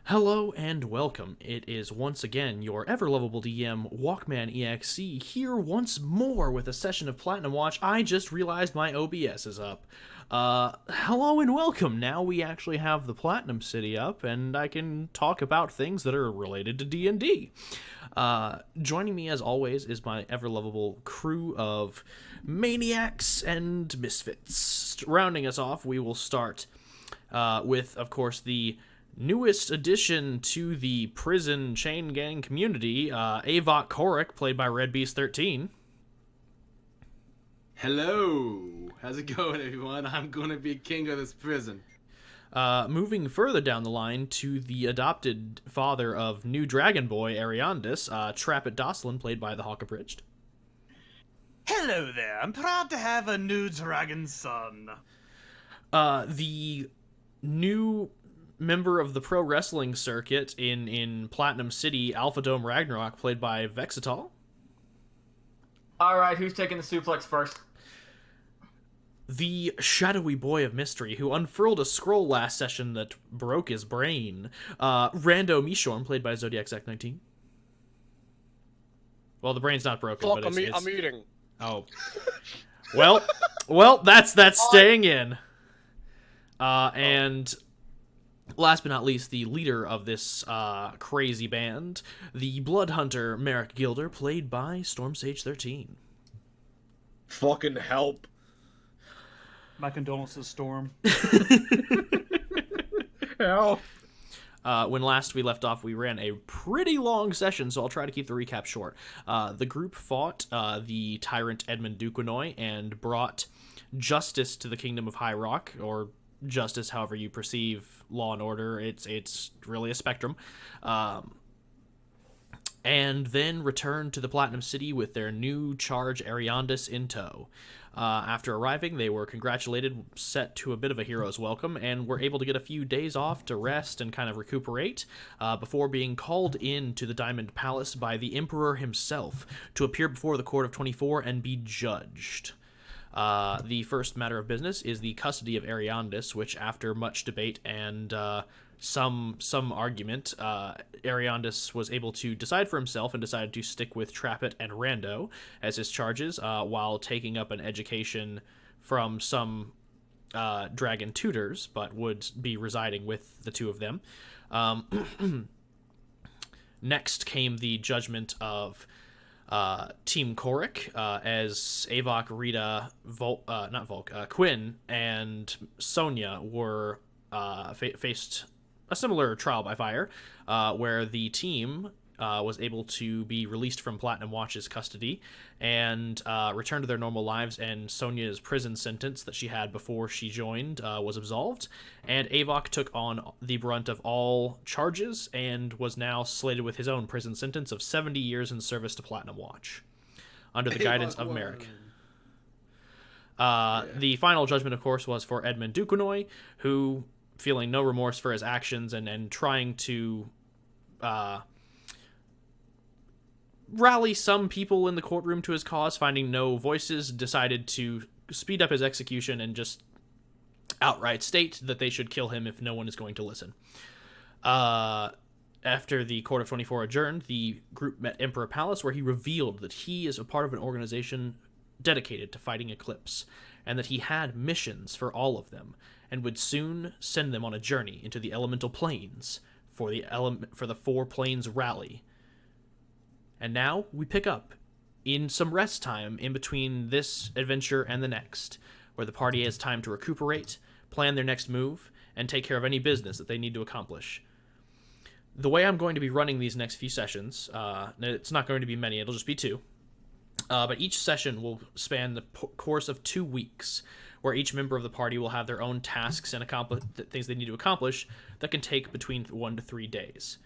Hello and welcome. It is once again your ever-lovable DM, Walkman EXE, here once more with a session of Platinum Watch. I just realized my OBS is up. Hello and welcome. Now we actually have the Platinum City up, and I can talk about things that are related to D&D. Joining me as always is my ever-lovable crew of maniacs and misfits. Rounding us off, we will start with, of course, the newest addition to the prison chain gang community, Avok Korik, played by Red Beast 13. Hello! How's it going, everyone? I'm gonna be king of this prison. Moving further down the line to the adopted father of new Dragon Boy, Ariandis, Trappet Doslin, played by the Hawk Abridged. Hello there, I'm proud to have a new dragon son. The new member of the pro wrestling circuit in Platinum City, Alpha Dome Ragnarok, played by Vexitol. Alright, who's taking the suplex first? The shadowy boy of mystery who unfurled a scroll last session that broke his brain. Rando Mishorn, played by Zodiac Zack 19. Well, the brain's not broken, Fuck, but it's... I'm eating. Oh. Well, that's staying in. And last but not least, the leader of this crazy band, the blood hunter Merrick Gilder, played by Storm Sage 13. Fucking help. My condolences, Storm. Help. When last we left off, we ran a pretty long session, so I'll try to keep the recap short. The group fought the tyrant Edmund Duquenoy and brought justice to the Kingdom of High Rock, or justice however you perceive law and order. It's really a spectrum. And then returned to the Platinum City with their new charge Ariandis in tow. After arriving, they were congratulated, set to a bit of a hero's welcome, and were able to get a few days off to rest and kind of recuperate before being called in to the Diamond Palace by the Emperor himself to appear before the Court of 24 and be judged. The first matter of business is the custody of Ariandis, which, after much debate and some argument, Ariandis was able to decide for himself and decided to stick with Trappet and Rando as his charges, while taking up an education from some dragon tutors, but would be residing with the two of them. Next came the judgment of Team Korik, as Avok, Rita, Quinn, and Sonia were faced a similar trial by fire, where the team was able to be released from Platinum Watch's custody and return to their normal lives, and Sonia's prison sentence that she had before she joined was absolved, and Avok took on the brunt of all charges and was now slated with his own prison sentence of 70 years in service to Platinum Watch, under the guidance of Merrick. The final judgment, of course, was for Edmund Duquenoy, who, feeling no remorse for his actions and trying to rally some people in the courtroom to his cause, finding no voices, decided to speed up his execution and just outright state that they should kill him if no one is going to listen. After the Court of 24 adjourned, the group met Emperor Palace, where he revealed that he is a part of an organization dedicated to fighting Eclipse, and that he had missions for all of them, and would soon send them on a journey into the elemental planes for the Four Planes rally. And now we pick up in some rest time in between this adventure and the next, where the party has time to recuperate, plan their next move, and take care of any business that they need to accomplish. The way I'm going to be running these next few sessions, it's not going to be many, it'll just be 2. But each session will span the course of 2 weeks, where each member of the party will have their own tasks and things they need to accomplish that can take between 1 to 3 days.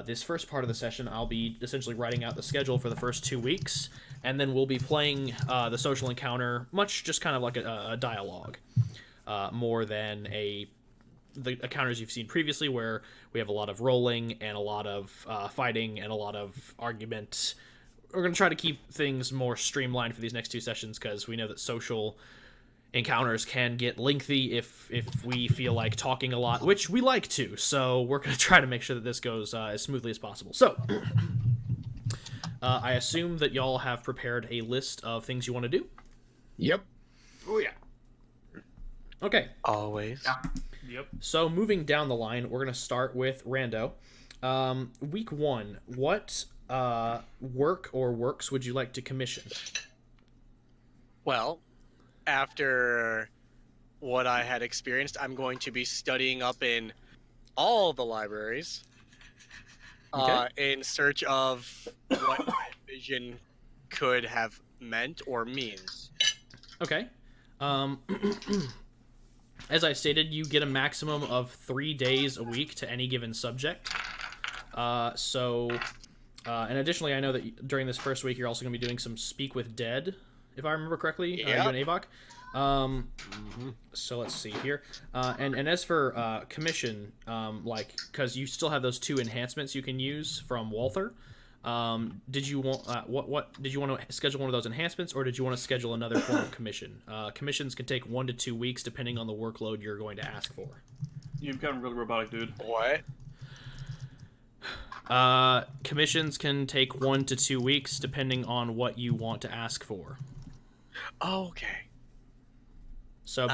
This first part of the session, I'll be essentially writing out the schedule for the first 2 weeks, and then we'll be playing the social encounter, much just kind of like a dialogue, more than the encounters you've seen previously, where we have a lot of rolling and a lot of fighting and a lot of argument. We're going to try to keep things more streamlined for these next 2 sessions, because we know that social encounters can get lengthy if we feel like talking a lot, which we like to. So we're going to try to make sure that this goes as smoothly as possible. So I assume that y'all have prepared a list of things you want to do. Yep. Oh yeah. Okay. Always. Yep. So moving down the line, we're going to start with Rando. Week 1, what work or works would you like to commission? Well, after what I had experienced, I'm going to be studying up in all the libraries in search of what my vision could have meant or means. Okay. As I stated, you get a maximum of 3 days a week to any given subject. And additionally, I know that during this first week, you're also going to be doing some Speak with Dead, if I remember correctly. Yeah. You and Avok. So let's see here. And as for commission, because you still have those 2 enhancements you can use from Walther. Did you want what did you want to schedule one of those enhancements, or did you want to schedule another form of commission? Commissions can take 1 to 2 weeks depending on the workload you're going to ask for. You've gotten really robotic, dude. What? Commissions can take 1 to 2 weeks depending on what you want to ask for. Oh, okay. So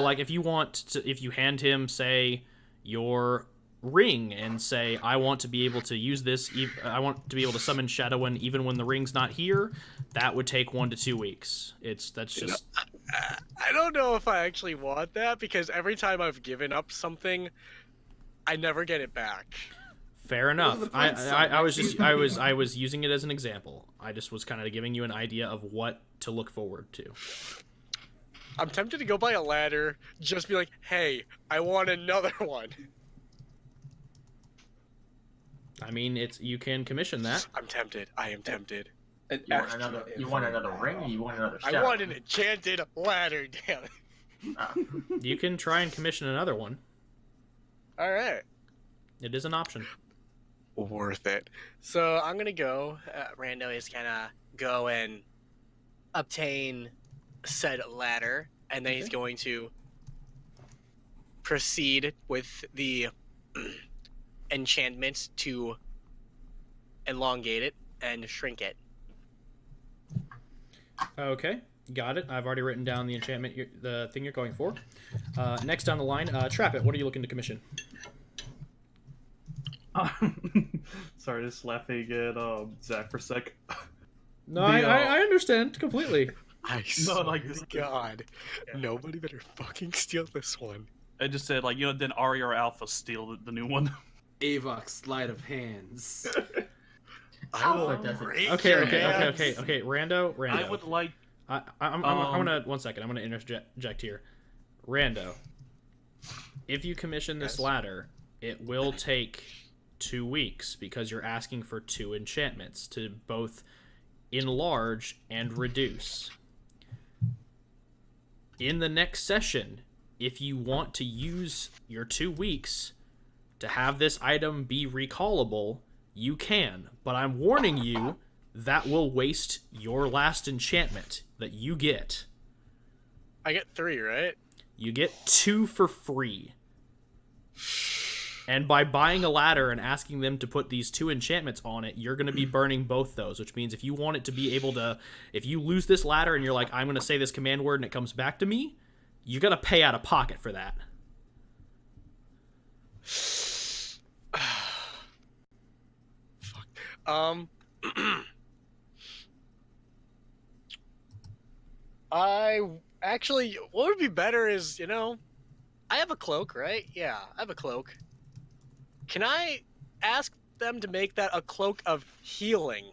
like if you hand him, say, your ring and say, I want to be able to use this, I want to be able to summon Shadowin even when the ring's not here, that would take 1 to 2 weeks. I don't know if I actually want that, because every time I've given up something, I never get it back. Fair enough. the point, son? I was using it as an example. I just was kind of giving you an idea of what to look forward to. I'm tempted to go buy a ladder, just be like, hey, I want another one. I mean, you can commission that. I'm tempted. I am tempted. And You want another? You want another ring, or you want another? I want an enchanted ladder, damn it. You can try and commission another one. All right. It is an option. Worth it. So I'm gonna go. Rando is gonna go and obtain said ladder, and then he's going to proceed with the enchantments to elongate it and shrink it. Okay, got it. I've already written down the enchantment, the thing you're going for. Next down the line, Trap It. What are you looking to commission? Sorry, just laughing at Zach for a sec. No, I understand completely. I No, like this. God, Yeah. nobody better fucking steal this one. I just said, like, then Ari or Alpha steal the new one. Avok sleight of hands. I will Alpha doesn't- break Okay, your okay, hands. okay. Rando. I would like. I'm gonna 1 second. I'm gonna interject here. Rando, if you commission this Yes. ladder, it will take 2 weeks because you're asking for 2 enchantments to both enlarge and reduce. In the next session, if you want to use your 2 weeks to have this item be recallable, you can. But I'm warning you, that will waste your last enchantment that you get. I get 3, right? You get 2 for free. And by buying a ladder and asking them to put these 2 enchantments on it, you're going to be burning both those, which means if you want it to be able to... If you lose this ladder and you're like, I'm going to say this command word and it comes back to me, you got to pay out of pocket for that. Fuck. What would be better is, I have a cloak, right? Yeah, I have a cloak. Can I ask them to make that a cloak of healing?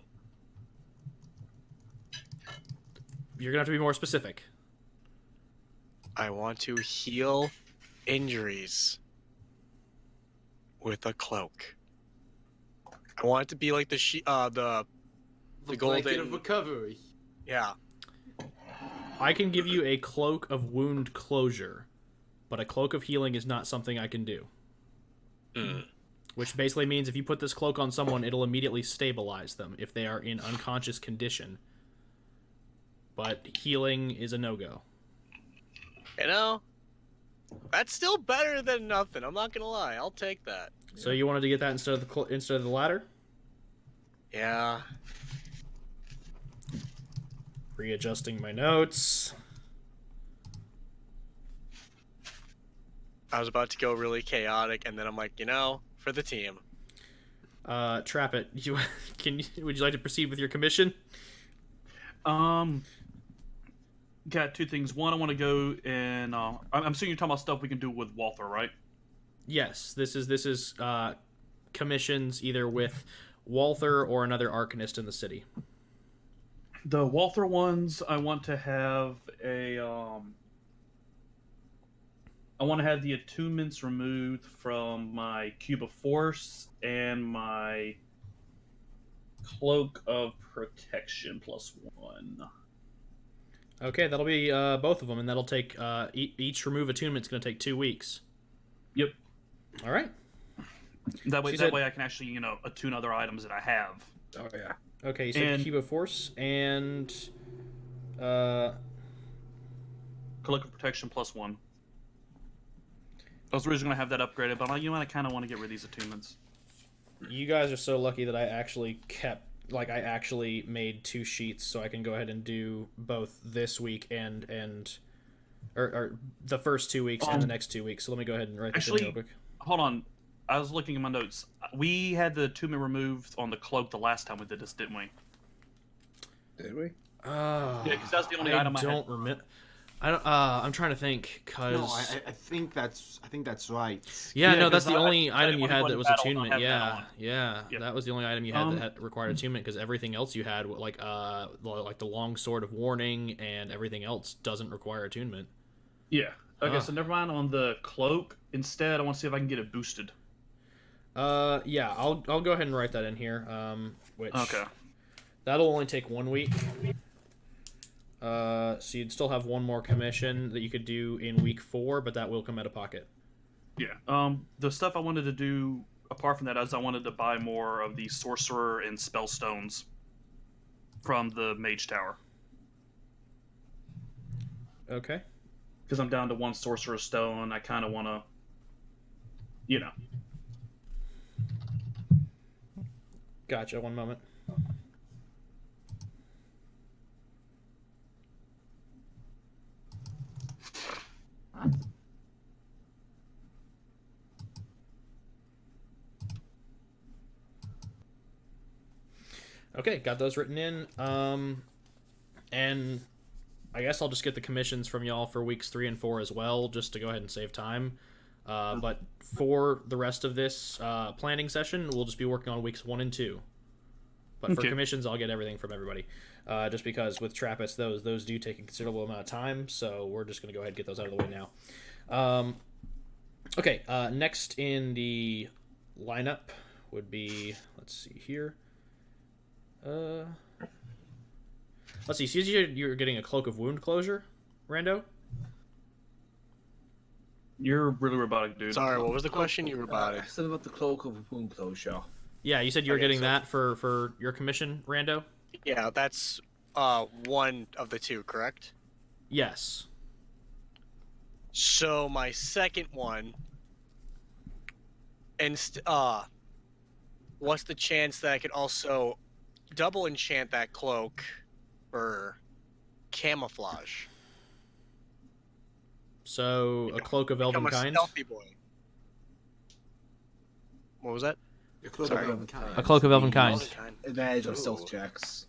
You're going to have to be more specific. I want to heal injuries with a cloak. I want it to be like the The blanket golden. of recovery. Yeah. I can give you a cloak of wound closure, but a cloak of healing is not something I can do. Mm. Which basically means if you put this cloak on someone, it'll immediately stabilize them if they are in unconscious condition. But healing is a no-go. You know, that's still better than nothing. I'm not gonna lie. I'll take that. So you wanted to get that instead of the ladder? Yeah. Readjusting my notes. I was about to go really chaotic, and then I'm like, for the team. Trap it. Would you like to proceed with your commission? Got two things. One, I want to go and I'm assuming you're talking about stuff we can do with Walther, right? Yes, this is commissions either with Walther or another Arcanist in the city. The Walther ones, I want to have I want to have the attunements removed from my Cube of Force and my Cloak of Protection +1. Okay, that'll be both of them, and that'll take each remove attunement's going to take 2 weeks. Yep. All right. That way, She said- way I can actually, attune other items that I have. Oh yeah. Okay, you said And- Cube of Force and Cloak of Protection +1. I was originally going to have that upgraded, but I kind of want to get rid of these attunements. you guys are so lucky that I actually made 2 sheets so I can go ahead and do both this week or the first 2 weeks and the next 2 weeks. So let me go ahead and write this in real quick. Hold on. I was looking at my notes. We had the attunement removed on the cloak the last time we did this, didn't we? Did we? Oh, Yeah, 'cause that's the only I item I had. don't remember. I don't. I'm trying to think because. No, I think that's right. Yeah, Yeah, no, that's 'cause the I only item you when I had went that to was battle, I'll attunement. have that Yeah, on. yeah, Yeah. that was the only item you had that had required attunement because everything else you had, like the long sword of warning and everything else, doesn't require attunement. Yeah. Okay, Ah. so never mind on the cloak. Instead, I want to see if I can get it boosted. Yeah, I'll go ahead and write that in here. Which Okay. that'll only take 1 week. So you'd still have one more commission that you could do in week 4, but that will come out of pocket. Yeah. The stuff I wanted to do apart from that is I wanted to buy more of the sorcerer and spell stones from the mage tower Okay. because I'm down to 1 sorcerer stone. I kind of want to, Gotcha. One moment. Okay, got those written in. And I guess I'll just get the commissions from y'all for weeks 3 and 4 as well, just to go ahead and save time. But for the rest of this planning session, we'll just be working on weeks 1 and 2. But for Okay. commissions, I'll get everything from everybody. Just because with Trappist, those do take a considerable amount of time, so we're just going to go ahead and get those out of the way now. Okay, next in the lineup would be, let's see here. Let's see. So you're getting a Cloak of Wound Closure, Rando? You're really robotic, dude. Sorry, what was the question? You were about it. I said about the cloak of wound closure. Yeah, you said you were Okay, getting so- that for your commission, Rando? Yeah, that's one of the 2, correct? Yes. So my second one, what's the chance that I could also double enchant that cloak for camouflage? So a Cloak of Become Elven a Kind? stealthy boy. What was that? Your close Sorry. A Cloak of Elven Kind. Advantage on Ooh. stealth checks.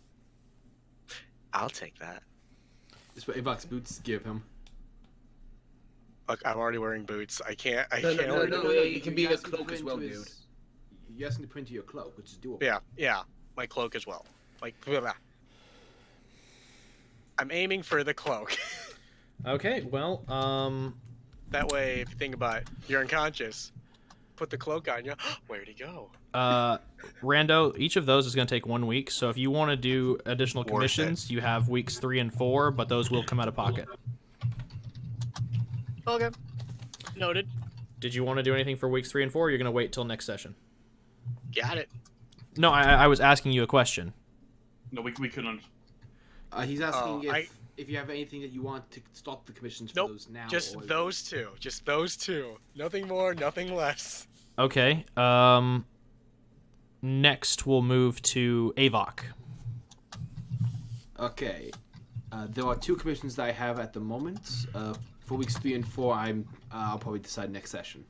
I'll take that. That's what Avox boots give him. Look, I'm already wearing boots. I can't. No, wear no, them. it can be He a has to cloak print as well, to dude. his- He has to print to your cloak, which is doable. Yeah, my cloak as well. Like, blah, blah. I'm aiming for the cloak. Okay, well, That way, if you think about it, you're unconscious. Put the cloak on you. Where'd he go? Rando, each of those is going to take 1 week, so if you want to do additional Worth it. commissions, you have weeks 3 and 4, but those will come out of pocket. Okay. Noted. Did you want to do anything for weeks 3 and 4, or you're going to wait till next session? Got it. No, I was asking you a question. No, we couldn't. He's asking Oh, if if you have anything that you want to start the commissions for Nope, those now. Just or- those two. Just those two. Nothing more, nothing less. Okay. Next, we'll move to Avok. Okay. There are 2 commissions that I have at the moment. For weeks 3 and 4, I'll probably decide next session.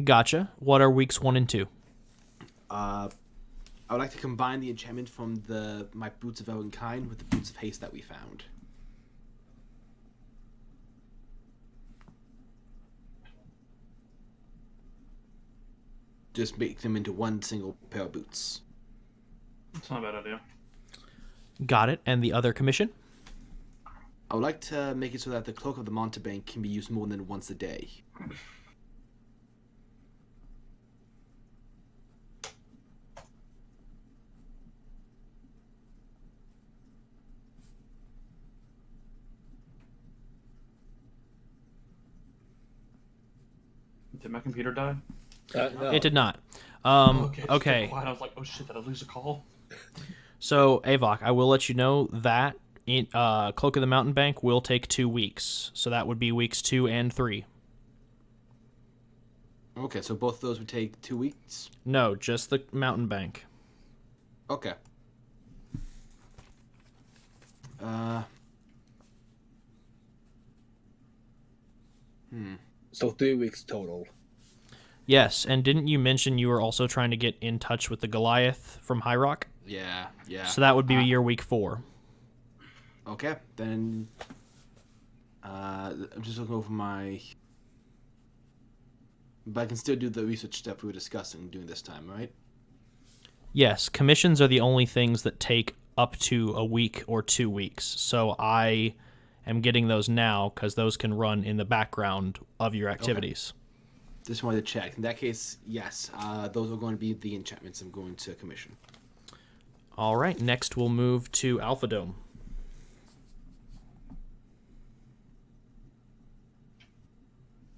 Gotcha. What are weeks 1 and 2? I would like to combine the enchantment from my Boots of Elvenkind with the Boots of Haste that we found. Just make them into one single pair of boots. That's not a bad idea. Got it. And the other commission? I would like to make it so that the Cloak of the Mountebank can be used more than once a day. Did my computer die? No. It did not. It's so Okay. quiet. I was like, oh shit, did I lose a call? So, Avok, I will let you know that Cloak of the Mountebank will take 2 weeks. So that would be weeks 2 and 3. Okay, so both of those would take 2 weeks? No, just the Mountebank. Okay. So 3 weeks total. Yes, and didn't you mention you were also trying to get in touch with the Goliath from High Rock? Yeah. So that would be your week 4. Okay, then... I'm just looking over my... But I can still do the research step we were discussing doing this time, right? Yes, commissions are the only things that take up to a week or 2 weeks. So I am getting those now because those can run in the background of your activities. Just wanted to check. In that case, yes, those are going to be the enchantments I'm going to commission. All right, next we'll move to Alpha Dome.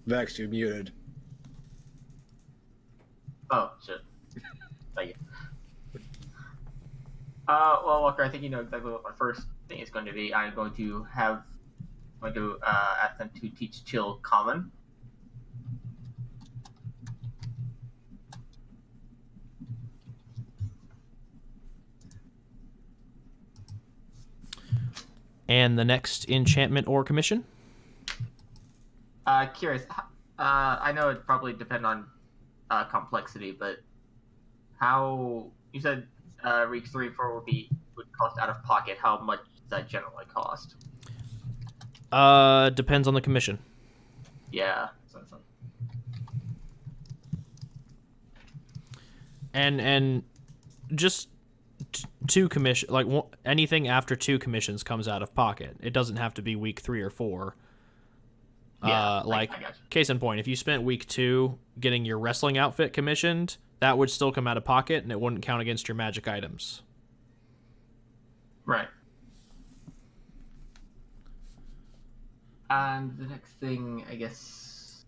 Vex, you're muted. Oh, shit. Thank you. Well, Walker, I think you know exactly what my first thing is going to be. I'm going to ask them to teach Chill Common. And the next enchantment or commission? Curious. I know it probably depend on complexity, but how you said week 3 and 4 would cost out of pocket. How much does that generally cost? Depends on the commission. Yeah. And just 2 commission, like anything after 2 commissions comes out of pocket. It doesn't have to be week 3 or 4. Yeah, like I gotcha. case in point, if you spent week 2 getting your wrestling outfit commissioned, that would still come out of pocket and it wouldn't count against your magic items. Right. And the next thing, I guess,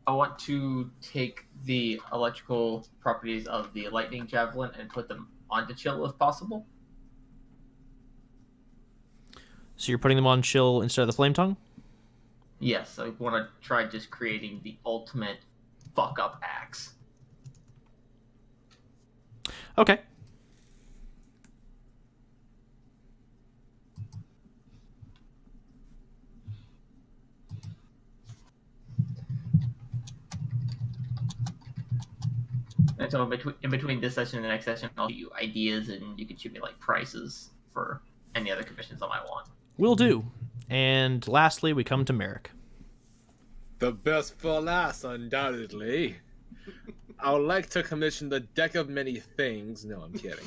I want to take the electrical properties of the lightning javelin and put them onto Chill if possible. So you're putting them on Chill instead of the flame tongue? Yes, I want to try just creating the ultimate fuck up axe. Okay. And so in between this session and the next session, I'll give you ideas and you can shoot me like prices for any other commissions I might want. Will do. And lastly, we come to Merrick. The best for last, undoubtedly. I would like to commission the Deck of Many Things. No, I'm kidding.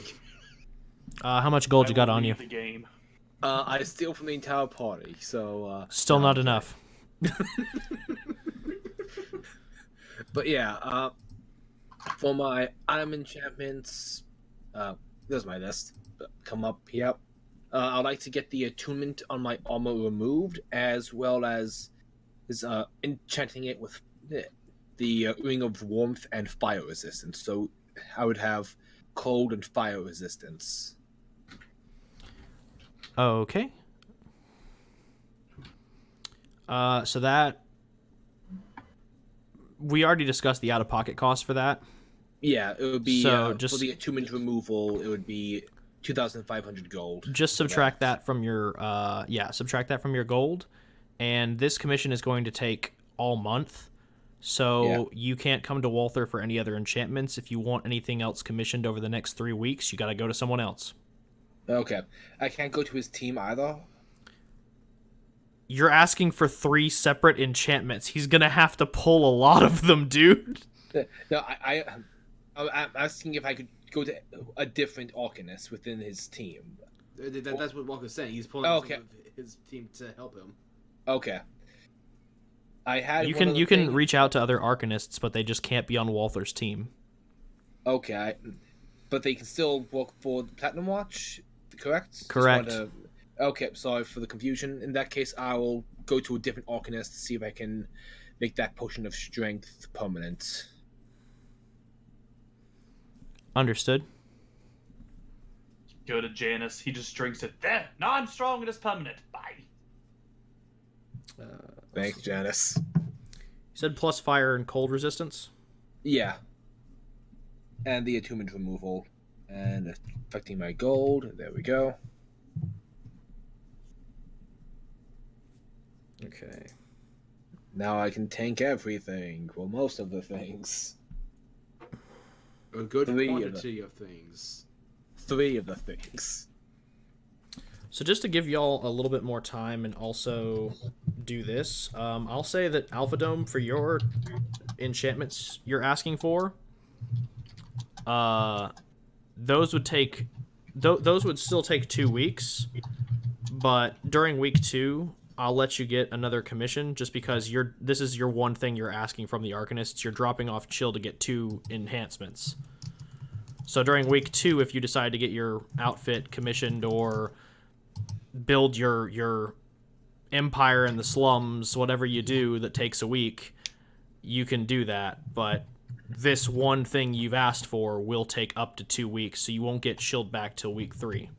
How much gold you got on you? The game. I steal from the entire party, so... Still no, not I'm enough. But yeah, for my item enchantments, there's my list. Come up here. I'd like to get the attunement on my armor removed, as well as enchanting it with the Ring of Warmth and Fire Resistance. So I would have cold and fire resistance. Okay. So that we already discussed the out-of-pocket cost for that. Yeah, it would be So for just- the attunement removal. It would be 2,500 gold. Just for subtract that from your subtract that from your gold, and this commission is going to take all month. So you can't come to Walther for any other enchantments. If you want anything else commissioned over the next 3 weeks, you got to go to someone else. Okay, I can't go to his team either. You're asking for 3 separate enchantments. He's gonna have to pull a lot of them, dude. No, I'm asking if I could go to a different Arcanist within his team. That's what Walker's saying. He's pulling Okay. some of his team to help him. Okay. I had You one can other you can thing- reach out to other Arcanists, but they just can't be on Walther's team. Okay, but they can still work for the Platinum Watch, correct? Just Correct. wanted to- Okay, sorry for the confusion. In that case, I will go to a different Arcanist to see if I can make that potion of strength permanent. Understood. Go to Janus. He just drinks it. There. Now I'm strong and it's permanent. Bye. Thanks, Janice. You said plus fire and cold resistance. Yeah. And the attunement removal. And affecting my gold. There we go. Okay. Now I can tank everything. Well, most of the things. A good 3 of quantity of things. 3 of the things. So just to give y'all a little bit more time and also do this, I'll say that Alpha Dome for your enchantments you're asking for, those would still take 2 weeks, but during week 2, I'll let you get another commission just because this is your one thing you're asking from the Arcanists. You're dropping off Chill to get 2 enhancements. So during week 2, if you decide to get your outfit commissioned or build your empire in the slums, whatever you do that takes a week, you can do that. But this one thing you've asked for will take up to 2 weeks, so you won't get Chilled back till week 3.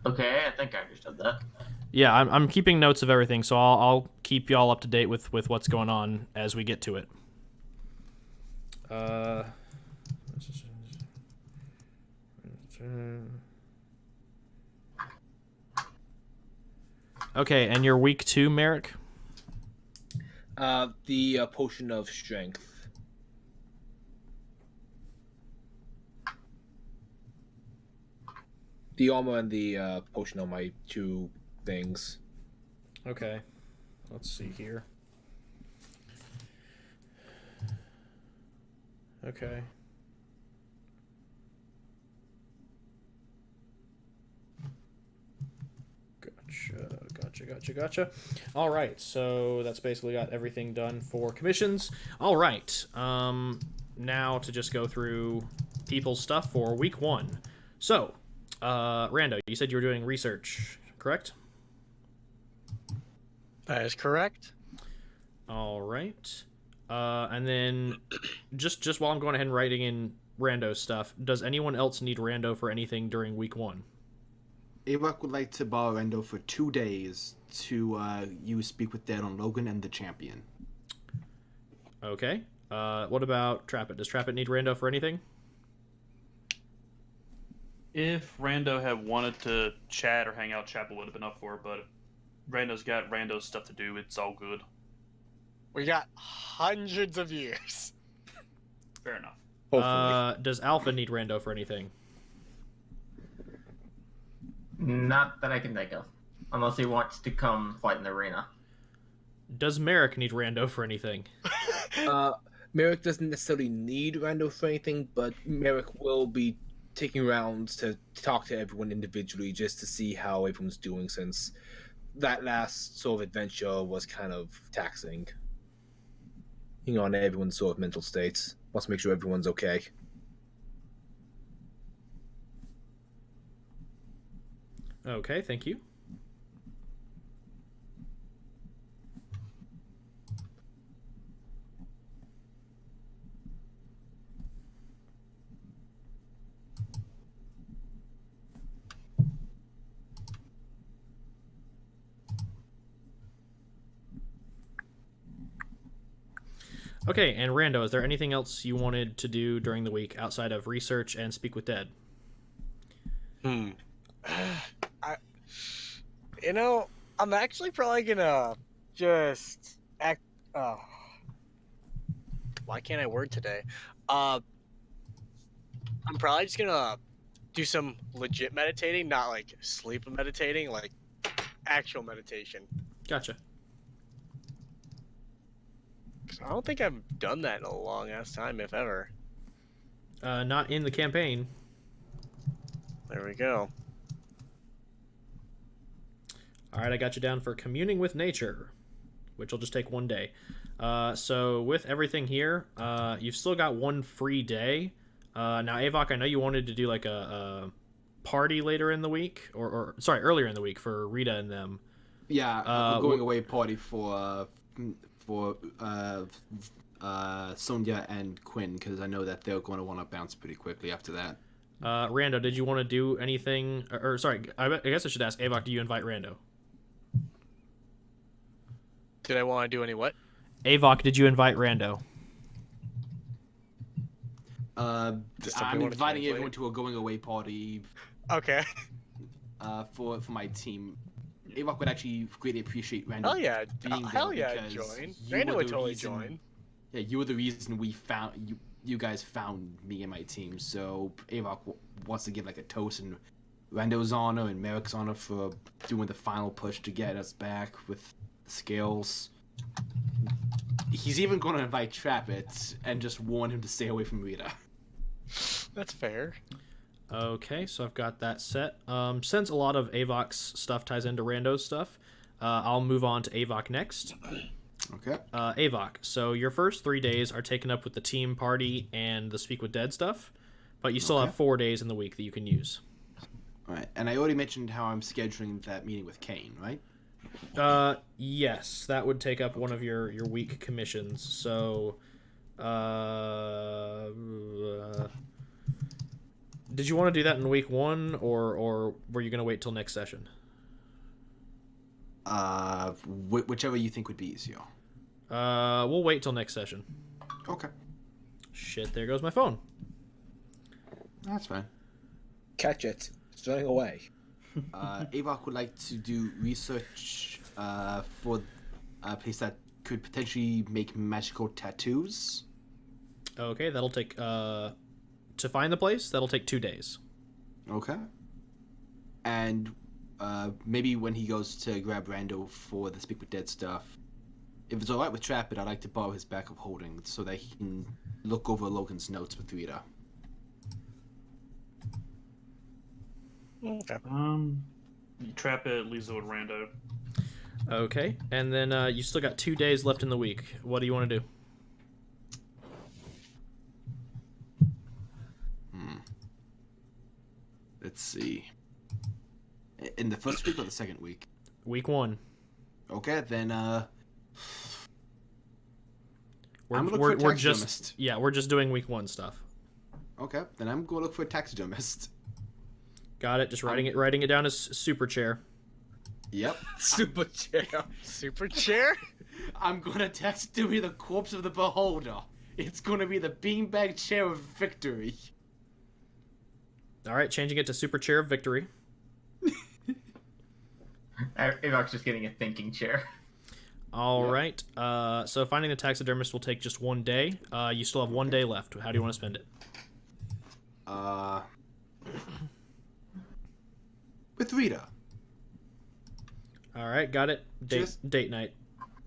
Okay, I think I understood that. Yeah, I'm keeping notes of everything, so I'll keep y'all up to date with what's going on as we get to it. Okay, and your week 2, Merrick? The potion of strength. The armor and the potion are my 2 things. Okay, let's see here. Okay. Gotcha. All right, so that's basically got everything done for commissions. All right, now to just go through people's stuff for week 1. So, Rando, you said you were doing research, correct? That is correct. All right. And then just while I'm going ahead and writing in Rando's stuff, does anyone else need Rando for anything during week 1? Avok would like to borrow Endo for 2 days to use Speak with Dead on Logan and the Champion. Okay. What about Trappet? Does Trappet need Rando for anything? If Rando had wanted to chat or hang out, Chapel would have been up for it, but Rando's got Rando's stuff to do. It's all good. We got hundreds of years. Fair enough. Hopefully. Does Alpha need Rando for anything? Not that I can think of. Unless he wants to come fight in the arena. Does Merrick need Rando for anything? Merrick doesn't necessarily need Rando for anything, but Merrick will be taking rounds to talk to everyone individually just to see how everyone's doing, since that last sort of adventure was kind of taxing. On everyone's sort of mental states. Wants to make sure everyone's okay. Okay, thank you. Okay, and Rando, is there anything else you wanted to do during the week outside of research and speak with Dead? I, I'm actually probably gonna just act. Oh, why can't I word today? I'm probably just gonna do some legit meditating, not like sleep meditating, like actual meditation. Gotcha. 'Cause I don't think I've done that in a long ass time, if ever. Not in the campaign. There we go. All right, I got you down for communing with nature, which will just take 1 day. So with everything here, you've still got 1 free day. Now, Avok, I know you wanted to do like a party later in the week, or sorry, earlier in the week for Rita and them. Yeah, we're going away party for Sonia and Quinn, because I know that they're going to want to bounce pretty quickly after that. Rando, did you want to do anything? Or sorry, I guess I should ask Avok. Do you invite Rando? Did I want to do any what? Avok, did you invite Rando? I'm something you wanna inviting translate? everyone to a going away party Okay. for my team. Avok would actually greatly appreciate Randall. Hell yeah. being Hell there yeah, because join. you Randall were would the totally reason- join. Yeah, you were the reason we found you. You guys found me and my team. So Avok wants to give like a toast in Randall's honor and Merrick's honor for doing the final push to get us back with the scales. He's even going to invite Trappet and just warn him to stay away from Rita. That's fair. Okay, so I've got that set. Since a lot of Avok's stuff ties into Rando's stuff, I'll move on to Avok next. Okay. Avok, so your first 3 days are taken up with the team party and the Speak with Dead stuff, but you still Okay. have 4 days in the week that you can use. All right. And I already mentioned how I'm scheduling that meeting with Kane, right? Yes, that would take up one of your week commissions. So, did you want to do that in week 1, or were you gonna wait till next session? Whichever you think would be easier. We'll wait till next session. Okay. Shit, there goes my phone. That's fine. Catch it. It's running away. Avok would like to do research for a place that could potentially make magical tattoos. Okay, that'll take to find the place. That'll take 2 days. Okay. And maybe when he goes to grab Rando for the Speak with Dead stuff, if it's alright with Trappet, I'd like to borrow his backup holding so that he can look over Logan's notes with Rita. Okay. Trap it, Lisa with Rando. Okay, and then you still got 2 days left in the week. What do you want to do? Let's see. In the first week or the second week? Week 1. Okay, then We're, I'm gonna we're, look for a we're just taxidermist. we're just doing week 1 stuff. Okay, then I'm gonna look for a taxidermist. Got it. Just writing it down as super chair. Yep. Super chair. Super chair? I'm gonna taxidermy the corpse of the beholder. It's gonna be the beanbag chair of victory. All right, changing it to super chair of victory. Avok's just getting a thinking chair. All Yeah. right. So finding the taxidermist will take just 1 day. You still have 1 day left. How do you want to spend it? With Rita. All right, got it. Date night.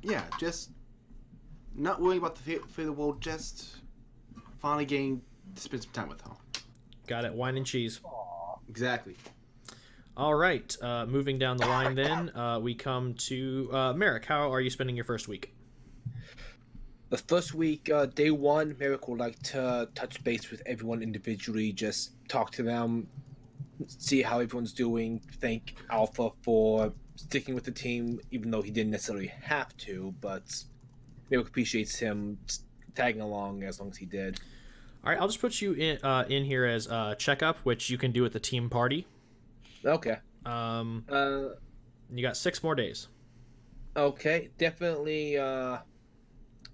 Yeah, just not worrying about the fate of the world, just finally getting to spend some time with her. Got it. Wine and cheese. Exactly. All right. Moving down the line, then we come to Merrick. How are you spending your first week? The first week, day 1, Merrick would like to touch base with everyone individually, just talk to them, see how everyone's doing, thank Alpha for sticking with the team, even though he didn't necessarily have to, but Merrick appreciates him tagging along as long as he did. All right, I'll just put you in here as checkup, which you can do at the team party. Okay. You got 6 more days. Okay, definitely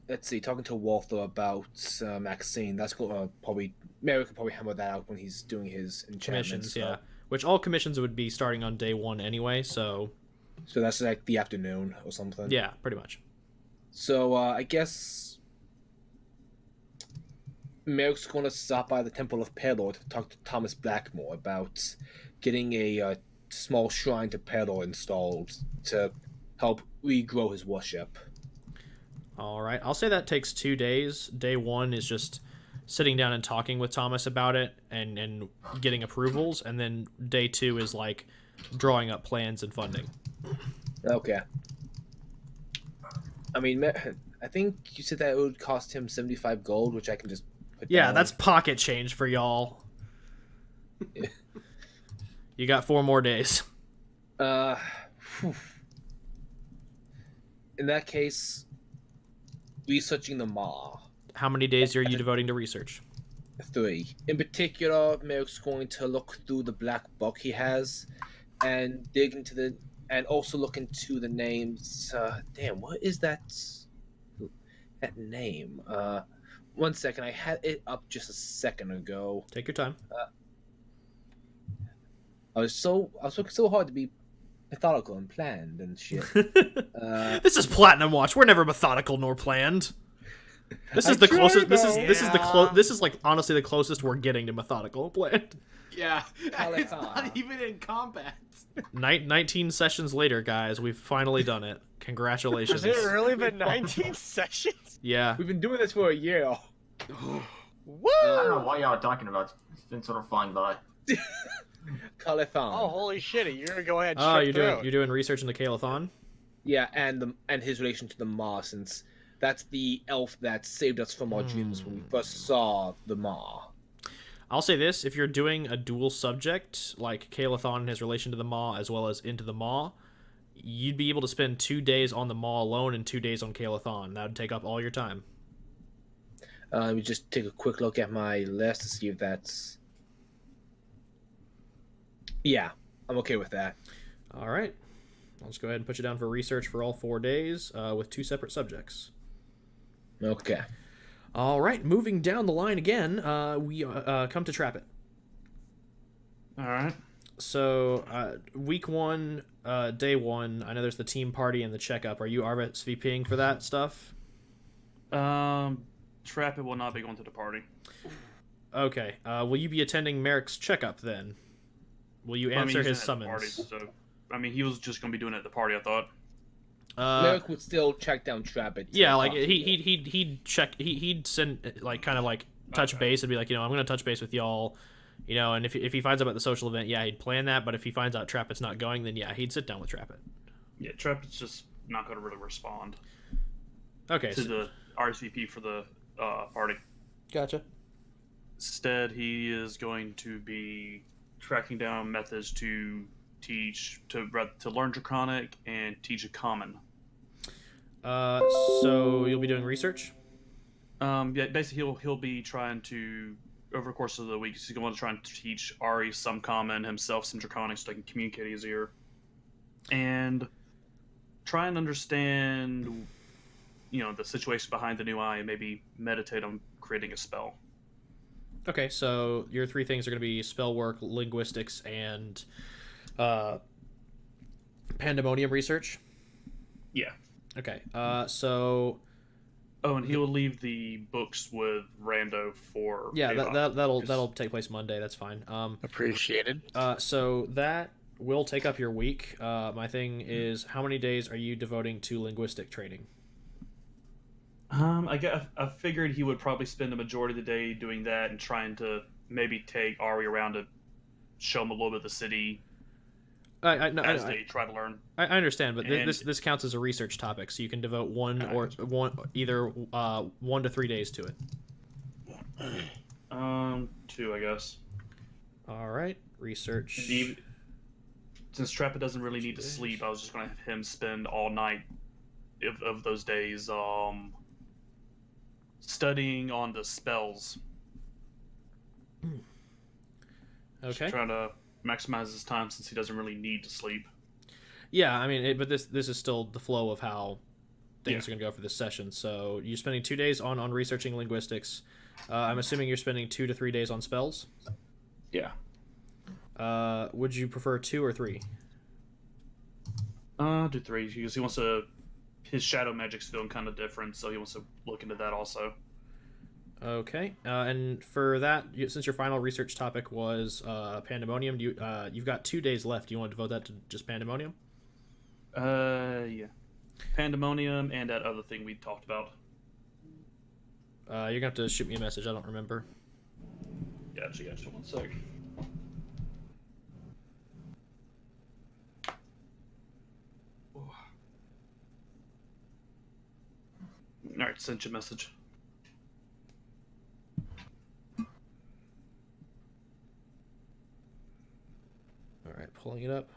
let's see, talking to Walther about Maxine. That's probably Merrick could probably hammer that out when he's doing his enchantments. Commissions, so, yeah. Which all commissions would be starting on day 1 anyway, so So that's like the afternoon or something. yeah, pretty much. So I guess Merrick's going to stop by the Temple of Pelor to talk to Thomas Blackmore about getting a small shrine to Pelor installed to help regrow his worship. All right. I'll say that takes 2 days. Day 1 is just sitting down and talking with Thomas about it and getting approvals, and then day 2 is like drawing up plans and funding. Okay. I mean, I think you said that it would cost him 75 gold, which I can just put Yeah, down. that's pocket change for y'all. You got 4 more days. Whew. In that case, researching the Maw. How many days are you devoting to research? 3. In particular, Merrick's going to look through the black book he has and dig into and also look into the names. Damn, what is that name? 1 second, I had it up just a second ago. Take your time. I was working so hard to be methodical and planned and shit. This is Platinum Watch. We're never methodical nor planned. This is the closest. This is like honestly the closest we're getting to methodical planned. Yeah, it's Caliphon. not even in combat. 19 sessions later, guys, we've finally done it. Congratulations. Has it really been 19 sessions? Yeah. We've been doing this for a year. Woo! I don't know what y'all are talking about. It's been sort of flying by. Caliphon. Oh, holy shit! You're gonna go ahead and Oh, strip you're doing research into Calathon? Yeah, and his relation to the Maw, since that's the elf that saved us from our dreams when we first saw the Maw. I'll say this, if you're doing a dual subject, like Calathon and his relation to the Maw, as well as into the Maw, you'd be able to spend 2 days on the Maw alone and 2 days on Calathon. That would take up all your time. Let me just take a quick look at my list to see if that's... Yeah, I'm okay with that. All right. I'll just go ahead and put you down for research for all 4 days with 2 separate subjects. Okay. All right, moving down the line again, we come to Trap It. All right. So, week 1, day 1, I know there's the team party and the checkup. Are you RSVPing for that stuff? Trap It will not be going to the party. Okay. Will you be attending Merrick's checkup then? Will you answer his summons? Party, so, I mean, he was just going to be doing it at the party, I thought. Merrick would still check down Trappit. Yeah, like he'd check. He'd send like kind of like touch base and be like, I'm gonna touch base with y'all, and if he finds out about the social event, yeah, he'd plan that. But if he finds out Trappit's not going, then yeah, he'd sit down with Trappit. Yeah, Trapit's just not going to really respond Okay. to the RSVP for the party. Gotcha. Instead, he is going to be tracking down methods to teach to learn Draconic and teach a common. So you'll be doing research. Yeah, basically he'll be trying to over the course of the week. He's going to try and teach Ari some common, himself some Draconic, so they can communicate easier, and try and understand, the situation behind the new eye, and maybe meditate on creating a spell. Okay, so your 3 things are going to be spell work, linguistics, and pandemonium research. Yeah. Okay. So. Oh, and he'll leave the books with Rando for. Yeah, Ava, that'll take place Monday. That's fine. Appreciated. So that will take up your week. My thing is, how many days are you devoting to linguistic training? I figured he would probably spend the majority of the day doing that and trying to maybe take Ari around to show him a little bit of the city as they try to learn. I understand, but And- this counts as a research topic, so you can devote either 1 to 3 days to it. 2, I guess. All right, research. Since Trappa doesn't really need to sleep, I was just going to have him spend all night of those days studying on the spells. Okay. Just trying to maximize his time since he doesn't really need to sleep. Yeah, I mean, but this is still the flow of how things are going to go for this session. So you're spending 2 days on researching linguistics. I'm assuming you're spending 2 to 3 days on spells. Yeah. Would you prefer 2 or 3? Do 3 because he wants to. His shadow magic's feeling kind of different, so he wants to look into that also. Okay. And for that, since your final research topic was pandemonium, you've got 2 days left. Do you want to devote that to just pandemonium? Yeah. Pandemonium and that other thing we talked about. You're gonna have to shoot me a message. I don't remember. Gotcha. 1 sec. Alright, sent you a message. All right, pulling it up.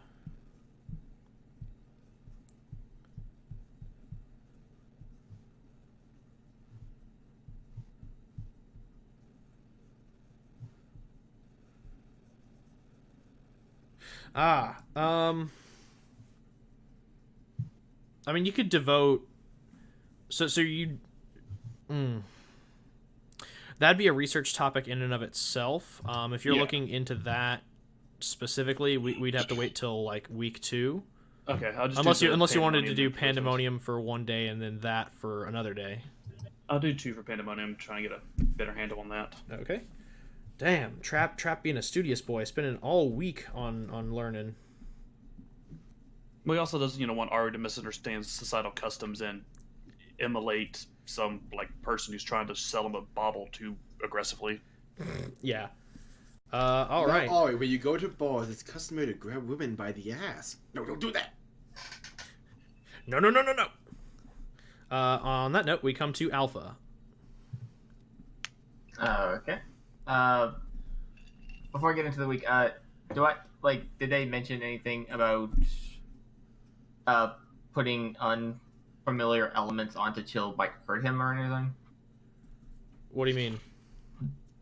I mean, you could devote. So you. That'd be a research topic in and of itself. If you're looking into that specifically, we'd have to wait till like week 2. Okay, I'll just unless you wanted to do for pandemonium for 1 day and then that for another day. I'll do 2 for pandemonium. Try and get a better handle on that. Okay. Damn, Trap being a studious boy, spending all week on learning. Well, he also doesn't, want Ari to misunderstand societal customs and immolate some person who's trying to sell him a bauble too aggressively. Yeah. All right. Oh, when you go to bars, it's customary to grab women by the ass. No, don't do that. No. On that note, we come to Alpha. Okay. Before I get into the week, did they mention anything about putting unfamiliar elements onto Chill might hurt him or anything? What do you mean?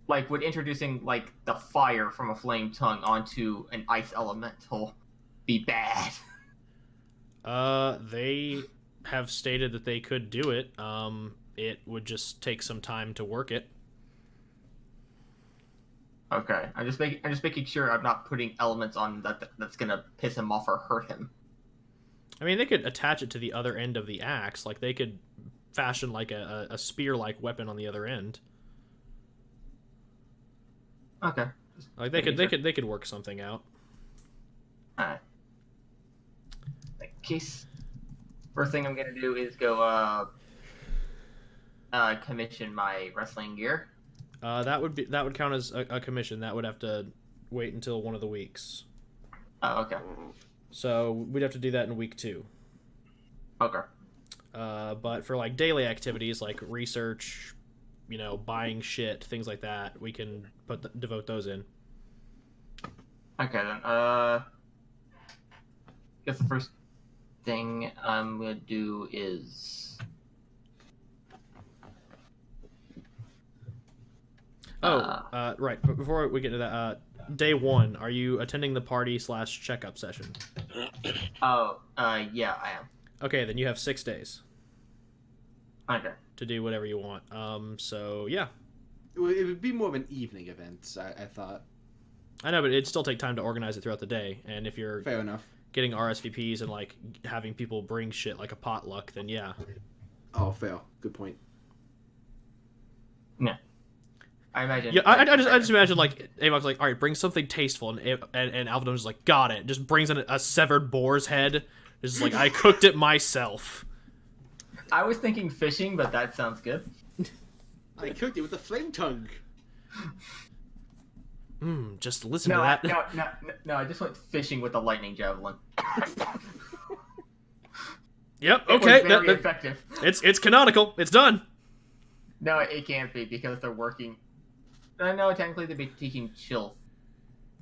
Would introducing the fire from a flame tongue onto an ice elemental be bad? They have stated that they could do it. It would just take some time to work it. Okay, I'm just making sure I'm not putting elements on that's gonna piss him off or hurt him. I mean, they could attach it to the other end of the axe. They could fashion a spear-like weapon on the other end. Okay. They could work something out. Alright. In case, first thing I'm gonna do is go commission my wrestling gear. That would count as a commission. That would have to wait until one of the weeks. Oh, okay. So we'd have to do that in week 2. Okay. But for daily activities like research, buying shit, things like that, we can devote those in. Okay then. Guess the first thing I'm gonna do is. Right. But before we get to that, day 1, are you attending the party / checkup session? Oh, yeah, I am. Okay, then you have 6 days Okay. to do whatever you want. So yeah. It would be more of an evening event, I thought. I know, but it'd still take time to organize it throughout the day. And if you're Fair enough. getting RSVPs and having people bring shit like a potluck, then yeah. Oh, fair. Good point. Yeah. I imagine. Yeah, I just imagine Avok's all right, bring something tasteful, and Alvadom's just got it. Just brings in a severed boar's head. Just I cooked it myself. I was thinking fishing, but that sounds good. I cooked it with a flame tongue. Just listen to that. No, I just went fishing with a lightning javelin. Yep. It Okay. was very effective. It's canonical. It's done. No, it can't be because they're working. No, technically they'd be teaching Chill.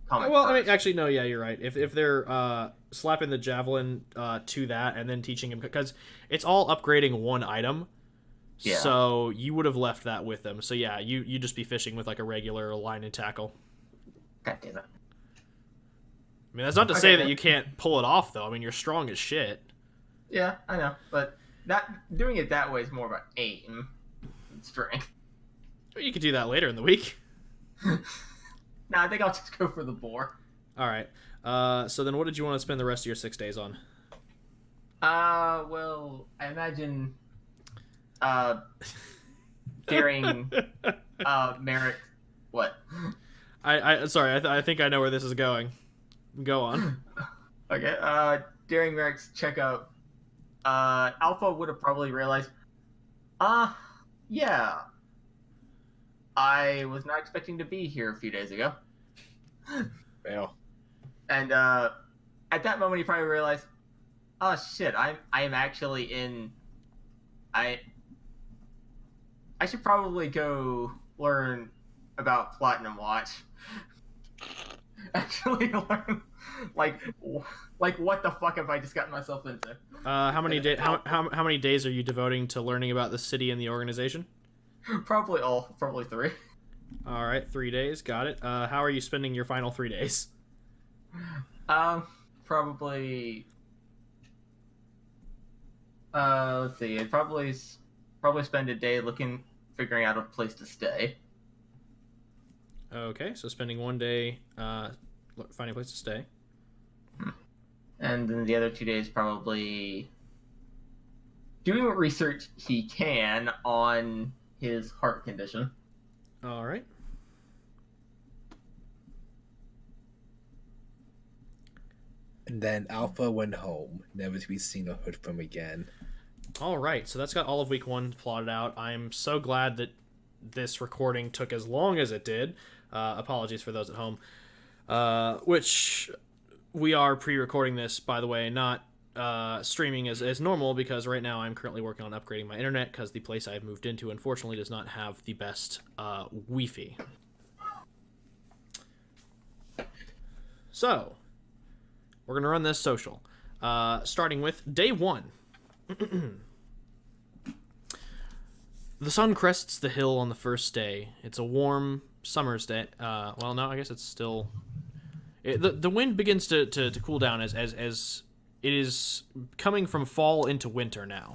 Well, I mean, actually, no. Yeah, you're right. If they're slapping the javelin to that and then teaching him, because it's all upgrading one item. Yeah. So you would have left that with them. So yeah, you just be fishing with a regular line and tackle. God damn it. I mean, that's not to say that you can't pull it off, though. I mean, you're strong as shit. Yeah, I know, but that doing it that way is more of an aim than strength. You could do that later in the week. No, I think I'll just go for the boar. All right. So then, what did you want to spend the rest of your 6 days on? Well, I imagine, daring, Merrick. What? I think I know where this is going. Go on. Okay. During Merrick's checkup, Alpha would have probably realized, yeah, I was not expecting to be here a few days ago. Fail. And at that moment, he probably realized, oh shit, I am actually in. I should probably go learn about Platinum Watch. Actually, learn like what the fuck have I just gotten myself into? How many days are you devoting to learning about the city and the organization? Probably 3. All right, 3 days. Got it. How are you spending your final 3 days? Probably. Let's see. I'd probably spend a day figuring out a place to stay. Okay, so spending 1 day finding a place to stay. And then the other 2 days probably doing what research he can on his heart condition. All right. And then Alpha went home, never to be seen or heard from again. All right, so that's got all of week 1 plotted out. I'm so glad that this recording took as long as it did. Apologies for those at home. Which we are pre-recording this, by the way, not streaming as normal, because right now I'm currently working on upgrading my internet because the place I've moved into, unfortunately, does not have the best Wi-Fi. So, we're going to run this social. Starting with day 1. The sun crests the hill on the first day. It's a warm summer's day. Well, no, I guess it's still... The wind begins to cool down as it is coming from fall into winter now.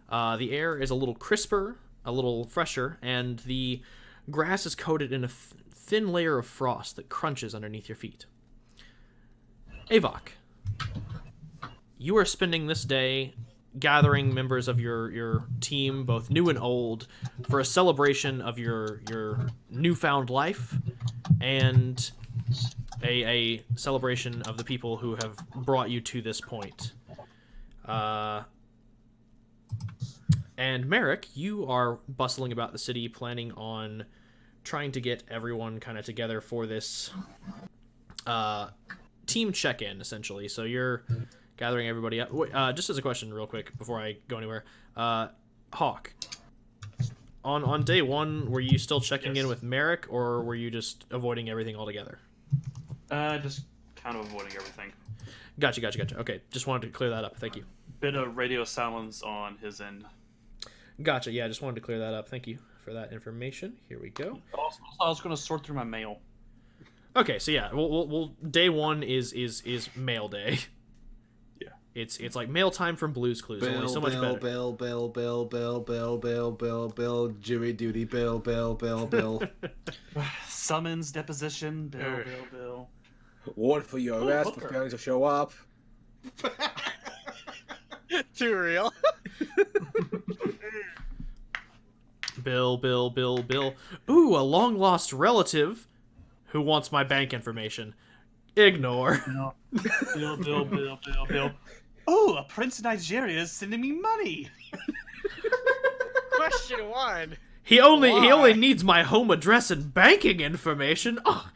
The air is a little crisper, a little fresher, and the grass is coated in a thin layer of frost that crunches underneath your feet. Avok, you are spending this day gathering members of your team, both new and old, for a celebration of your newfound life and a celebration of the people who have brought you to this point. And Merrick, you are bustling about the city, planning on trying to get everyone kind of together for this team check-in, essentially. So you're gathering everybody up. Wait, just as a question real quick before I go anywhere. Hawk, on day 1, were you still checking in with Merrick, or were you just avoiding everything altogether? Just kind of avoiding everything. Gotcha. Okay, just wanted to clear that up. Thank you. Bit of radio silence on his end. Gotcha, yeah, I just wanted to clear that up. Thank you for that information. Here we go. Also, I was going to sort through my mail. Okay, so yeah, we'll day 1 is mail day. Yeah. It's like mail time from Blue's Clues, only so much better. Bill, jury duty, Bill. Summons, deposition, Bill. Warrant for your arrest for failing to show up. Too real. Bill. Ooh, a long-lost relative who wants my bank information. Ignore. No. Bill. Oh, a prince in Nigeria is sending me money. Question 1. He only needs my home address and banking information. Oh,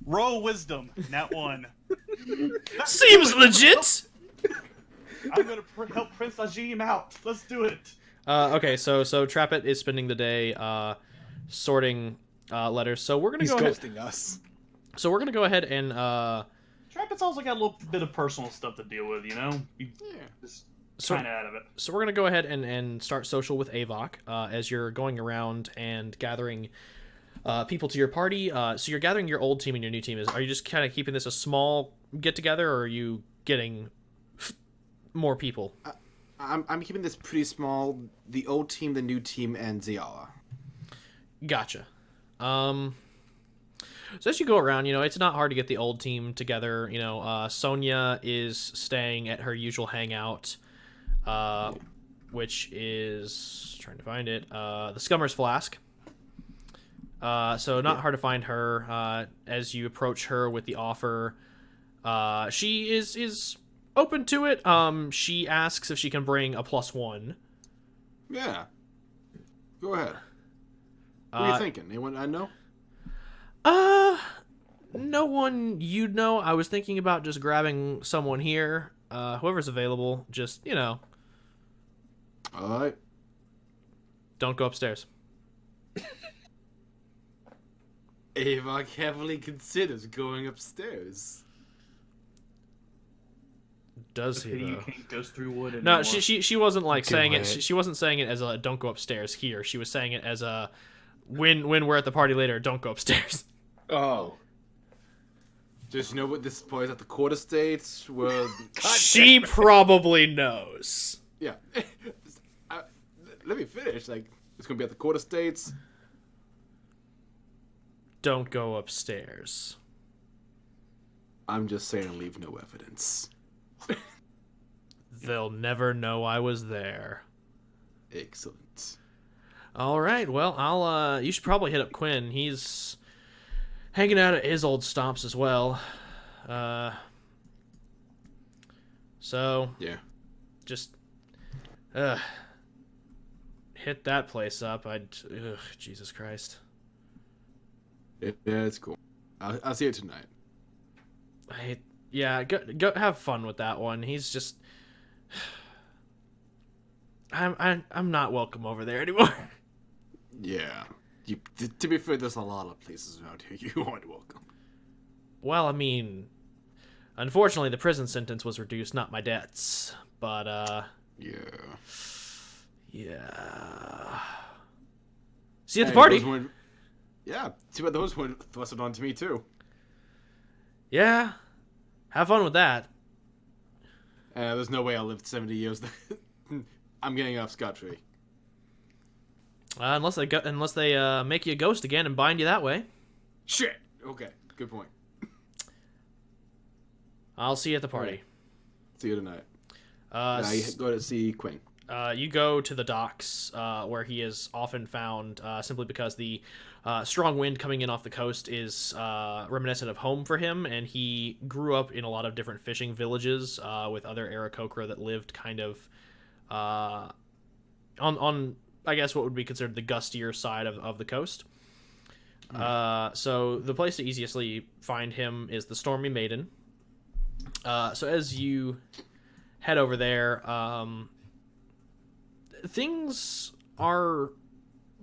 Roll wisdom, nat 1. seems legit. I'm gonna help Prince Najim out. Let's do it. Okay, so Trappet is spending the day sorting letters. So we're gonna He's go ahead. ghosting us. So we're gonna go ahead and Trappet's also got a little bit of personal stuff to deal with, you know? Just kind of out of it. So we're gonna go ahead and start social with Avok as you're going around and gathering people to your party. So you're gathering your old team and your new team. Are you just kind of keeping this a small get together, or are you getting more people? I'm keeping this pretty small. The old team, the new team, and Ziala. Gotcha. So as you go around, it's not hard to get the old team together. Sonia is staying at her usual hangout, which is trying to find it. The Scummer's Flask. So not hard to find her. As you approach her with the offer, she is open to it. She asks if she can bring a +1. Yeah. Go ahead. What are you thinking? Anyone I know? No one you'd know. I was thinking about just grabbing someone here. Whoever's available, just, All right. don't go upstairs. Avok heavily considers going upstairs. Does Pity he you though? can't go through wood No, anymore. she wasn't like saying it. ahead. She wasn't saying it as a don't go upstairs here. She was saying it as a when we're at the party later, don't go upstairs. Oh. Just know what this boy's at the quarter states where. She probably knows. Yeah. Let me finish. Like, it's gonna be at the quarter states. Don't go upstairs. I'm just saying, leave no evidence. They'll never know I was there. Excellent. All right. Well, I'll. You should probably hit up Quinn. He's hanging out at his old stomps as well. So Yeah. just hit that place up. Jesus Christ. Yeah, it's cool. I'll see you tonight. Yeah, go have fun with that one. He's just I'm not welcome over there anymore. Yeah. To be fair, there's a lot of places around here you aren't welcome. Well, I mean, unfortunately the prison sentence was reduced, not my debts. But Yeah. yeah. See you at the Hey, party. those weren't- Yeah. Too bad those weren't thrusted onto me too. Yeah. Have fun with that. There's no way I lived 70 years. I'm getting off scot-free. Unless they make you a ghost again and bind you that way. Shit. Okay. Good point. I'll see you at the party. See you tonight. Uh, I go to see Quinn. You go to the docks, where he is often found, simply because the strong wind coming in off the coast is reminiscent of home for him, and he grew up in a lot of different fishing villages with other Aarakocra that lived kind of on I guess what would be considered the gustier side of the coast. So the place to easiestly find him is the Stormy Maiden. So as you head over there, things are,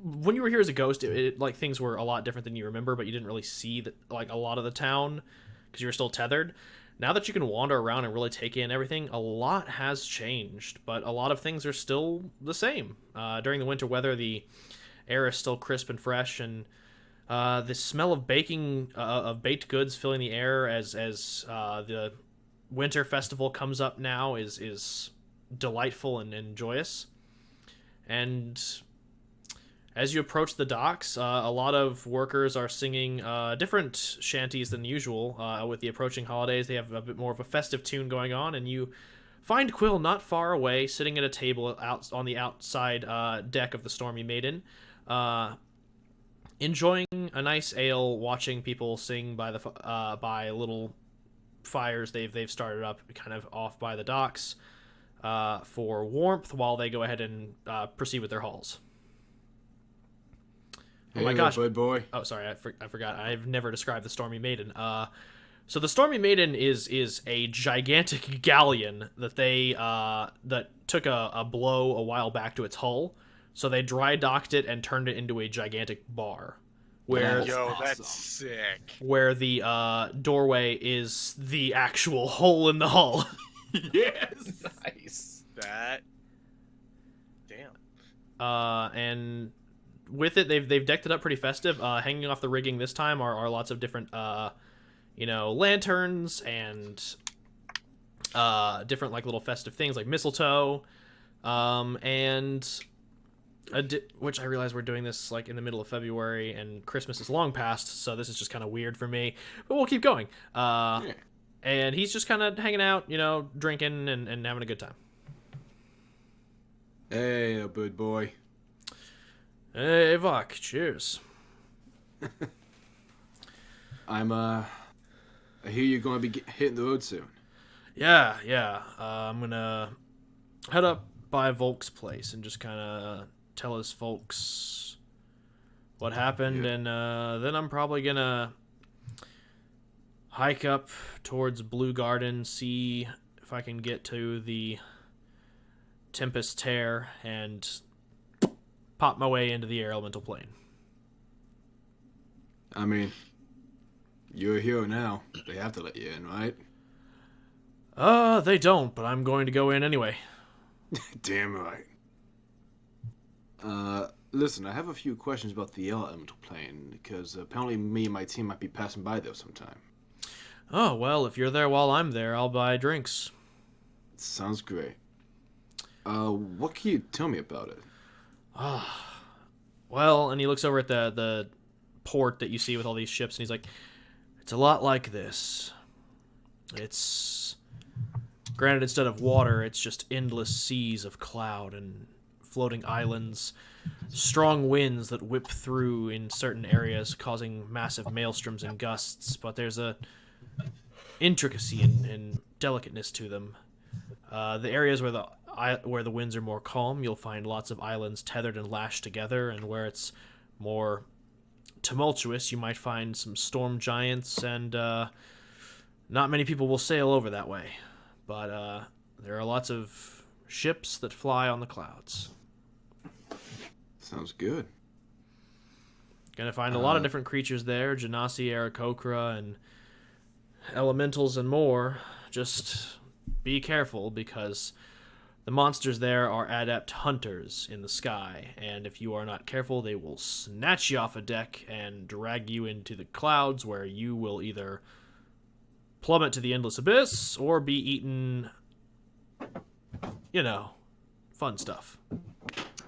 when you were here as a ghost, like things were a lot different than you remember, but you didn't really see like a lot of the town because you were still tethered. Now that you can wander around and really take in everything, a lot has changed, but a lot of things are still the same. During the winter weather, the air is still crisp and fresh, and the smell of baking of baked goods filling the air as the winter festival comes up now is delightful and joyous. And as you approach the docks, a lot of workers are singing different shanties than usual. With the approaching holidays, they have a bit more of a festive tune going on, and you find Quill not far away, sitting at a table out on the outside deck of the Stormy Maiden, enjoying a nice ale, watching people sing by by little fires they've started up kind of off by the docks for warmth, while they go ahead and proceed with their hauls. Oh my gosh! Bud boy. Oh, sorry, I forgot. I've never described the Stormy Maiden. So the Stormy Maiden is a gigantic galleon that they that took a blow a while back to its hull. So they dry docked it and turned it into a gigantic bar, where Yo, awesome. that's sick. where the doorway is the actual hole in the hull. Yes. Nice. That. Damn. And with it, they've decked it up pretty festive. Hanging off the rigging this time are lots of different, lanterns and different like little festive things like mistletoe. And which I realize we're doing this like in the middle of February, and Christmas is long past, so this is just kind of weird for me. But we'll keep going. Yeah. And he's just kind of hanging out, drinking and having a good time. Hey, a good boy. Hey, Vok, cheers. I hear you're going to be hitting the road soon. Yeah. I'm gonna head up by Volk's place and just kind of tell his folks what happened, Yeah. and then I'm probably gonna hike up towards Blue Garden, see if I can get to the Tempest Tear, and pop my way into the air elemental plane. I mean, you're a hero now. They have to let you in, right? They don't, but I'm going to go in anyway. Damn right. Listen, I have a few questions about the elemental plane, because apparently me and my team might be passing by there sometime. Oh, well, if you're there while I'm there, I'll buy drinks. Sounds great. What can you tell me about it? Well, and he looks over at the port that you see with all these ships, and he's like, it's a lot like this. It's... Granted, instead of water, it's just endless seas of cloud and floating islands, strong winds that whip through in certain areas, causing massive maelstroms and gusts, but there's a intricacy and delicateness to them. The areas where the winds are more calm, you'll find lots of islands tethered and lashed together, and where it's more tumultuous, you might find some storm giants, and not many people will sail over that way. But there are lots of ships that fly on the clouds. Sounds good. Gonna find a lot of different creatures there, Genasi, Aarakocra, and elementals and more. Just be careful, because the monsters there are adept hunters in the sky, and if you are not careful, they will snatch you off a deck and drag you into the clouds, where you will either plummet to the endless abyss or be eaten, fun stuff.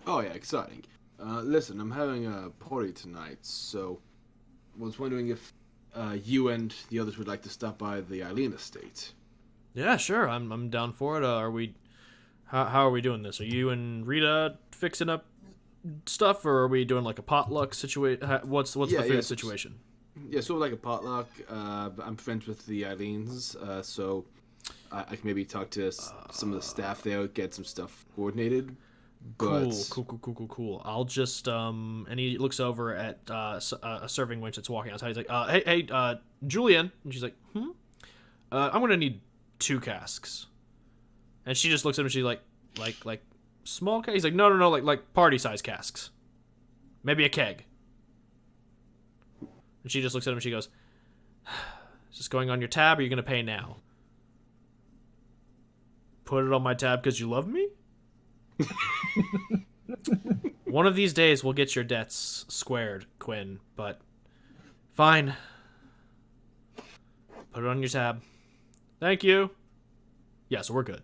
Oh yeah, exciting. Listen, I'm having a party tonight, so was wondering if you and the others would like to stop by the Eileen estate. Yeah, sure, I'm down for it. Are we... How are we doing this? Are you and Rita fixing up stuff, or are we doing like a potluck situation? What's the food situation? Yeah, sort of like a potluck. I'm friends with the Eileens, so I can maybe talk to some of the staff there, get some stuff coordinated. But... Cool. I'll just and he looks over at a serving wench that's walking outside. He's like, hey, Julian, and she's like, I'm gonna need 2 casks. And she just looks at him and she's like small casks? He's like, no, like party size casks. Maybe a keg. And she just looks at him and she goes, is this going on your tab, or are you going to pay now? Put it on my tab because you love me? One of these days we'll get your debts squared, Quinn, but fine. Put it on your tab. Thank you. Yeah, so we're good.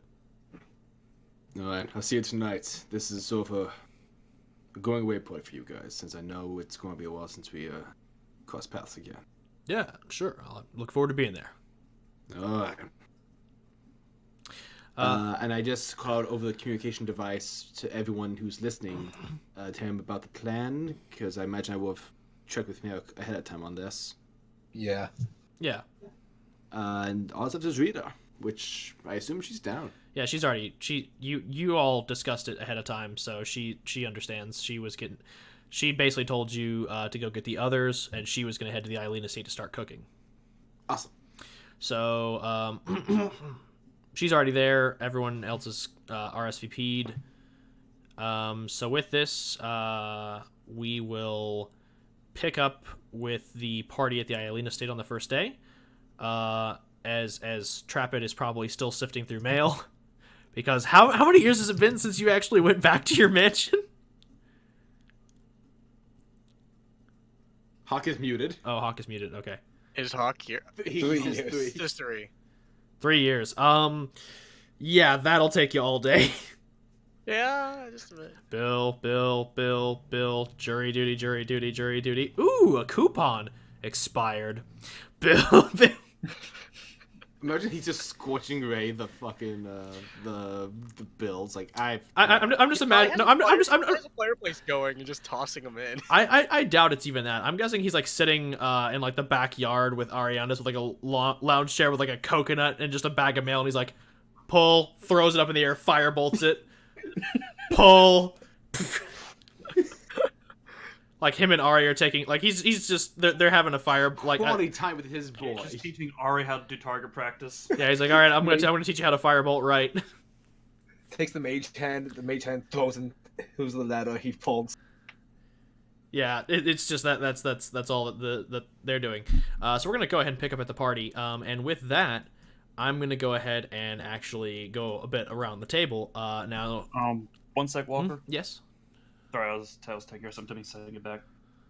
Alright, I'll see you tonight. This is sort of a going away point for you guys, since I know it's going to be a while since we cross paths again. Yeah, sure. I'll look forward to being there. Alright. And I just called over the communication device to everyone who's listening, tell him about the plan, because I imagine I will have checked with me ahead of time on this. Yeah. Yeah. And all that's up is Rita, which I assume she's down. Yeah, she's already you all discussed it ahead of time, so she understands. She basically told you to go get the others, and she was going to head to the Eileen estate to start cooking. Awesome. So she's already there. Everyone else is RSVP'd. So with this, we will pick up with the party at the Eileen estate on the first day. As Trapid is probably still sifting through mail. Because how many years has it been since you actually went back to your mansion? Hawk is muted. Oh, Hawk is muted. Okay. Is Hawk here? 3 years. Just 3. 3 years. Yeah, that'll take you all day. Yeah, just a bit. Bill, jury duty, jury duty, jury duty. Ooh, a coupon expired. Bill. Imagine he's just scorching Ray the fucking the bills. Like I'm just imagining. No, I'm just. How's the fireplace going and just tossing them in? I doubt it's even that. I'm guessing he's like sitting in like the backyard with Arianas with like a lounge chair with like a coconut and just a bag of mail, and he's like, pull, throws it up in the air, fire bolts it, pull. Like him and Ari are taking like he's just they're having a fire like quality time with his boy. Just teaching Ari how to do target practice. yeah, he's like, all right, I'm gonna teach you how to firebolt right. Takes the mage hand throws in who's the ladder, he falls. Yeah, it's just that's all that they're doing. So we're gonna go ahead and pick up at the party. And with that, I'm gonna go ahead and actually go a bit around the table. Now. 1 sec, Walker. Yes. Sorry, I was taking care of something. Saying it back.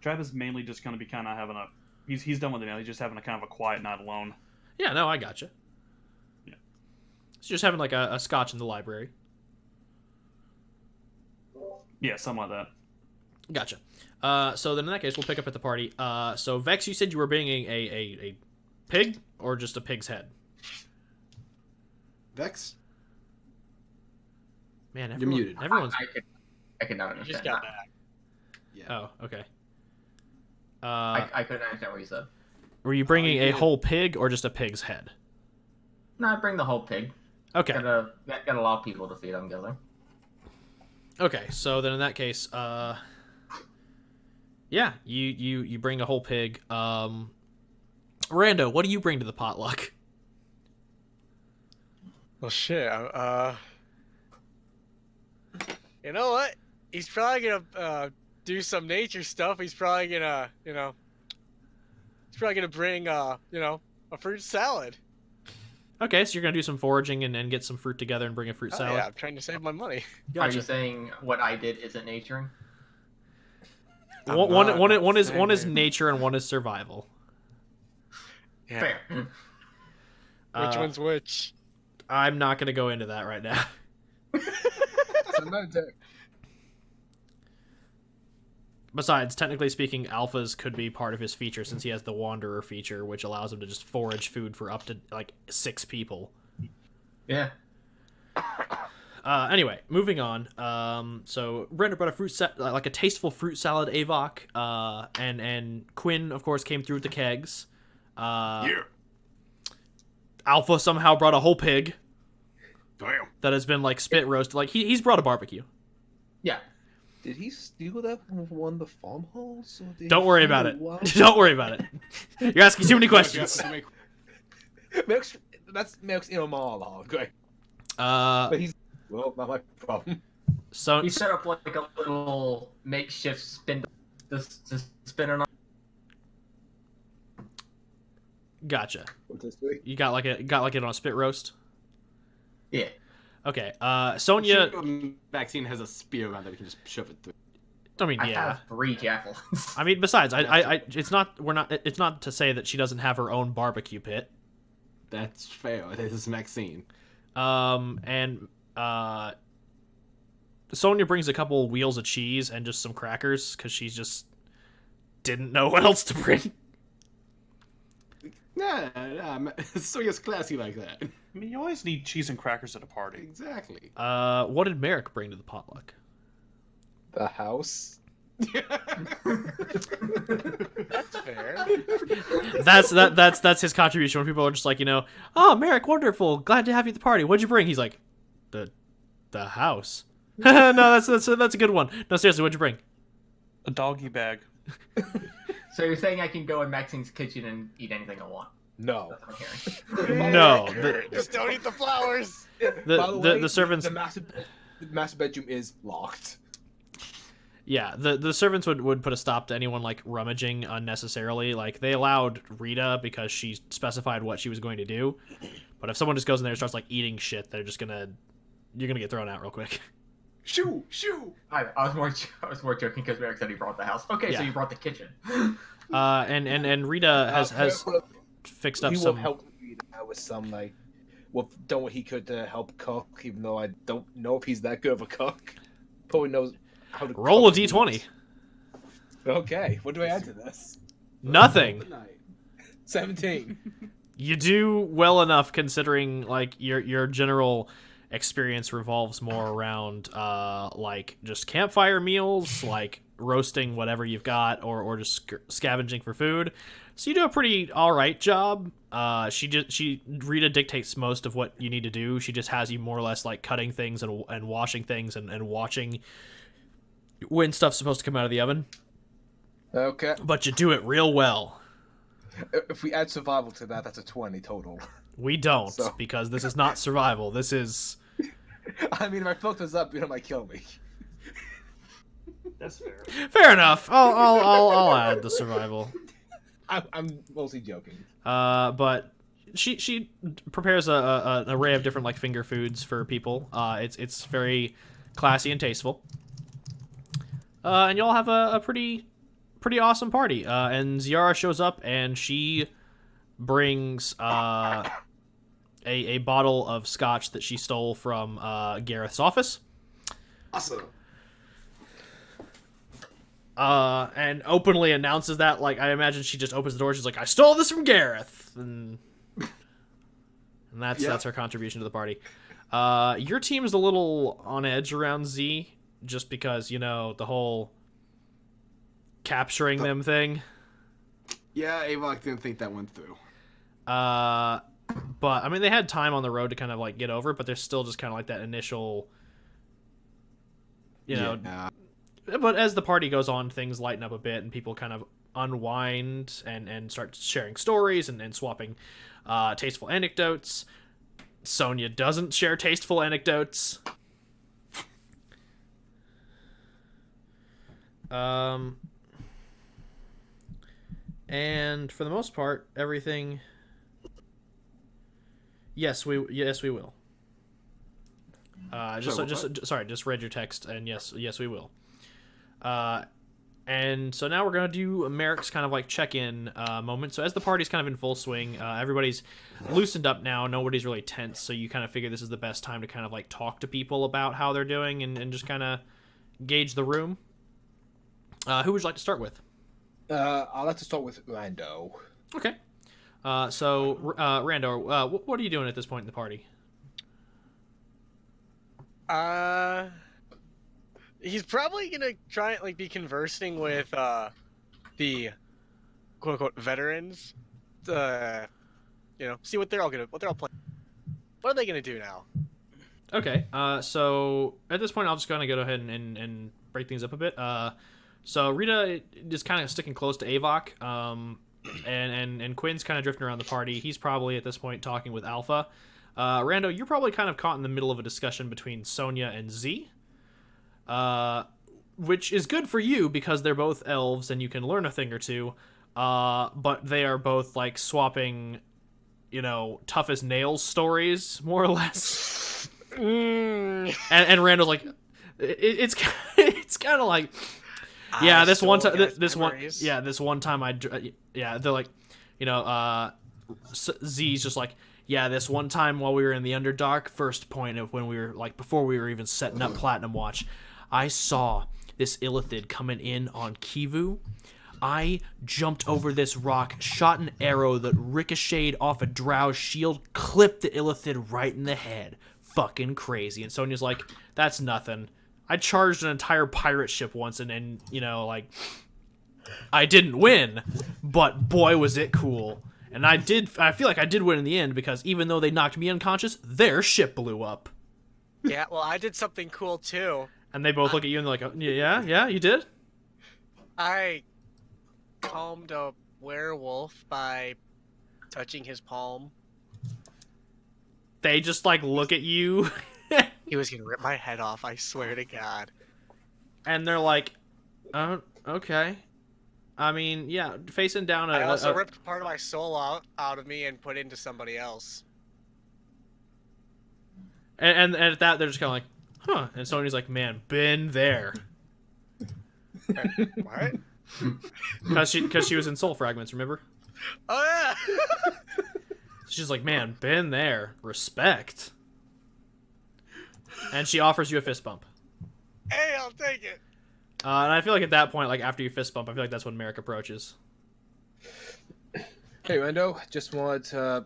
Trav is mainly just going to be kind of having a. He's done with it now. He's just having a kind of a quiet night alone. Yeah, no, I gotcha. Yeah. It's just having like a scotch in the library. Yeah, something like that. Gotcha. So then in that case, we'll pick up at the party. So Vex, you said you were bringing a pig or just a pig's head? Vex, Man, you're muted. Everyone's. I could not You understand just got that. back. Yeah. Oh, okay. I couldn't understand what you said. Were you bringing you a did. whole pig or just a pig's head? No, I bring the whole pig. Okay. Got a lot of people to feed, I'm guessing. Okay, so then in that case, yeah, you bring a whole pig. Rando, what do you bring to the potluck? Well, shit. You know what? He's probably gonna do some nature stuff. He's probably gonna, bring, a fruit salad. Okay, so you're gonna do some foraging and get some fruit together and bring a fruit Oh, salad. yeah, I'm trying to save my money. Are you Gotcha. saying what I did isn't naturing? One is nature and one is survival. Yeah. Fair. Which one's which? I'm not gonna go into that right now. Besides, technically speaking, alphas could be part of his feature since he has the Wanderer feature, which allows him to just forage food for up to like 6 people. Yeah. Anyway, moving on. So Render brought like a tasteful fruit salad, Avok. And Quinn, of course, came through with the kegs. Yeah. Alpha somehow brought a whole pig Damn. that has been like spit roasted. Like he's brought a barbecue. Yeah. Did he steal that from one of the farmhalls? Don't worry about it. Don't worry about it. You're asking too many questions. That's in a monologue. Right? Uh, But he's not my problem. so He set up like a little makeshift spin to spin it on. gotcha. What's this doing? You got like it on a spit roast. Yeah. Okay. Sonya. Vaccine has a spear around that we can just shove it through. I mean, I yeah. have 3 javelins. I mean, besides, it's not to say that she doesn't have her own barbecue pit. That's fair. This is Maxine. And Sonya brings a couple wheels of cheese and just some crackers because she just didn't know what else to bring. Nah, Sonya's classy like that. I mean, you always need cheese and crackers at a party. Exactly. What did Merrick bring to the potluck? The house. That's fair. That's his contribution. When people are just like, oh, Merrick, wonderful, glad to have you at the party. What'd you bring? He's like, the house. No, that's a good one. No, seriously, what'd you bring? A doggy bag. So you're saying I can go in Maxine's kitchen and eat anything I want? No. That's what I'm hearing. No, Just don't eat the flowers. the servants. The master bedroom is locked. Yeah, the servants would put a stop to anyone like rummaging unnecessarily. Like they allowed Rita because she specified what she was going to do, but if someone just goes in there and starts like eating shit, you're gonna get thrown out real quick. Shoo! I was more joking because Merrick said he brought the house. Okay, so Yeah. you brought the kitchen. And Rita has fixed up He will some. help me with some like done what he could to help cook, even though I don't know if he's that good of a cook. Probably knows how to Roll a cook d20. meat. Okay, what do I add to this? Nothing. 17. You do well enough considering like your general experience revolves more around like just campfire meals, like roasting whatever you've got, or just scavenging for food. So you do a pretty all right job. Rita dictates most of what you need to do. She just has you more or less like cutting things and washing things and watching when stuff's supposed to come out of the oven. Okay. But you do it real well. If we add survival to that, that's a 20 total. We don't, So- because this is not survival. This is... I mean, if I fuck this up, it might kill me. That's fair. Fair enough. I'll add the survival. I'm mostly joking. But she prepares an array of different like finger foods for people. It's very classy and tasteful. And y'all have a pretty awesome party. And Ziara shows up and she brings a bottle of scotch that she stole from Gareth's office. Awesome. And openly announces that, like, I imagine she just opens the door, she's like, I stole this from Gareth! And that's her contribution to the party. Your team's a little on edge around Z, just because, you know, the whole capturing them thing. Yeah, Avok didn't think that went through. But, I mean, they had time on the road to kind of, like, get over it, but there's still just kind of, like, that initial, you know... Yeah. But as the party goes on, things lighten up a bit, and people kind of unwind and start sharing stories and swapping tasteful anecdotes. Sonya doesn't share tasteful anecdotes. And for the most part, everything... Yes, we will. Just read your text, and yes, we will. And so now we're going to do Merrick's kind of like check-in moment. So as the party's kind of in full swing, everybody's loosened up now. Nobody's really tense. So you kind of figure this is the best time to kind of like talk to people about how they're doing and just kind of gauge the room. Who would you like to start with? I'd like to start with Rando. Okay. Rando, what are you doing at this point in the party? He's probably gonna try and like be conversing with the quote unquote veterans. See what they're all playing. What are they gonna do now? Okay. So at this point, I'll just kind of go ahead and break things up a bit. So Rita is kind of sticking close to Avok. And Quinn's kind of drifting around the party. He's probably at this point talking with Alpha. Rando, you're probably kind of caught in the middle of a discussion between Sonya and Z. Which is good for you because they're both elves and you can learn a thing or two. But they are both like swapping, you know, tough as nails stories, more or less. And Randall's like, it's kind of like, yeah, this one time, this one time they're like, you know, Z's just like, yeah, this one time while we were in the Underdark, first point of when we were like before we were even setting up Platinum Watch, I saw this Illithid coming in on Kivu. I jumped over this rock, shot an arrow that ricocheted off a Drow's shield, clipped the Illithid right in the head. Fucking crazy. And Sonya's like, that's nothing. I charged an entire pirate ship once and you know, like, I didn't win, but boy was it cool. And I feel like I did win in the end because even though they knocked me unconscious, their ship blew up. Yeah, well, I did something cool too. And they both look at you and they're like, oh, yeah, you did? I calmed a werewolf by touching his palm. They just, like, look at you. He was gonna rip my head off, I swear to God. And they're like, oh, okay. I mean, yeah, facing down I also ripped part of my soul out of me and put it into somebody else. And at that, they're just kind of like, huh. And Sonya's like, man, been there. What? Because she was in Soul Fragments, remember? Oh, yeah! She's like, man, been there. Respect. And she offers you a fist bump. Hey, I'll take it. And I feel like at that point, like after you fist bump, I feel like that's when Merrick approaches. Hey, Rando, just wanted to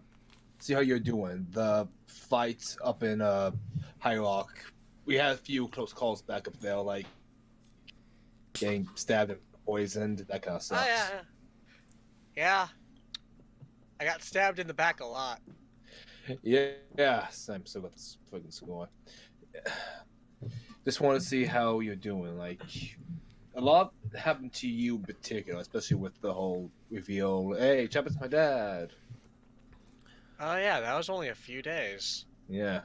see how you're doing. The fights up in High Rock, we had a few close calls back up there, like getting stabbed and poisoned, that kind of stuff. Oh, yeah. Yeah. I got stabbed in the back a lot. Yeah, I'm still got this fucking score. Just want to see how you're doing. Like, a lot happened to you in particular, especially with the whole reveal. Hey, Chapman's my dad. Oh, yeah, that was only a few days. Yeah.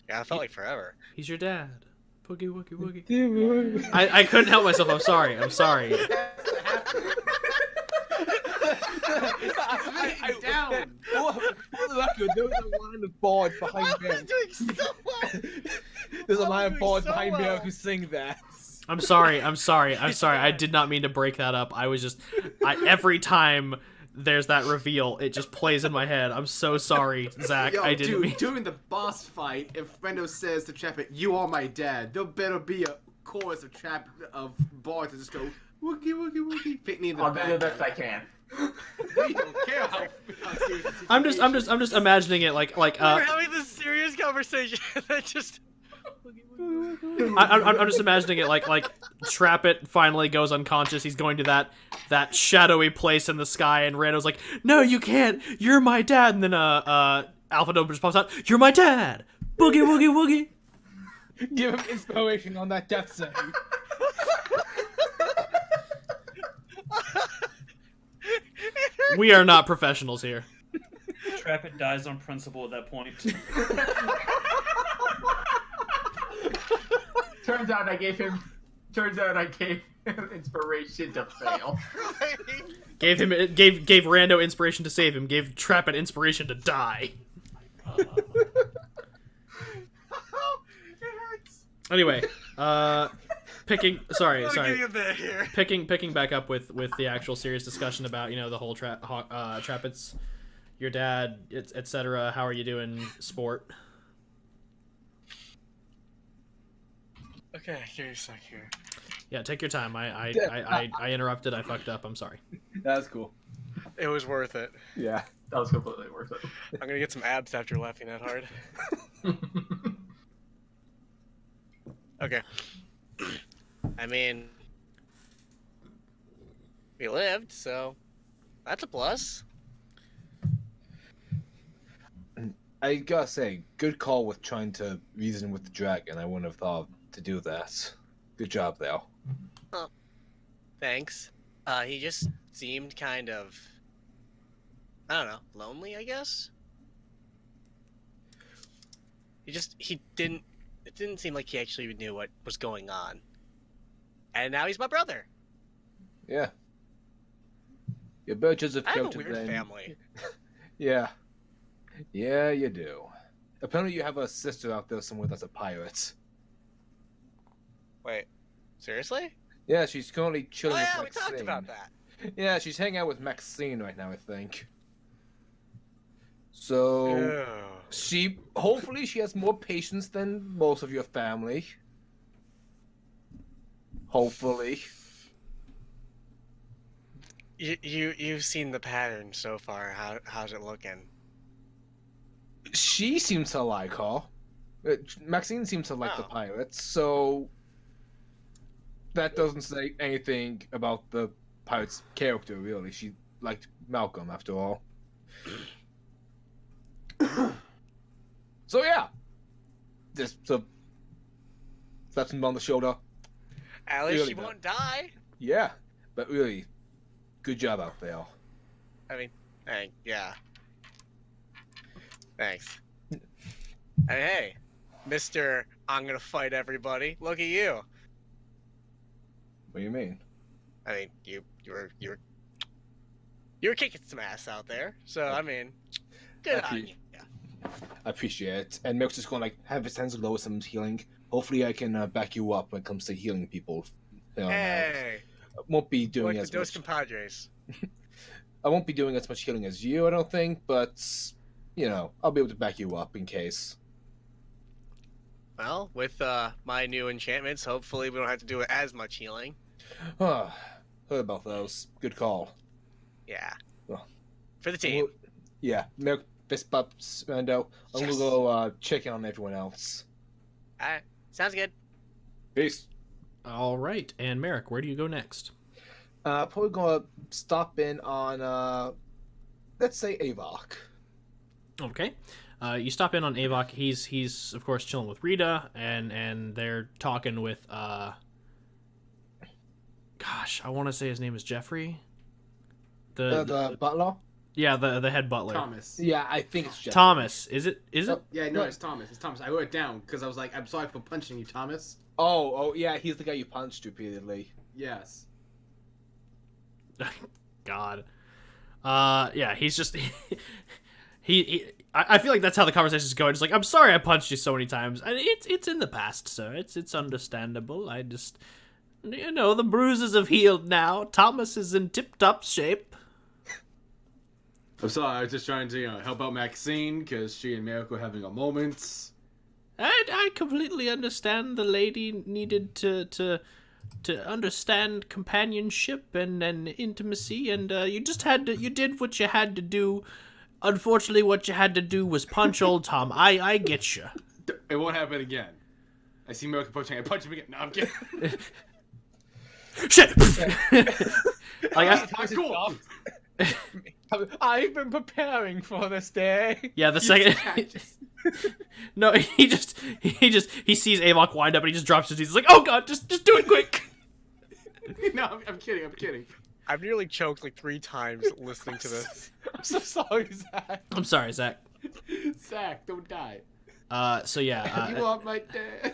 Yeah, it felt like forever. He's your dad. Boogie woogie woogie. I couldn't help myself. I'm sorry. Down. For the record, there was a line of boards behind I was me. doing so well. There's a I line was of boards doing so behind me well. who sing that. I'm sorry. I did not mean to break that up. I was just, every time there's that reveal, it just plays in my head. I'm so sorry, Zach. Yo, I didn't dude, mean. during the boss fight, if Rendo says to Chapman, "You are my dad," there better be a chorus of bars that just go wookie wookie wookie. Fit me in the I'll do the back. best I can. We don't care how serious the I'm situation just imagining it like We're having this serious conversation that just. I'm just imagining it like Trappet finally goes unconscious. He's going to that shadowy place in the sky, and Rando's like, "No, you can't. You're my dad." And then Alpha Dome just pops out. "You're my dad. Boogie woogie woogie." Give him inspiration on that death save. We are not professionals here. Trappet dies on principle at that point. Turns out I gave him inspiration to fail. Gave Rando inspiration to save him. Gave Trappet inspiration to die. Anyway, picking. Sorry. Give you a bit here. Picking back up with the actual serious discussion about the whole Trappet's your dad, etc. How are you doing, sport? Okay, give me a sec here. Yeah, take your time. I interrupted. I fucked up. I'm sorry. That's cool. It was worth it. Yeah. That was completely worth it. I'm gonna get some abs after laughing that hard. Okay. I mean, we lived, so that's a plus. I gotta say, good call with trying to reason with the dragon. I wouldn't have thought to do that. Good job, there. Thanks. He just seemed kind of, I don't know, lonely, I guess? It didn't seem like he actually knew what was going on. And now he's my brother. Yeah. Your birches have I have a coated weird then. family. Yeah. Yeah, you do. Apparently you have a sister out there somewhere that's a pirate. Wait, seriously? Yeah, she's currently chilling Oh with yeah, we Maxine. talked about that. Yeah, she's hanging out with Maxine right now, I think. So hopefully she has more patience than most of your family. Hopefully. You've seen the pattern so far. How's it looking? She seems to like her. Maxine seems to like the Oh. pirates, so that doesn't say anything about the pirate's character, really. She liked Malcolm, after all. So yeah, just slaps him on the shoulder. At least Really she bad. won't die. Yeah, but really, good job out there. I mean, yeah. Thanks. And hey, Mister, I'm gonna fight everybody. Look at you. What do you mean? I mean, you were kicking some ass out there. So I mean, good on you. Yeah. I appreciate it. And Milk's just going to have his hands low with some healing. Hopefully I can back you up when it comes to healing people. Hey, Won't be doing like as the Dos much. Compadres. I won't be doing as much healing as you, I don't think, but I'll be able to back you up in case. Well, with my new enchantments, hopefully we don't have to do as much healing. Heard about those. Good call. Yeah. Well, For the team. Yeah, Merrick, fist bumps, Mando. I'm Yes. gonna go check in on everyone else. Alright. Sounds good. Peace. All right, and Merrick, where do you go next? Probably gonna stop in on, let's say Avok. Okay. You stop in on Avok. He's of course chilling with Rita, and they're talking with gosh, I want to say his name is Jeffrey. The butler? Yeah, the head butler. Thomas. Yeah, I think it's Jeff. Thomas. Is it? Yeah, no, it's Thomas. It's Thomas. I wrote it down because I was like, I'm sorry for punching you, Thomas. Oh, yeah, he's the guy you punched repeatedly. Yes. God. Yeah, he's just I feel like that's how the conversation's going. It's like, I'm sorry I punched you so many times. And it's in the past, sir. It's understandable. I just, the bruises have healed now. Thomas is in tip-top shape. I'm sorry. I was just trying to help out Maxine because she and Merrick were having a moment. I completely understand the lady needed to understand companionship and intimacy, and you did what you had to do. Unfortunately, what you had to do was punch old Tom. I get you. It won't happen again. I see Merrick approaching. I punch him again. No, I'm kidding. Shit. Cool. I've been preparing for this day. Yeah, the second. No, he sees Avok wind up and he just drops his teeth. He's like, oh god, just do it quick. No, I'm kidding. I'm kidding. I've nearly choked like 3 times listening to this. I'm so sorry, Zach. I'm sorry, Zach. Zach, don't die. So yeah. You are my dad.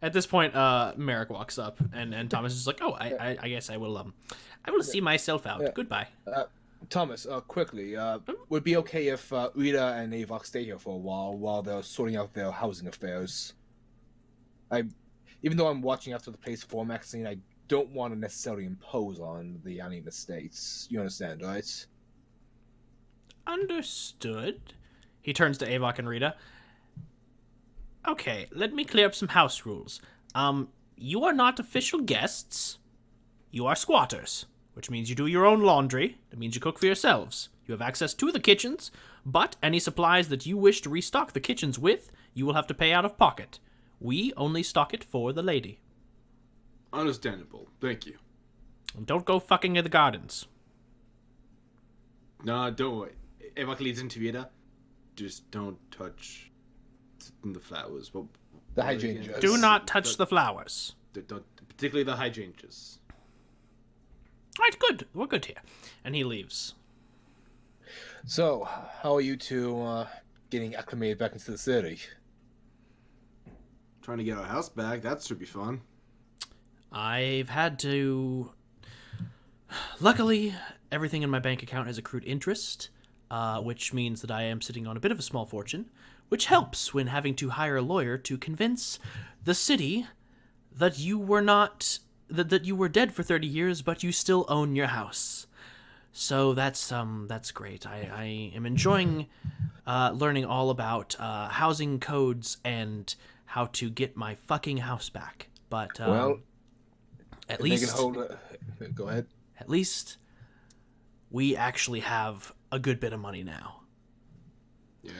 At this point, Merrick walks up and Thomas is like, oh, I guess I will see myself out. Yeah. Goodbye. Thomas, quickly, would it be okay if Rita and Avok stay here for a while they're sorting out their housing affairs? Even though I'm watching after the place for Maxine, I don't want to necessarily impose on the Anime Estates. You understand, right? Understood. He turns to Avok and Rita. Okay, let me clear up some house rules. You are not official guests. You are squatters, which means you do your own laundry. That means you cook for yourselves. You have access to the kitchens, but any supplies that you wish to restock the kitchens with, you will have to pay out of pocket. We only stock it for the lady. Understandable. Thank you. And don't go fucking in the gardens. No, don't worry. Avok leads into Rita. Just don't touch the flowers. Well, The hydrangeas. Do not touch the flowers. don't, particularly the hydrangeas. Right, good. We're good here. And he leaves. So, how are you two getting acclimated back into the city? Trying to get our house back. That should be fun. I've had to... Luckily, everything in my bank account has accrued interest, which means that I am sitting on a bit of a small fortune, which helps when having to hire a lawyer to convince the city that you were not... that you were dead for 30 years, but you still own your house. So that's great. I am enjoying learning all about housing codes and how to get my fucking house back. But Well, at if least they can hold it. Go ahead. at least we actually have a good bit of money now. Yeah.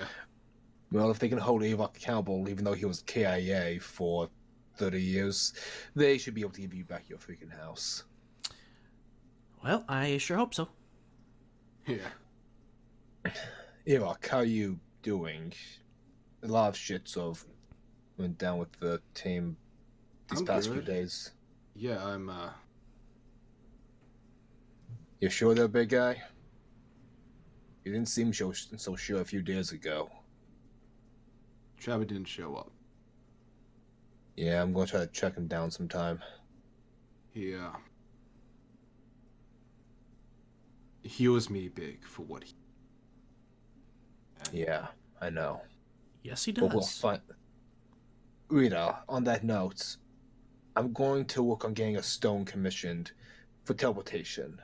Well, if they can hold Avok accountable, even though he was KIA for 30 years, they should be able to give you back your freaking house. Well, I sure hope so. Yeah. Avok, how are you doing? A lot of shit sort of went down with the team these I'm past few good. days. Yeah, I'm, You sure there, big guy? You didn't seem so sure a few days ago. Trevor didn't show up. Yeah, I'm going to try to track him down sometime. He owes me big for what he... Yeah, I know. Yes, he But we'll does. find... Rita, on that note, I'm going to work on getting a stone commissioned for teleportation.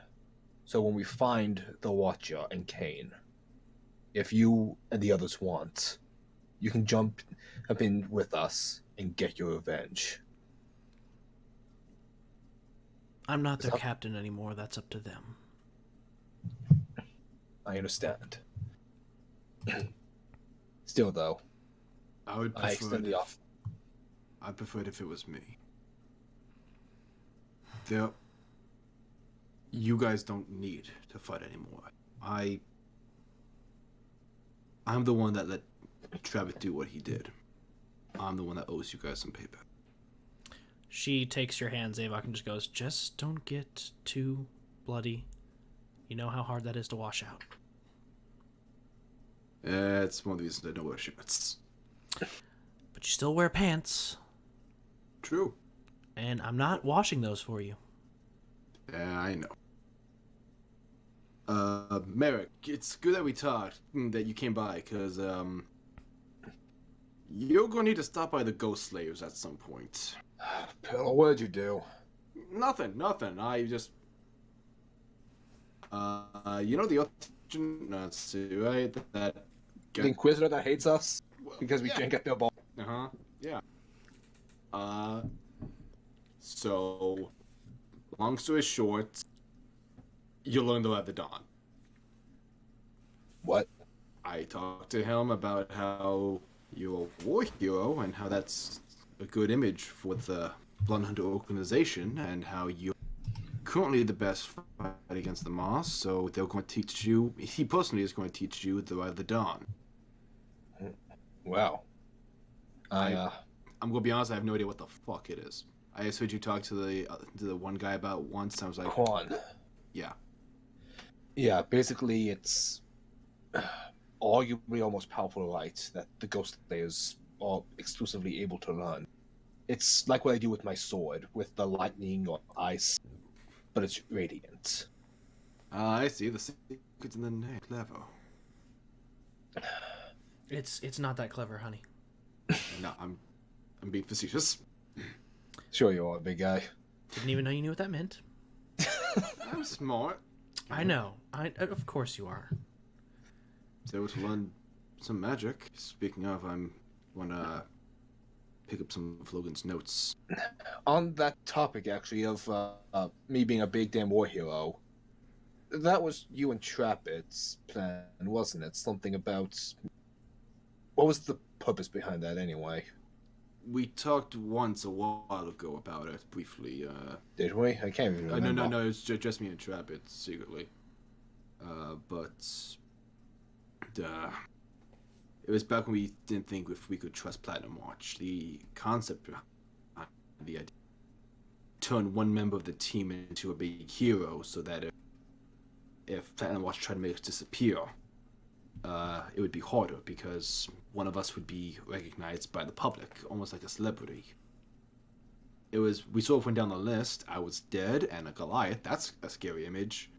So when we find the Watcher and Kane, if you and the others want, you can jump up in with us and get your revenge. I'm not their Stop. captain anymore. That's up to them. I understand. Still, though, I would I prefer extend it the offer. I'd prefer it if it was me. There, you guys don't need to fight anymore. I'm the one that let Travis do what he did. I'm the one that owes you guys some payback. She takes your hand, Zavok, and just goes, just don't get too bloody. You know how hard that is to wash out. It's one of the reasons I don't wear shirts. But you still wear pants, True. and I'm not washing those for you. Yeah, I know. Merrick, it's good that we talked, that you came by, because, you're gonna need to stop by the Ghost Slayers at some point. Pill, what did you do? Nothing. I just, you know the other, let's see, right? That The Inquisitor that hates us because we yeah. can't get their ball. Uh-huh. Yeah. So, long story short, you learn to let the Dawn. What? I talked to him about how you're a war hero and how that's a good image for the Blood Hunter organization and how you're currently the best fight against the Moss, so they're going to teach you, he personally is going to teach you the Rite of the Dawn. Wow. I'm going to be honest, I have no idea what the fuck it is. I just heard you talk to the one guy about once, and I was like, Quan. yeah. Yeah, basically it's arguably almost powerful right that the Ghost Slayers are exclusively able to learn. It's like what I do with my sword, with the lightning or ice, but it's radiant. I see, the secret's in the name. Clever. It's not that clever, honey. No, I'm being facetious. Sure you are, big guy. Didn't even know you knew what that meant. I'm smart. I know. Of course you are. So to learn some magic. Speaking of, I'm gonna pick up some of Logan's notes. On that topic, actually, of me being a big damn war hero, that was you and Trapit's plan, wasn't it? Something about... What was the purpose behind that, anyway? We talked once a while ago about it, briefly. Did we? I can't even remember. No, it's just me and Trapit, secretly. But... it was back when we didn't think if we could trust Platinum Watch. The concept behind the idea, turn one member of the team into a big hero, so that if Platinum Watch tried to make us disappear, it would be harder because one of us would be recognized by the public, almost like a celebrity. We sort of went down the list. I was dead, and a Goliath. That's a scary image.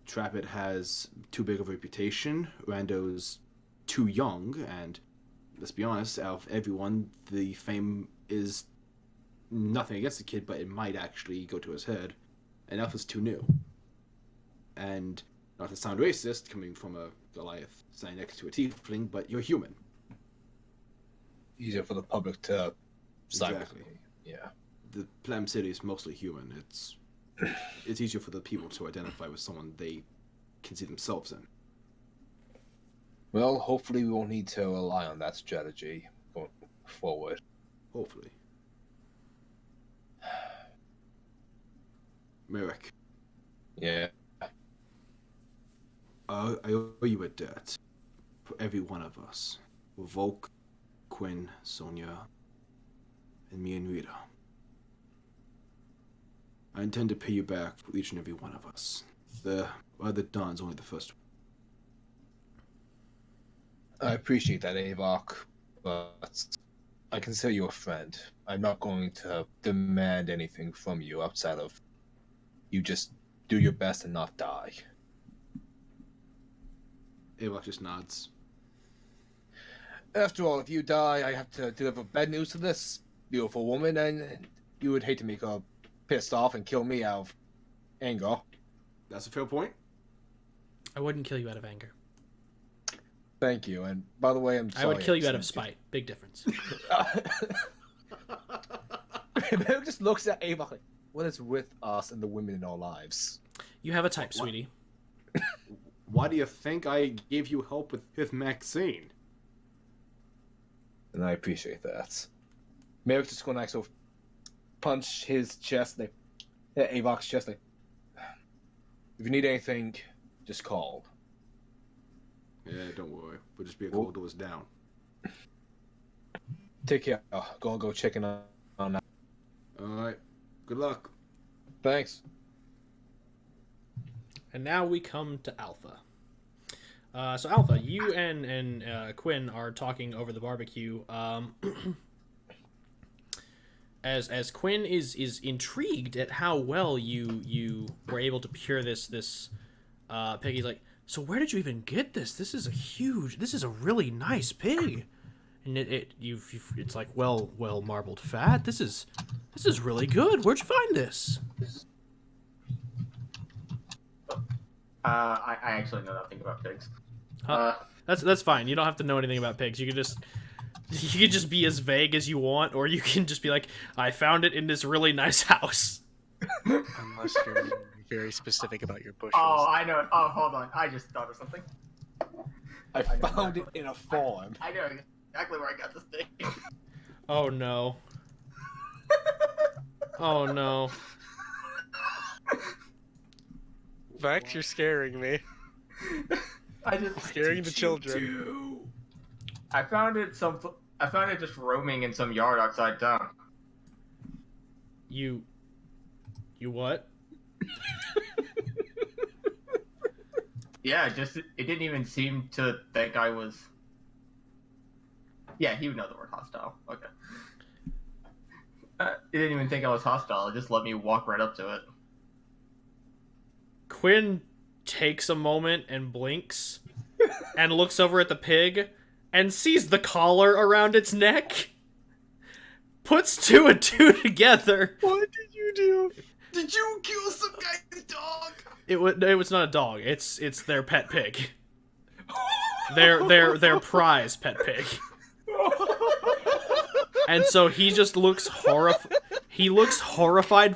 Trapit has too big of a reputation. Rando's too young, and let's be honest, out of everyone, the fame is nothing against the kid, but it might actually go to his head. And Alpha's too new. And not to sound racist, coming from a Goliath standing next to a tiefling, but you're human. Easier for the public to side with Exactly. me. Yeah. The Plum City is mostly human. It's easier for the people to identify with someone they can see themselves in. Well, hopefully we won't need to rely on that strategy going forward. Hopefully. Merrick, Yeah. I owe you a debt for every one of us. Volk, Quinn, Sonia, and me and Rita. I intend to pay you back for each and every one of us. The Dawn's only the first one. I appreciate that, Avok, but I consider you a friend. I'm not going to demand anything from you outside of you just do your best and not die. Avok just nods. After all, if you die, I have to deliver bad news to this beautiful woman, and you would hate to make her pissed off and kill me out of anger. That's a fair point. I wouldn't kill you out of anger. Thank you. And by the way, I'm sorry. I would kill you out of upset spite. Big difference. Merrick just looks at Ava like, what is with us and the women in our lives? You have a type, sweetie. Why do you think I gave you help with Maxine? And I appreciate that. Merrick's just going to sort of punch his chest, like, Avok's chest, like, if you need anything, just call. Yeah, don't worry. We'll just be a couple doors down. Take care. Go check in on that. Alright. Good luck. Thanks. And now we come to Alpha. So Alpha, you and Quinn are talking over the barbecue. As Quinn is intrigued at how well you were able to cure this pig. He's like, so where did you even get this? This is a really nice pig. And it's like well marbled fat. This is really good. Where'd you find this? I actually know nothing about pigs. Huh? That's fine. You don't have to know anything about pigs. You can just be as vague as you want, or you can just be like, I found it in this really nice house. Unless you're very specific about your bushes. Oh, I know. Oh, hold on. I just thought of something. I found it in a farm. I know exactly where I got this thing. Oh no. Oh no. Vex, you're scaring me. Scaring the children. I found it just roaming in some yard outside town. You what? Yeah, it didn't even seem to think I was. Yeah, he would know the word hostile. Okay. It didn't even think I was hostile. It just let me walk right up to it. Quinn takes a moment and blinks and looks over at the pig and sees the collar around its neck. Puts two and two together. What did you do? Did you kill some guy's dog? It was not a dog. It's their pet pig. Their prize pet pig. And so he just looks horrified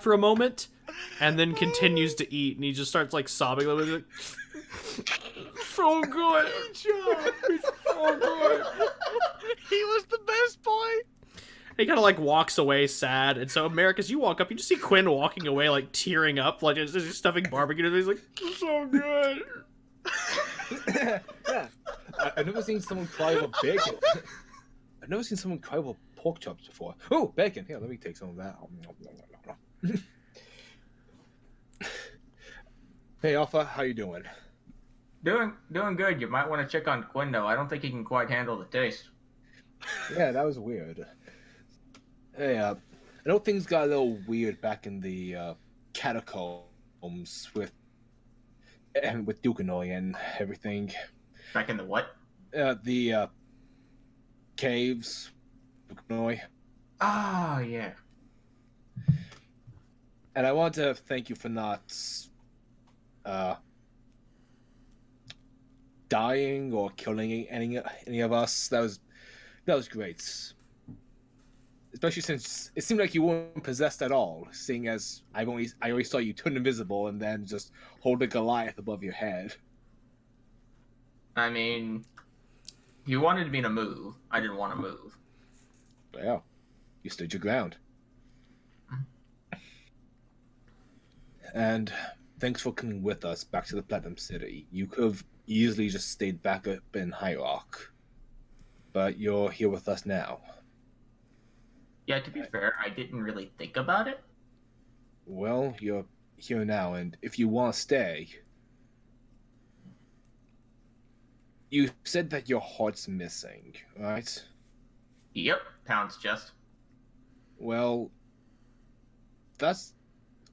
for a moment, and then continues to eat, and he just starts like sobbing a little bit. So good. It's so good. He was the best boy. He kind of like walks away sad, and so Merrick, as you walk up, you just see Quinn walking away like tearing up, like he's stuffing barbecue, and he's like, so good. Yeah. I've never seen someone cry over bacon. I've never seen someone cry over pork chops before. Oh, bacon. Here, let me take some of that. Hey, Alpha, how you doing? Doing good. You might want to check on Quinn though. I don't think he can quite handle the taste. Yeah, that was weird. Hey, I know things got a little weird back in the catacombs with Dukanoi and everything. Back in the what? The caves, Dukanoi. Oh yeah. And I want to thank you for not dying or killing any of us. That was great. Especially since it seemed like you weren't possessed at all, seeing as I always saw you turn invisible and then just hold a Goliath above your head. I mean, you wanted me to move. I didn't want to move. Well, you stood your ground. And thanks for coming with us back to the Platinum City. You could have easily just stayed back up in High Rock, but you're here with us now. Yeah, to be fair, I didn't really think about it. Well, you're here now, and if you want to stay... You said that your heart's missing, right? Yep, pounds chest. Well, that's...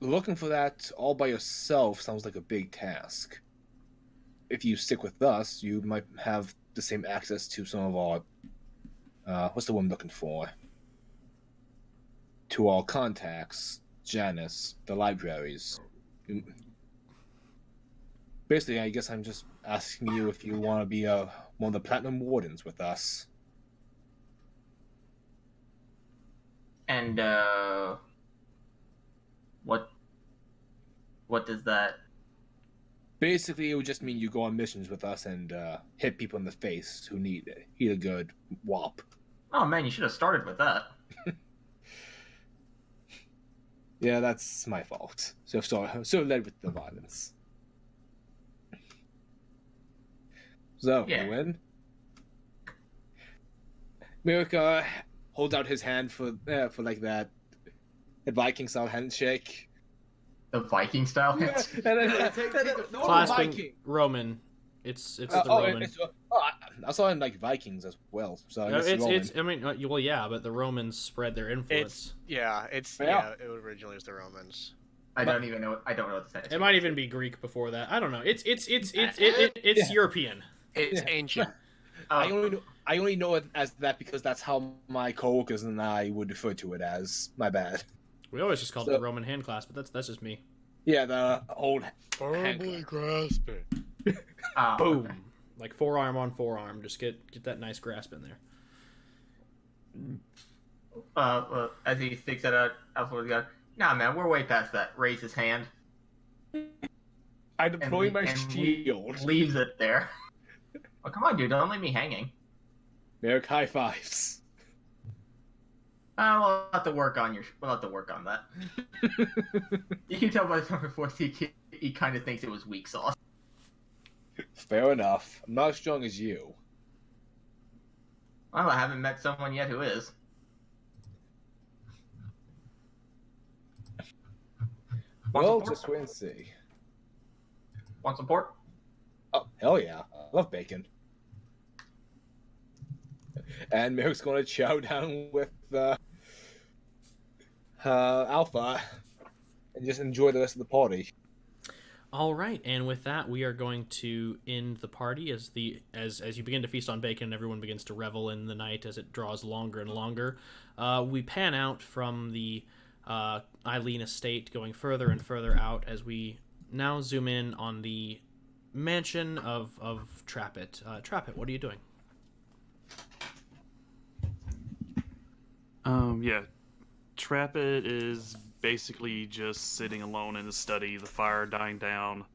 Looking for that all by yourself sounds like a big task. If you stick with us, you might have the same access to some of our... what's the one I'm looking for? To our contacts, Janus, the libraries. Basically, I guess I'm just asking you if you want to be one of the Platinum Wardens with us. And what does that? Basically, it would just mean you go on missions with us and hit people in the face who need a good whop. Oh man, you should have started with that. Yeah, that's my fault. So led with the violence. So, Yeah. you win. Mirka holds out his hand for like that Viking style handshake. The Viking style. And then, Clasping Roman. It's the Roman. I saw in like Vikings as well. So I guess it's Roman. I mean, well, yeah, but the Romans spread their influence. It originally was the Romans. I don't know what to say. It might even be Greek before that. I don't know. It's European. It's Yeah. ancient. I only know it as that because that's how my coworkers and I would refer to it as. My bad. We always just called it the Roman hand clasp, but that's just me. Yeah, the old Firmly grasp it. Boom. Okay. Like forearm on forearm. Just get that nice grasp in there. As he sticks that out, Alpha's got. Nah, man, we're way past that. Raise his hand. I deploy my and shield. Leaves it there. Oh, come on, dude! Don't leave me hanging. Merrick high fives. We'll have to work on that. You can tell by the tone of voice he kind of thinks it was weak sauce. Fair enough. I'm not as strong as you. Well, I haven't met someone yet who is. Want Well, some pork? just wait and see. Want some pork? Oh, hell yeah. I love bacon. And Merrick's going to chow down with Alpha and just enjoy the rest of the party. All right, and with that, we are going to end the party as you begin to feast on bacon. Everyone begins to revel in the night as it draws longer and longer. We pan out from the Eileen estate, going further and further out as we now zoom in on the mansion of Trappet. Trappet, what are you doing? Yeah. Trappet is basically just sitting alone in his study, the fire dying down.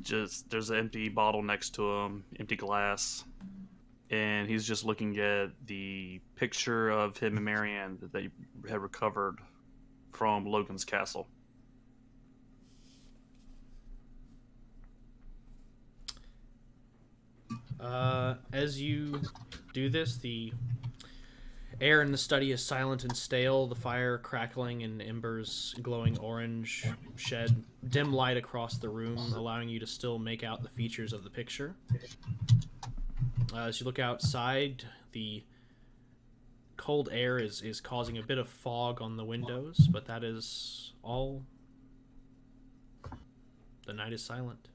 Just there's an empty bottle next to him, empty glass, and he's just looking at the picture of him and Marianne that they had recovered from Logan's castle. As you do this, the air in the study is silent and stale, the fire crackling and embers glowing orange shed dim light across the room, allowing you to still make out the features of the picture. As you look outside, the cold air is causing a bit of fog on the windows, but that is all. The night is silent.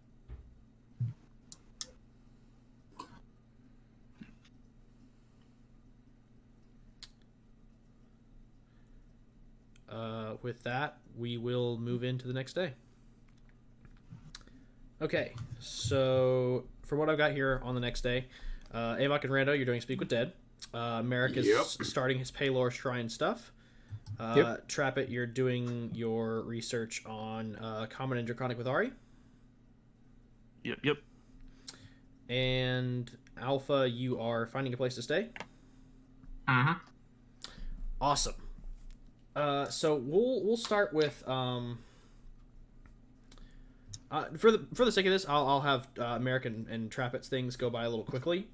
With that, we will move into the next day. Okay, so for what I've got here on the next day, Avok and Rando, you're doing Speak with Dead. Merrick is starting his Paylor Shrine stuff. Trappet, you're doing your research on Common and Draconic with Ari. Yep. And Alpha, you are finding a place to stay. Uh-huh. Awesome. So we'll start with for the sake of this, I'll have Merrick and Trappet's things go by a little quickly,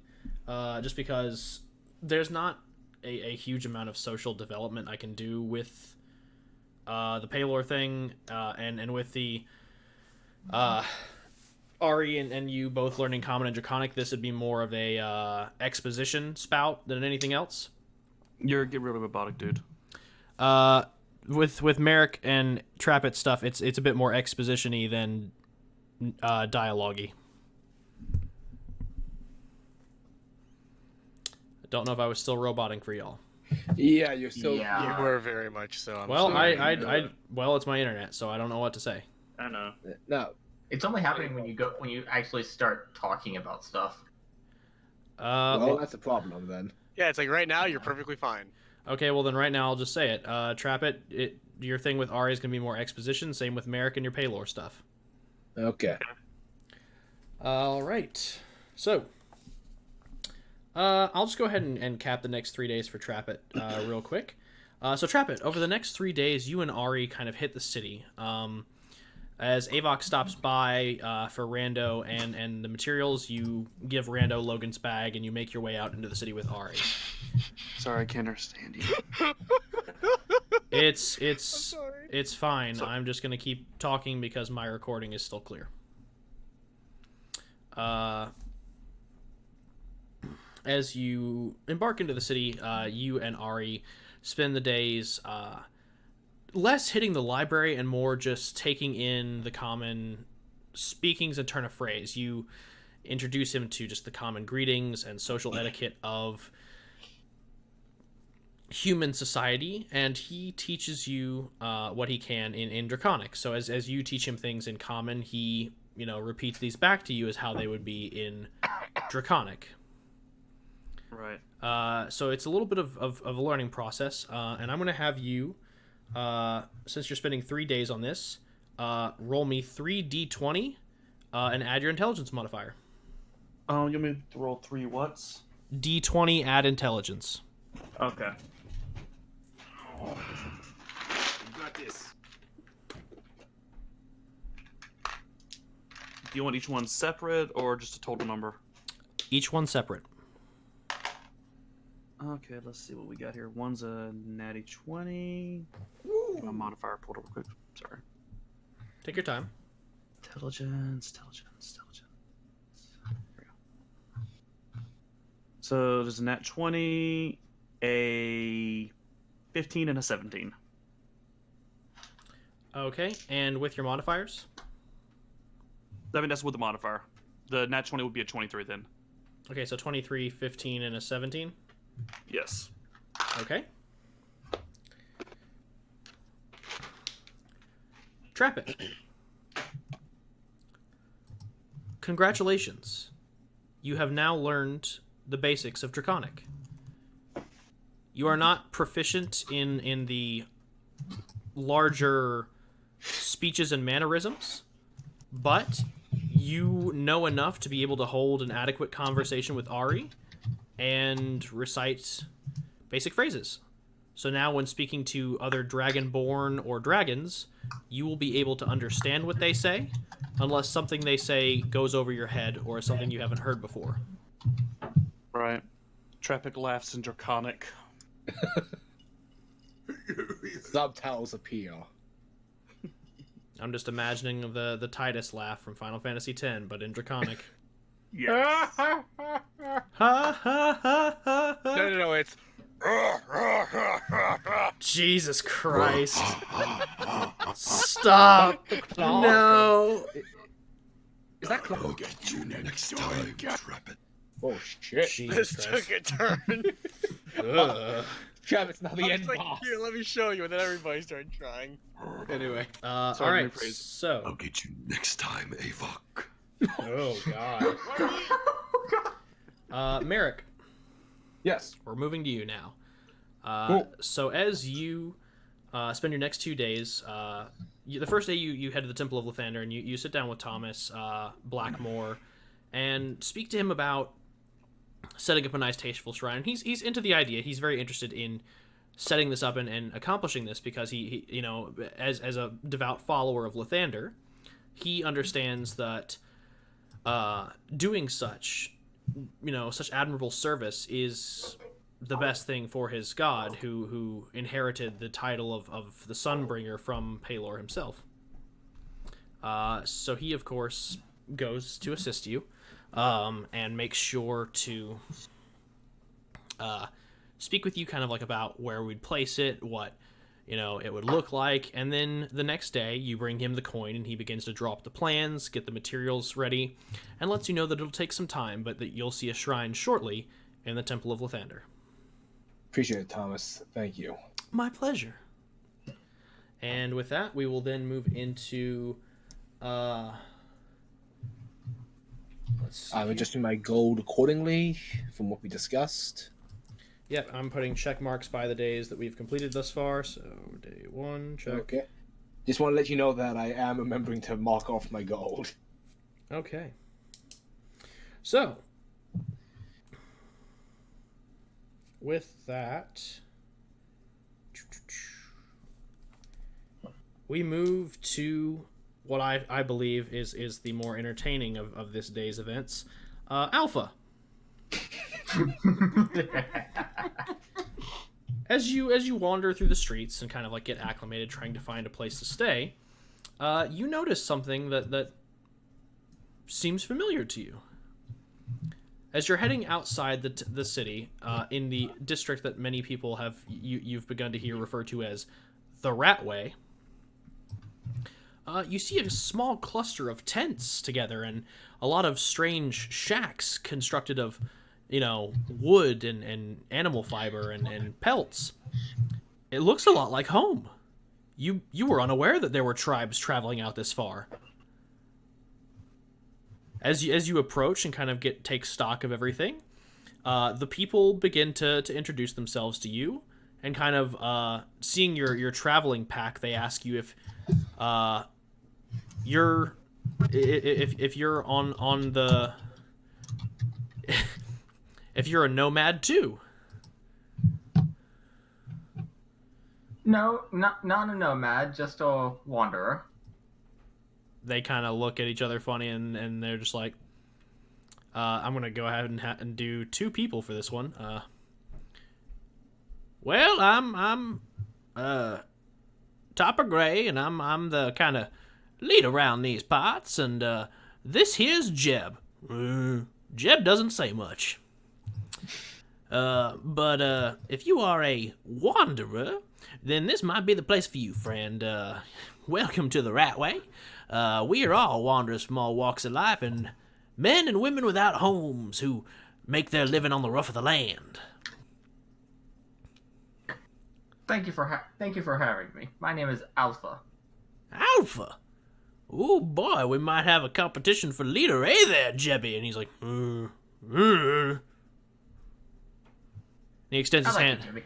just because there's not a huge amount of social development I can do with the Paylor thing, and with the Ari and you both learning Common and Draconic. This would be more of a exposition spout than anything else. You're get rid of robotic, dude. With Merrick and Trappet stuff, it's a bit more exposition-y than dialogue-y. I don't know if I was still roboting for y'all. Yeah, you're still. Yeah. You were very much so. I'm Well, sorry. I well, it's my internet, so I don't know what to say. I know. No, It's only happening when you actually start talking about stuff. Well, that's a problem then. Yeah, it's like right now you're perfectly fine. Okay, well then right now I'll just say it. Trap it. Your thing with Ari is going to be more exposition. Same with Merrick and your Paylor stuff. Okay. All right. So, I'll just go ahead and cap the next 3 days for Trap It real quick. So Trap It, over the next 3 days, you and Ari kind of hit the city. As Avok stops by for Rando and the materials, you give Rando Logan's bag and you make your way out into the city with Ari. Sorry, I can't understand you. It's fine. I'm just gonna keep talking because my recording is still clear. As you embark into the city, you and Ari spend the days less hitting the library and more just taking in the common speakings and turn of phrase. You introduce him to just the common greetings and social etiquette of human society, and he teaches you what he can in Draconic. So as you teach him things in common, he repeats these back to you as how they would be in Draconic. Right. So it's a little bit of a learning process, and I'm going to have you, since you're spending 3 days on this, roll me 3d20 and add your intelligence modifier. You want me to roll 3 whats? D20, add intelligence. Okay. You got this. Do you want each one separate or just a total number? Each one separate. Okay, let's see what we got here. One's a natty 20. Get my modifier pulled up real quick. Sorry. Take your time. Intelligence. There we go. So there's a nat 20, a 15, and a 17. Okay, and with your modifiers? I mean, that's with the modifier. The nat 20 would be a 23 then. Okay, so 23, 15, and a 17? Yes. Okay. Trap It. Congratulations. You have now learned the basics of Draconic. You are not proficient in the larger speeches and mannerisms, but you know enough to be able to hold an adequate conversation with Ari and recite basic phrases. So now when speaking to other Dragonborn or dragons, you will be able to understand what they say, unless something they say goes over your head or is something you haven't heard before. Right. Trappic laughs in Draconic. Subtitles appear. I'm just imagining the Titus laugh from Final Fantasy X, but in Draconic. Yes. Ha ha ha ha ha. No, it's. Jesus Christ. Stop. No. Is that I'll get you next time, Trap It. Oh shit! Jesus This Christ. took a turn. Ugh. Travis, now the I end was like, boss. here, let me show you, and then everybody started trying. Anyway. All Sorry, right, rephrase. I'll so... get you next time, Avok. Oh, God. Merrick, Yes. we're moving to you now. Cool. So as you spend your next 2 days, the first day you head to the Temple of Lathander, and you sit down with Thomas Blackmore and speak to him about setting up a nice tasteful shrine. He's into the idea. He's very interested in setting this up and accomplishing this because he as a devout follower of Lathander, he understands that doing such admirable service is the best thing for his god, who inherited the title of the Sunbringer from Paylor himself. So he, of course, goes to assist you, and makes sure to speak with you kind of like about where we'd place it, what it would look like, and then the next day you bring him the coin and he begins to draw up the plans, get the materials ready, and lets you know that it'll take some time, but that you'll see a shrine shortly in the Temple of Lathander. Appreciate it, Thomas. Thank you. My pleasure. And with that, we will then move into Let's see I'm here. adjusting my gold accordingly from what we discussed. Yep, I'm putting check marks by the days that we've completed thus far. So day 1, check. Okay. Just want to let you know that I am remembering to mark off my gold. Okay. So, with that, we move to what I believe is the more entertaining of this day's events. Alpha. As you wander through the streets and kind of like get acclimated, trying to find a place to stay, you notice something that seems familiar to you. As you're heading outside the city, in the district that many people have you've begun to hear referred to as the Ratway, you see a small cluster of tents together and a lot of strange shacks constructed of, wood and animal fiber and pelts. It looks a lot like home. You were unaware that there were tribes traveling out this far. As you approach and kind of take stock of everything, the people begin to introduce themselves to you, and kind of seeing your traveling pack, they ask you if you're on the if you're a nomad too. No, not a nomad, just a wanderer. They kind of look at each other funny, and they're just like, I'm gonna go ahead and do 2 people for this one. Well, I'm Topper Gray, and I'm the kind of lead around these parts, and this here's Jeb. Jeb doesn't say much. But if you are a wanderer, then this might be the place for you, friend. Welcome to the Ratway. We are all wanderers from all walks of life, and men and women without homes who make their living on the rough of the land. Thank you for having me. My name is Alpha. Alpha? Oh boy, we might have a competition for leader, eh there, Jebby? And he's like, And he extends his hand. Jimmy.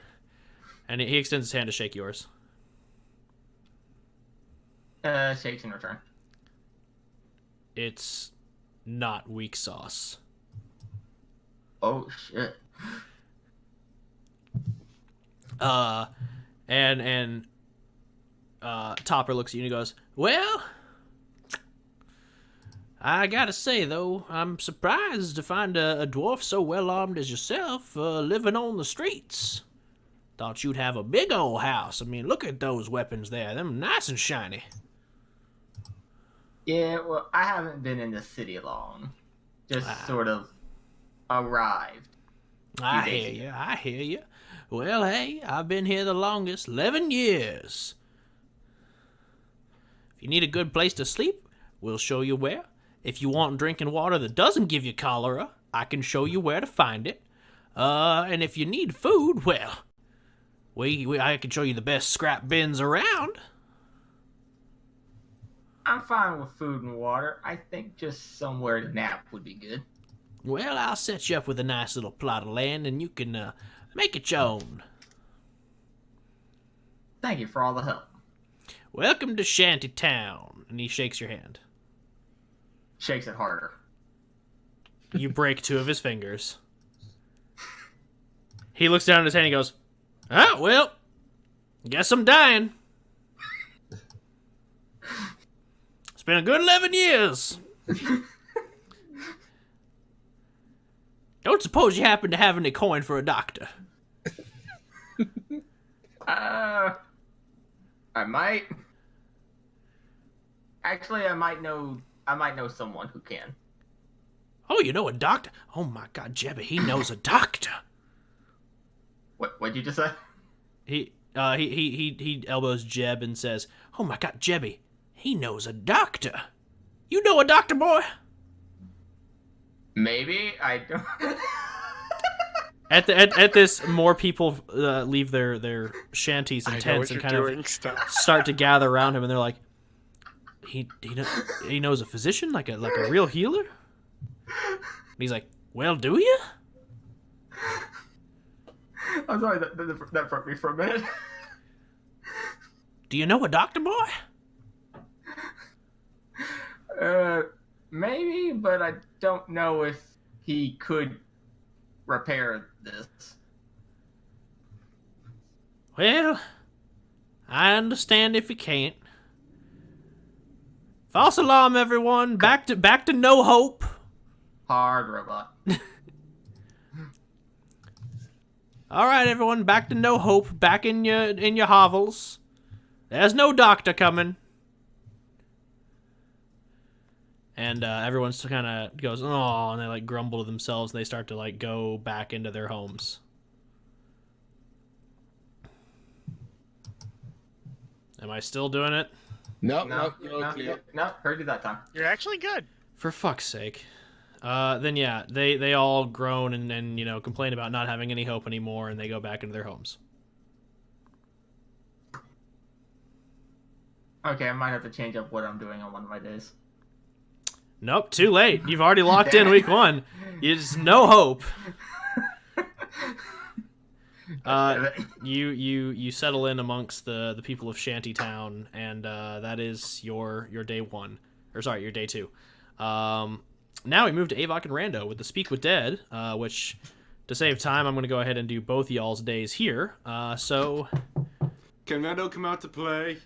And he extends his hand to shake yours. Shakes in return. It's not weak sauce. Oh shit. And Topper looks at you and he goes, well, I gotta say, though, I'm surprised to find a dwarf so well-armed as yourself living on the streets. Thought you'd have a big old house. I mean, look at those weapons there. Them nice and shiny. Yeah, well, I haven't been in the city long. Just sort of arrived. I hear you. Well, hey, I've been here the longest, 11 years. If you need a good place to sleep, we'll show you where. If you want drinking water that doesn't give you cholera, I can show you where to find it. And if you need food, well, I can show you the best scrap bins around. I'm fine with food and water. I think just somewhere to nap would be good. Well, I'll set you up with a nice little plot of land, and you can make it your own. Thank you for all the help. Welcome to Shantytown. And he shakes your hand. Shakes it harder. You break 2 of his fingers. He looks down at his hand and he goes, "Ah, well, guess I'm dying. It's been a good 11 years. Don't suppose you happen to have any coin for a doctor?" I might. Actually, I might know someone who can. Oh, you know a doctor? Oh my God, Jebby, he knows a doctor. What'd you just say? He elbows Jeb and says, "Oh my God, Jebby, he knows a doctor. You know a doctor, boy?" Maybe I don't. At this, more people leave their shanties and tents and kind of start to gather around him, and they're like, he knows a physician, like a real healer?" And he's like, well, do you? I'm sorry, that broke me for a minute. Do you know a doctor, boy? Maybe, but I don't know if he could repair this. Well, I understand if you can't. False alarm, everyone. Back to no hope. Hard robot. All right, everyone, back to no hope. Back in your hovels. There's no doctor coming. And everyone kind of goes, oh, and they like grumble to themselves, and they start to like go back into their homes. Am I still doing it? No, heard you that time. You're actually good. For fuck's sake. Then yeah, they all groan and you know, complain about not having any hope anymore, and they go back into their homes. Okay, I might have to change up what I'm doing on one of my days. Nope, too late. You've already locked in week 1. There's no hope. You settle in amongst the people of Shantytown, and that is your day 1, or sorry, your day 2. Now we move to Avok and Rando with the Speak with Dead, which, to save time, I'm going to go ahead and do both y'all's days here. So, Can Rando come out to play?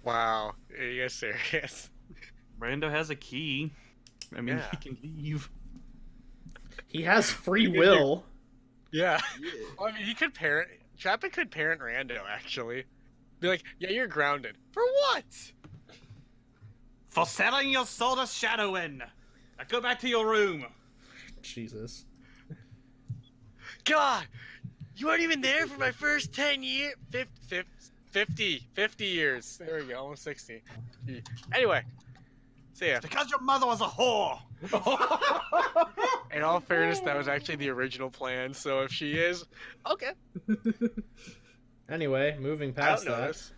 Wow. Are you guys serious? Rando has a key. I mean, Yeah. he can leave. he has free will. Yeah. I mean, he could parent. Chapman could parent Rando, actually. Be like, yeah, you're grounded. For what? For selling your soul to Shadowin! Now go back to your room! Jesus. God! You weren't even there for my first 10 years. 50 years. There we go, almost 60. Anyway. So yeah. Because your mother was a whore! In all fairness, that was actually the original plan, so if she is, okay. Anyway, moving I past don't know that. this.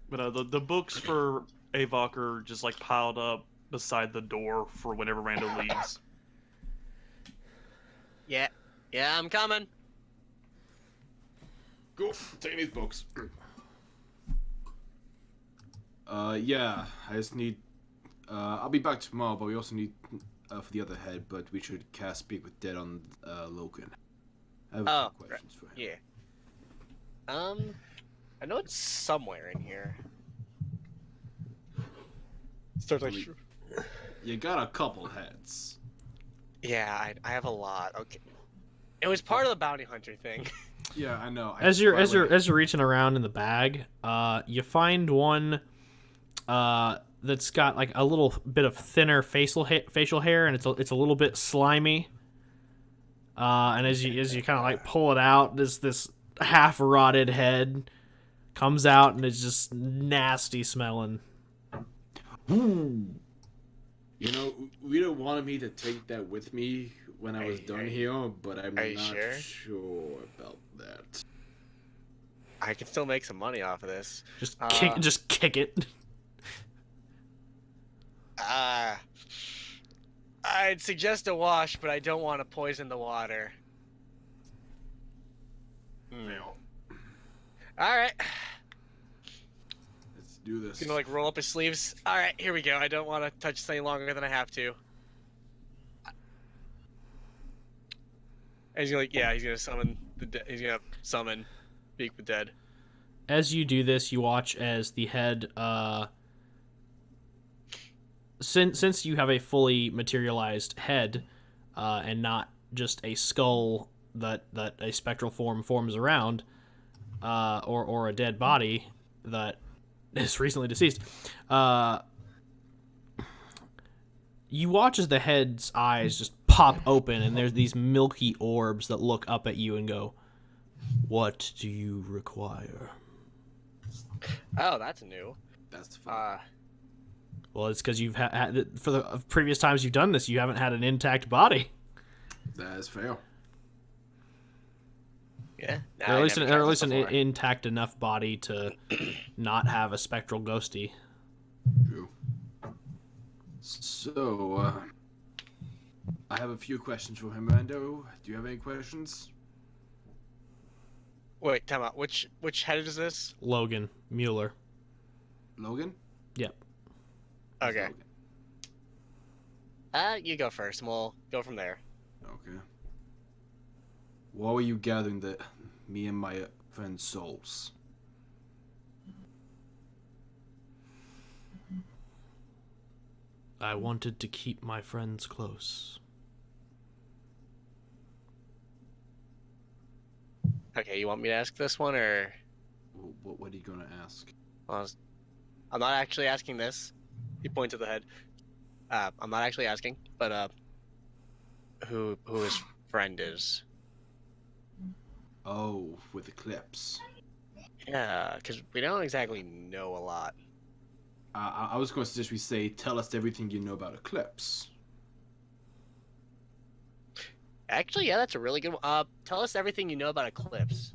But the books for Avok are just like piled up beside the door for whenever Rando leaves. Yeah. Yeah, I'm coming. Go, take these books. Yeah, I just need. I'll be back tomorrow, but we also need for the other head. But we should cast Speak with Dead on Loken. I have a few questions for him. Yeah. I know it's somewhere in here. Starts like. You got a couple heads. Yeah, I have a lot. Okay. It was part of the bounty hunter thing. Yeah, I know. As you're reaching around in the bag, you find one that's got like a little bit of thinner facial hair, and it's a little bit slimy. And as you kind of like pull it out, this half rotted head comes out, and it's just nasty smelling. Ooh. You know, Rita wanted me to take that with me when I was done here, but I'm are you not sure? sure about that. I can still make some money off of this. Just kick it. I'd suggest a wash, but I don't want to poison the water. All right. Let's do this. Gonna like roll up his sleeves. All right, here we go. I don't want to touch this any longer than I have to. And he's gonna he's gonna summon Speak with Dead. As you do this, you watch as the head, since you have a fully materialized head, and not just a skull that a spectral form forms around, or a dead body that is recently deceased, you watch as the head's eyes just pop open, and there's these milky orbs that look up at you and go, "What do you require?" Oh, that's new. That's fine. Well, it's because you've had for the previous times you've done this, you haven't had an intact body. That is fair. Yeah. or at least, I an, never or at tried least this an before. intact enough body to not have a spectral ghosty. True. So, I have a few questions for him, Rando. Do you have any questions? Wait, time out. Which head is this? Logan Mueller. Logan? Yep. Who's Okay. Logan? You go first, and we'll go from there. Okay. Why were you gathering me and my friend's souls? I wanted to keep my friends close. Okay, you want me to ask this one, or What are you gonna ask? well, I'm not actually asking this. He points at the head. I'm not actually asking, but who his friend is? Oh, with Eclipse. Yeah, because we don't exactly know a lot. I was going to suggest we say, tell us everything you know about Eclipse. Actually, yeah, that's a really good one. Tell us everything you know about Eclipse.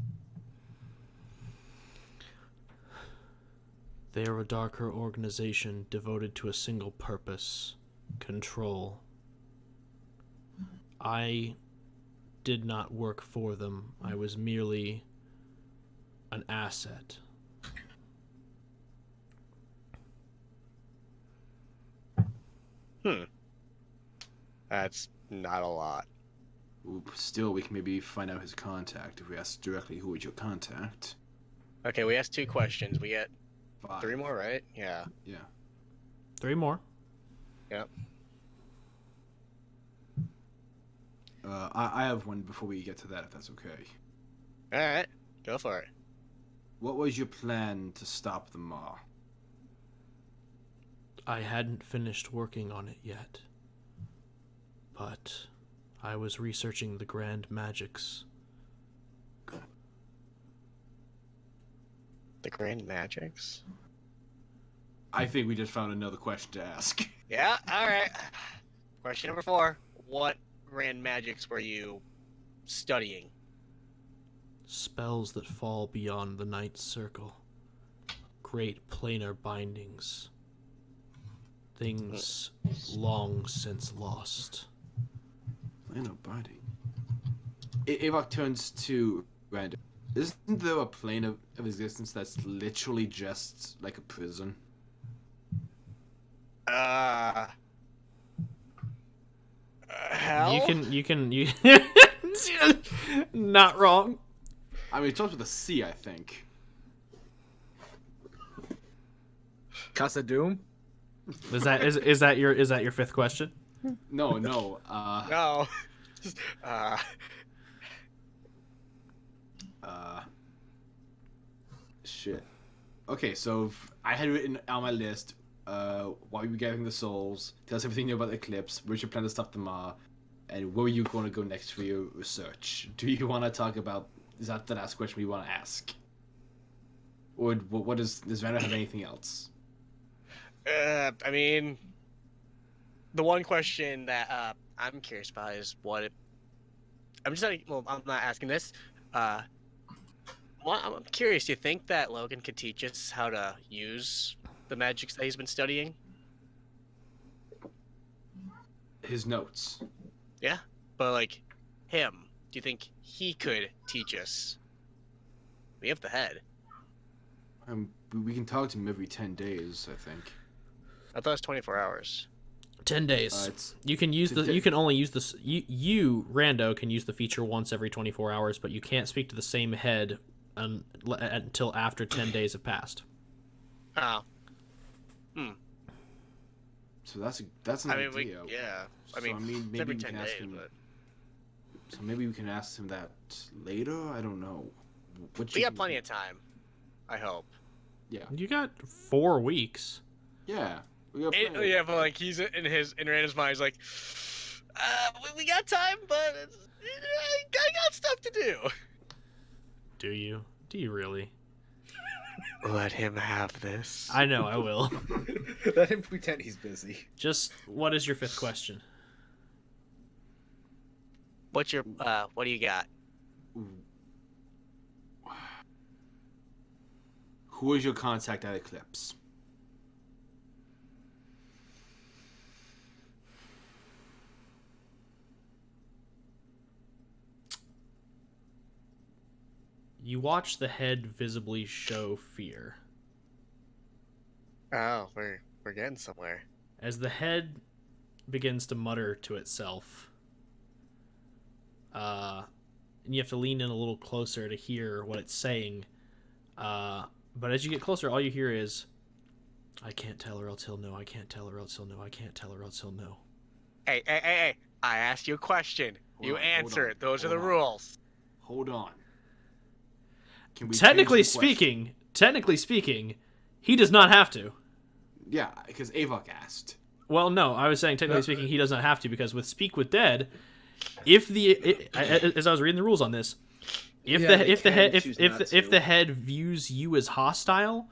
They are a darker organization devoted to a single purpose: control. I did not work for them. I was merely an asset. That's not a lot. Still, we can maybe find out his contact if we ask directly who is your contact. Okay, we asked 2 questions. We get 5. 3 more, right? Yeah. Yeah. 3 more. Yep. I have one before we get to that, if that's okay. All right, go for it. What was your plan to stop the Maw? I hadn't finished working on it yet, but I was researching the grand magics. The Grand Magics? I think we just found another question to ask. Yeah, all right. Question number 4. What Grand Magics were you studying? Spells that fall beyond the Night's Circle. Great planar bindings. Things long since lost. Plane of binding. Avok turns to Random. Isn't there a plane of existence that's literally just like a prison? Hell? You not wrong. I mean, it starts with a C, I think. Casa Doom? Is that your 5th question? No. No. Shit. Okay, so I had written on my list, why we were gathering the souls, tell us everything you know about the Eclipse, where's your plan to stop the Ma, and where are you going to go next for your research? Do you want to talk about, is that the last question we want to ask? Or what does Vanna have anything else? I mean, the one question that I'm curious about is I'm not asking this. I'm curious. Do you think that Logan could teach us how to use the magics that he's been studying? His notes. Yeah, but like him, do you think he could teach us? We have the head. We can talk to him every 10 days, I think. I thought it was 24 hours. 10 days. It's You can use it's a you can only use this. You Rando can use the feature once every 24 hours, but you can't speak to the same head until after 10 days have passed. Oh. So that's an I mean, idea. I mean, it's maybe every we 10 can ask days, him. but So maybe we can ask him that later. I don't know. we got plenty of time. I hope. Yeah. You got 4 weeks. Yeah. We got plenty of- Yeah, but like he's in Randall's mind, he's like, we got time, but I got stuff to do. Do you? Do you really? Let him have this. I know, I will. Let him pretend he's busy. Just what is your 5th question? What's your what do you got? Who is your contact at Eclipse? You watch the head visibly show fear. Oh, we're getting somewhere. As the head begins to mutter to itself, and you have to lean in a little closer to hear what it's saying. But as you get closer, all you hear is, "I can't tell her else he'll know. I can't tell her else he'll know. I can't tell her else he'll know." Hey! I asked you a question. Hold You on, answer hold it. Those are on, the hold on. rules. Hold on. Can we Technically change the question? speaking, he does not have to. Yeah, because Avok asked. Well, no, I was saying technically speaking, he does not have to, because with Speak with Dead, as I was reading the rules on this, if the head views you as hostile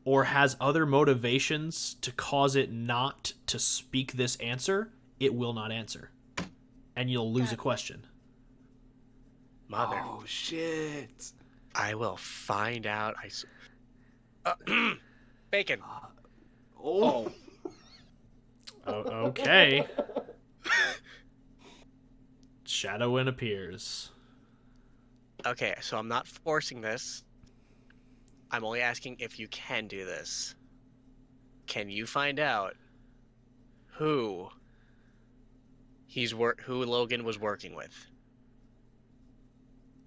or has other motivations to cause it not to speak this answer, it will not answer, and you'll lose a question. Mother, Oh shit! I will find out. Bacon. Oh. Okay. Shadowin appears. Okay, so I'm not forcing this. I'm only asking if you can do this. Can you find out who Logan was working with?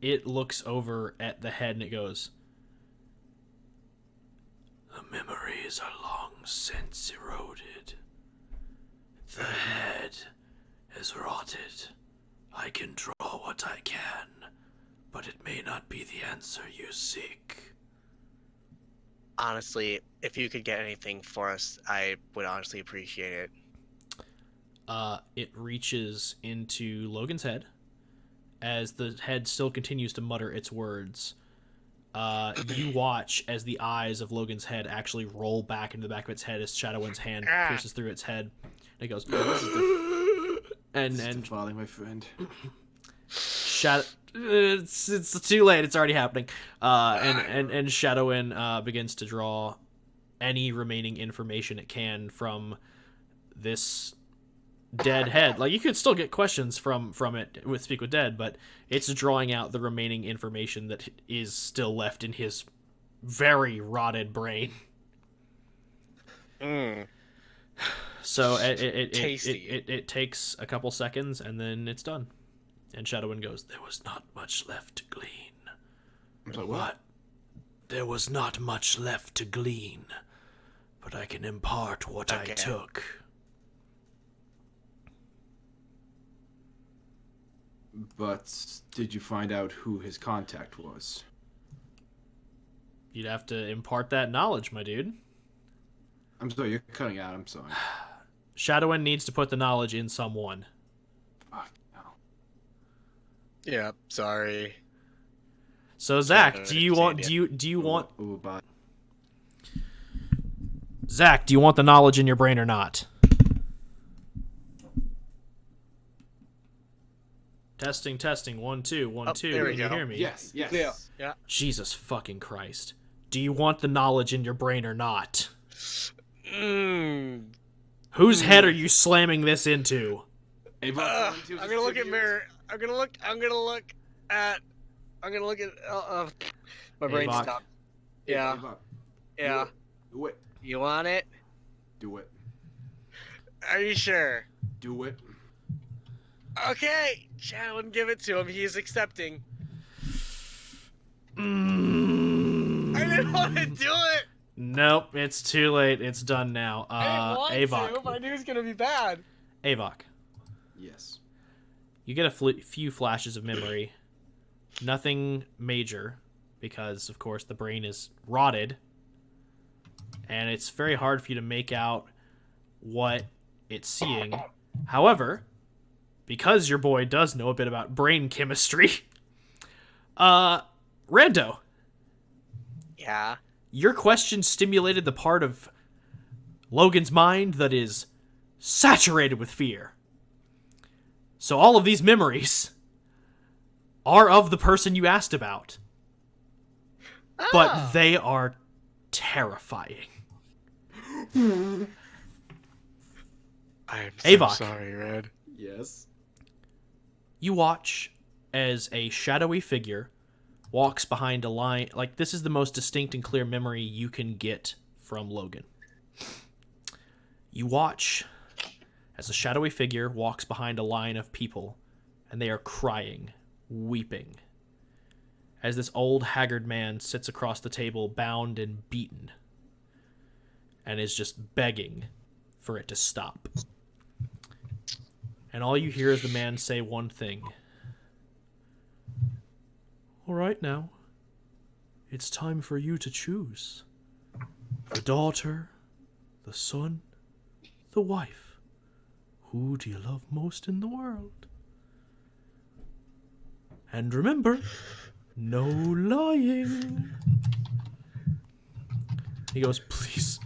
It looks over at the head and it goes, "The memories are long since eroded. The head is rotted. I can draw what I can, but it may not be the answer you seek." Honestly, if you could get anything for us, I would honestly appreciate it. It reaches into Logan's head as the head still continues to mutter its words. You watch as the eyes of Logan's head actually roll back into the back of its head as Shadowin's hand pierces through its head. And it goes, and Father, my friend. it's too late. It's already happening. And Shadowin begins to draw any remaining information it can from this dead head. Like, you could still get questions from it with Speak with Dead, but it's drawing out the remaining information that is still left in his very rotted brain. So it takes a couple seconds and then it's done. And Shadowin goes, "There was not much left to glean." I'm like, what? There was not much left to glean, but I can impart what I took. But did you find out who his contact was? You'd have to impart that knowledge, my dude. I'm sorry, you're cutting out. I'm sorry. Shadowin needs to put the knowledge in someone. Fuck no. Yeah, sorry. So Zach, do you want Ooh, bye. Zach, do you want the knowledge in your brain or not? Testing, 1 2 1 2. there we Can you go. hear me? Yes. Yeah. Jesus fucking Christ. Do you want the knowledge in your brain or not? Whose head are you slamming this into? I'm gonna look at mirror. I'm gonna look at. My brain Avok. stopped. Yeah. Yeah. Do it. You want it? Do it. Are you sure? Do it. Okay. Shadowin, give it to him. He's accepting. I didn't want to do it. Nope, it's too late. It's done now. I didn't want to, Avok. but I knew it was gonna be bad. Avok. Yes. You get a few flashes of memory. Nothing major, because, of course, the brain is rotted. And it's very hard for you to make out what it's seeing. However, because your boy does know a bit about brain chemistry, Rando, Yeah. your question stimulated the part of Logan's mind that is saturated with fear. So all of these memories are of the person you asked about. But they are terrifying. I am so Avok. sorry, Red. Yes. You watch as a shadowy figure walks behind a line. Like, this is the most distinct and clear memory you can get from Logan. You watch as a shadowy figure walks behind a line of people, and they are crying, weeping, as this old haggard man sits across the table, bound and beaten, and is just begging for it to stop. And all you hear is the man say one thing. All right now, it's time for you to choose. The daughter, the son, the wife. Who do you love most in the world? And remember, no lying. He goes, please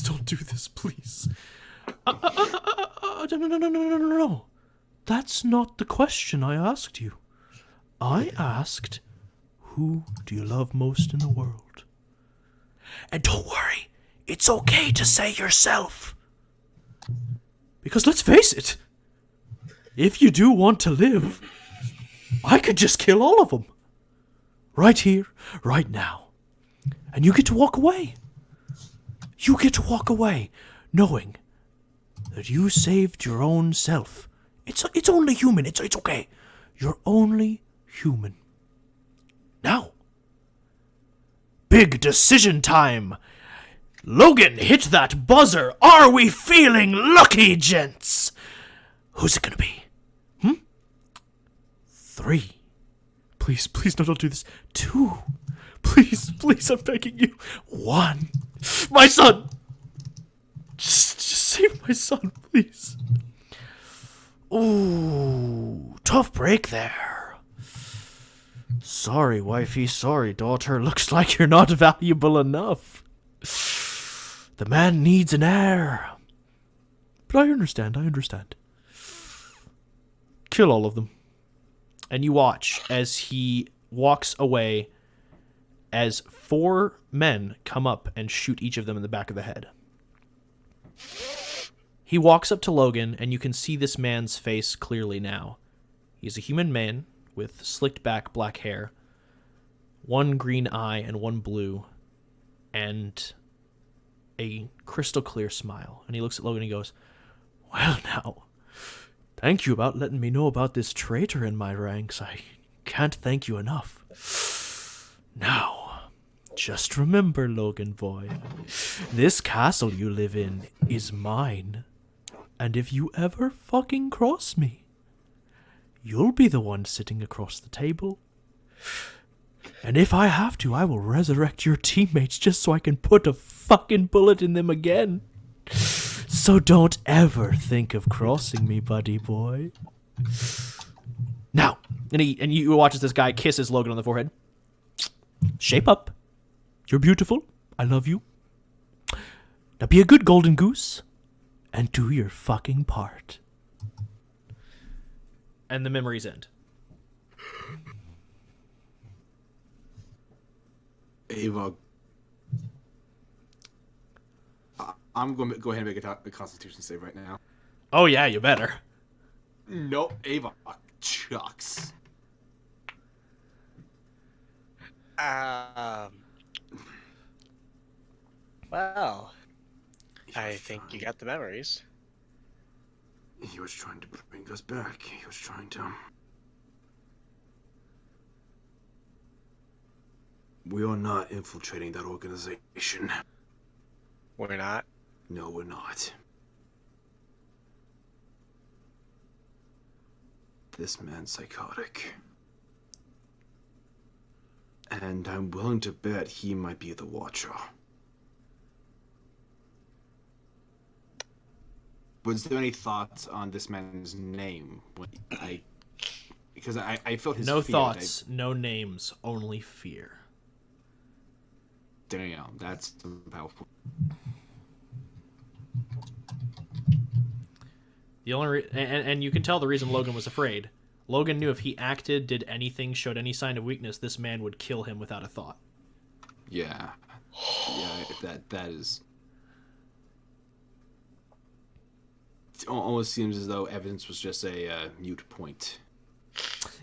don't do this, please. No. That's not the question I asked you. I asked, who do you love most in the world? And don't worry, it's okay to say yourself. Because let's face it, if you do want to live, I could just kill all of them. Right here, right now. And you get to walk away. You get to walk away knowing that you saved your own self. It's only human. It's okay. You're only human. Now, big decision time. Logan, hit that buzzer. Are we feeling lucky, gents? Who's it gonna be? 3. Please, no, don't do this. 2. Please, I'm begging you. 1. My son! Just save my son, please. Ooh, tough break there. Sorry, wifey, sorry, daughter. Looks like you're not valuable enough. The man needs an heir. But I understand. Kill all of them. And you watch as he walks away as 4 men come up and shoot each of them in the back of the head. He walks up to Logan, and you can see this man's face clearly now. He's a human man with slicked back black hair, 1 green eye and 1 blue, and a crystal clear smile. And he looks at Logan and he goes, well now, thank you about letting me know about this traitor in my ranks. I can't thank you enough. Now, just remember, Logan boy, this castle you live in is mine. And if you ever fucking cross me, you'll be the one sitting across the table. And if I have to, I will resurrect your teammates just so I can put a fucking bullet in them again. So don't ever think of crossing me, buddy boy. Now, and you watch as this guy kisses Logan on the forehead. Shape up. You're beautiful. I love you. Now be a good golden goose and do your fucking part. And the memories end. Ava, I'm going to go ahead and make a Constitution save right now. Oh yeah, you better. Nope, Ava chucks. Well, I think you got the memories. He was trying to bring us back. He was trying to... We are not infiltrating that organization. We're not? No, we're not. This man's psychotic. And I'm willing to bet he might be the Watcher. Was there any thoughts on this man's name? Because I felt his No fear. thoughts, no names, only fear. Damn, that's powerful. The only and you can tell the reason Logan was afraid. Logan knew if he acted, did anything, showed any sign of weakness, this man would kill him without a thought. Yeah, Yeah, that is. It almost seems as though evidence was just a mute point.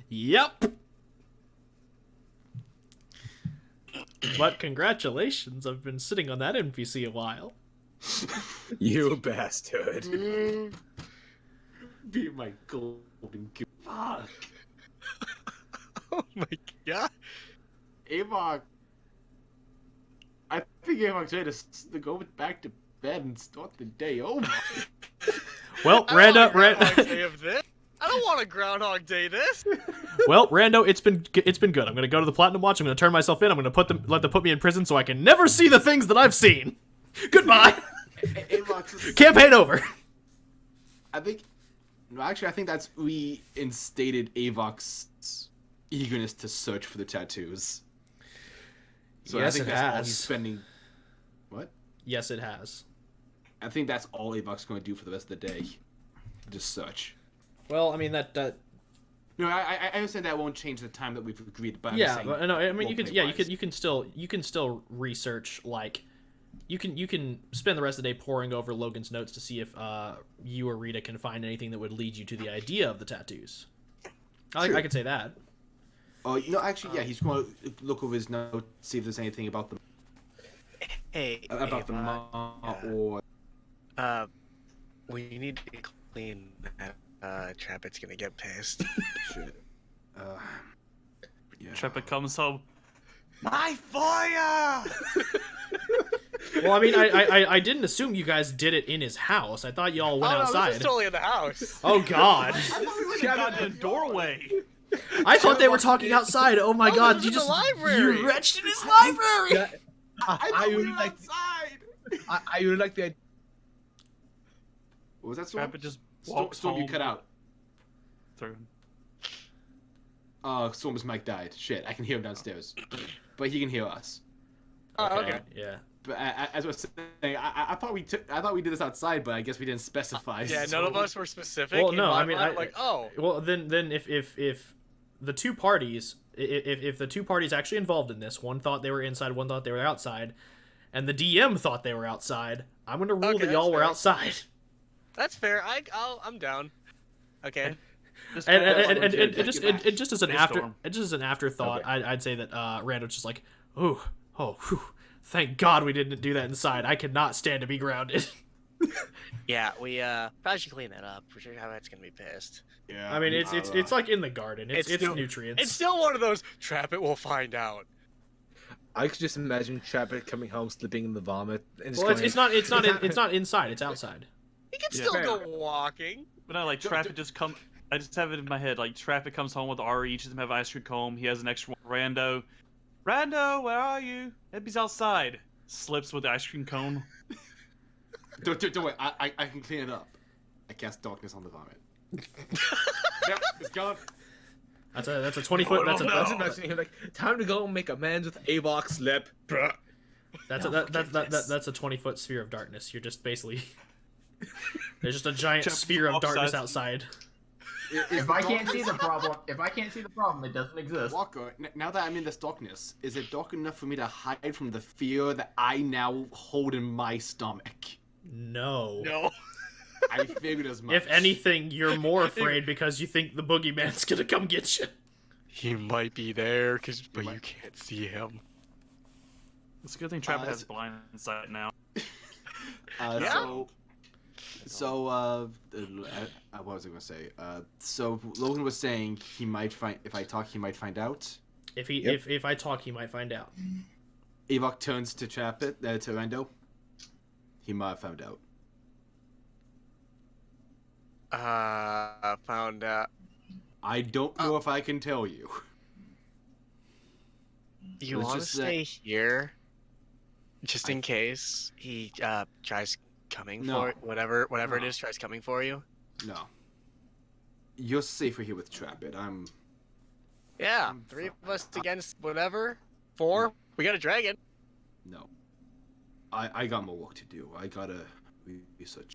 Yep. But congratulations, I've been sitting on that NPC a while. You bastard. Be my golden goose. Fuck. Oh my god. Avok. I think Avok's ready to go back to bed and start the day over. Well, I don't want a Rando, Groundhog Day of this. I don't want a Groundhog Day this. well, Rando, it's been good. I'm gonna go to the Platinum Watch. I'm gonna turn myself in. I'm gonna let them put me in prison so I can never see the things that I've seen. Goodbye. Avok's Campaign over. I think. No, actually, I think that's reinstated Avok's eagerness to search for the tattoos. So Yes, I think it that's all has. he's spending. What? Yes, it has. I think that's all Avok's going to do for the rest of the day. Just search. Well, I mean that. No, I understand that won't change the time that we've agreed, but I'm Yeah, just saying, but no, I mean you can. Yeah, roleplay-wise. you can still research like. You can spend the rest of the day poring over Logan's notes to see if you or Rita can find anything that would lead you to the idea of the tattoos. I could say that. Oh, actually, yeah, he's going to look over his notes, see if there's anything about the Hey, about the Ava, mom or. we need to clean that. Trappet's gonna get pissed. Shit. Yeah. Trepid comes home. My fire! Well, I mean, I didn't assume you guys did it in his house. I thought y'all went Oh, no, outside. this is totally in the house. Oh God! Got in the doorway. I thought they were talking outside. Oh my No, God! this You is in just the library. you wretched in his library. Yeah, I I thought we really were like. outside. I really like the idea. What was that Storm? Trepid just Storm, walks Storm, you home cut out. through. Storm's mic died. Shit, I can hear him downstairs, but he can hear us. Oh, okay. Yeah. But as I was saying, I thought we did this outside, but I guess we didn't specify. Yeah, so- none of us were specific. Well, In no, my I mean, mind, like, oh, Well, then if the two parties, if the two parties actually involved in this, one thought they were inside, one thought they were outside, and the DM thought they were outside, I'm gonna rule Okay, that y'all that's were fair. outside. that's fair. I'm down. Okay. Just And just back. and just as an Hey, after Storm. just as an afterthought, Okay. I'd say that Randall's just like, oh, whew, thank God we didn't do that inside. I could not stand to be grounded. Yeah, we probably should clean that up. For sure, how that's gonna be pissed. Yeah. I mean, it's like in the garden. It's It's still- nutrients. It's still one of those. Trap it, we'll find out. I could just imagine Trapper coming home, slipping in the vomit, and just well, going, it's not inside. It's outside. He can Yeah. still Fair go enough. walking. But I like Traffic just come. I just have it in my head like Traffic comes home with Ari. Each of them have ice cream cone. He has an extra one. Rando, where are you? Ebbie's outside. Slips with the ice cream cone. Don't worry. I can clean it up. I cast darkness on the vomit. Yep, it's gone. That's a 20-foot. That's I was a imagining him like, time to go and make amends with Avok's lip. Bruh. that's No, forgiveness. a 20-foot sphere of darkness. You're just basically there's just a giant Just sphere of walks darkness outside. outside. If I can't see the problem, it doesn't exist. Walker, now that I'm in this darkness, is it dark enough for me to hide from the fear that I now hold in my stomach? No. No. I figured as much. If anything, you're more afraid because you think the boogeyman's gonna come get you. He might be there, but might. you can't see him. It's a good thing Trapper Uh, has blind sight now. Yeah. So, what was I gonna say? So Logan was saying he might find if I talk, he might find out. If I talk, he might find out. Avok turns to Chapit, to Rando. He might have found out. Found out. I don't know if I can tell you. You Let's want to just stay here, just in case he tries coming No. for whatever it No. is tries coming for you. No. You're safer here with Trapit. I'm. Yeah, I'm three of fine. us against whatever. 4. We got a dragon. No. I got more work to do. I gotta research.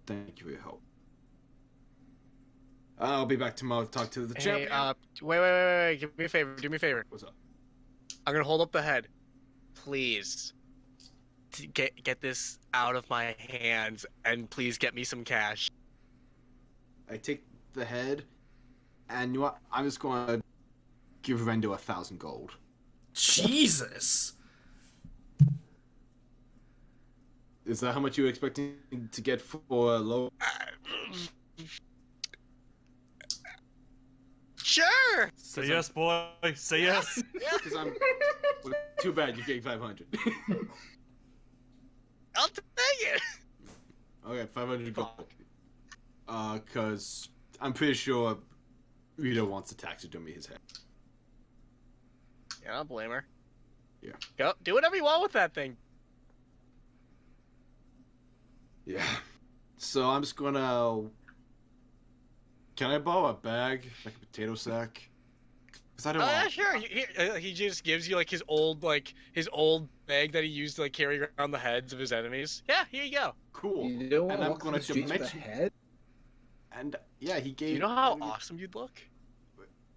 Thank you for your help. I'll be back tomorrow to talk to the Hey, champion. wait. Do me a favor. What's up? I'm gonna hold up the head. please get this out of my hands, and please get me some cash. I take the head, and you know what? I'm just going to give Rendo 1,000 gold. Jesus. Is that how much you were expecting to get for a low? Sure. Say yes, boy. Say yes. Because I'm. Well, too bad you gave 500. I'll take it. Okay, 500 gold. Because I'm pretty sure Rito wants to taxidermy his head. Yeah, I don't blame her. Yeah. Go do whatever you want with that thing. Yeah. So I'm just gonna. Can I borrow a bag, like a potato sack? Cause I don't. Oh yeah, want... sure. He just gives you like his old bag that he used to like carry around the heads of his enemies. Yeah, here you go. Cool. You don't And want to I'm walk gonna the streets with a dimension. head? And yeah, he gave. Do you know how awesome you'd look?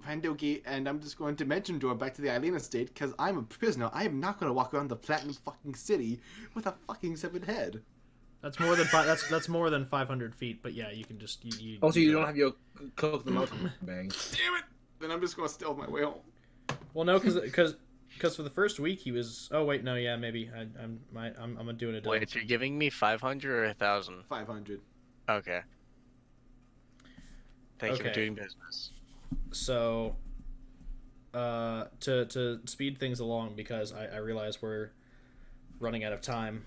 Rando gave, and I'm just going to dimension door back to the Eileen estate because I'm a prisoner. I am not gonna walk around the platinum fucking city with a fucking severed head. That's more than that's more than 500 feet. But yeah, you can just you. Also, you don't have your Cloak of the Mountain bag. Damn it! Then I'm just gonna steal my way home. Well, no, because for the first week he was. Oh wait, no, yeah, maybe I'm doing it. Wait, you're giving me 500 or 1,000? 500. Okay. Thank you for Okay. doing business. So, to speed things along, because I realize we're running out of time.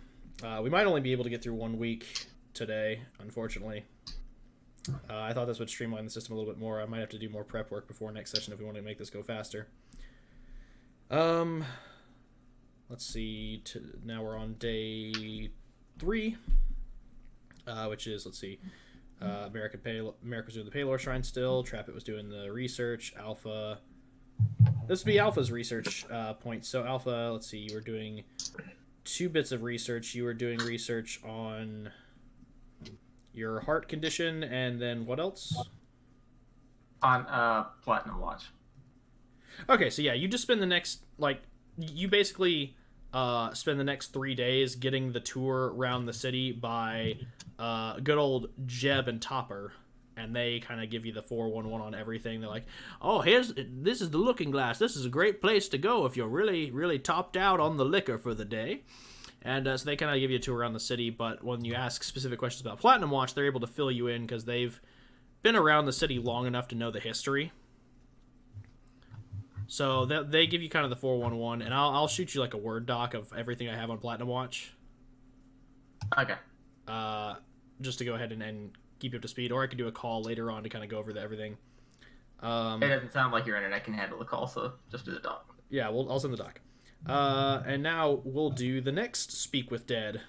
We might only be able to get through 1 week today, unfortunately. I thought this would streamline the system a little bit more. I might have to do more prep work before next session if we want to make this go faster. Let's see. Now we're on day 3, which is, let's see. America was doing the Paylor Shrine still. Trappit was doing the research. Alpha. This would be Alpha's research points. So Alpha, let's see, you were doing 2 bits of research. You were doing research on your heart condition, and then what else? On Platinum Watch. Okay, so yeah, you just spend the next, like, you basically spend the next 3 days getting the tour around the city by good old Jeb and Topper, and they kind of give you the 411 on everything. They're like, oh, this is the Looking Glass. This is a great place to go if you're really, really topped out on the liquor for the day. And so they kind of give you a tour around the city, but when you ask specific questions about Platinum Watch, they're able to fill you in because they've been around the city long enough to know the history. So they give you kind of the 411, and I'll shoot you like a Word doc of everything I have on Platinum Watch. Okay. Just to go ahead and keep you up to speed, or I could do a call later on to kind of go over everything. It doesn't sound like your internet can handle the call, so just do the doc. Yeah, I'll send the doc. And now we'll do the next Speak with Dead.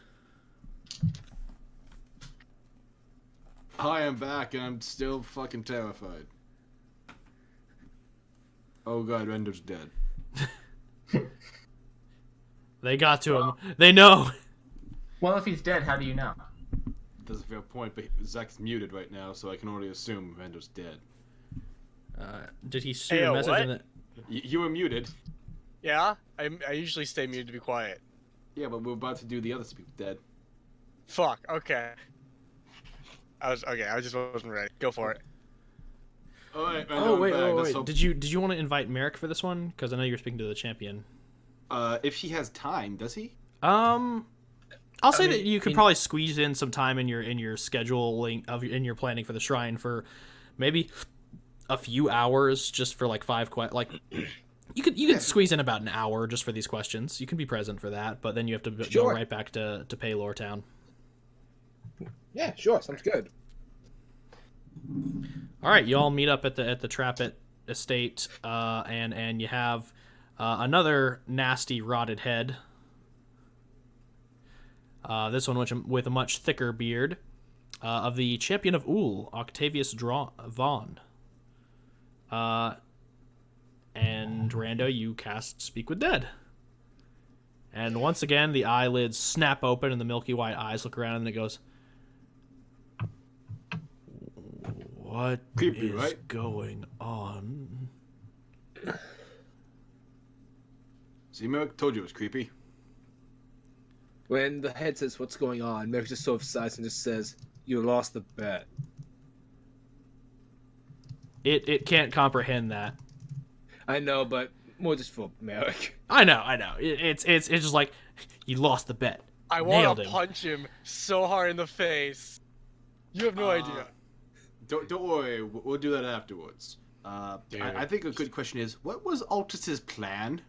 Hi, I'm back, and I'm still fucking terrified. Oh god, Render's dead. They got to him. They know. Well, if he's dead, how do you know? That's a fair point, but Zach's muted right now, so I can only assume Render's dead. Did he shoot Hey, a message what? in the... You were muted. Yeah, I usually stay muted to be quiet. Yeah, but we're about to do the other Speak with Dead. Fuck. Okay. I just wasn't ready. Go for it. All right, Oh, wait. Hope... Did you want to invite Merrick for this one? Because I know you're speaking to the champion. If he has time, does he? I'll say that you could probably squeeze in some time in your scheduling in your planning for the shrine for maybe a few hours, just for like 5 you could squeeze in about an hour just for these questions. You can be present for that, but then you have to go right back to Paylor Town. Yeah, sure. Sounds good. All right, you all meet up at the Trappit estate, and you have another nasty rotted head. This one with a much thicker beard, of the champion of Uhl, Octavius Vaughn. And Rando, you cast Speak with Dead. And once again, the eyelids snap open and the milky white eyes look around, and it goes, "What Creepy, is right? going on?" See, Merrick told you it was creepy. When the head says, "What's going on?" Merrick just sort of sighs and just says, "You lost the bet." It can't comprehend that. I know, but more just for Merrick. I know. It's just like, you lost the bet. I want Nailed to him. punch him so hard in the face. You have no idea. Don't worry, we'll do that afterwards. Dude. I think a good question is, what was Altus's plan?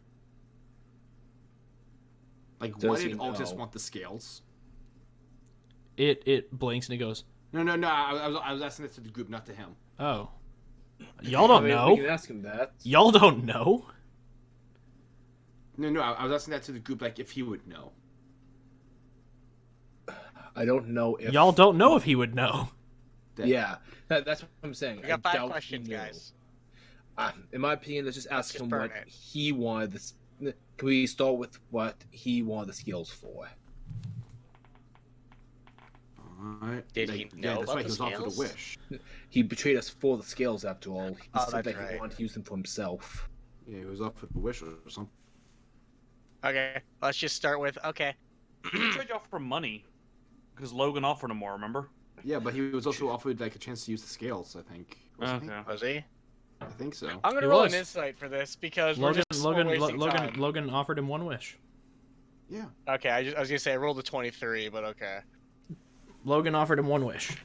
Like, why Does he did Altus know? want the scales? It blinks and it goes, No. I was asking that to the group, not to him. oh. Y'all don't I mean, know. We can ask him that. Y'all don't know. No. I was asking that to the group, like if he would know. I don't know if Y'all don't know if he would know. Yeah, that's what I'm saying. We got I 5 doubt he questions, knew. guys. In my opinion, let's just ask just him burn what it. he wanted. Can we start with what he wanted the skills for? Alright. Did he know that's about right, he the was offered a scales? wish. He betrayed us for the scales, after all. He Oh, said that's that he right. wanted to use them for himself. Yeah, he was offered a wish or something. Okay, let's just start with okay. He trade you off for money. Because Logan offered him more, remember? Yeah, but he was also offered like a chance to use the scales, I think. Wasn't he? Okay. Was he? I think so. I'm gonna He roll was. an insight for this because Logan we're just wasting time. Logan offered him one wish. Yeah. Okay, I was gonna say I rolled a 23, but okay. Logan offered him one wish.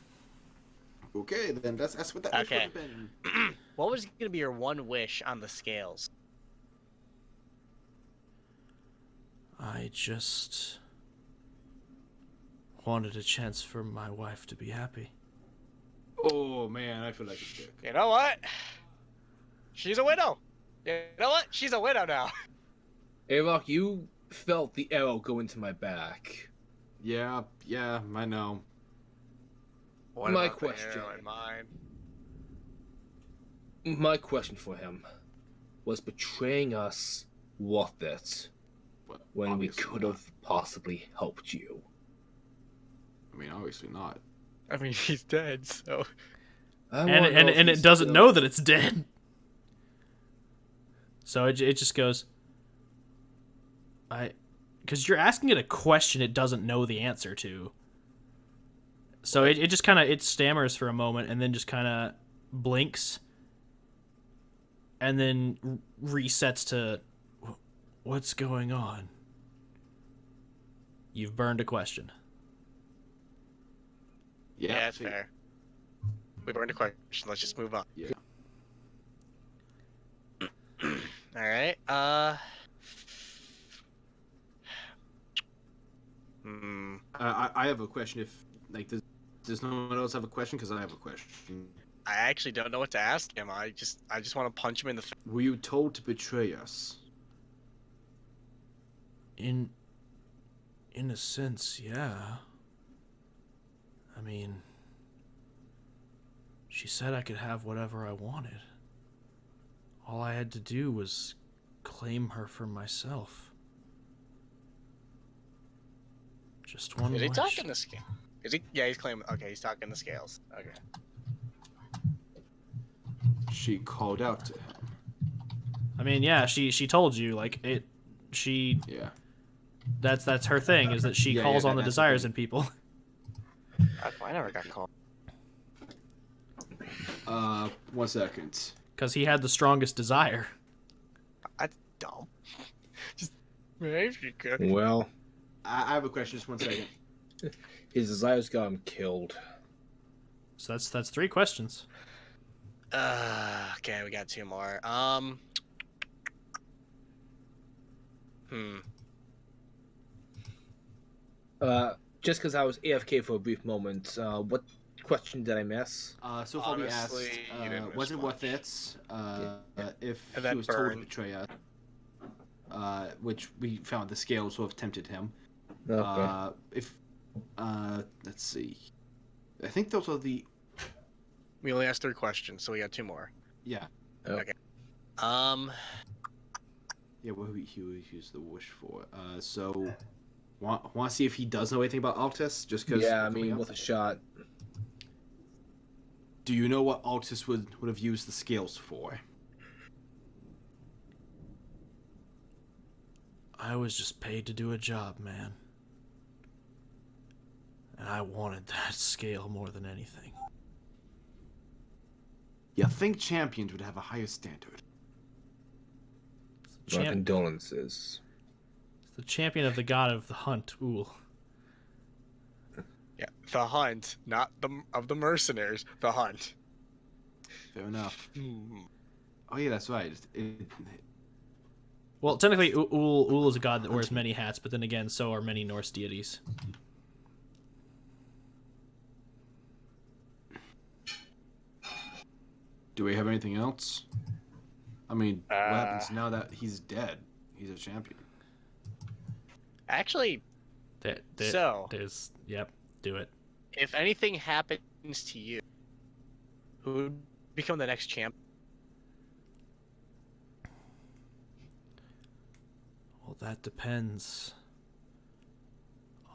Okay, then that's what that wish Okay. would have been. What was gonna be your one wish on the scales? I just wanted a chance for my wife to be happy. Oh man, I feel like a dick. You know what? She's a widow. You know what? She's a widow now. Avok, you felt the arrow go into my back. Yeah, I know. What My about the question. arrow in mine? My question for him was betraying us worth it But when we obviously could not. have possibly helped you? I mean, obviously not. I mean, he's dead, so. I And wanna know if it he's doesn't still- know that it's dead. So it just goes, because you're asking it a question it doesn't know the answer to. So it just kind of, it stammers for a moment and then just kind of blinks and then resets to, what's going on? You've burned a question. Yeah, Yeah, that's fair. We burned a question. Let's just move on. Yeah. All right. I have a question. If like, does no one else have a question? Because I have a question. I actually don't know what to ask him. I just want to punch him in the face. Were you told to betray us? In a sense, yeah. I mean, she said I could have whatever I wanted. All I had to do was claim her for myself. Just one Is he wish. talking the scale? Is he? Yeah, he's claiming. Okay, he's talking the scales. Okay. She called out to him. I mean, yeah, she told you like it. She Yeah. that's her thing is that she Yeah, calls yeah, on the that's the desires thing. in people. I never got called. 1 second. Because he had the strongest desire. That's dumb. Just maybe you could. Well, I have a question. Just 1 second. his desires got him killed. So that's 3 questions. Okay, we got 2 more. Just because I was AFK for a brief moment, what question did I miss? So far we asked, Honestly, you didn't was miss it worth much. it? If And he then was told to burn. betray us, which we found the scale sort of tempted him. Okay. Let's see. I think those are the We only asked 3 questions, so we got 2 more. yeah. Yeah, what he would use the wish for. So, want to see if he does know anything about Altus? Just because. Yeah, I mean, with a shot. Do you know what Altus would have used the scales for? I was just paid to do a job, man. And I wanted that scale more than anything. You think champions would have a higher standard? My condolences. The champion of the god of the hunt, Uhl. Yeah, the hunt, not of the mercenaries. The hunt. Fair enough. Oh yeah, that's right. Well, technically, Uhl is a god that wears many hats, but then again, so are many Norse deities. Do we have anything else? I mean, what happens now that he's dead? He's a champion. Actually, There's, yep, do it. if anything happens to you, who would become the next champ? Well, that depends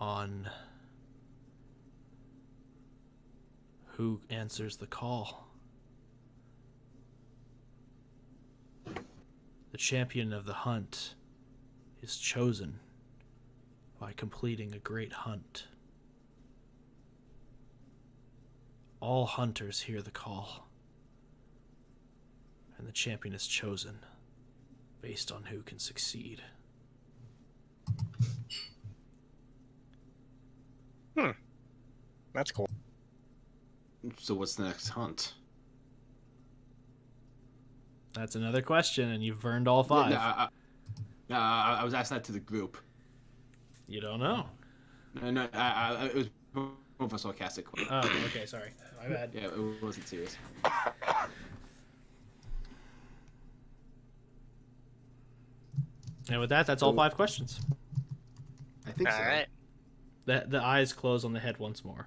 on who answers the call. The champion of the hunt is chosen by completing a great hunt. All hunters hear the call, and the champion is chosen based on who can succeed. That's cool. So what's the next hunt? That's another question, and you've burned all five. I was asking that to the group. You don't know. No, it was more of a sarcastic question. Oh, okay, sorry. My bad. Yeah, it wasn't serious. And with that, that's all five questions. I think so. All right. The eyes close on the head once more.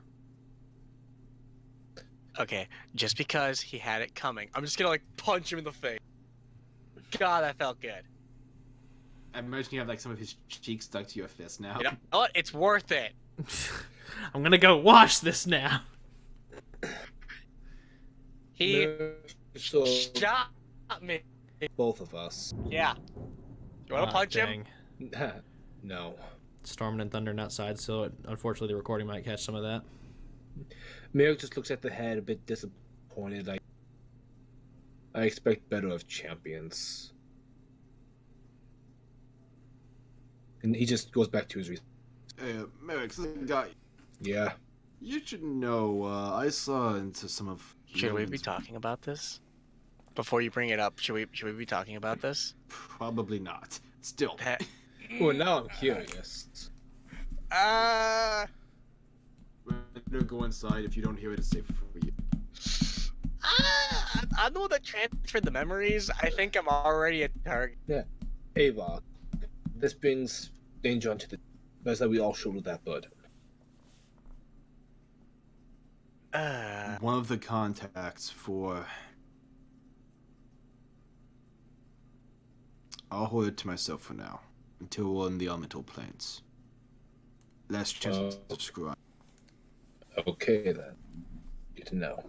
Okay, just because he had it coming, I'm just gonna like punch him in the face. God, that felt good. I imagine you have like some of his cheeks stuck to your fist now. You know what? It's worth it. I'm gonna go wash this now. He So shot me. both of us. Yeah. You wanna punch him? No. Storming and thundering outside, so unfortunately the recording might catch some of that. Merrick just looks at the head a bit disappointed. I expect better of champions. And he just goes back to his reason. Hey, Merrick, guy, Yeah. you should know, I saw into some of... Should we be Merlin's- talking about this? Before you bring it up, should we be talking about this? Probably not. Still. Well, now I'm curious. Uh, Don't go inside. If you don't hear it, it's safe for you. I'm the one that transferred the memories. I think I'm already a target. Ava, this brings danger onto the... Best that we all shoulder that burden. One of the contacts for... I'll hold it to myself for now. Until we're in the elemental planes. Less chance to screw up. Okay, then. Good to know.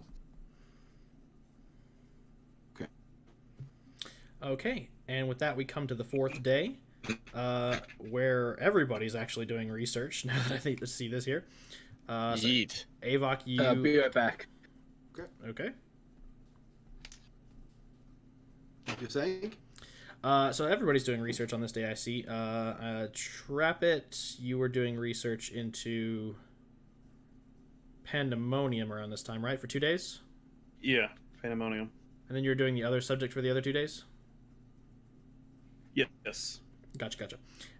Okay, and with that we come to the fourth day, where everybody's actually doing research, now that I think to see this here. So Yeet. Avok, you... Be right back. Okay. You're saying? So everybody's doing research on this day, I see. Trappit, you were doing research into Pandemonium around this time, right? For 2 days? Yeah, Pandemonium. And then you were doing the other subject for the other 2 days? Yes. Gotcha.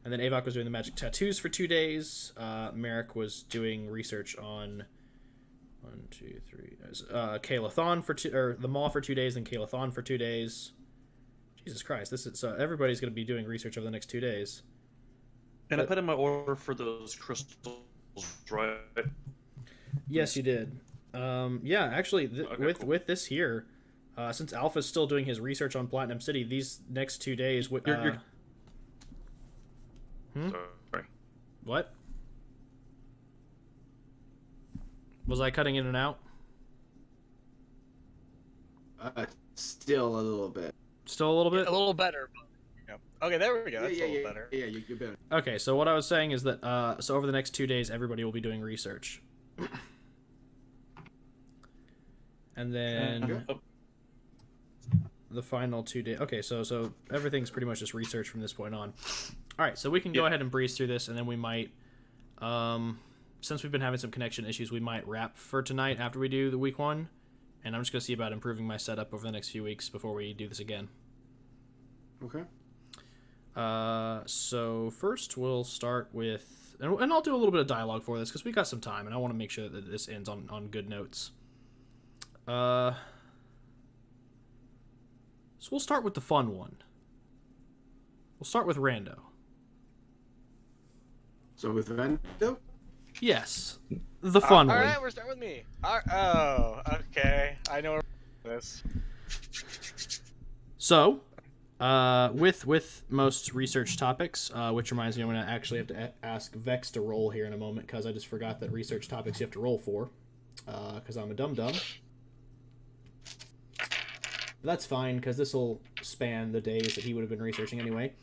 And then Avok was doing the magic tattoos for 2 days. Merrick was doing research on Kalathon for the Maw for 2 days, and Kalathon for 2 days. Jesus Christ! This is everybody's going to be doing research over the next 2 days. And I put in my order for those crystals, right? Yes, you did. Yeah, actually, Okay, cool. with this here, since Alpha's still doing his research on Platinum City, these next 2 days. You're- Sorry. What? Was I cutting in and out? Still a little bit. Still a little bit? A little better. But, yeah. Okay, there we go. That's a little better. Yeah, you're better. Okay, so what I was saying is that so over the next 2 days, everybody will be doing research. And then Oh, the final 2 days. Okay, so everything's pretty much just research from this point on. All right, so we can go ahead and breeze through this, and then we might, since we've been having some connection issues, we might wrap for tonight after we do the week 1, and I'm just gonna see about improving my setup over the next few weeks before we do this again. Okay. So first we'll start with, and I'll do a little bit of dialogue for this because we got some time, and I want to make sure that this ends on good notes. So we'll start with the fun one. We'll start with Rando. So with Rando? Yes, the fun All one. right, we're starting with me. Oh, okay. I know this. So, with most research topics, which reminds me, I'm going to actually have to ask Vex to roll here in a moment because I just forgot that research topics you have to roll for, because I'm a dum-dum. That's fine, because this will span the days that he would have been researching anyway.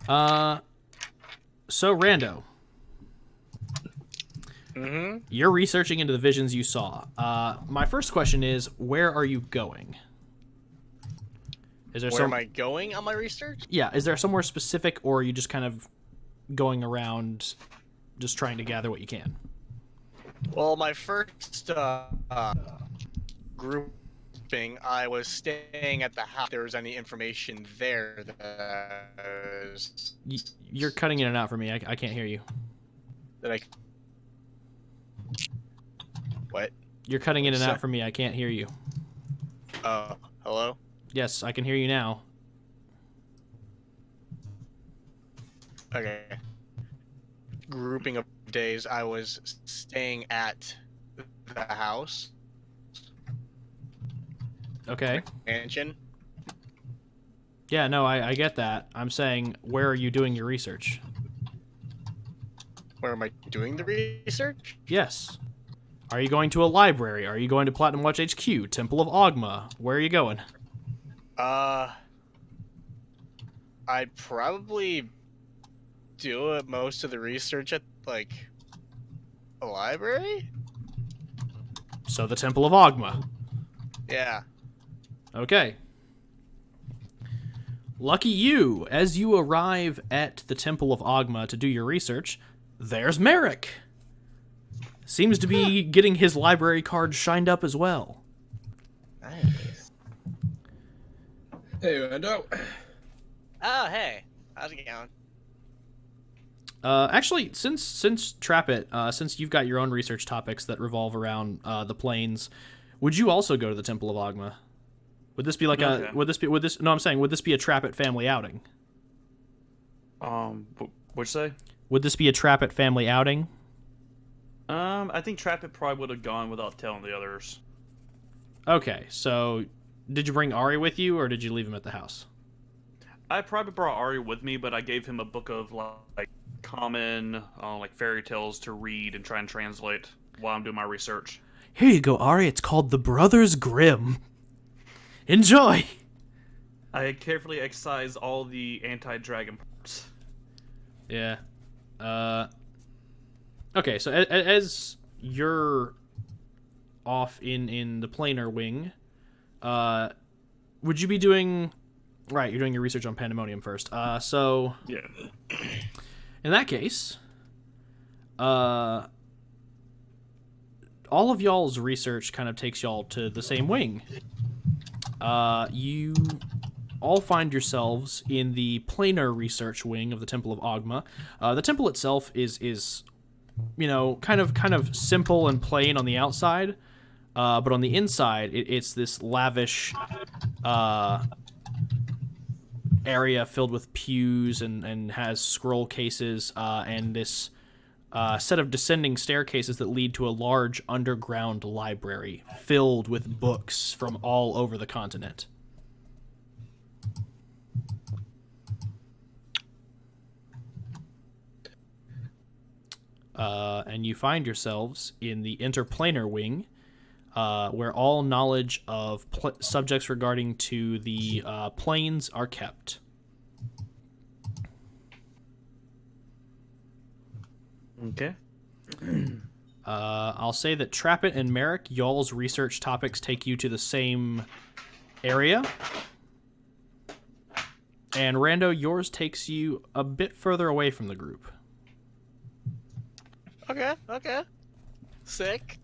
So, Rando. Mm-hmm. You're researching into the visions you saw. My first question is, where are you going? Is there Where am I going on my research? Yeah, is there somewhere specific, or are you just kind of going around just trying to gather what you can? Well, my first grouping, I was staying at the house. If there was any information there You're cutting in and out for me. I can't hear you. that I. What? You're cutting in and So- out for me. I can't hear you. Oh, hello? Yes, I can hear you now. Okay. Grouping of days, I was staying at the house, Okay. mansion. Yeah, no, I get that. I'm saying, where are you doing your research? Where am I doing the research? Yes. Are you going to a library? Are you going to Platinum Watch HQ? Temple of Ogma? Where are you going? I'd probably do most of the research at, like, a library? So the Temple of Ogma. Yeah. Okay. Lucky you, as you arrive at the Temple of Ogma to do your research, there's Merrick. Seems to be getting his library card shined up as well. Nice. Hey, Rando. Oh, hey. How's it going? Actually, since Trap-It, since you've got your own research topics that revolve around the plains, would you also go to the Temple of Ogma? Would this be like Okay. would this be a Trap-It family outing? What'd you say? Would this be a Trap-It family outing? I think Trap-It probably would have gone without telling the others. Okay, so did you bring Ari with you, or did you leave him at the house? I probably brought Ari with me, but I gave him a book of like common like fairy tales to read and try and translate while I'm doing my research. Here you go, Ari. It's called The Brothers Grimm. Enjoy! I carefully excise all the anti-dragon parts. Yeah. Okay, so as you're off in the planar wing, would you be doing... Right, you're doing your research on Pandemonium first. So... Yeah. In that case, all of y'all's research kind of takes y'all to the same wing. You all find yourselves in the planar research wing of the Temple of Ogma. The temple itself is kind of simple and plain on the outside, but on the inside, it's this lavish area filled with pews and has scroll cases and this set of descending staircases that lead to a large underground library filled with books from all over the continent. And you find yourselves in the interplanar wing, where all knowledge of subjects regarding to the planes are kept. Okay. I'll say that Trappet and Merrick, y'all's research topics take you to the same area. And Rando, yours takes you a bit further away from the group. Okay. Sick.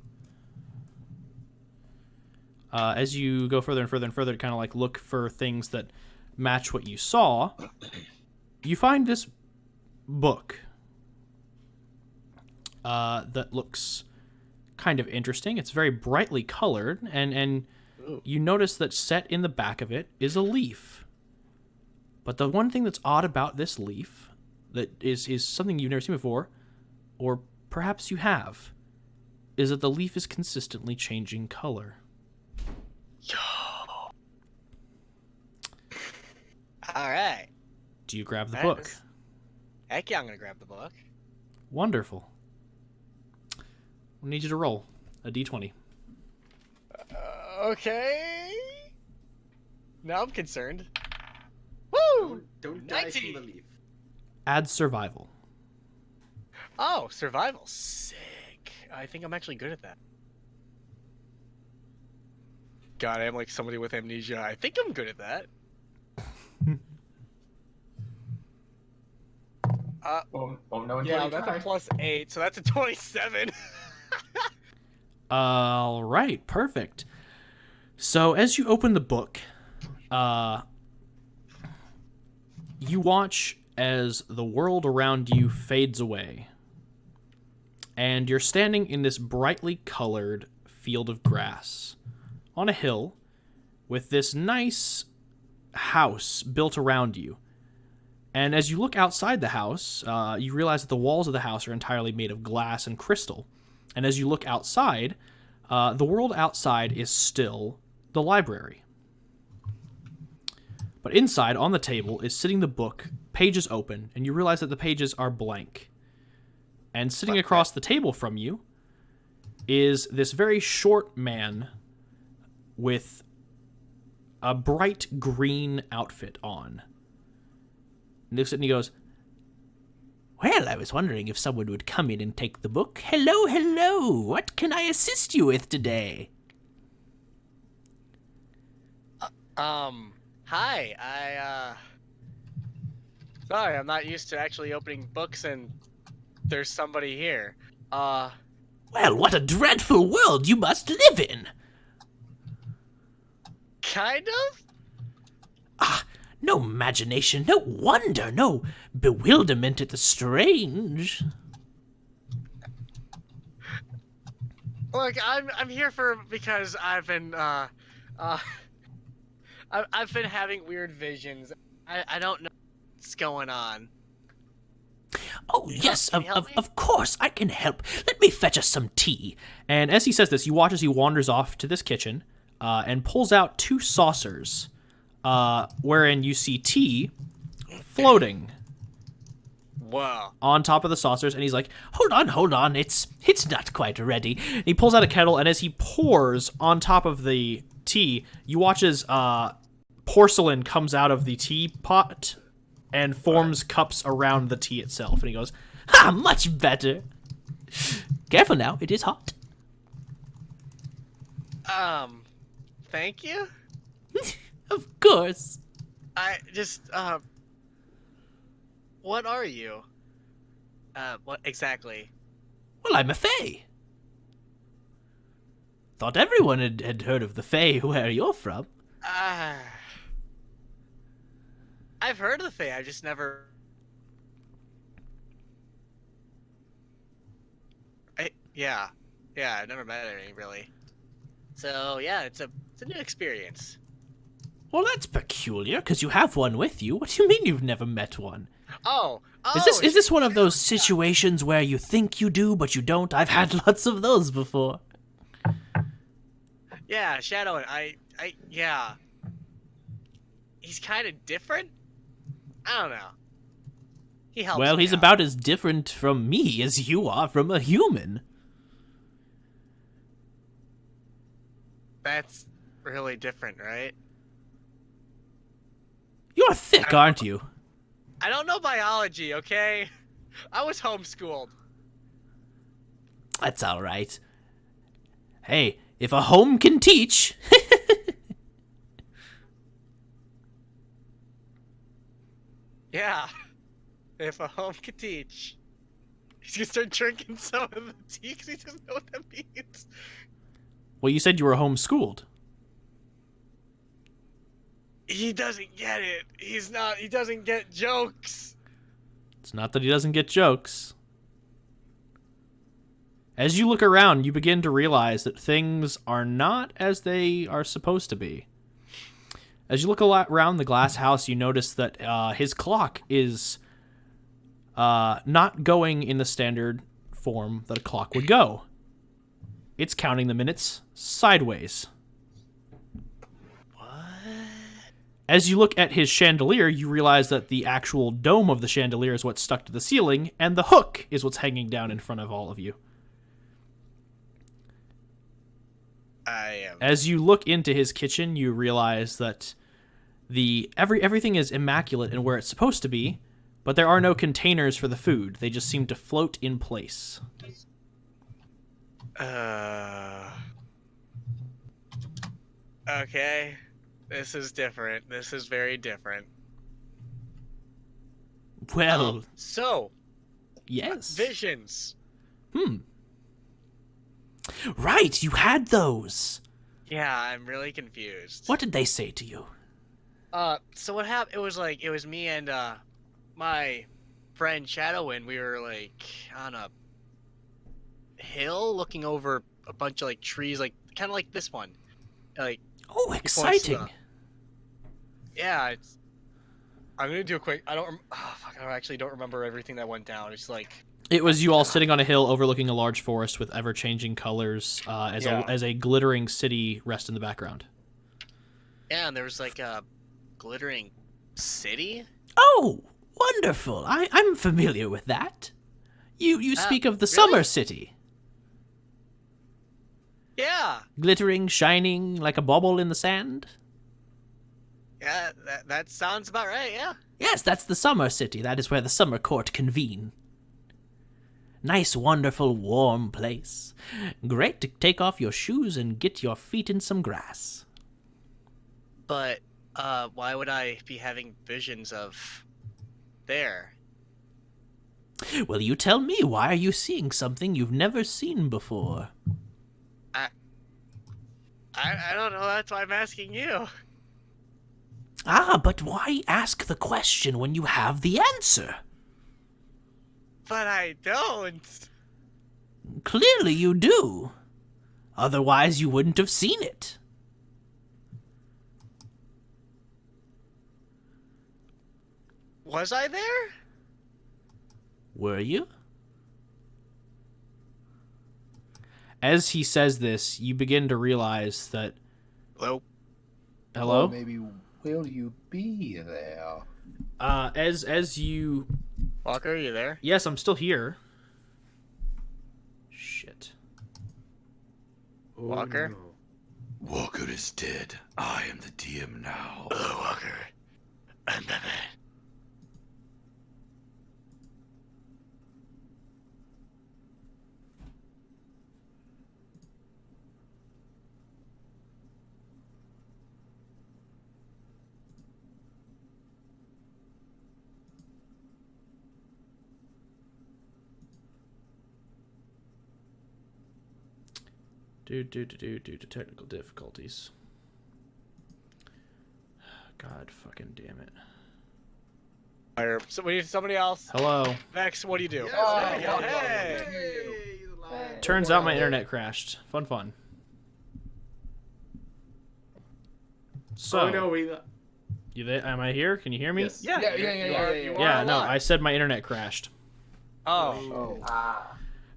As you go further and further and further to kind of like look for things that match what you saw, you find this book that looks kind of interesting. It's very brightly colored, and you notice that set in the back of it is a leaf. But the one thing that's odd about this leaf that is something you've never seen before, or perhaps you have, is that the leaf is consistently changing color. Yo. All right. Do you grab the That book? is- Heck yeah, I'm gonna grab the book. Wonderful. I need you to roll a d20. Okay. Now I'm concerned. Woo! Don't die 19. from the leaf. Add survival. Oh, survival. Sick. I think I'm actually good at that. God, I am like somebody with amnesia. I think I'm good at that. Won't know until Yeah, you that's try. a +8, so that's a 27. All right, perfect. So as you open the book, you watch as the world around you fades away. And you're standing in this brightly colored field of grass on a hill with this nice house built around you. And as you look outside the house, you realize that the walls of the house are entirely made of glass and crystal. And as you look outside, the world outside is still the library. But inside, on the table, is sitting the book, pages open, and you realize that the pages are blank. And sitting across the table from you is this very short man with a bright green outfit on. And looks at it and he goes, "Well, I was wondering if someone would come in and take the book. Hello, hello. What can I assist you with today?" Hi. Sorry, I'm not used to actually opening books and there's somebody here. Well, what a dreadful world you must live in. Kind of? No imagination, no wonder, no bewilderment at the strange. Look, I'm here because I've been I've been having weird visions. I don't know what's going on. Oh, yes, Can you help me? of course, I can help. Let me fetch us some tea. And as he says this, you watch as he wanders off to this kitchen and pulls out 2 saucers, wherein you see tea floating Whoa. on top of the saucers, and he's like, hold on, it's not quite ready. And he pulls out a kettle, and as he pours on top of the tea, you watch as porcelain comes out of the teapot and forms cups around the tea itself. And he goes, "Ha, much better. Careful now, it is hot." Thank you? Of course. I just, what are you? What exactly? Well, I'm a fae. Thought everyone had heard of the fae where you're from. I've heard of the Fae, I've just never... Yeah, I've never met any, really. So, yeah, it's a new experience. Well, that's peculiar, because you have one with you. What do you mean you've never met one? Oh, Is this one of those situations where you think you do, but you don't? I've had lots of those before. Yeah, Shadow, yeah. He's kind of different? I don't know. He helps Well, me he's out. about as different from me as you are from a human. That's really different, right? You're thick, aren't you? I don't know biology, okay? I was homeschooled. That's all right. Hey, if a home can teach. Yeah. If a home could teach. He's gonna start drinking some of the tea because he doesn't know what that means. Well, you said you were homeschooled. He doesn't get it. He doesn't get jokes. It's not that he doesn't get jokes. As you look around, you begin to realize that things are not as they are supposed to be. As you look around the glass house, you notice that his clock is not going in the standard form that a clock would go. It's counting the minutes sideways. What? As you look at his chandelier, you realize that the actual dome of the chandelier is what's stuck to the ceiling, and the hook is what's hanging down in front of all of you. As you look into his kitchen, you realize that everything is immaculate and where it's supposed to be, but there are no containers for the food. They just seem to float in place. Okay. This is different. This is very different. Well, So, yes. visions. Right, you had those. Yeah, I'm really confused. What did they say to you? So what happened? It was me and my friend Shadowwind. We were like on a hill looking over a bunch of like trees, like kind of like this one. Like, Oh, exciting. yeah, I'm gonna do a quick. I actually don't remember everything that went down. It's like. It was you all sitting on a hill overlooking a large forest with ever-changing colors as a glittering city rest in the background. Yeah, and there was like a glittering city. Oh, wonderful. I'm familiar with that. You speak of the really? Summer City. Yeah. Glittering, shining like a bauble in the sand? Yeah, that sounds about right. Yeah. Yes, that's the Summer City. That is where the Summer Court convene. Nice, wonderful, warm place. Great to take off your shoes and get your feet in some grass. But why would I be having visions of there? Well, you tell me, why are you seeing something you've never seen before? I don't know. That's why I'm asking you. Ah, but why ask the question when you have the answer? But I don't. Clearly you do. Otherwise you wouldn't have seen it. Was I there? Were you? As he says this, you begin to realize that... Hello? Hello? Or maybe will you be there? As you... Walker, are you there? Yes, I'm still here. Shit. Walker? Walker is dead. I am the DM now. Hello, Walker. I'm Batman. Due to technical difficulties. God fucking damn it. So we need somebody else. Hello. Vex, what do you do? Turns out my internet crashed. Fun. So, Oh no, you there? Am I here? Can you hear me? Yes. Yeah, no, I said my internet crashed. Oh.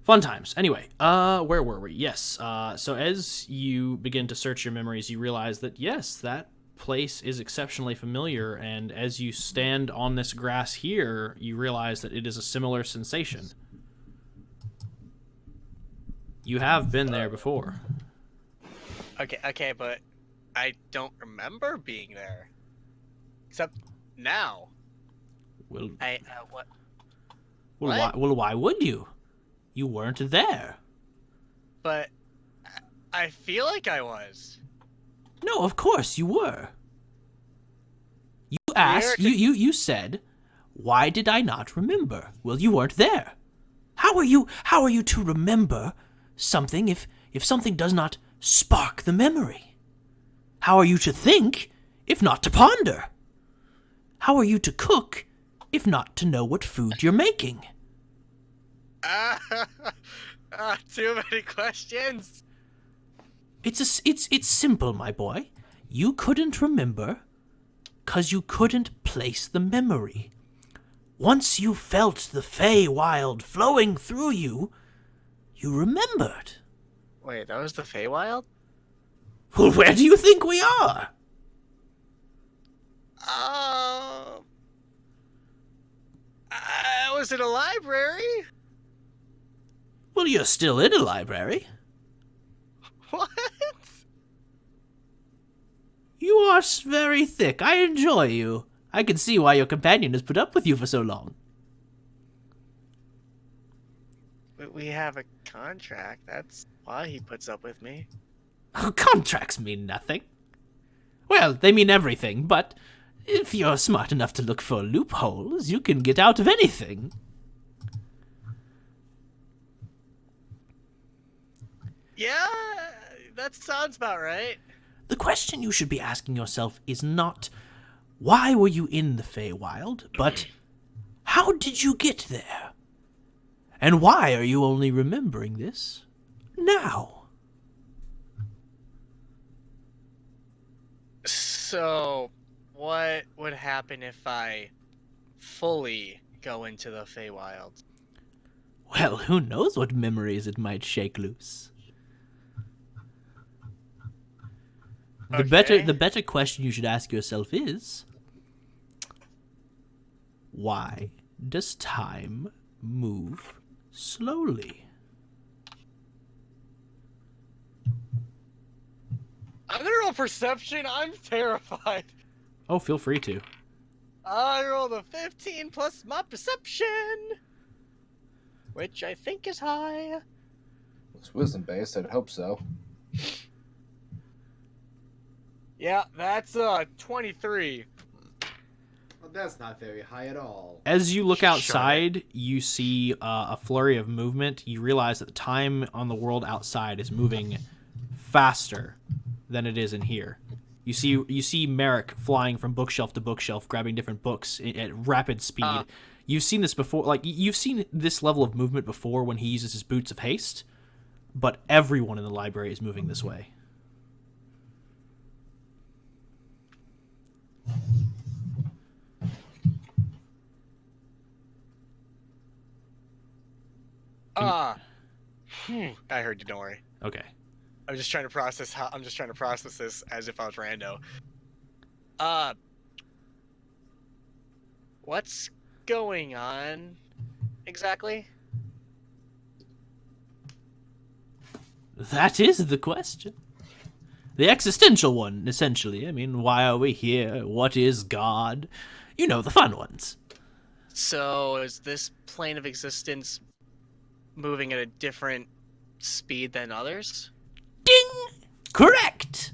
Fun times. Anyway, where were we? Yes. So as you begin to search your memories, you realize that yes, that place is exceptionally familiar, and as you stand on this grass here, you realize that it is a similar sensation. You have been there before. Okay, but I don't remember being there. Except now. Well, What? why would you? You weren't there. but I feel like I was. No, of course you were. You asked, you said, why did I not remember? Well, you weren't there. How are you to remember something if something does not spark the memory? How are you to think if not to ponder? How are you to cook if not to know what food you're making? Too many questions. It's simple, my boy. You couldn't remember 'cause you couldn't place the memory. Once you felt the Feywild flowing through you, you remembered. Wait, that was the Feywild? Well, where do you think we are? I was in a library. Well, you're still in a library. What? You are very thick. I enjoy you. I can see why your companion has put up with you for so long. We have a contract. That's why he puts up with me. Contracts mean nothing. Well, they mean everything, but if you're smart enough to look for loopholes, you can get out of anything. Yeah, that sounds about right. The question you should be asking yourself is not, why were you in the Feywild, but how did you get there? And why are you only remembering this now? So, what would happen if I fully go into the Feywild? Well, who knows what memories it might shake loose. The better question you should ask yourself is, why does time move slowly? I'm gonna roll perception. I'm terrified. Oh, feel free to. I rolled a 15 plus my perception, which I think is high. It's wisdom based. I'd hope so. Yeah, that's 23. Well, that's not very high at all. As you look outside, you see a flurry of movement. You realize that the time on the world outside is moving faster than it is in here. You see Merrick flying from bookshelf to bookshelf, grabbing different books at rapid speed. You've seen this before. Like, you've seen this level of movement before when he uses his boots of haste, but everyone in the library is moving this way. I heard you. Don't worry. Okay. I'm just trying to process this as if I was rando. What's going on exactly? That is the question. The existential one, essentially. I mean, why are we here? What is God? You know, the fun ones. So, is this plane of existence moving at a different speed than others? Ding! Correct!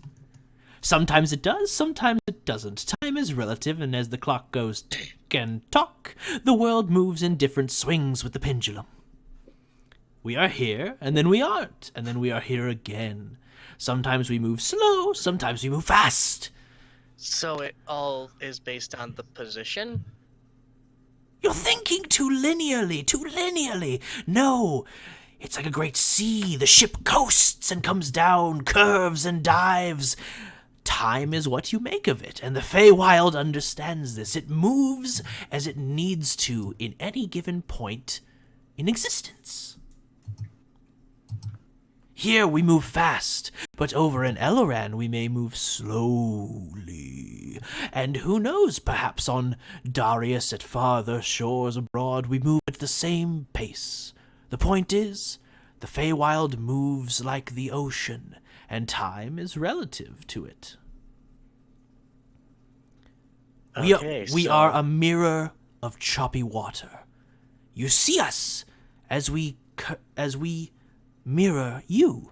Sometimes it does, sometimes it doesn't. Time is relative, and as the clock goes tick and tock, the world moves in different swings with the pendulum. We are here, and then we aren't, and then we are here again. Sometimes we move slow, sometimes we move fast. So it all is based on the position? You're thinking too linearly. No, it's like a great sea. The ship coasts and comes down, curves and dives. Time is what you make of it, and the Feywild understands this. It moves as it needs to in any given point in existence. Here we move fast, but over in Eloran we may move slowly. And who knows, perhaps on Darius at farther shores abroad we move at the same pace. The point is, the Feywild moves like the ocean, and time is relative to it. We are a mirror of choppy water. You see us as we mirror you.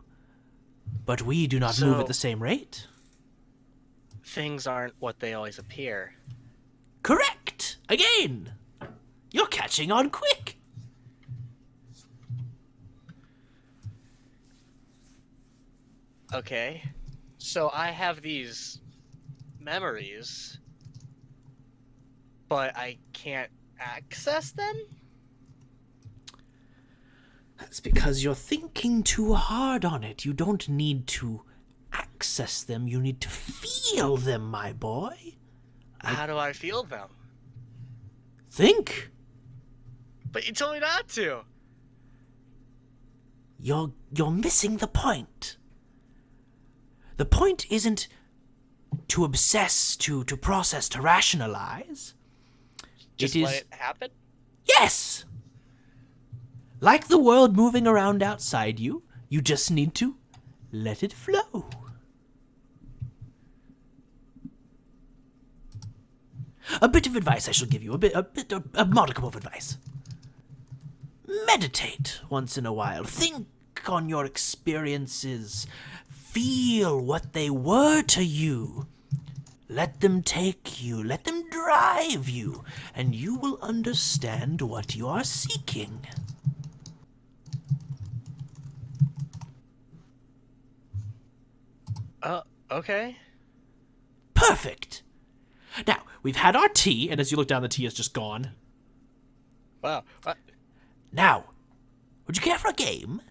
But we do not move So- at the same rate. Things aren't what they always appear. Correct! Again! You're catching on quick! Okay. So I have these memories, but I can't access them? That's because you're thinking too hard on it. You don't need to access them, you need to feel them, my boy. How do I feel them? Think! But you told me not to. You're missing the point. The point isn't to obsess, to process, to rationalize. Just It let is... it happen? Yes! Like the world moving around outside you, you just need to let it flow. A bit of advice I shall give you, a modicum of advice. Meditate once in a while. Think on your experiences. Feel what they were to you. Let them take you, let them drive you, and you will understand what you are seeking. Okay. Perfect. Now, we've had our tea, and as you look down, the tea is just gone. Wow. Now, would you care for a game?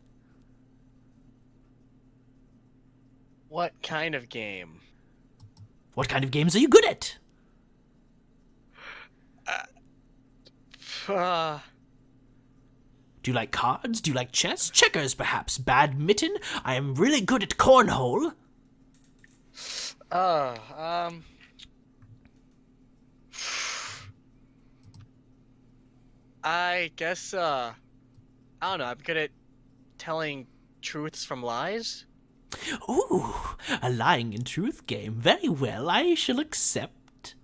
What kind of game? What kind of games are you good at? Do you like cards? Do you like chess? Checkers, perhaps? Badminton? I am really good at cornhole. I guess, I don't know, I'm good at telling truths from lies? Ooh, a lying in truth game. Very well, I shall accept.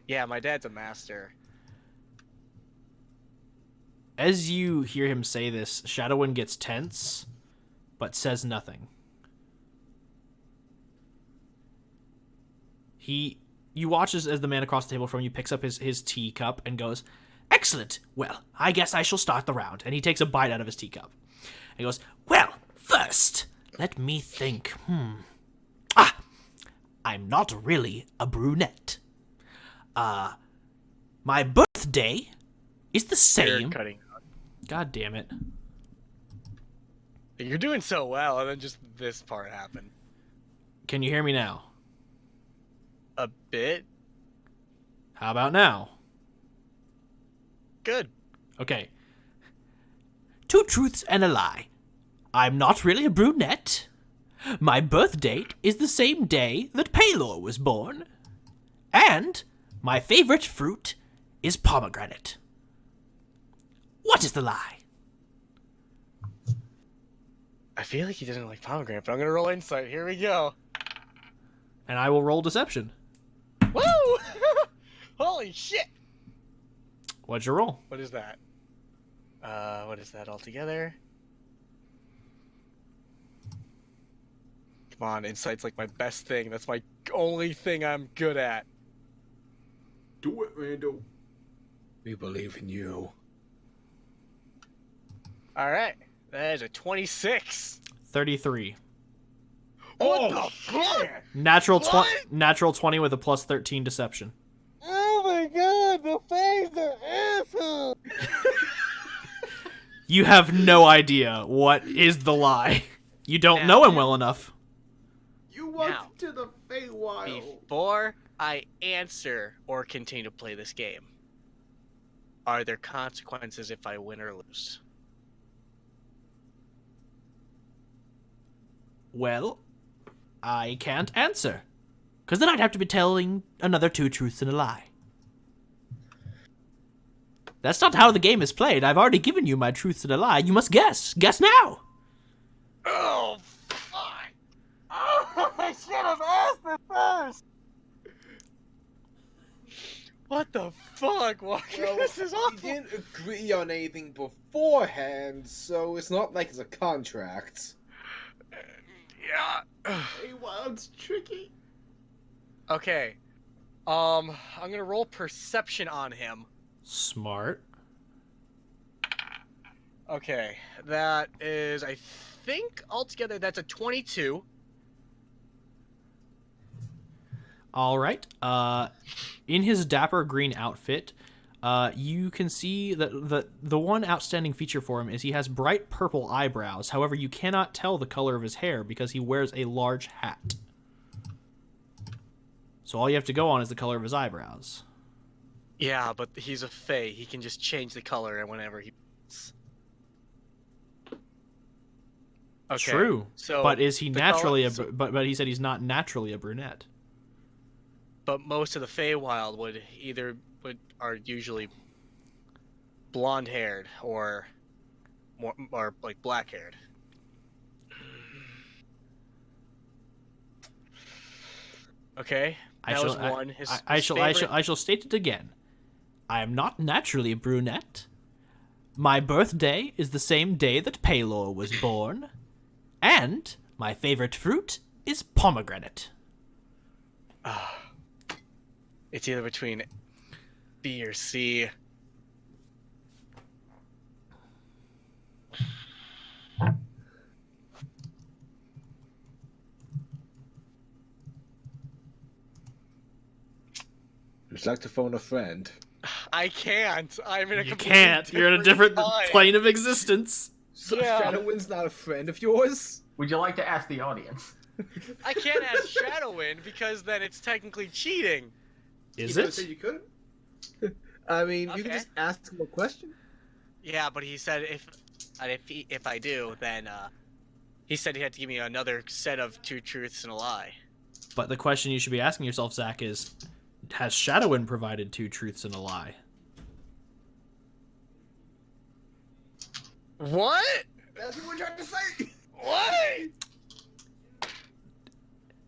Yeah, my dad's a master. As you hear him say this, Shadowin gets tense, but says nothing. You watch as the man across the table from you picks up his teacup and goes, "Excellent. Well, I guess I shall start the round." And he takes a bite out of his teacup. And he goes, "Well, first, let me think. I'm not really a brunette. My birthday is the You're same." cutting. God damn it. You're doing so well, and then just this part happened. Can you hear me now? A bit? How about now? Good. Okay. 2 truths and a lie. I'm not really a brunette. My birth date is the same day that Paylor was born. And my favorite fruit is pomegranate. What is the lie? I feel like he didn't like pomegranate, but I'm gonna roll insight. Here we go. And I will roll deception. Woo! Holy shit! What'd you roll? What is that? What is that altogether? Come on, insight's like my best thing. That's my only thing I'm good at. Do it, Randall. We believe in you. Alright, that is a 26. 33. What the fuck? Natural What? natural 20 with a plus 13 deception. Oh my god, the face are asshole! You have no idea what is the lie. You don't Now- know him well enough. You Now. walked to the Feywild. Before I answer or continue to play this game, are there consequences if I win or lose? Well, I can't answer. Because then I'd have to be telling another 2 truths and a lie. That's not how the game is played. I've already given you my truths and a lie. You must guess. Guess now. Oh, fuck! Oh, I should have asked it first! What the fuck, Walker? Well, This is we awful. didn't agree on anything beforehand, so it's not like it's a contract. Yeah. Hey, Wild's tricky. Okay. I'm gonna roll perception on him. Smart. Okay, that is, I think altogether that's a 22. All right. In his dapper green outfit, you can see that the one outstanding feature for him is he has bright purple eyebrows. However, you cannot tell the color of his hair because he wears a large hat. So all you have to go on is the color of his eyebrows. Yeah, but he's a fae. He can just change the color whenever he wants. Okay, True. So But is he the naturally color- but he said he's not naturally a brunette. But most of the Feywild are usually blonde-haired or like black-haired. Okay, that was one. I shall state it again. I am not naturally a brunette. My birthday is the same day that Pelor was born, and my favorite fruit is pomegranate. It's either between B or C. Would you like to phone a friend? I can't. I'm in a You completely can't. You're in a different time. plane of existence. So Yeah. Shadowwind's not a friend of yours? Would you like to ask the audience? I can't ask Shadowwind because then it's technically cheating. Is You it? said you could? I mean, you can Okay. just ask him a question. Yeah, but he said if I do, then he said he had to give me another set of 2 truths and a lie. But the question you should be asking yourself, Zach, is: has Shadowin provided 2 truths and a lie? What? That's what we're trying to say. What?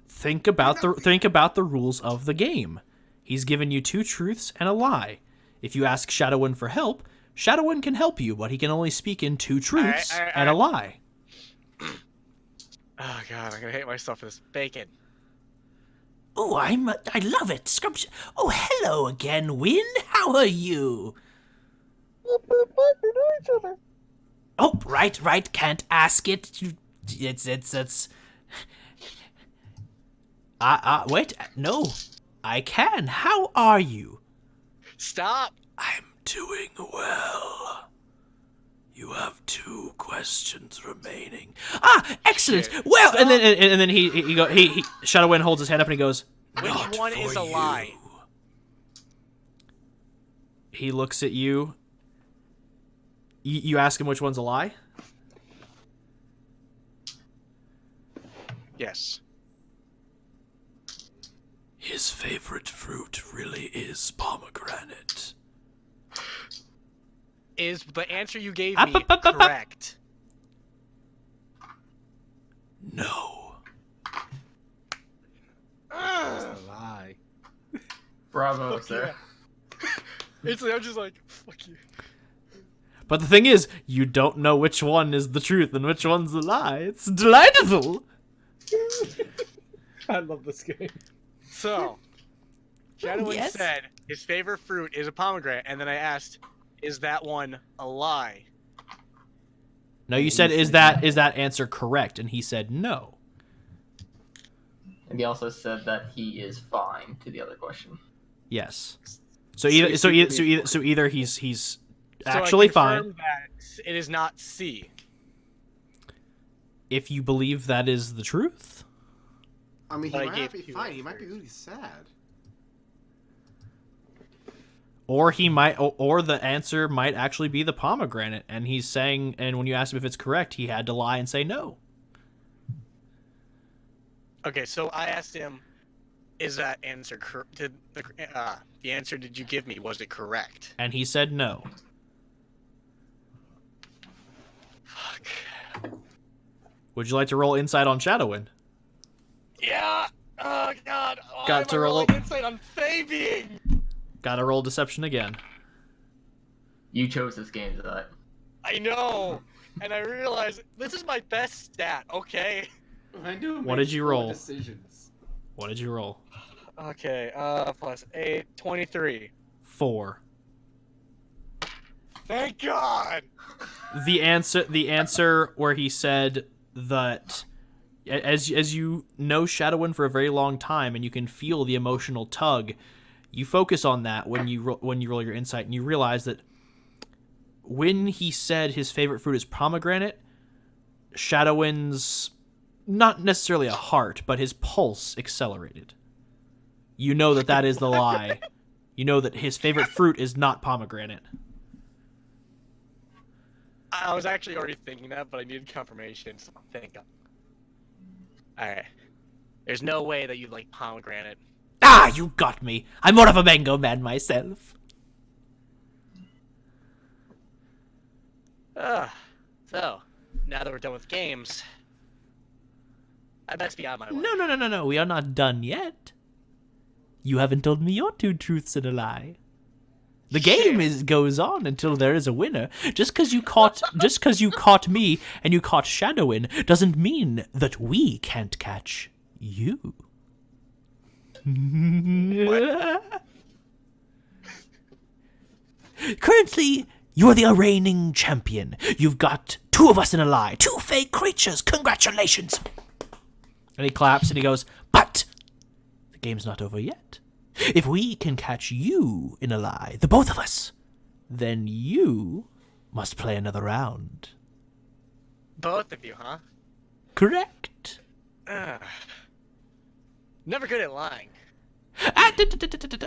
Think about the rules of the game. He's given you 2 truths and a lie. If you ask Shadowin for help, Shadowin can help you, but he can only speak in 2 truths Alright, and a lie. Oh god, I'm gonna hate myself for this bacon. Oh, I love it. Scrumptious. Oh, hello again, Win. How are you? Oh, right. Can't ask it. It's. Wait. No, I can. How are you? Stop! I'm doing well. You have 2 questions remaining. Excellent. Shit. Well, Stop. and then he Shadowwind holds his hand up and he goes, Which "Not one for is a lie?" you." He looks at you. You ask him which one's a lie? Yes. His favorite fruit really is pomegranate. Is the answer you gave Up, me up, up, up, up. correct? No. It's a lie. Bravo, sir. It's like, I'm just like, fuck you. But the thing is, you don't know which one is the truth and which one's the lie. It's delightful. I love this game. So, Shadowwind Yes? said his favorite fruit is a pomegranate, and then I asked, is that one a lie? No, you said, is that answer correct? And he said no. And he also said that he is fine to the other question. Yes. So either he's actually so I fine. confirm that it is not C. If you believe that is the truth. I mean, he But I might gave not be you fine. He might answers. be really sad. Or he might, or the answer might actually be the pomegranate, and he's saying, and when you asked him if it's correct, he had to lie and say no. Okay, so I asked him, is that answer correct? Did the answer did you give me, was it correct? And he said no. Fuck. Would you like to roll insight on Shadowin? Yeah! Oh god! Got to roll rolling insight on Fabian! Gotta roll deception again. You chose this game, Zot. I know, and I realized this is my best stat. Okay. What did you roll? Decisions. What did you roll? Okay. Plus 8, 23. 4. Thank God. The answer where he said that as you know Shadowin for a very long time and you can feel the emotional tug, you focus on that when you roll your insight, and you realize that when he said his favorite fruit is pomegranate, Shadowin's, not necessarily a heart, but his pulse accelerated. You know that is the lie. You know that his favorite fruit is not pomegranate. I was actually already thinking that, but I needed confirmation, so thank God. Alright. There's no way that you like pomegranate. Ah, you got me. I'm more of a mango man myself. So, now that we're done with games, I best be on my way. No. We are not done yet. You haven't told me your 2 truths and a lie. The game goes on until there is a winner. Just because you caught me and you caught Shadowin doesn't mean that we can't catch you. Currently, you're the reigning champion. You've got 2 of us in a lie. 2 fake creatures. Congratulations. And he claps and he goes, but the game's not over yet. If we can catch you in a lie, the both of us, then you must play another round. Both of you, huh? Correct. Never good at lying.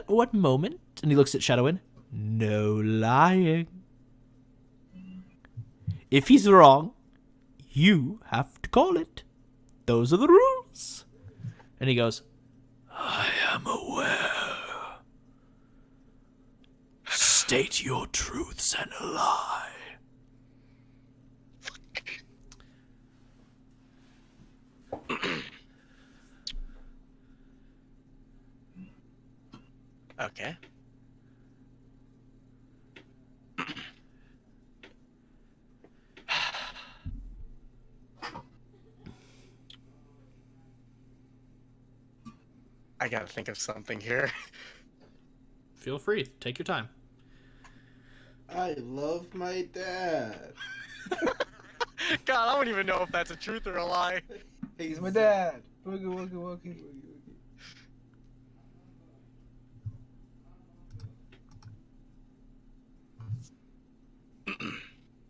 What moment? And he looks at Shadowin. No lying. If he's wrong, you have to call it. Those are the rules. And he goes, I am aware. State your truths and a lie. Okay. I gotta think of something here. Feel free. Take your time. I love my dad. God, I don't even know if that's a truth or a lie. He's my dad. Woogie woogie woogie.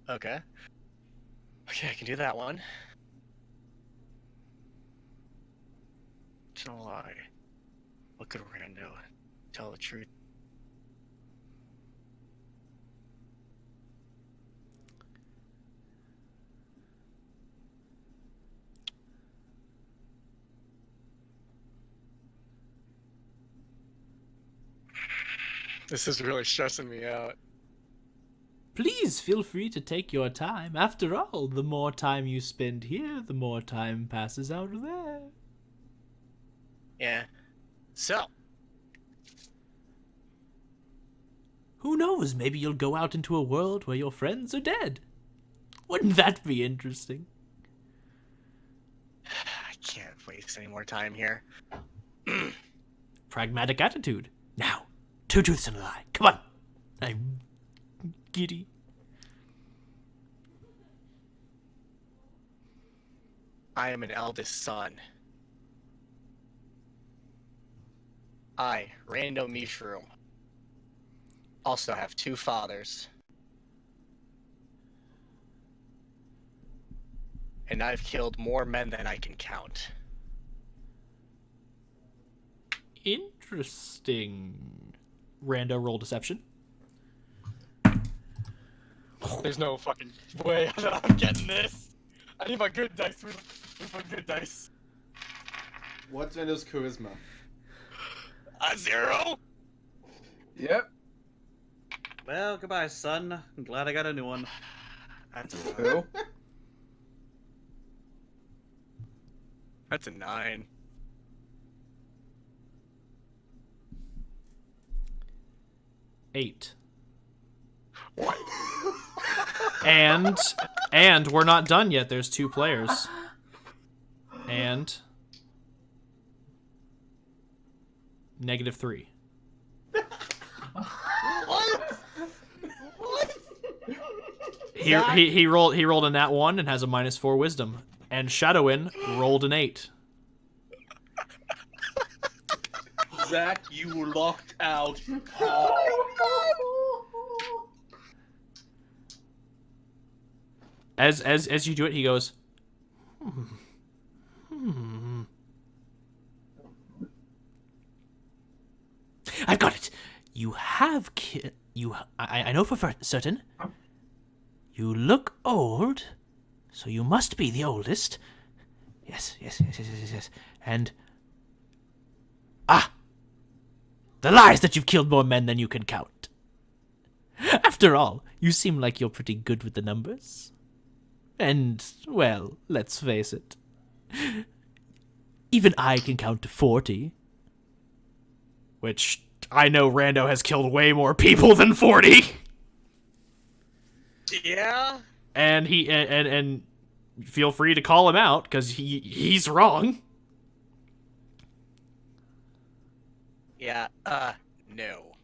Okay. Okay, I can do that one. It's a lie. What could Rando tell the truth? This is really stressing me out. Please feel free to take your time. After all, the more time you spend here, the more time passes out there. Yeah. So, Who knows? Maybe you'll go out into a world where your friends are dead. Wouldn't that be interesting? I can't waste any more time here. Pragmatic attitude. Now, 2 truths and a lie. Come on. I'm giddy. I am an eldest son. I, Rando Mishroom, also have 2 fathers. And I've killed more men than I can count. Interesting. Rando, roll deception. There's no fucking way that I'm getting this. I need my good dice. Where's my good dice? What's Rando's charisma? 0. Yep. Well, goodbye, son. I'm glad I got a new one. That's Who? That's a 9. 8. And we're not done yet. There's 2 players. And -3. He rolled a nat 1 and has a -4 wisdom. And Shadowin rolled an 8. Zach, you were locked out. As you do it, he goes, I've got it. You have I know for certain. You look old, so you must be the oldest. Yes. And the lies that you've killed more men than you can count. After all, you seem like you're pretty good with the numbers. And, well, let's face it. Even I can count to 40. Which, I know Rando has killed way more people than 40. Yeah. And and feel free to call him out, because he's wrong. Yeah, no.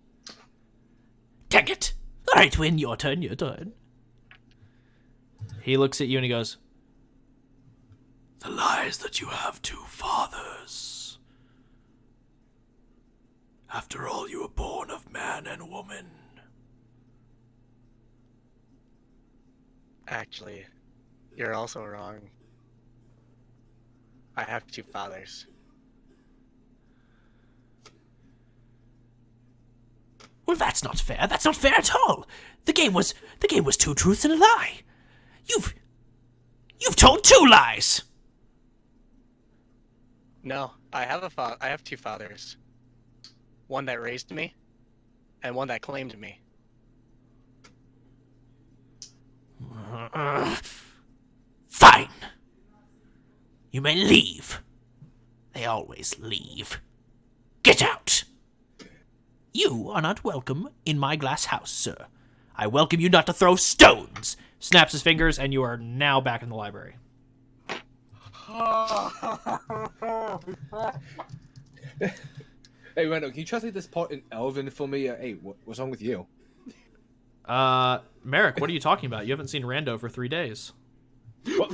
Dang it! Alright, Win, your turn. He looks at you and he goes, the lies that you have 2 fathers. After all, you were born of man and woman. Actually, you're also wrong. I have 2 fathers. Well, that's not fair. That's not fair at all. The game was 2 truths and a lie. You've told 2 lies. No, I have 2 fathers. One that raised me, and one that claimed me. Fine. You may leave. They always leave. Get out. You are not welcome in my glass house, sir. I welcome you not to throw stones. Snaps his fingers, and you are now back in the library. Hey, Randall, can you translate this part in Elven for me? Hey, what's wrong with you? Merrick, what are you talking about? You haven't seen Rando for 3 days. What?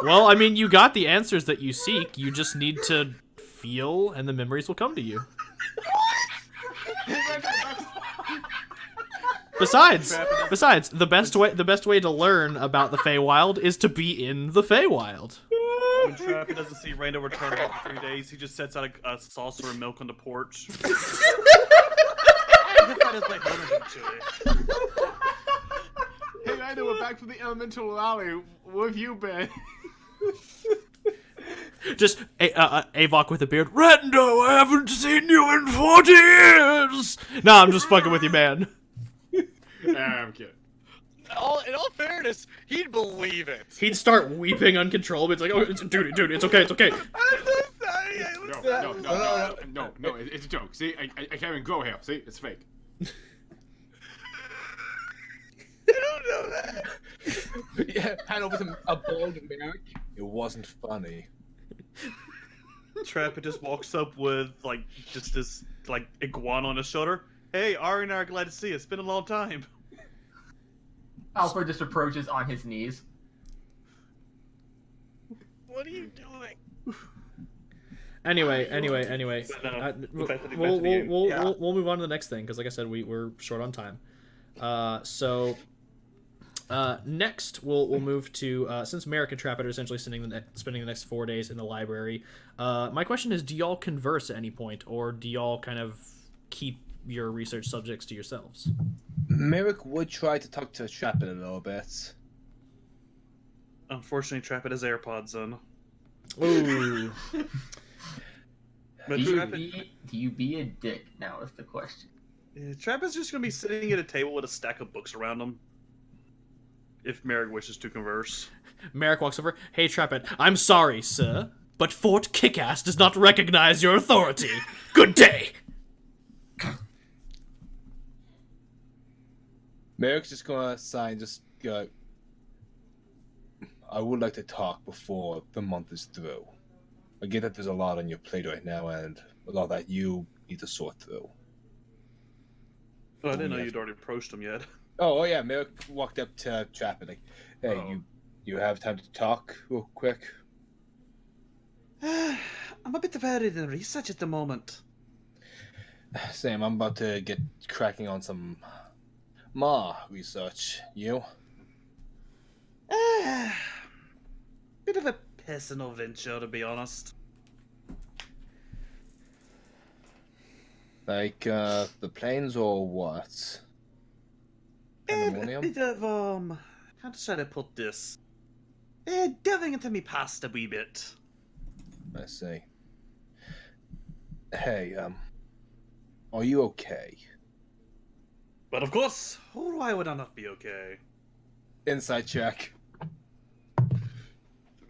Well, I mean, you got the answers that you seek. You just need to feel, and the memories will come to you. Besides, the best way to learn about the Feywild is to be in the Feywild. When Trappy doesn't see Rando return in 3 days, he just sets out a saucer of milk on the porch. Hey, Rando, we're back from the Elemental Valley. Where have you been? Just Avok with a beard. Rando, I haven't seen you in 40 years. Nah, I'm just fucking with you, man. I'm kidding. In all fairness, he'd believe it. He'd start weeping uncontrollably. It's like, oh, dude, it's okay. I'm so sorry. No, it's a joke. See, I can't even grow hair. See, it's fake. I don't know that. Yeah, hand over to a bald Merrick. It wasn't funny. Trappy just walks up with just this iguana on his shoulder. Hey, Ari and I are glad to see you. It's been a long time. Alfred just approaches on his knees. What are you doing? Anyway. We'll We'll move on to the next thing because, like I said, we're short on time. Next we'll move to since Merrick and Trappet are essentially spending the next 4 days in the library. My question is, do y'all converse at any point, or do y'all kind of keep your research subjects to yourselves? Merrick would try to talk to Trappet a little bit. Unfortunately, Trappet has AirPods on. Ooh. But Do you be a dick now is the question. Trappet's just gonna be sitting at a table with a stack of books around him. if Merrick wishes to converse. Merrick walks over. Hey, Trapit, I'm sorry, sir, but Fort Kickass does not recognize your authority. Good day. Merrick's just gonna sigh and just go. I would like to talk before the month is through. I get that there's a lot on your plate right now, and a lot that you need to sort through. Oh, I didn't know yes. you'd already approached him yet. Oh yeah, Merrick walked up to Trapper like, "Hey, Oh. you have time to talk real quick?" I'm a bit buried in research at the moment. Sam, I'm about to get cracking on some Ma research. You? Bit of a personal venture, to be honest. Like, the planes or what? A Pandemonium? bit of, how should I put this? Delving into me past a wee bit. I see. Hey, are you okay? But of course, why would I not be okay? Inside check. Let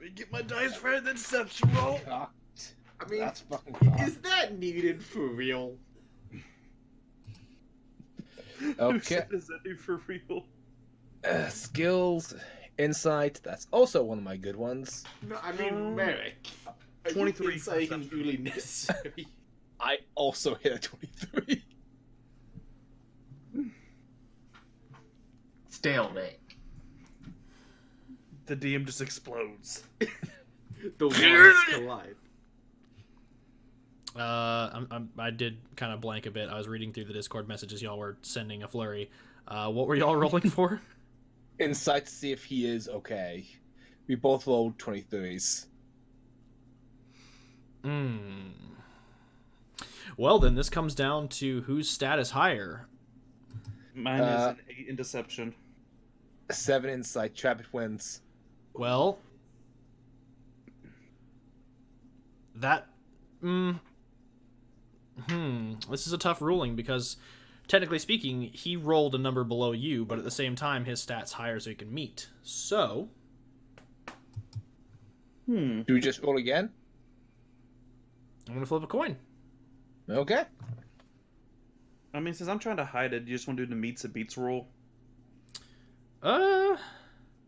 me get my dice for an inception roll. Cocked. I mean, That's fucking cocked. is that needed for real? Who Okay. said is that for real? Skills, insight. That's also one of my good ones. No, I mean, Merrick. 23 Insight is perception. really necessary. I also hit a 23. Stalemate. The DM just explodes. The waters collide. I did kind of blank a bit. I was reading through the Discord messages y'all were sending a flurry. What were y'all rolling for? Insight to see if he is okay. We both rolled 23s. Well, then this comes down to whose stat is higher. Mine is an 8 in deception. 7 insight. Trapit wins. Well, that. This is a tough ruling because, technically speaking, he rolled a number below you, but at the same time, his stat's higher, so he can meet. So, Do we just roll again? I'm gonna flip a coin. Okay. I mean, since I'm trying to hide it, you just want to do the meets and beats rule?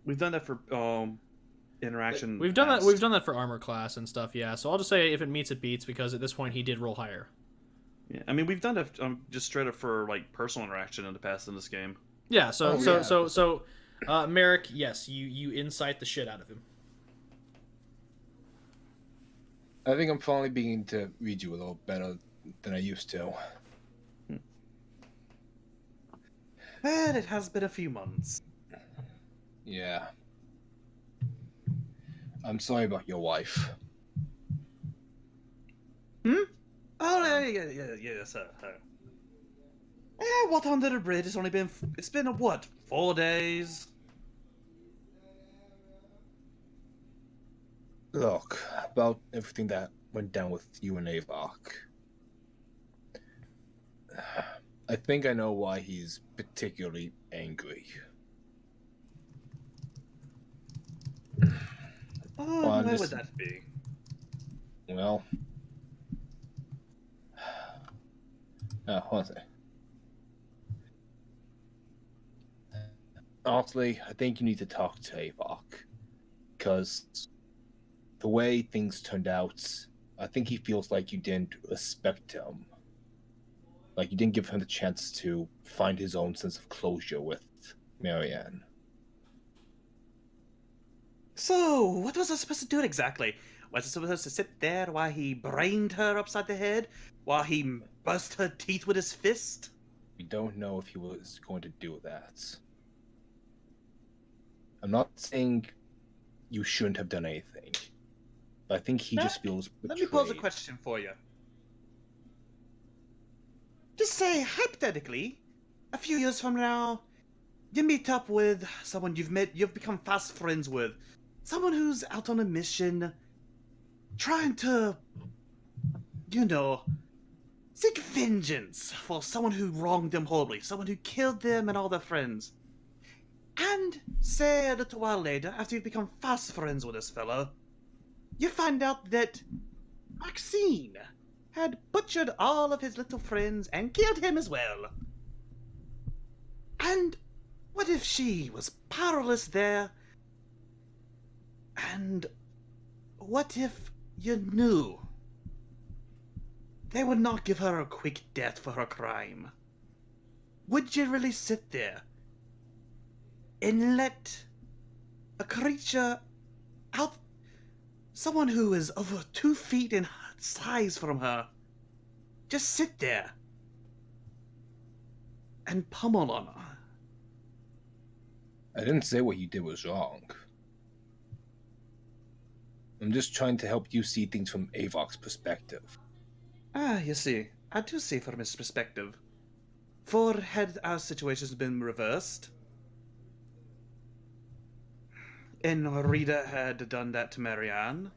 We've done that for interaction. We've done that. past. We've done that for armor class and stuff. Yeah. So I'll just say if it meets, it beats because at this point he did roll higher. Yeah, I mean, we've done that just straight up for like personal interaction in the past in this game. Yeah. So Oh, so yeah. Merrick, yes, you incite the shit out of him. I think I'm finally beginning to read you a little better than I used to. Well, it has been a few months. Yeah. I'm sorry about your wife. Oh yeah, sir. What under the bridge? It's been what, 4 days? Look, about everything that went down with you and Avok. I think I know why he's particularly angry. Oh, Well, why this- would that be? Well, hold on a second. Honestly, I think you need to talk to Avok, because the way things turned out, I think he feels like you didn't respect him. Like you didn't give him the chance to find his own sense of closure with Marianne. So, what was I supposed to do exactly? Was I supposed to sit there while he brained her upside the head? While he burst her teeth with his fist? We don't know if he was going to do that. I'm not saying you shouldn't have done anything, but I think he just feels betrayed. Let me pose a question for you. Just say, hypothetically, a few years from now, you meet up with someone you've become fast friends with. Someone who's out on a mission, trying to, seek vengeance for someone who wronged them horribly, someone who killed them and all their friends. And say a little while later, after you've become fast friends with this fellow, you find out that Maxine had butchered all of his little friends and killed him as well. And what if she was powerless there? And what if you knew they would not give her a quick death for her crime? Would you really sit there and let a creature out, someone who is over 2 feet in size from her, just sit there and pummel on her? I didn't say what you did was wrong. I'm just trying to help you see things from Avok's perspective. Ah, you see, I do see from his perspective. For had our situations been reversed, and Rita had done that to Marianne,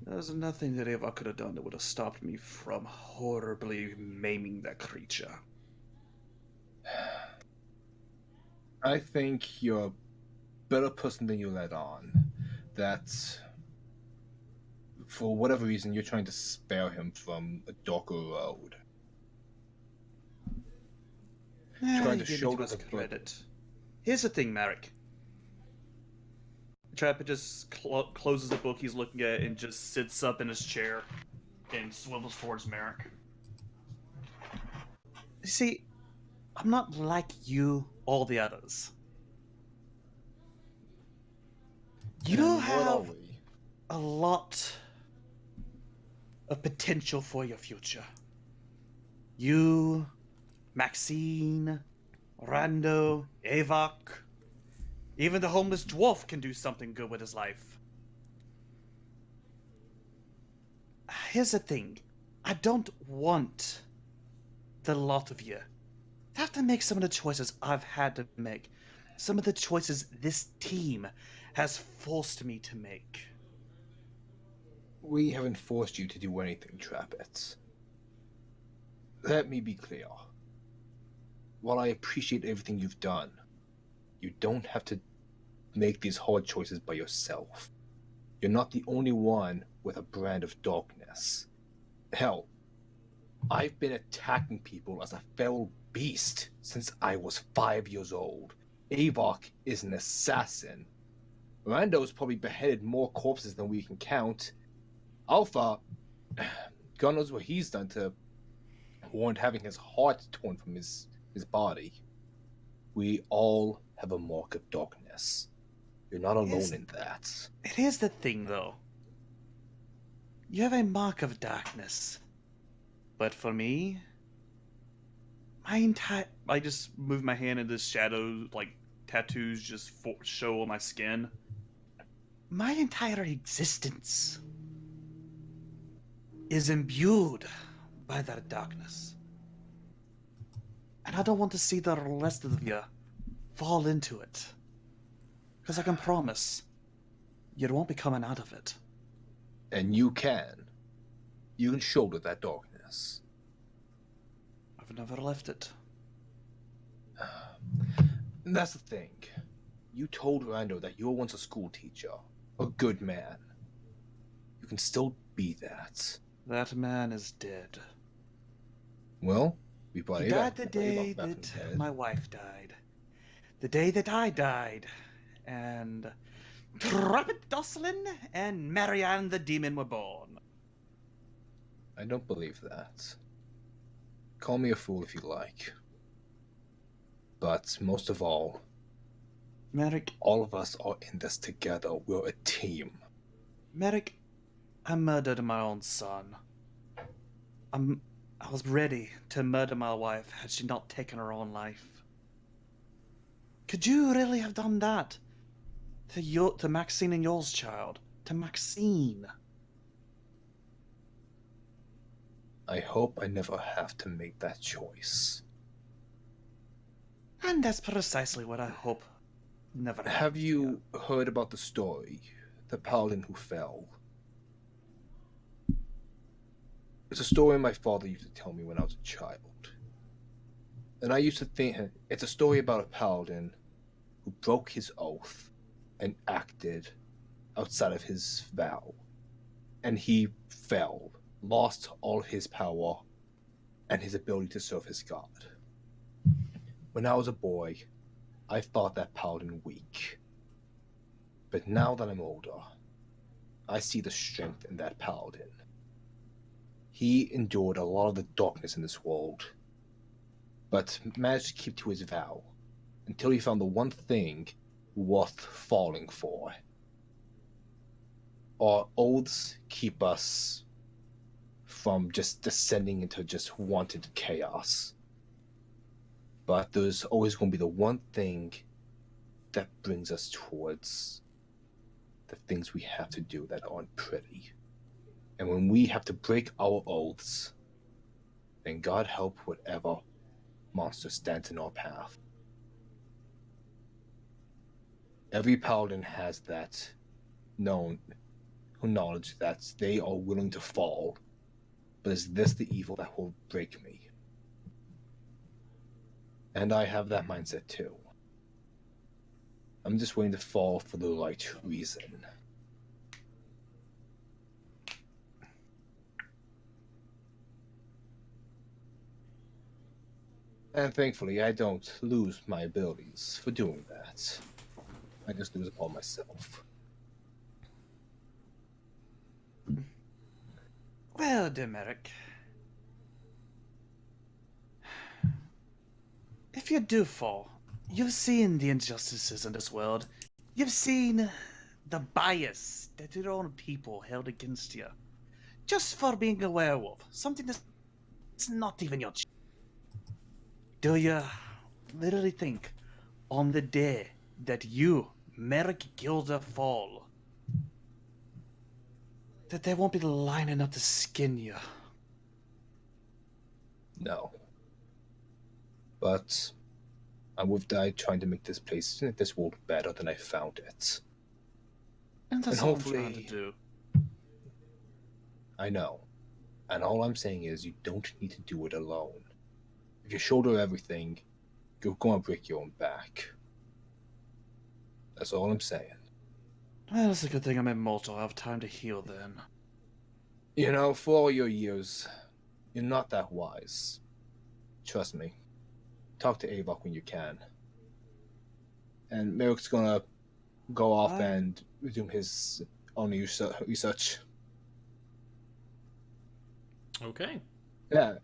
there was nothing that Avok could have done that would have stopped me from horribly maiming that creature. I think you're a better person than you let on. That, for whatever reason, you're trying to spare him from a darker road. Trying to shoulder the credit. Here's the thing, Marek. Trapper just closes the book he's looking at and just sits up in his chair and swivels towards Marek. You see, I'm not like you or the others. You have a lot of potential for your future. You, Maxine, Rando, Avok, even the homeless dwarf can do something good with his life. Here's the thing. I don't want the lot of you to have to make some of the choices I've had to make. Some of the choices this team has forced me to make. We haven't forced you to do anything, Trappets. Let me be clear. While I appreciate everything you've done, you don't have to make these hard choices by yourself. You're not the only one with a brand of darkness. Hell, I've been attacking people as a feral beast since I was 5 years old. Avok is an assassin. Rando's probably beheaded more corpses than we can count. Alpha, God knows what he's done to warrant having his heart torn from his body. We all have a mark of darkness. You're not alone in that. Here's the thing, though. You have a mark of darkness. But for me, I just move my hand into shadow, like tattoos just show on my skin. My entire existence is imbued by that darkness. And I don't want to see the rest of you fall into it. Because I can promise, you won't be coming out of it. And you can. You can shoulder that darkness. I've never left it. And that's the thing. You told Rando that you were once a school teacher. A good man. You can still be that. That man is dead. Well, we brought He died the day that my wife died. The day that I died. And Trappet Dosselin and Marianne the Demon were born. I don't believe that. Call me a fool if you like. But most of all, Marek, all of us are in this together. We're a team. Marek, I murdered my own son. I was ready to murder my wife had she not taken her own life. Could you really have done that? To Maxine and yours, child. To Maxine. I hope I never have to make that choice. And that's precisely what I hope never happens. Have you heard about the story? The paladin who fell? It's a story my father used to tell me when I was a child. And I used to think it's a story about a paladin who broke his oath and acted outside of his vow. And he fell, lost all his power and his ability to serve his god. When I was a boy, I thought that paladin weak. But now that I'm older, I see the strength in that paladin. He endured a lot of the darkness in this world, but managed to keep to his vow until he found the one thing worth falling for. Our oaths keep us from just descending into just wanted chaos. But there's always going to be the one thing that brings us towards the things we have to do that aren't pretty. And when we have to break our oaths, then God help whatever monster stands in our path. Every paladin has that knowledge that they are willing to fall, but is this the evil that will break me? And I have that mindset too. I'm just waiting to fall for the right reason. And thankfully, I don't lose my abilities for doing that. I just lose upon myself. Well, Demeric, if you do fall, you've seen the injustices in this world. You've seen the bias that your own people held against you. Just for being a werewolf. Something that's not even your... Do you literally think on the day that you, Merrick Gilda, fall, that they won't be lining up to skin you? No. But I would die trying to make this world better than I found it. And that's And all hopefully- I'm trying to do. I know. And all I'm saying is you don't need to do it alone. If you shoulder everything, you're going to break your own back. That's all I'm saying. Well, it's a good thing I'm immortal. I have time to heal then. You know, for all your years, you're not that wise. Trust me. Talk to Avok when you can. And Merrick's gonna go off and resume his own research. Okay. Yeah,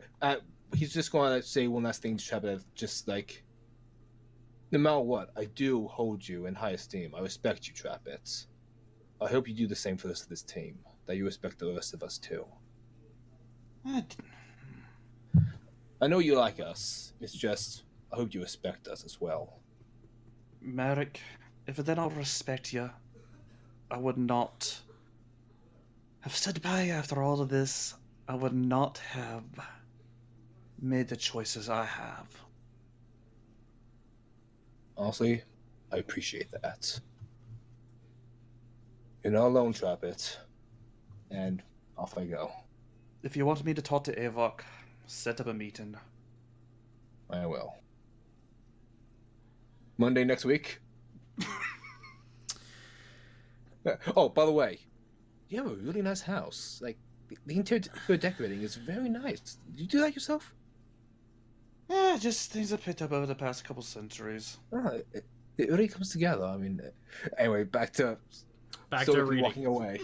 he's just gonna say one last thing to Trapit, just like, no matter what, I do hold you in high esteem. I respect you, Trapit. I hope you do the same for the rest of this team, that you respect the rest of us too. I know you like us, it's just, I hope you respect us as well. Merrick, if I did not respect you, I would not have stood by you after all of this. I would not have made the choices I have. Honestly, I appreciate that. You're not alone, Trapit. And off I go. If you want me to talk to Avok, set up a meeting. I will. Monday next week? Oh, by the way, you have a really nice house. Like, the interior decorating is very nice. Did you do that yourself? Yeah, just things I picked up over the past couple centuries. Oh, it really comes together. I mean, anyway, back to reading. walking away.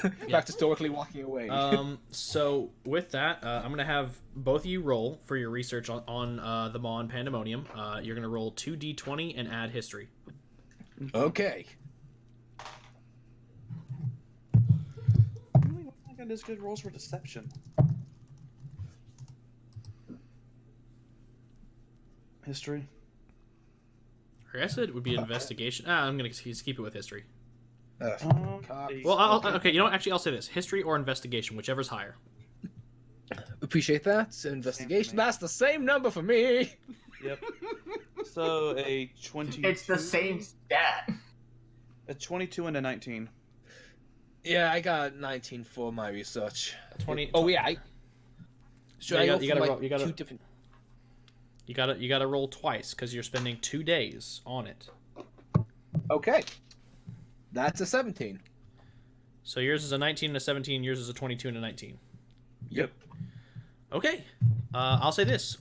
Yeah. Back to stoically walking away. So with that, I'm gonna have both of you roll for your research on the Maw and Pandemonium. You're gonna roll 2d20 and add history. Okay. I got this good rolls for deception. History. I guess it would be investigation. I'm gonna keep it with history. Cock. Well, okay. You know what? Actually, I'll say this: history or investigation, whichever's higher. Appreciate that. Investigation. That's the same number for me. Yep. So a 22. It's the same stat. A 22 and a 19. Yeah, I got 19 for my research. 20. Oh yeah, should I go you for gotta like roll, you gotta, two different? You gotta roll twice because you're spending 2 days on it. Okay. That's a 17. So yours is a 19 and a 17. Yours is a 22 and a 19. Yep. Okay. I'll say this.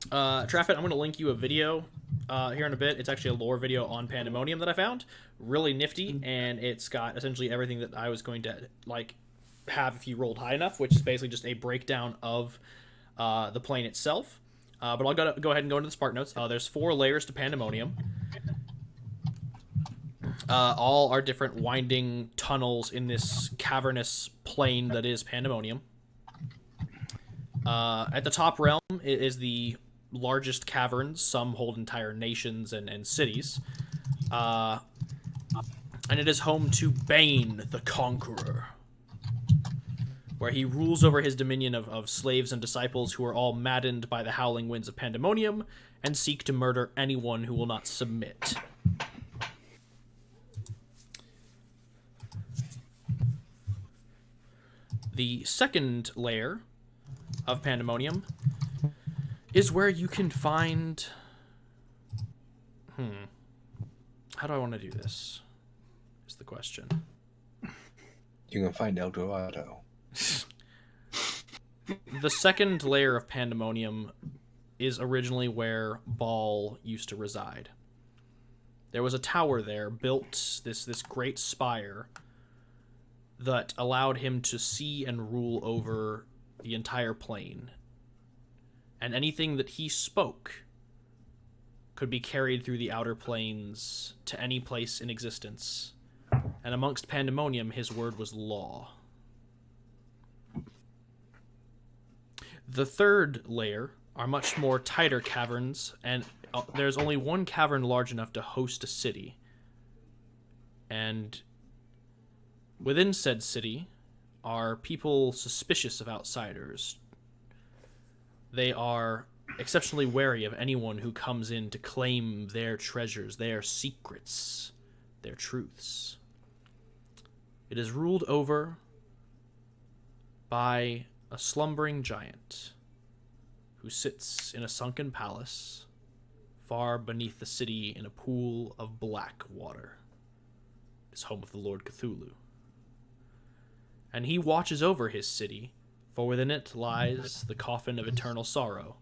Traffit, I'm going to link you a video here in a bit. It's actually a lore video on Pandemonium that I found. Really nifty, and it's got essentially everything that I was going to like have if you rolled high enough, which is basically just a breakdown of the plane itself. But I'll go ahead and go into the Spark Notes. There's 4 layers to Pandemonium. All are different winding tunnels in this cavernous plane that is Pandemonium. At the top realm is the largest caverns. Some hold entire nations and cities. And it is home to Bane the Conqueror, where he rules over his dominion of slaves and disciples who are all maddened by the howling winds of Pandemonium and seek to murder anyone who will not submit. The second layer of Pandemonium is where you can find... How do I want to do this? Is the question. You can find El Dorado. The second layer of Pandemonium is originally where Baal used to reside. There was a tower there, built this great spire that allowed him to see and rule over the entire plane. And anything that he spoke could be carried through the outer planes to any place in existence. And amongst Pandemonium, his word was law. The third layer are much more tighter caverns, and there's only one cavern large enough to host a city. And within said city are people suspicious of outsiders. They are exceptionally wary of anyone who comes in to claim their treasures, their secrets, their truths. It is ruled over by a slumbering giant who sits in a sunken palace far beneath the city in a pool of black water. It is home of the Lord Cthulhu. And he watches over his city, for within it lies the coffin of eternal sorrow,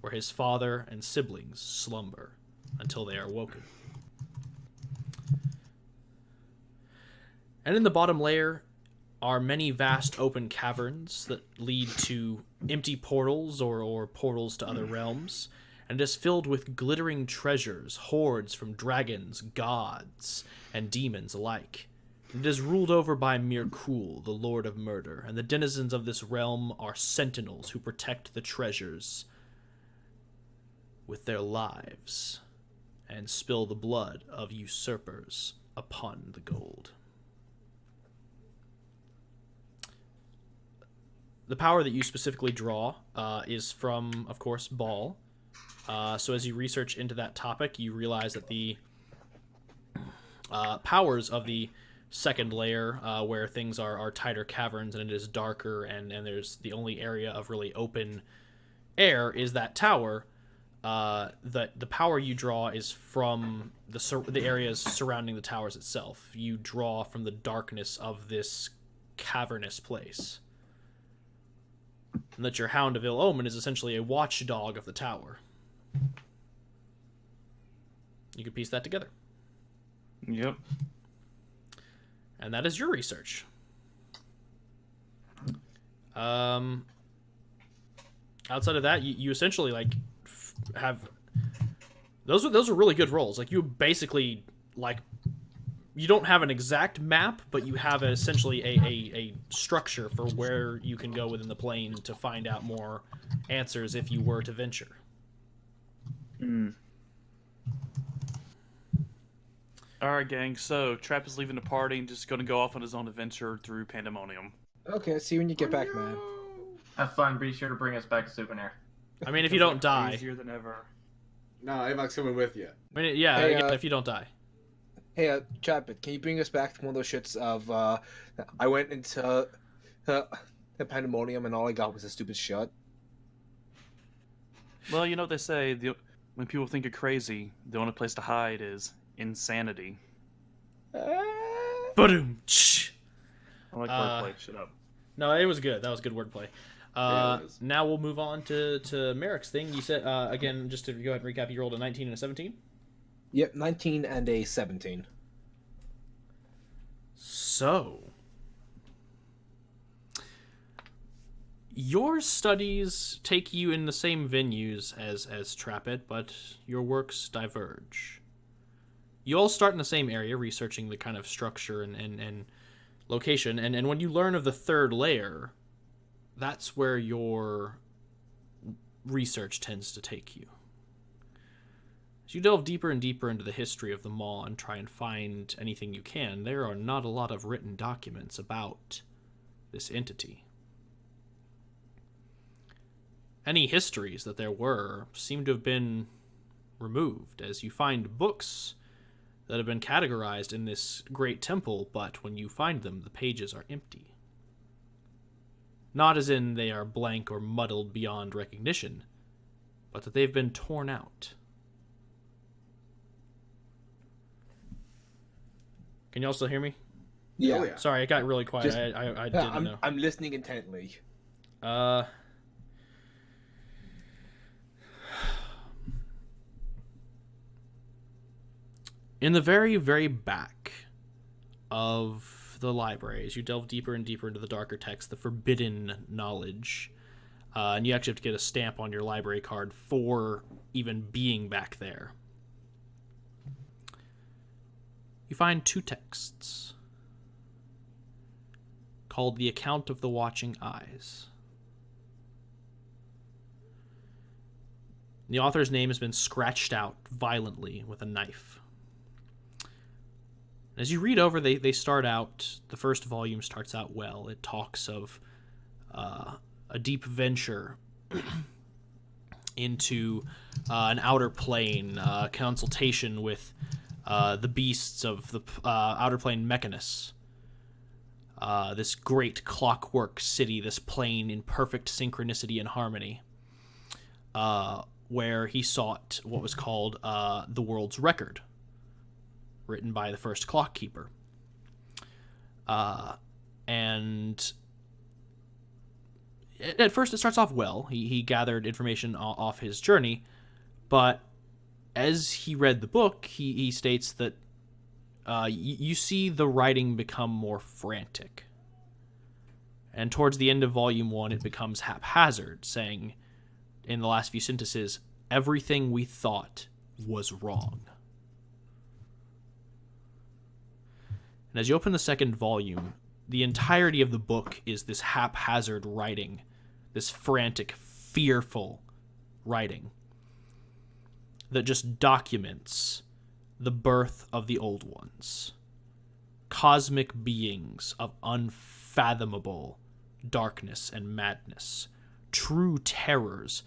where his father and siblings slumber until they are woken. And in the bottom layer are many vast open caverns that lead to empty portals or portals to other realms, and is filled with glittering treasures, hoards from dragons, gods, and demons alike. It is ruled over by Mirkul, the Lord of Murder, and the denizens of this realm are sentinels who protect the treasures with their lives and spill the blood of usurpers upon the gold. The power that you specifically draw is from, of course, Baal. So as you research into that topic, you realize that the powers of the second layer, where things are tighter caverns and it is darker, and there's the only area of really open air is that tower, that the power you draw is from the areas surrounding the towers itself. You draw from the darkness of this cavernous place. And that your Hound of Ill Omen is essentially a watchdog of the tower. You could piece that together. Yep. And that is your research. Outside of that, you essentially like have those are really good rolls. Like you basically like you don't have an exact map, but you have essentially a structure for where you can go within the plane to find out more answers if you were to venture. Alright, gang, so Trap is leaving the party and just gonna go off on his own adventure through Pandemonium. Okay, see you when you get back, man. Have fun. Be sure to bring us back a souvenir. I mean, if you don't die. Easier than ever. No, Avok's coming with you. I mean, yeah, Hey, again, if you don't die. Hey, Chapman, can you bring us back to one of those shits of, I went into the Pandemonium and all I got was a stupid shut? Well, you know what they say. When people think you're crazy, the only place to hide is insanity. Boom. I like wordplay. Shut up. No, it was good. That was good wordplay. Yeah, it was. Now we'll move on to Merrick's thing. You said again, just to go ahead and recap, you rolled a 19 and a 17. Yep, 19 and a 17. So, your studies take you in the same venues as Trappit, but your works diverge. You all start in the same area, researching the kind of structure and location, and when you learn of the third layer, that's where your research tends to take you. As you delve deeper and deeper into the history of the Maw and try and find anything you can, there are not a lot of written documents about this entity. Any histories that there were seem to have been removed, as you find books that have been categorized in this great temple, but when you find them, the pages are empty. Not as in they are blank or muddled beyond recognition, but that they've been torn out. Can y'all still hear me? Yeah. Oh, yeah. Sorry, it got really quiet. Just- I didn't know. I'm listening intently. In the very, very back of the library, as you delve deeper and deeper into the darker text, the forbidden knowledge, and you actually have to get a stamp on your library card for even being back there. You find two texts called The Account of the Watching Eyes. The author's name has been scratched out violently with a knife. As you read over, they start out, the first volume starts out well. It talks of a deep venture into an outer plane, consultation with the beasts of the outer plane Mechanus. This great clockwork city, this plane in perfect synchronicity and harmony, where he sought what was called the world's record, written by the first clock keeper. And at first it starts off well. He gathered information off his journey, but as he read the book, he states that you see the writing become more frantic. And towards the end of Volume 1, it becomes haphazard, saying, in the last few sentences, everything we thought was wrong. And as you open the second volume, the entirety of the book is this haphazard writing, this frantic, fearful writing that just documents the birth of the Old Ones, cosmic beings of unfathomable darkness and madness, true terrors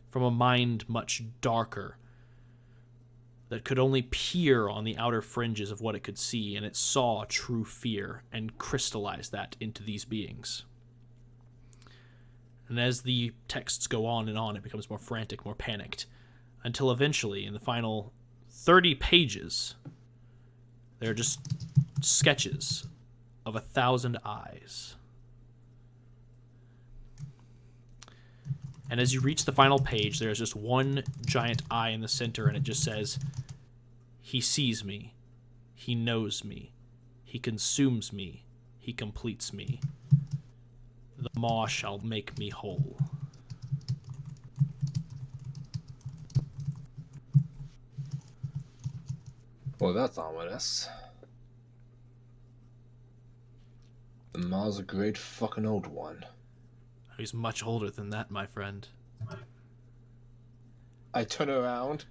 from a mind much darker that could only peer on the outer fringes of what it could see, and it saw true fear and crystallized that into these beings. And as the texts go on, it becomes more frantic, more panicked, until eventually, in the final 30 pages, they're just sketches of 1,000 eyes. And as you reach the final page, there's just one giant eye in the center, and it just says, "He sees me. He knows me. He consumes me. He completes me. The Maw shall make me whole." Well, that's ominous. The Maw's a great fucking old one. He's much older than that, my friend. I turn around.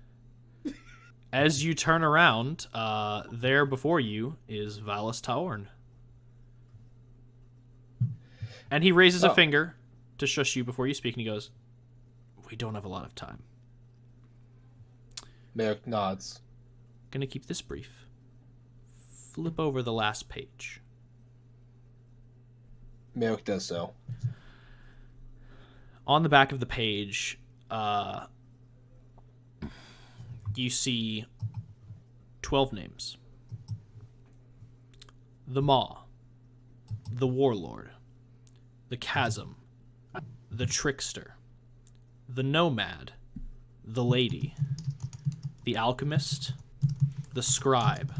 As you turn around, there before you is Valus Taorn. And he raises a finger to shush you before you speak, and he goes, "We don't have a lot of time. Merrick nods. Gonna keep this brief. Flip over the last page." Merrick does so. On the back of the page, you see 12 names. The Maw, the Warlord, the Chasm, the Trickster, the Nomad, the Lady, the Alchemist, the Scribe,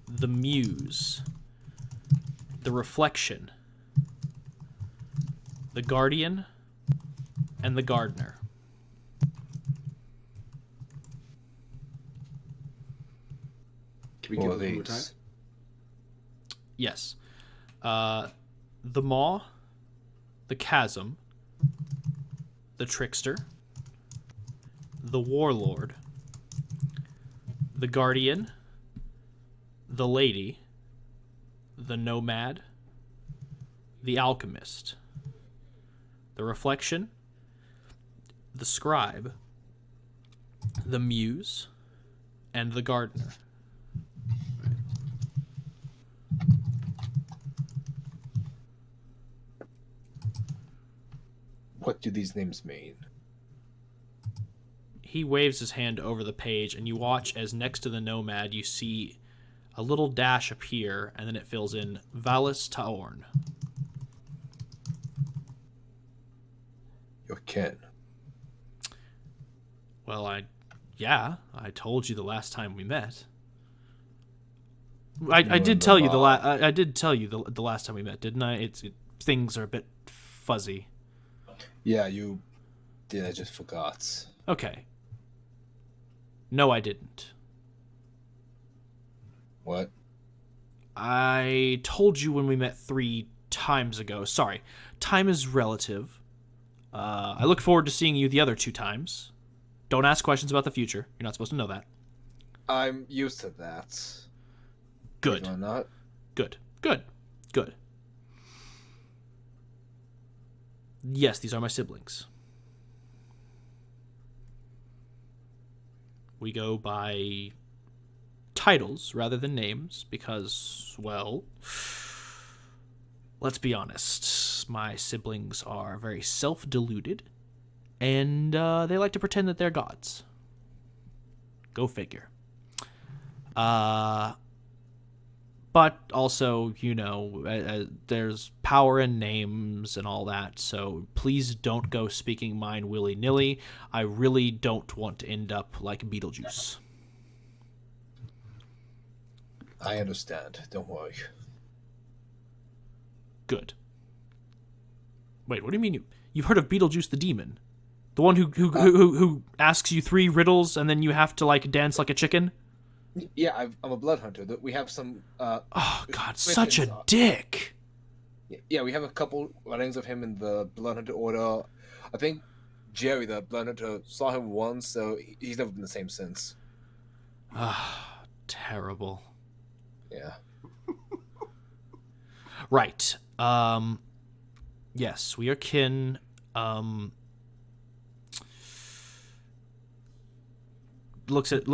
the Muse, the Reflection, the Guardian, and the Gardener. Can we give them one more time? Yes. The Maw, the Chasm, the Trickster, the Warlord, the Guardian, the Lady, the Nomad, the Alchemist, the Reflection, the Scribe, the Muse, and the Gardener. What do these names mean? He waves his hand over the page, and you watch as next to the Nomad you see a little dash appear, and then it fills in Valis Taorn. Your kin. Well, I told you the last time we met. I did tell you I did tell you the last time we met, didn't I? Things are a bit fuzzy. Yeah, you did. I just forgot. Okay. No, I didn't. What? I told you when we met 3 times ago. Sorry, time is relative. I look forward to seeing you the other 2 times. Don't ask questions about the future. You're not supposed to know that. I'm used to that. Good. Am I not? Good. Yes, these are my siblings. We go by titles rather than names because, well, let's be honest. My siblings are very self-deluded, and they like to pretend that they're gods. Go figure. But also, there's power in names and all that, so please don't go speaking mine willy-nilly. I really don't want to end up like Beetlejuice. I understand. Don't worry. Good. Wait, what do you mean you've heard of Beetlejuice the Demon? The one who asks you 3 riddles and then you have to, dance like a chicken? Yeah, I'm a blood hunter. We have some. Oh God, such a dick. Yeah, we have a couple runnings of him in the blood hunter order. I think Jerry, the blood hunter, saw him once, so he's never been the same since. Ah, terrible. Yeah. Right. Yes, we are kin.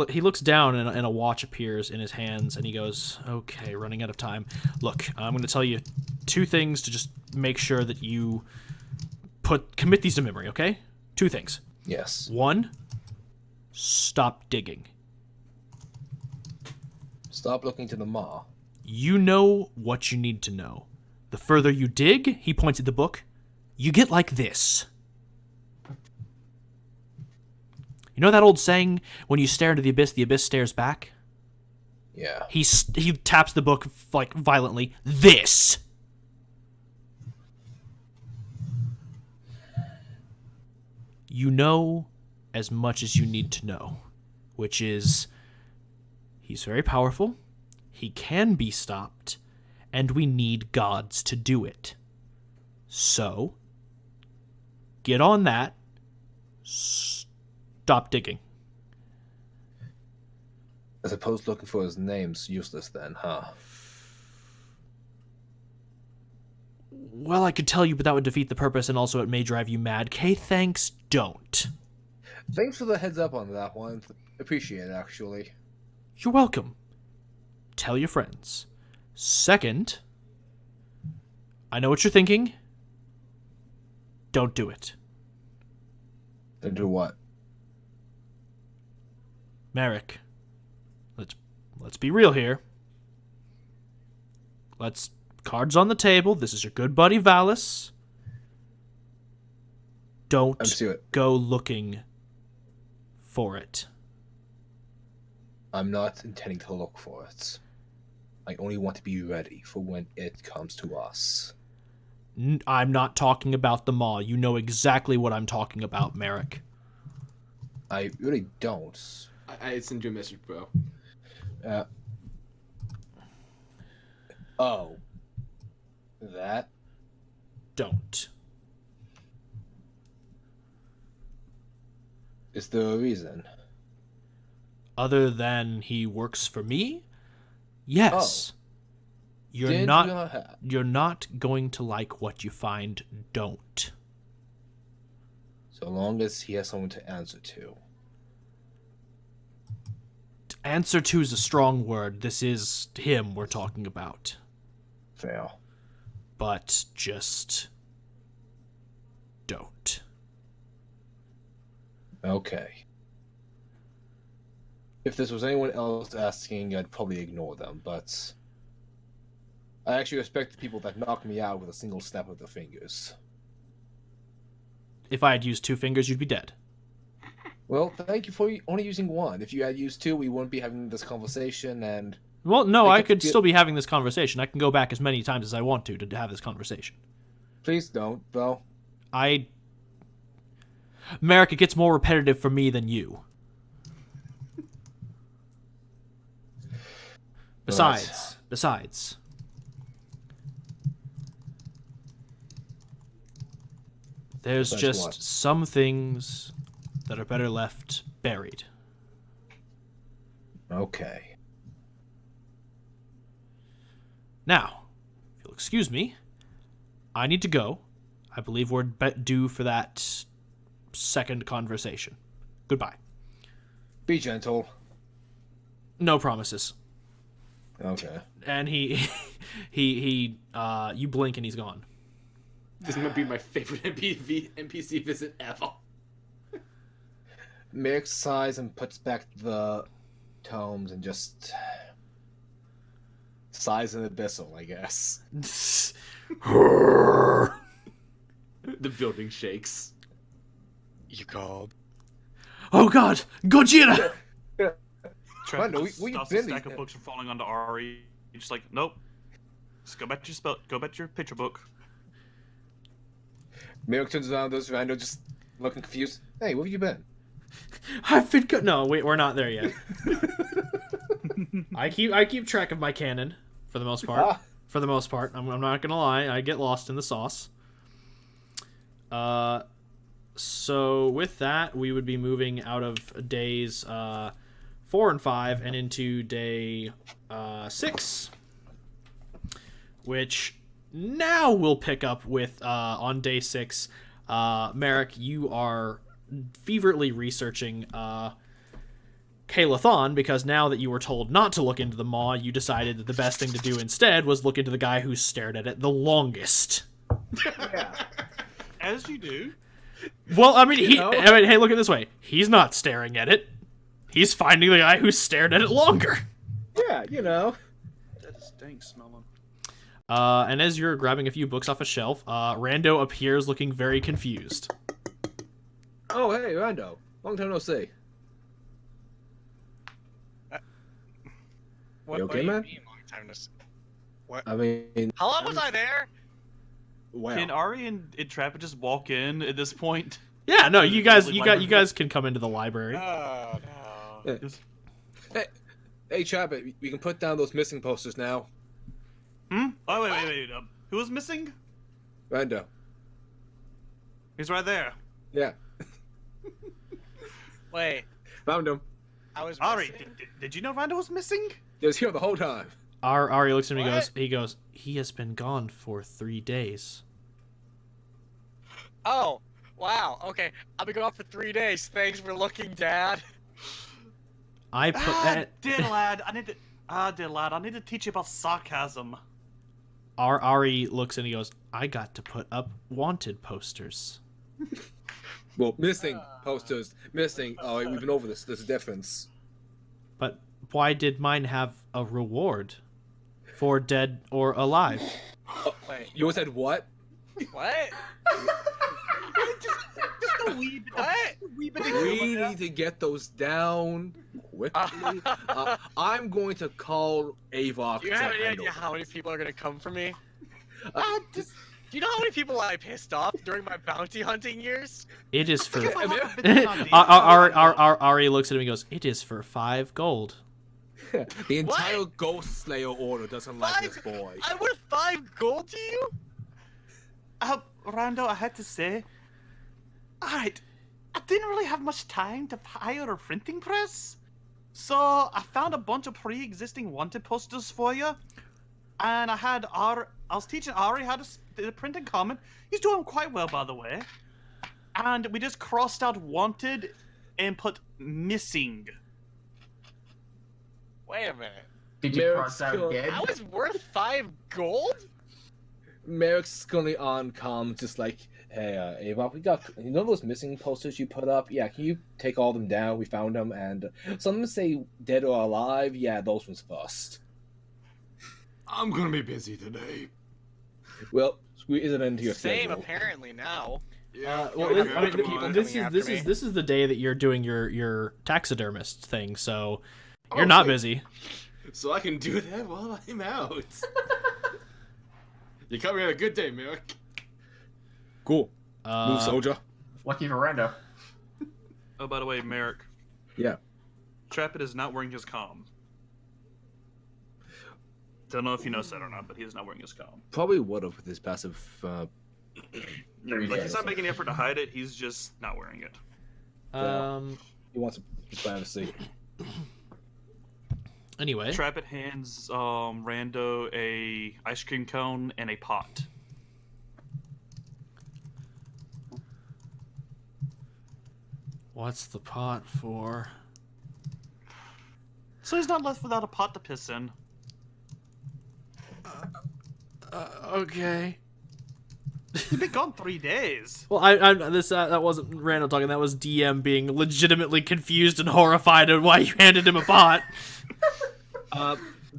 He looks down and a watch appears in his hands and he goes, okay, running out of time. Look, I'm going to tell you 2 things to just make sure that you commit these to memory, okay? 2 things. Yes. 1, stop digging. Stop looking to the Maw. You know what you need to know. The further you dig, he points at the book, you get like this. You know that old saying, when you stare into the abyss stares back? Yeah. He taps the book, violently. This! You know as much as you need to know, which is, he's very powerful, he can be stopped, and we need gods to do it. So, get on that. Stop digging. I suppose looking for his name's useless then, huh? Well, I could tell you, but that would defeat the purpose, and also it may drive you mad. Okay, thanks, don't. Thanks for the heads up on that one. Appreciate it, actually. You're welcome. Tell your friends. Second, I know what you're thinking. Don't do it. Don't do what? Merrick, let's be real here. Cards on the table. This is your good buddy Valis. Don't go looking for it. I'm not intending to look for it. I only want to be ready for when it comes to us. I'm not talking about the maw. You know exactly what I'm talking about, Merrick. I really don't. I sent you a message, bro. Oh. That? Don't. Is there a reason? Other than he works for me? Yes. Oh. You're not going to like what you find. Don't. So long as he has someone to answer to. Answer to is a strong word. This is him we're talking about. Fair. But just don't. Okay. If this was anyone else asking, I'd probably ignore them, but I actually respect the people that knock me out with a single snap of their fingers. If I had used 2 fingers, you'd be dead. Well, thank you for only using 1. If you had used 2, we wouldn't be having this conversation, and... Well, no, I could still be having this conversation. I can go back as many times as I want to have this conversation. Please don't, though. Merrick, it gets more repetitive for me than you. Besides, there's just some things that are better left buried. Okay. Now, if you'll excuse me, I need to go. I believe we're due for that second conversation. Goodbye. Be gentle. No promises. Okay. And he you blink and he's gone. This might be my favorite NPC visit ever. Merrick sighs and puts back the tomes and just sighs an abyssal, I guess. The building shakes. You called. Oh God, Gojira! Trevor just stops a stack of books from falling onto Ari. He's just like, nope. Just go back to your picture book. Merrick turns around, does Rando just looking confused. Hey, where have you been? I've been no, wait, we're not there yet. I keep track of my canon for the most part. For the most part, I'm not gonna lie, I get lost in the sauce. So with that, we would be moving out of days 4 and 5 and into day 6, which now we'll pick up with on day 6. Merrick, you are feverly researching Kalathon, because now that you were told not to look into the maw, you decided that the best thing to do instead was look into the guy who stared at it the longest. Yeah. As you do. Well, I mean, hey, look at it this way. He's not staring at it. He's finding the guy who stared at it longer. Yeah, you know. That stinks smelling. And as you're grabbing a few books off a shelf, Rando appears looking very confused. Oh, hey, Rando. Long time no see. What, You okay, what do man? You mean, long time to see? What? I mean... How long was I there? Wow. Can Ari and Trappa just walk in at this point? Yeah, no, you guys can come into the library. Oh, no. Hey, Chapit, we can put down those missing posters now. Oh, wait. Who was missing? Rando. He's right there. Yeah. Wait, Found him. I was Ari, missing? did you know Rando was missing? He was here the whole time. Ari looks at me and What? he goes, he has been gone for 3 days. Oh, wow. Okay, I'll be gone for 3 days. Thanks for looking, Dad. I put that... Dear lad, I need to teach you about sarcasm. Ari looks and he goes, I got to put up wanted posters. Well, missing posters. Missing. Oh, we've been over this. There's a difference. But why did mine have a reward for dead or alive? Wait, You said what? what? just a wee bit. What? A wee bit of We humor. need to get those down quickly. I'm going to call Avok. Do you to have any handle idea how many people are gonna come for me? Just Do you know how many people I pissed off during my bounty hunting years? It is for. Ari Ari looks at him and goes, "It is for 5 gold." The entire Ghost Slayer order doesn't like this boy. I'm worth 5 gold to you? Rando, I had to say, alright, I didn't really have much time to hire a printing press, so I found a bunch of pre-existing wanted posters for you, and I was teaching Ari how to print in common. He's doing quite well, by the way. And we just crossed out wanted and put missing. Wait a minute. Did you Merrick's cross out still- dead? I was worth 5 gold? Merrick's currently on comm, just like, hey, Avok, we got, you know those missing posters you put up? Yeah, can you take all them down? We found them, and some of them say dead or alive. Yeah, those ones first. I'm gonna be busy today. Well, squeeze it into your Same, schedule. apparently, now. Yeah. Well, Okay, this, I mean, people coming this after me. is the day that you're doing your taxidermist thing, so you're Oh, not sweet. busy. So I can do that while I'm out. You caught me on a good day, Merrick. Cool. Move, soldier. Lucky for Rando. Oh, by the way, Merrick. Yeah. Trappit is not wearing his comm. Don't know if you noticed that or not, but he is not wearing his comm. Probably would have with his passive. Like, he's not making an effort to hide it, he's just not wearing it. He wants his privacy. Anyway, Trappit hands Rando a ice cream cone and a pot. what's the pot for? So he's not left without a pot to piss in. Okay. You've been gone 3 days. Well, that wasn't Randall talking. That was DM being legitimately confused and horrified at why you handed him a pot.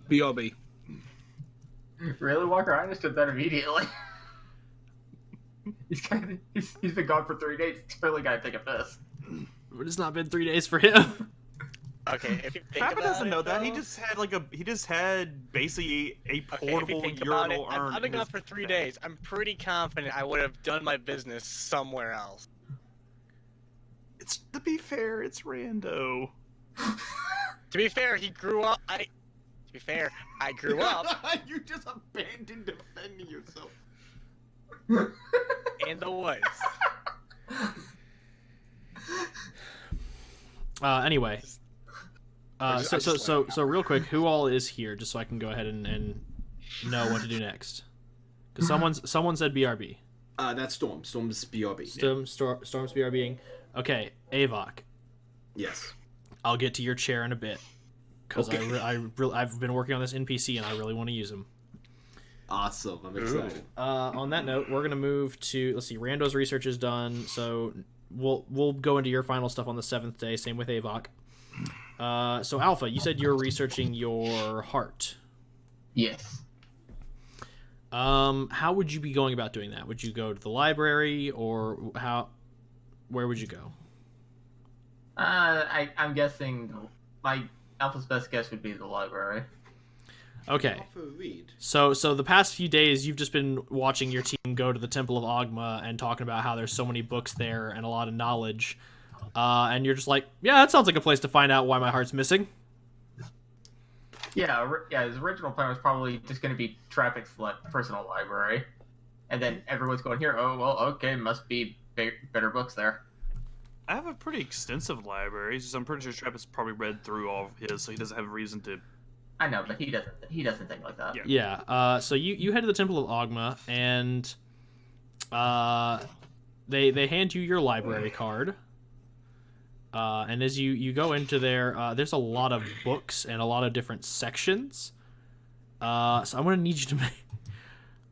BRB. Really, Walker? I understood that immediately. He's been gone for 3 days. He's clearly got to take a piss. But it's not been 3 days for him. Okay, if you think Trappit about doesn't it, know that. He though- just had basically a Okay, if you portable think about it, urinal urn. I've been in gone his- for 3 days. I'm pretty confident I would have done my business somewhere else. It's to be fair, it's Rando. To be fair, he grew up. To be fair, I grew up You just abandoned defending yourself. in the woods. Anyway. I just So real quick, who all is here, just so I can go ahead and know what to do next? Because someone said BRB. That's Storm. Storm's BRB. Storm's BRBing. Okay, Avok. Yes. I'll get to your chair in a bit. Because Okay. I've been working on this NPC and I really want to use him. Awesome. I'm excited. On that note, we're gonna move to, let's see, Rando's research is done, so we'll go into your final stuff on the 7th day. Same with Avok. So Alpha, you said you're researching your heart. Yes. How would you be going about doing that? Would you go to the library, or where would you go? I'm guessing my Alpha's best guess would be the library. Okay. Off a read. So the past few days, you've just been watching your team go to the Temple of Ogma and talking about how there's so many books there and a lot of knowledge. And you're just like, yeah, that sounds like a place to find out why my heart's missing. Yeah, his original plan was probably just going to be Traffic's personal library. And then everyone's going here, oh, well, okay, must be better books there. I have a pretty extensive library, so I'm pretty sure Trappit's probably read through all of his, so he doesn't have a reason to. I know, but he doesn't think like that. Yeah. Yeah. So you head to the Temple of Ogma, and they hand you your library card. And as you go into there, there's a lot of books and a lot of different sections. So I'm gonna need you to make.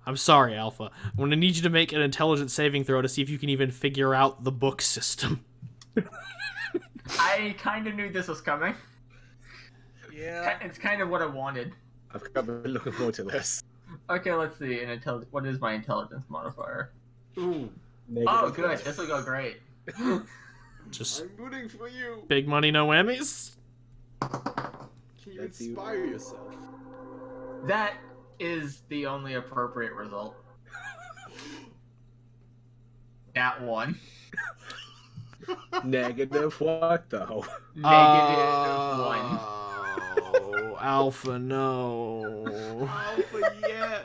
I'm sorry, Alpha. I'm gonna need you to make an intelligence saving throw to see if you can even figure out the book system. I kind of knew this was coming. Yeah. It's kind of what I wanted. I've been looking forward to this. Okay, let's see. What is my intelligence modifier? Ooh, Oh, good. This will go great. Just I'm rooting for you. big money, no whammies. Can you inspire yourself? That is the only appropriate result. That one. Negative what though? Negative one. Oh, Alpha, no. Alpha, yes.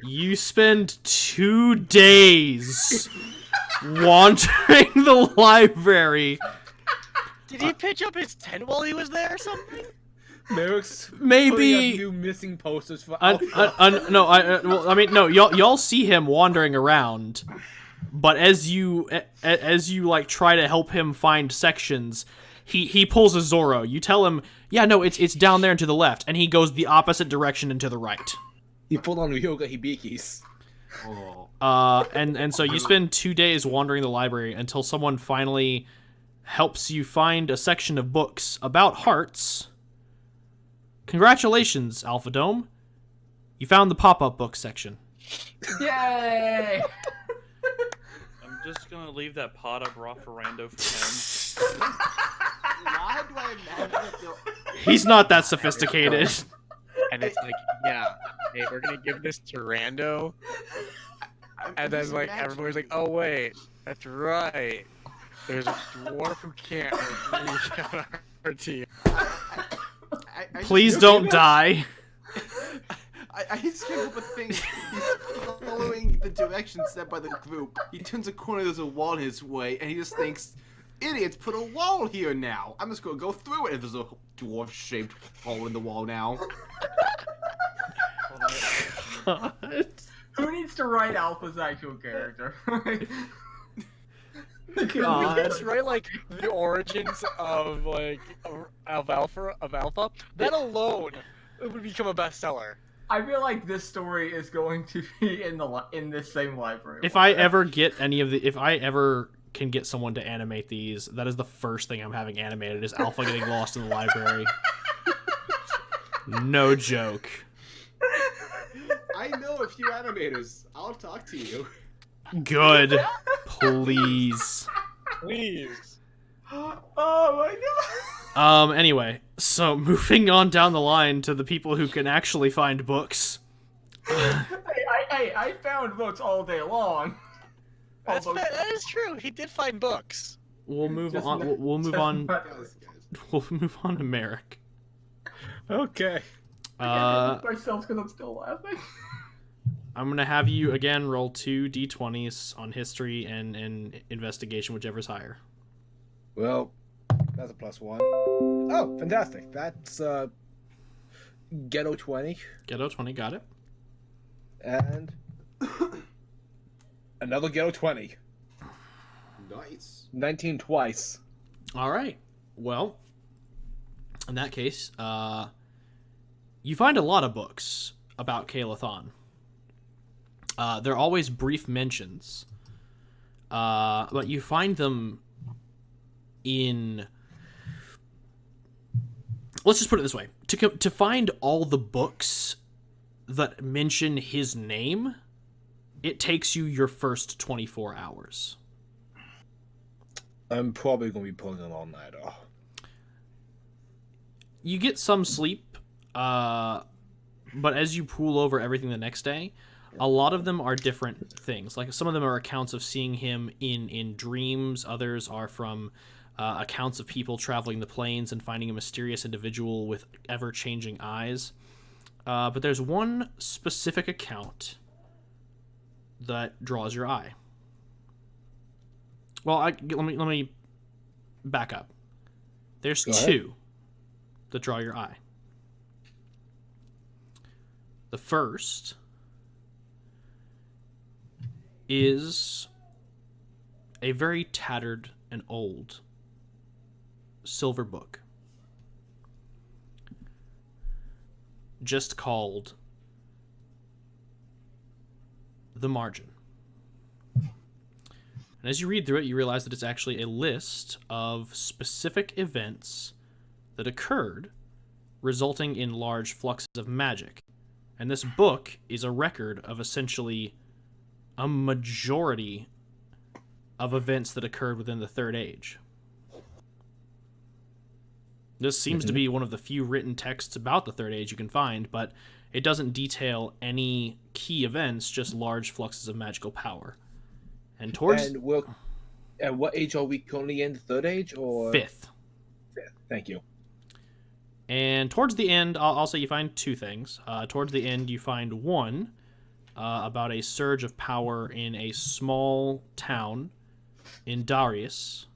You spend 2 days wandering the library. Did he pitch up his tent while he was there or something? Merrick's Maybe- putting up new missing posters for Alpha. No, y'all see him wandering around, but as you like try to help him find sections, he pulls a Zorro. You tell him, yeah, no, it's down there and to the left, and he goes the opposite direction and to the right. He pulled on Ryoga Hibikis. Oh. And so you spend 2 days wandering the library until someone finally helps you find a section of books about hearts. Congratulations, Alpha Dome. You found the pop-up book section. Yay! I'm just gonna leave that pot of raw Ferrando for him. Why do I imagine that He's not that sophisticated. And it's like, yeah, hey, we're gonna give this to Rando. And then like everybody's like, oh wait, that's right. There's a dwarf who can't really on our team. Please don't die. I just came up with things. He's following the directions set by the group. He turns a corner, there's a wall in his way, and he just thinks, idiots put a wall here now. I'm just gonna go through it. And there's a dwarf-shaped hole in the wall now. Who needs to write Alpha's actual character? God. That's right, like the origins of Alpha. That alone would become a bestseller. I feel like this story is going to be in this same library. If I ever can get someone to animate these, that is the first thing I'm having animated is Alpha getting lost in the library. No joke. I know a few animators. I'll talk to you. Good. Please. Please. Oh my god. Anyway, so moving on down the line to the people who can actually find books. I found books all day long. That is true. He did find books. We'll move Just on. not- We'll move just on. not- We'll move on to Merrick. Okay. I can't myself because I'm still laughing. I'm gonna have you again roll 2 d20s on history and investigation, whichever's higher. Well, that's a +1. Oh, fantastic. That's Ghetto 20 Ghetto 20, got it. and another Ghetto 20. Nice. 19 twice. All right. Well, in that case, you find a lot of books about Kalathon. They're always brief mentions, but you find them in... Let's just put it this way. To find all the books that mention his name, it takes you your first 24 hours. I'm probably going to be pulling an all-nighter. You get some sleep, but as you pool over everything the next day, a lot of them are different things. Like some of them are accounts of seeing him in dreams. Others are from accounts of people traveling the plains and finding a mysterious individual with ever-changing eyes. But there's one specific account that draws your eye. Well, let me back up. There's Go ahead. two that draw your eye. The first is a very tattered and old silver book, just called The Margin. And as you read through it, you realize that it's actually a list of specific events that occurred, resulting in large fluxes of magic. And this book is a record of essentially a majority of events that occurred within the Third Age. This seems to be one of the few written texts about the Third Age you can find, but it doesn't detail any key events, just large fluxes of magical power. And towards... And at what age are we currently in? The Third Age or Fifth. Thank you. And towards the end, I'll say you find two things. Towards the end, you find one about a surge of power in a small town in Darius,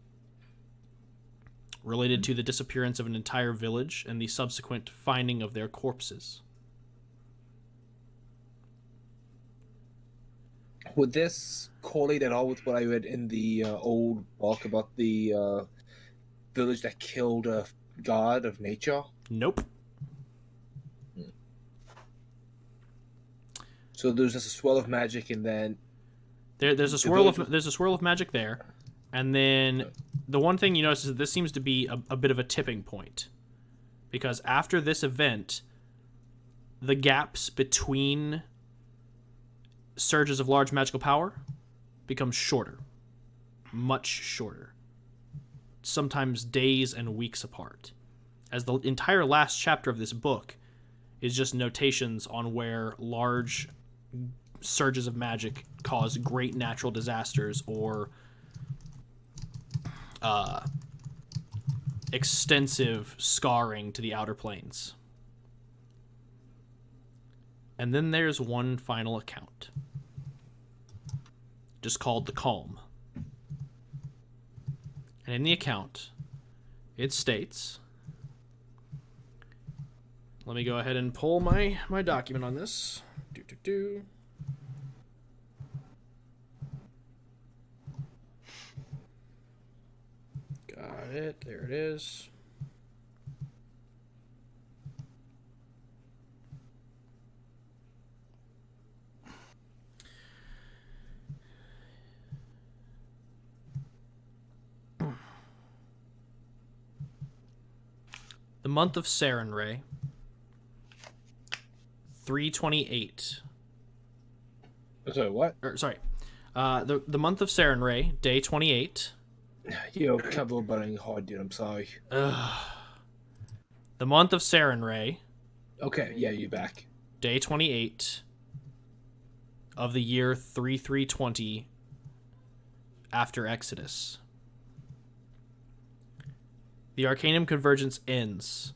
related to the disappearance of an entire village and the subsequent finding of their corpses. Would this correlate at all with what I read in the old book about the village that killed a god of nature? Nope. So there's just a swirl of magic, and then there's a swirl of magic there, and then the one thing you notice is that this seems to be a bit of a tipping point, because after this event, the gaps between surges of large magical power become shorter, much shorter, sometimes days and weeks apart, as the entire last chapter of this book is just notations on where large surges of magic cause great natural disasters or extensive scarring to the outer planes. And then there's one final account, just called The Calm. And in the account, it states... Let me go ahead and pull my document on this. Got it. There it is. The month of Sarenrae, 328. Sorry, what? The month of Sarenrae, day 28. Yo, cover butting hard, dude. I'm sorry. The month of Sarenrae. Okay, yeah, you're back. Day 28 of the year 3320 after Exodus. The Arcanum Convergence ends,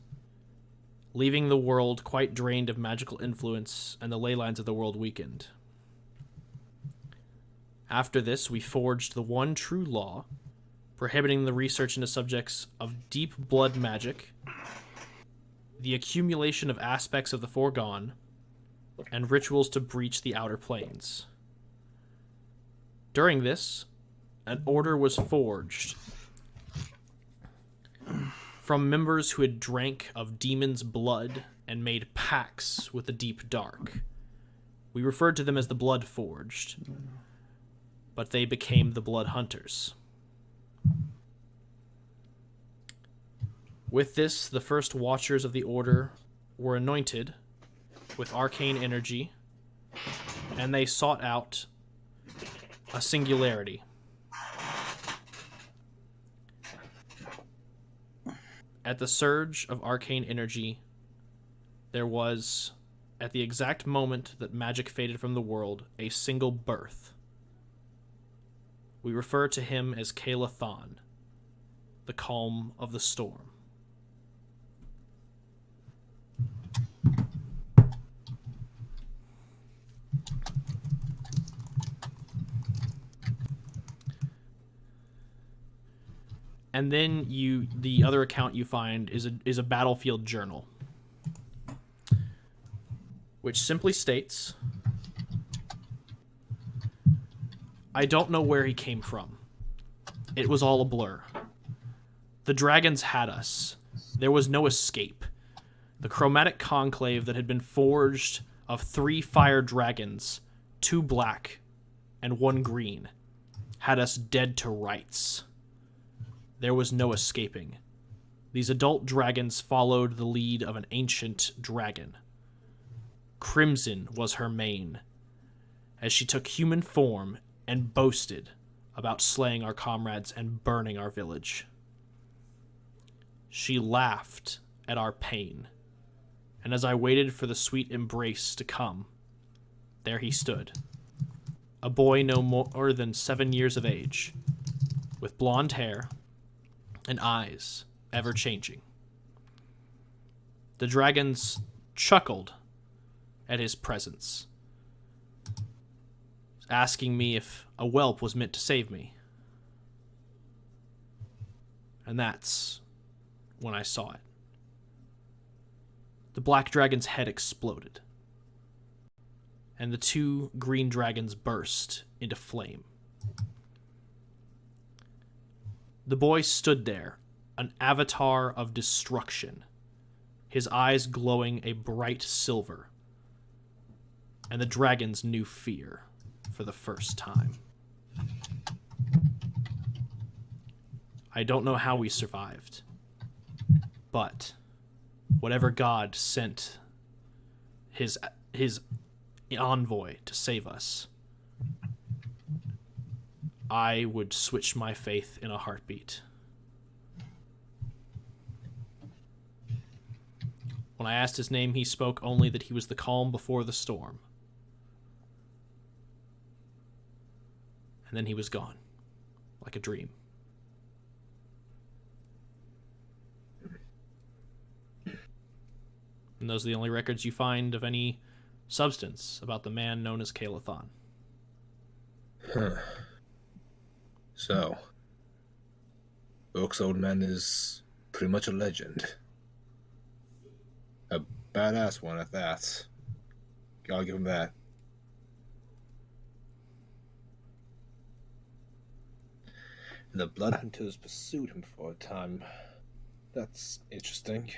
leaving the world quite drained of magical influence and the ley lines of the world weakened. After this, we forged the one true law, prohibiting the research into subjects of deep blood magic, the accumulation of aspects of the foregone, and rituals to breach the outer planes. During this, an order was forged from members who had drank of demons' blood and made pacts with the deep dark. We referred to them as the Blood Forged, but they became the Blood Hunters. With this, the first Watchers of the Order were anointed with arcane energy, and they sought out a singularity. At the surge of arcane energy, there was, at the exact moment that magic faded from the world, a single birth. We refer to him as Kalathan, the calm of the storm. And then the other account you find is a battlefield journal, which simply states, I don't know where he came from. It was all a blur. The dragons had us. There was no escape. The chromatic conclave that had been forged of 3 fire dragons, 2 black and 1 green, had us dead to rights. There was no escaping. these adult dragons followed the lead of an ancient dragon. Crimson was her mane, as she took human form and boasted about slaying our comrades and burning our village. She laughed at our pain, and as I waited for the sweet embrace to come, there he stood, a boy no more than 7 years of age, with blonde hair and eyes ever-changing. The dragons chuckled at his presence, asking me if a whelp was meant to save me. And that's when I saw it. The black dragon's head exploded, and the 2 green dragons burst into flame. The boy stood there, an avatar of destruction, his eyes glowing a bright silver, and the dragons knew fear for the first time. I don't know how we survived, but whatever God sent his envoy to save us, I would switch my faith in a heartbeat. When I asked his name, he spoke only that he was the calm before the storm. And then he was gone, like a dream. And those are the only records you find of any substance about the man known as Kaelathon. Huh. So, Oak's old man is pretty much a legend. A badass one at that. I'll give him that. The Blood Hunters pursued him for a time. That's interesting.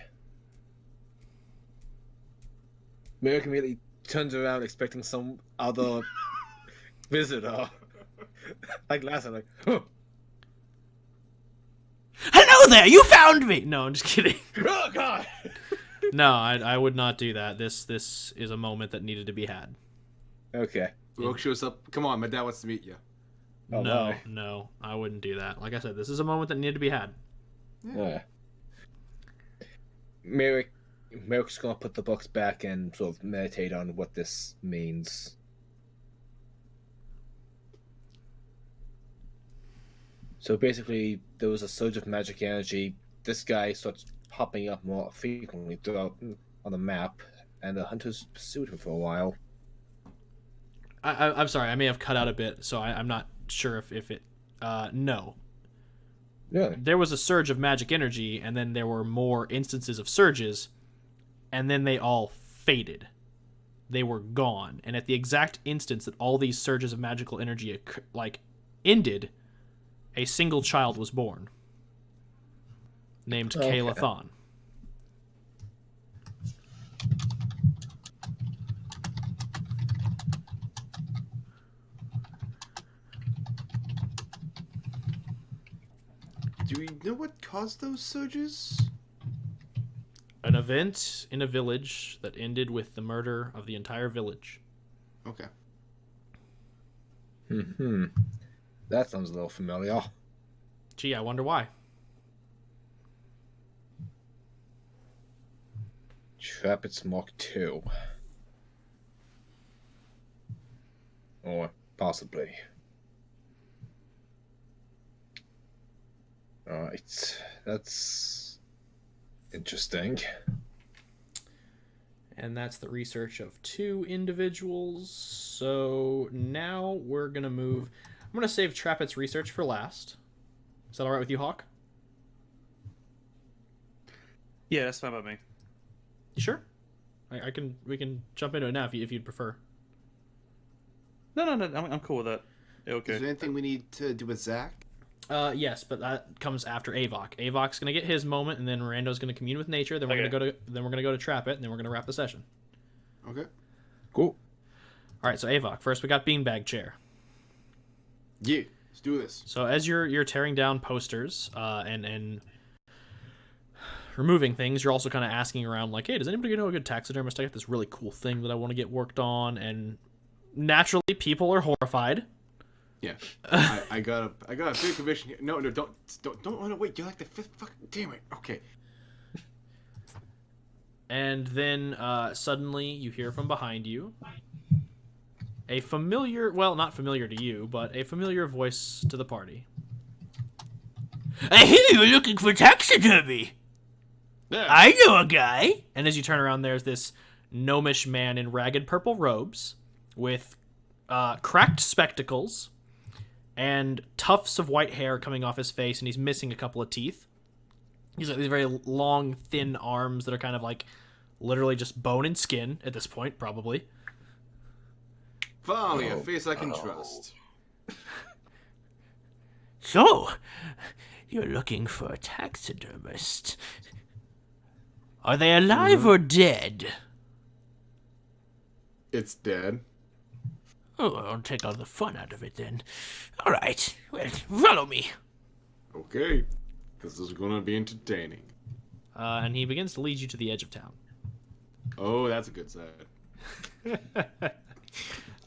Merrick immediately turns around expecting some other visitor. Like last time, like, huh. Hello there, you found me! No, I'm just kidding. Oh, God! No, I would not do that. This is a moment that needed to be had. Okay. Rogue shows up. Come on, my dad wants to meet you. Oh, no, I wouldn't do that. Like I said, this is a moment that needed to be had. Yeah. Merrick's gonna put the books back and sort of meditate on what this means. So basically, there was a surge of magic energy. This guy starts popping up more frequently throughout on the map, and the hunters pursued him for a while. I'm sorry, I may have cut out a bit, so I'm not sure if it... no. Yeah. There was a surge of magic energy, and then there were more instances of surges, and then they all faded. They were gone. And at the exact instance that all these surges of magical energy ended, a single child was born, named Kaelathon. Do we know what caused those surges? An event in a village that ended with the murder of the entire village. Okay. That sounds a little familiar. Gee, I wonder why. Trappets Mark II. Or possibly. Alright, that's interesting. And that's the research of 2 individuals. So now we're going to move... I'm going to save Trappet's research for last. Is that alright with you, Hawk? Yeah, that's fine by me. You sure? We can jump into it now if you'd prefer. No, I'm cool with that. Yeah, okay. Is there anything we need to do with Zach? Yes, but that comes after Avok. Avok's gonna get his moment, and then Rando's gonna commune with nature. Then we're gonna go to Trap It, and then we're gonna wrap the session. Okay. Cool. All right, so Avok. First, we got Beanbag Chair. Yeah, let's do this. So as you're tearing down posters and removing things, you're also kind of asking around, like, hey, does anybody know a good taxidermist? I got this really cool thing that I want to get worked on, and naturally, people are horrified. Yeah, I got a big commission here. No, don't run away. You're like the fifth fucking. Damn it. Okay. And then suddenly you hear from behind you a familiar, well, not familiar to you, but a familiar voice to the party. I hear you're looking for taxidermy. Yeah. I know a guy. And as you turn around, there's this gnomish man in ragged purple robes with cracked spectacles and tufts of white hair coming off his face, and he's missing a couple of teeth. He's got these very long, thin arms that are kind of like literally just bone and skin at this point, probably. Finally, a face I can trust. So, you're looking for a taxidermist. Are they alive or dead? It's dead. Oh, I'll take all the fun out of it then. All right, well, follow me. Okay, this is gonna be entertaining. And he begins to lead you to the edge of town. Oh, that's a good side.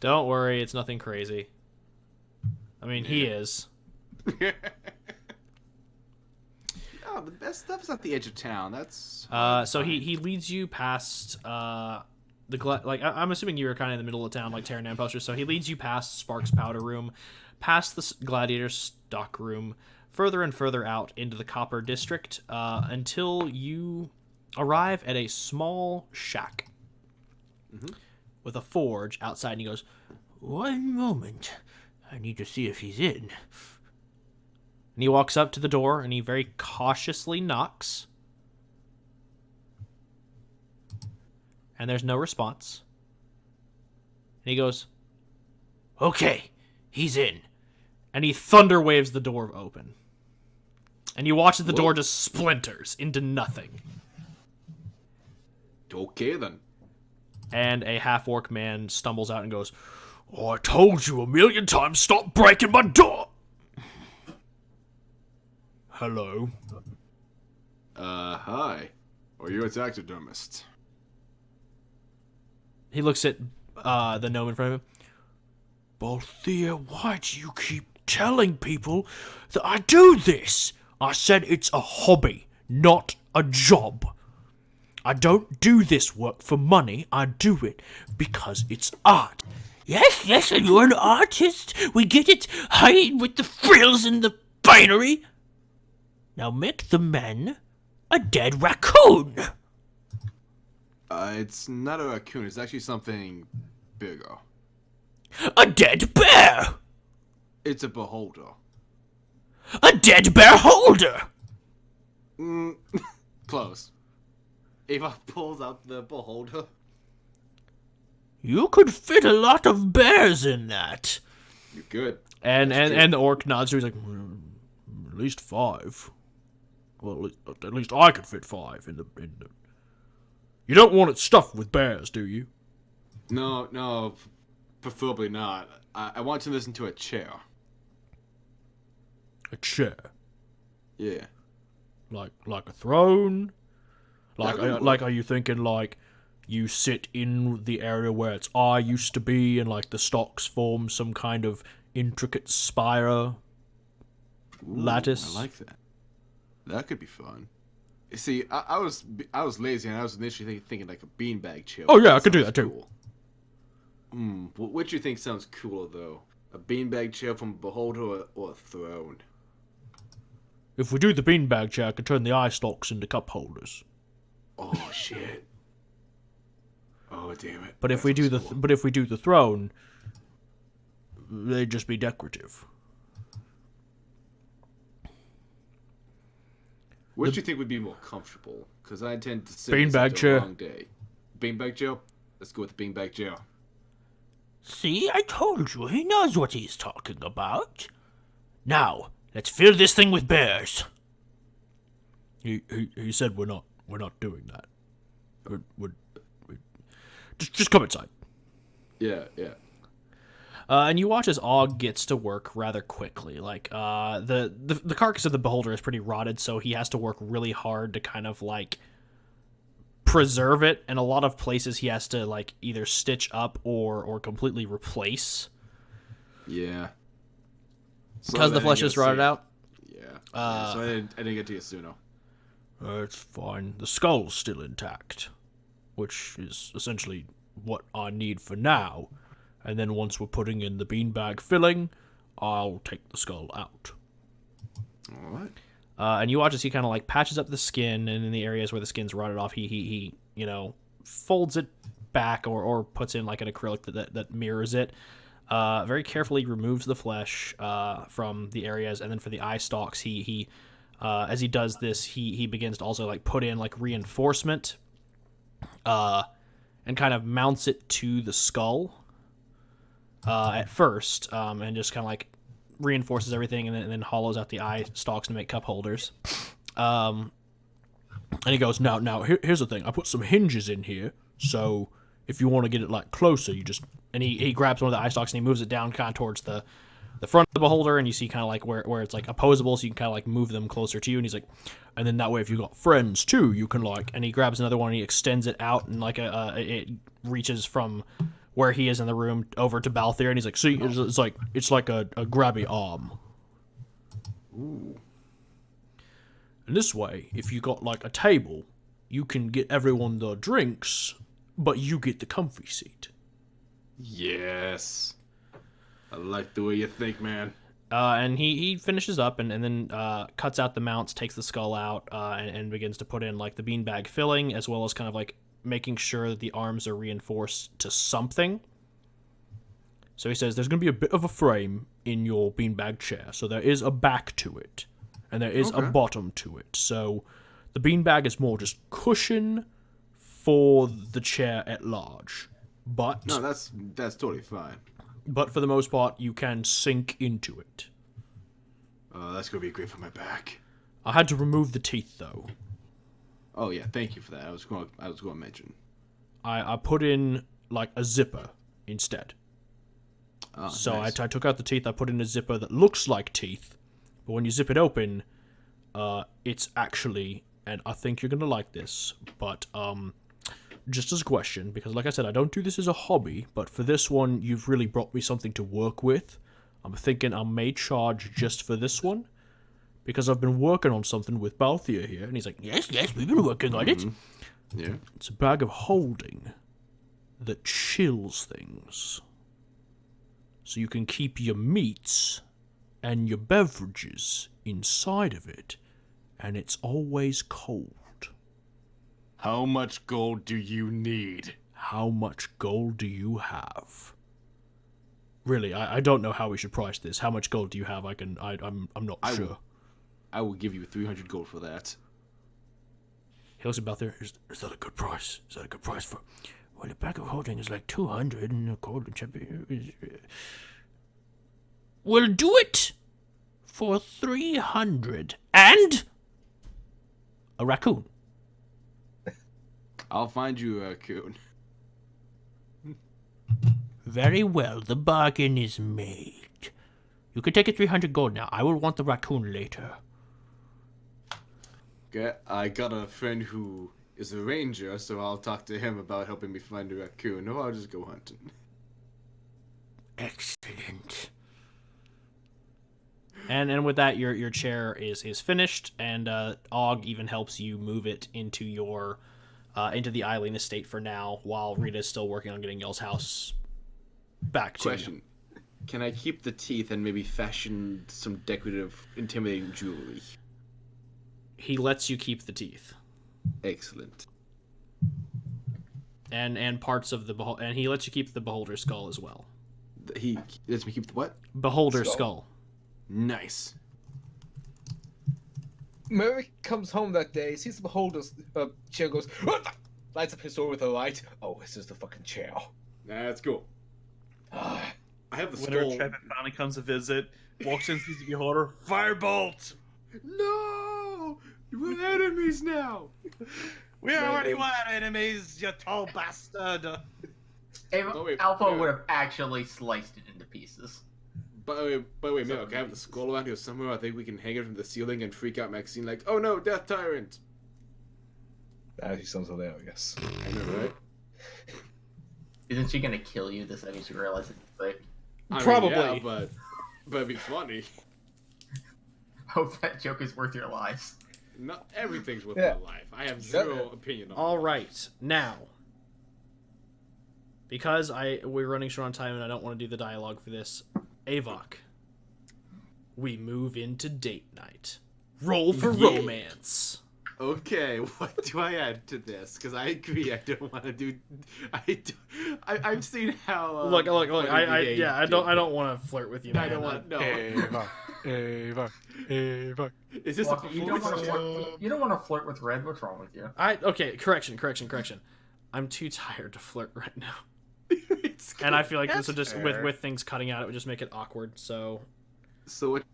Don't worry, it's nothing crazy. I mean, he is. Oh, the best stuff's at the edge of town. That's So he leads you past I'm assuming you were kind of in the middle of town, like Terran Posters. So he leads you past Sparks Powder Room, past the Gladiator Stock Room, further and further out into the Copper District, until you arrive at a small shack with a forge outside. And he goes, "One moment, I need to see if he's in." And he walks up to the door and he very cautiously knocks. And there's no response. And he goes, "Okay, he's in." And he thunder waves the door open. And you watch as the door just splinters into nothing. Okay, then. And a half-orc man stumbles out and goes, "Oh, I told you 1,000,000 times, stop breaking my door!" Hello. Hi. Are you a taxidermist? He looks at the gnome in front of him. "Balthea, why do you keep telling people that I do this? I said it's a hobby, not a job. I don't do this work for money. I do it because it's art." Yes, and you're an artist. We get it. Hide with the frills and the finery. Now make the man a dead raccoon. It's not a raccoon. It's actually something bigger. A dead bear. It's a beholder. A dead bear holder. Close. Ava pulls out the beholder. You could fit a lot of bears in that. You could. And the orc nods. He's like, at least 5. Well, at least I could fit 5 in the. You don't want it stuffed with bears, do you? No, preferably not. I want to listen to a chair. A chair, Yeah. like a throne. That would Like, are you thinking like you sit in the area where its eye used to be, and like the stalks form some kind of intricate spire lattice? I like that. That could be fun. You see, I was lazy, and I was initially thinking like a beanbag chair. Oh yeah, I could do that too. Cool. What do you think sounds cooler though? A beanbag chair from Beholder or a throne? If we do the beanbag chair, I could turn the eye stalks into cup holders. Oh shit. Oh damn it. But if we do the throne, they'd just be decorative. Which do you think would be more comfortable? Because I tend to sit beanbag chair. a long day. Beanbag chair? Let's go with the beanbag chair. See, I told you, he knows what he's talking about. Now, let's fill this thing with bears. He said we're not doing that. We're just come inside. Yeah. And you watch as Og gets to work rather quickly. Like the carcass of the beholder is pretty rotted, so he has to work really hard to kind of like preserve it. And a lot of places he has to like either stitch up or completely replace. Yeah. Because the flesh is rotted out. Yeah. So I didn't get to Yasuno. It's fine. The skull's still intact, which is essentially what I need for now. And then once we're putting in the beanbag filling, I'll take the skull out. All right. And you watch as he kind of like patches up the skin, and in the areas where the skin's rotted off, he you know, folds it back or puts in like an acrylic that mirrors it. Very carefully removes the flesh from the areas, and then for the eye stalks, he as he does this, he begins to also like put in like reinforcement, and kind of mounts it to the skull. At first, and just kind of like reinforces everything, and then hollows out the eye stalks to make cup holders. And he goes, now here's the thing. I put some hinges in here, so if you want to get it like closer, you just... And he grabs one of the eye stalks and he moves it down kind of towards the front of the beholder, and you see kind of like where it's like opposable, so you can kind of like move them closer to you. And he's like, and then that way if you got friends too, you can like... And he grabs another one and he extends it out, and like it reaches from where he is in the room over to Balthier, and he's like, see, it's like a grabby arm. Ooh. And this way, if you got like a table, you can get everyone their drinks, but you get the comfy seat. Yes. I like the way you think, man. And he finishes up and then cuts out the mounts, takes the skull out, and begins to put in like the beanbag filling, as well as kind of like making sure that the arms are reinforced to something. So he says there's going to be a bit of a frame in your beanbag chair, so there is a back to it, and there is a bottom to it. So the beanbag is more just cushion for the chair at large. But no, that's totally fine. But for the most part, you can sink into it. That's gonna be great for my back. I had to remove the teeth, though. Oh yeah, thank you for that. I was going to mention. I put in like a zipper instead. Oh, so nice. I took out the teeth. I put in a zipper that looks like teeth, but when you zip it open, it's actually, and I think you're gonna like this, but just as a question, because like I said, I don't do this as a hobby, but for this one, you've really brought me something to work with. I'm thinking I may charge just for this one, because I've been working on something with Balthier here, and he's like, yes, we've been working on it. Yeah. It's a bag of holding that chills things. So you can keep your meats and your beverages inside of it, and it's always cold. How much gold do you need? How much gold do you have? Really, I don't know how we should price this. How much gold do you have? I'm not sure. I will give you 300 gold for that. He looks about there. Is that a good price? Is that a good price for... Well, a bag of holding is like 200, and a golden champion is... We'll do it for 300. And... a raccoon. I'll find you a raccoon. Very well, the bargain is made. You can take it 300 gold now. I will want the raccoon later. Okay, I got a friend who is a ranger, so I'll talk to him about helping me find a raccoon, or I'll just go hunting. Excellent. And with that, your chair is finished, and Og even helps you move it into your into the Eileen estate for now, while Rita's still working on getting y'all's house back to Question. you. Can I keep the teeth and maybe fashion some decorative, intimidating jewelry? He lets you keep the teeth. Excellent. And parts of the and he lets you keep the beholder skull as well. He lets me keep the what? Beholder skull. Nice. Merrick comes home that day, sees the beholder's chair, goes, "What the?" Lights up his door with a light. Oh, this is the fucking chair. That's cool. I have the Whenever skull. Trevor finally comes to visit, walks in, sees the beholder, firebolt! No! We're enemies now! We already were enemies, you tall bastard! Alpha would have actually sliced it into pieces. By the way, Milk, I have the skull around here somewhere. I think we can hang it from the ceiling and freak out Maxine like, oh no, Death Tyrant! That actually sounds hilarious. I know, right? Isn't she gonna kill you the second she realizes it's fake? Probably. Yeah, but it'd be funny. Hope that joke is worth your lives. Not everything's with Yeah. my life. I have zero opinion on All it. right, now, because we're running short on time and I don't want to do the dialogue for this, Avok, we move into date night. Roll for Yeah. romance. Okay, what do I add to this? Because I agree, I don't want to do. I've seen how. Look. Funny I Brigade don't want to flirt with you, did. man. I don't want. No. Ava. Is this Walker, a you don't want to flirt. You don't want to flirt with Red. What's wrong with you? Okay, correction. I'm too tired to flirt right now, It's and I feel like this That's would just fair. with things cutting out, it would just make it awkward. So, So what?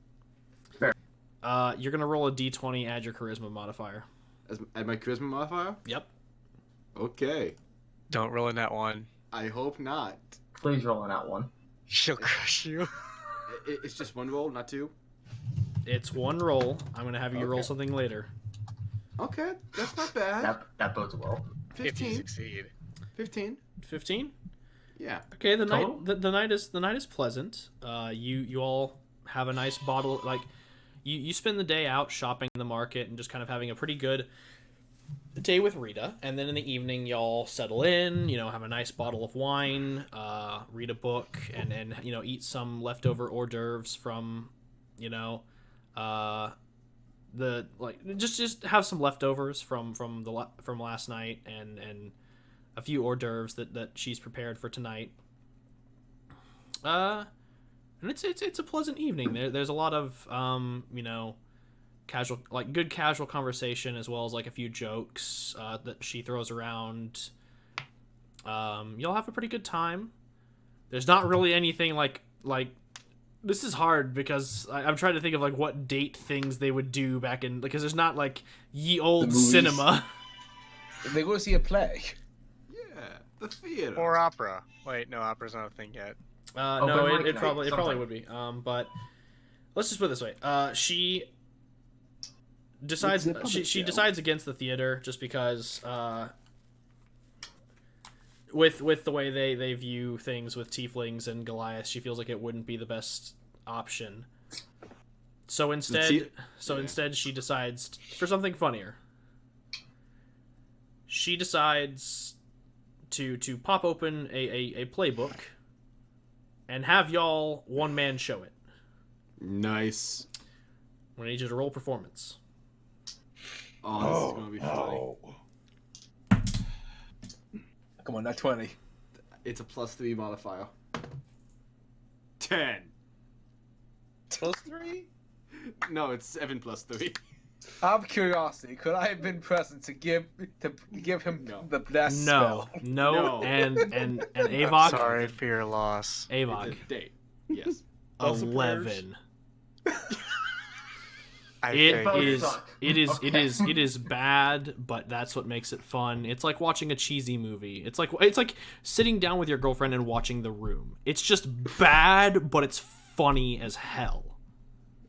you're gonna roll a d20, add your charisma modifier. Add my charisma modifier? Yep. Okay. Don't roll in that one. I hope not. Please roll out one. She'll crush you. It's just one roll, not two. It's one roll. I'm gonna have you roll Okay. something later. Okay, that's not bad. That bodes well. If you 15. succeed. 15. 15. Yeah. Okay, the Total? night the night is pleasant. You all have a nice bottle, like you spend the day out shopping in the market and just kind of having a pretty good day with Rita, and then in the evening y'all settle in, have a nice bottle of wine, read a book, and eat some leftover hors d'oeuvres from just have some leftovers from last night, and a few hors d'oeuvres that she's prepared for tonight. And it's a pleasant evening. There's a lot of good casual conversation, as well as like a few jokes that she throws around. You'll have a pretty good time. There's not really anything like this is hard because I'm trying to think of like what date things they would do back in, because there's not like ye old movies. cinema. They go to see a play. Yeah. The theater. Or opera. Wait, no, opera's not a thing yet. No, mic it night, probably sometime. would be. But let's just put it this way. She decides It's a public she show. decides against the theater just because with the way they view things with tieflings and Goliath, she feels like it wouldn't be the best option. So instead, she decides for something funnier. She decides to pop open a playbook and have y'all one man show it. Nice. I'm gonna need you to roll performance. Oh, this is gonna be funny. Come on, not 20. It's a +3 modifier. 10. +3? No, it's 7 + 3. Out of curiosity, could I have been present to give him No. the bless No, spell? no, No. and Avok. Sorry for your loss. Avok. It's a date. Yes. 11. I It think. is. suck. It is. It Okay. is. It is bad, but that's what makes it fun. It's like watching a cheesy movie. It's like sitting down with your girlfriend and watching The Room. It's just bad, but it's funny as hell.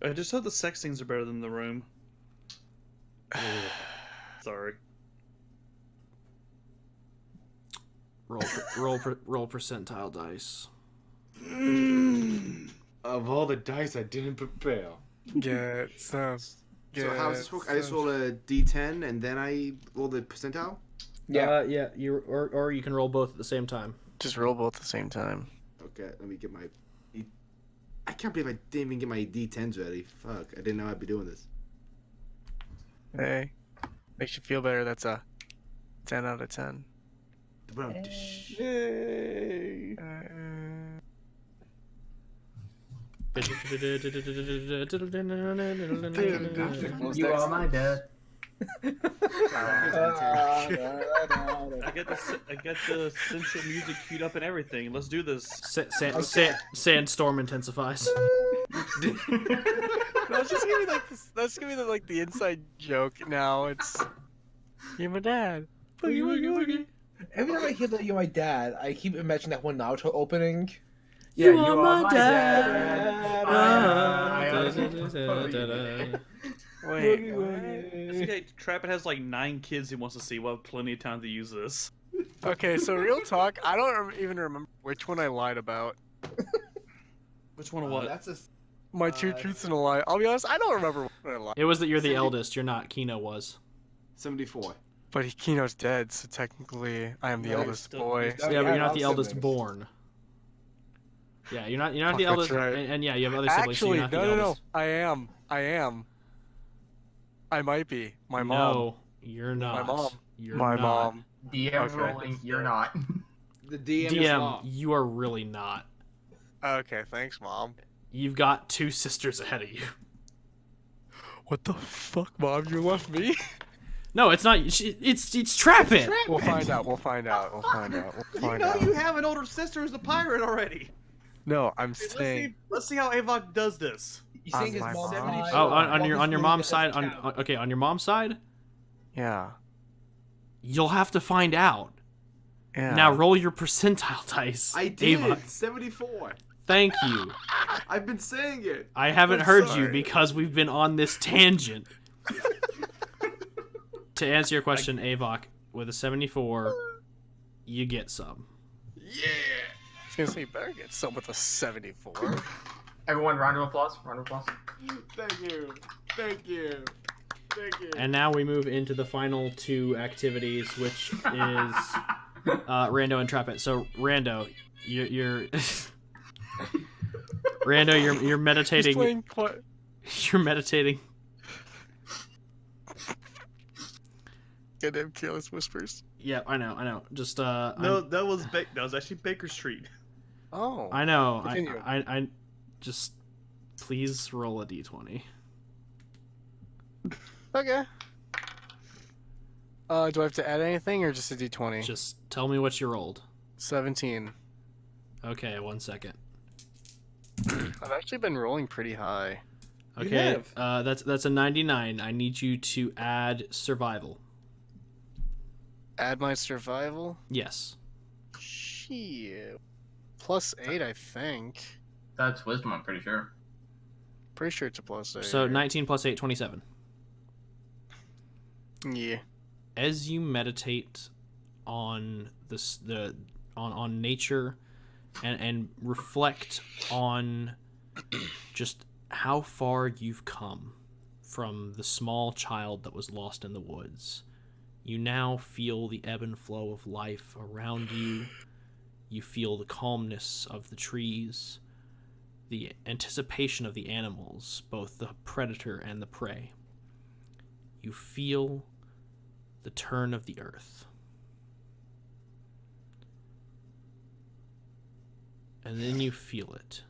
I just hope the sex scenes are better than The Room. Sorry. Roll percentile dice. Of all the dice I didn't prepare. Get some. So how does this work? I just roll a d10 and then I roll the percentile? Yeah. Yeah. You or you can roll both at the same time. Just roll both at the same time. Okay, let me get my... I can't believe I didn't even get my d10s ready. Fuck, I didn't know I'd be doing this. Hey. Makes you feel better. That's a 10 out of 10. Bro, Yay. You are my dad. I get the sensual music queued up and everything. Let's do this. Sandstorm intensifies. That's just gonna be like this. That's gonna be the inside joke now. It's you're my dad. Every time I hear that you're my dad, I keep imagining that one Naruto opening. Yeah, you are my dad. Wait, I think Trapit has like 9 kids he wants to see. We'll have plenty of time to use this. okay, so real talk, I don't even remember which one I lied about. Which one of what? That's a. My two truths and a lie. I'll be honest, I don't remember what I lied. It was that you're the eldest. You're not. Kino was. 74. But Kino's dead, so technically I am the No, eldest still- boy. Oh, Yeah, but you're not I'm the eldest siblings. born. Yeah, you're not. You're not Fuck, the that's eldest. right. And yeah, you have other siblings. So Actually, you're not the no. eldest. I am. I might be. My mom. No, you're not. mom. You're My not. mom. DM Okay. rolling, you're not. The DM, is DM, wrong. you are really not. Okay, thanks, mom. You've got 2 sisters ahead of you. What the fuck, mom? You left me? No, it's not. It's Trapit. We'll find out. We'll find out. We'll find out. We'll find out. have an older sister who's a pirate already. No, I'm saying. Let's see how Avok does this. You think his my mom? mom. Oh, on your mom's side. Okay, on your mom's side, Yeah. you'll have to find out. Yeah. Now roll your percentile dice. I did. Ava. 74. Thank you. I've been saying it. I haven't I'm heard you sorry. because we've been on this tangent. To answer your question, Avok, with a 74, you get some. Yeah. I was gonna say, you better get some with a 74. Everyone, round of applause. Round of applause. Thank you. Thank you. Thank you. And now we move into the final 2 activities, which is Rando and Trapit. So Rando, you're Rando, you're He's meditating. playing You're meditating. goddamn Careless Whispers. Yeah, I know. Just No, that was actually Baker Street. Oh. I know. Continue. I just please roll a d20. Okay. Do I have to add anything or just a d20? Just tell me what you rolled. 17. Okay, 1 second. I've actually been rolling pretty high. You Okay, have. that's a 99. I need you to add survival. Add my survival? Yes. Shit. +8, I think. That's wisdom, I'm pretty sure. Pretty sure it's a +8. So 19 plus 8, 27. Yeah. As you meditate on on nature and reflect on just how far you've come from the small child that was lost in the woods, you now feel the ebb and flow of life around you. You feel the calmness of the trees, the anticipation of the animals, both the predator and the prey. You feel the turn of the earth. And then you feel it.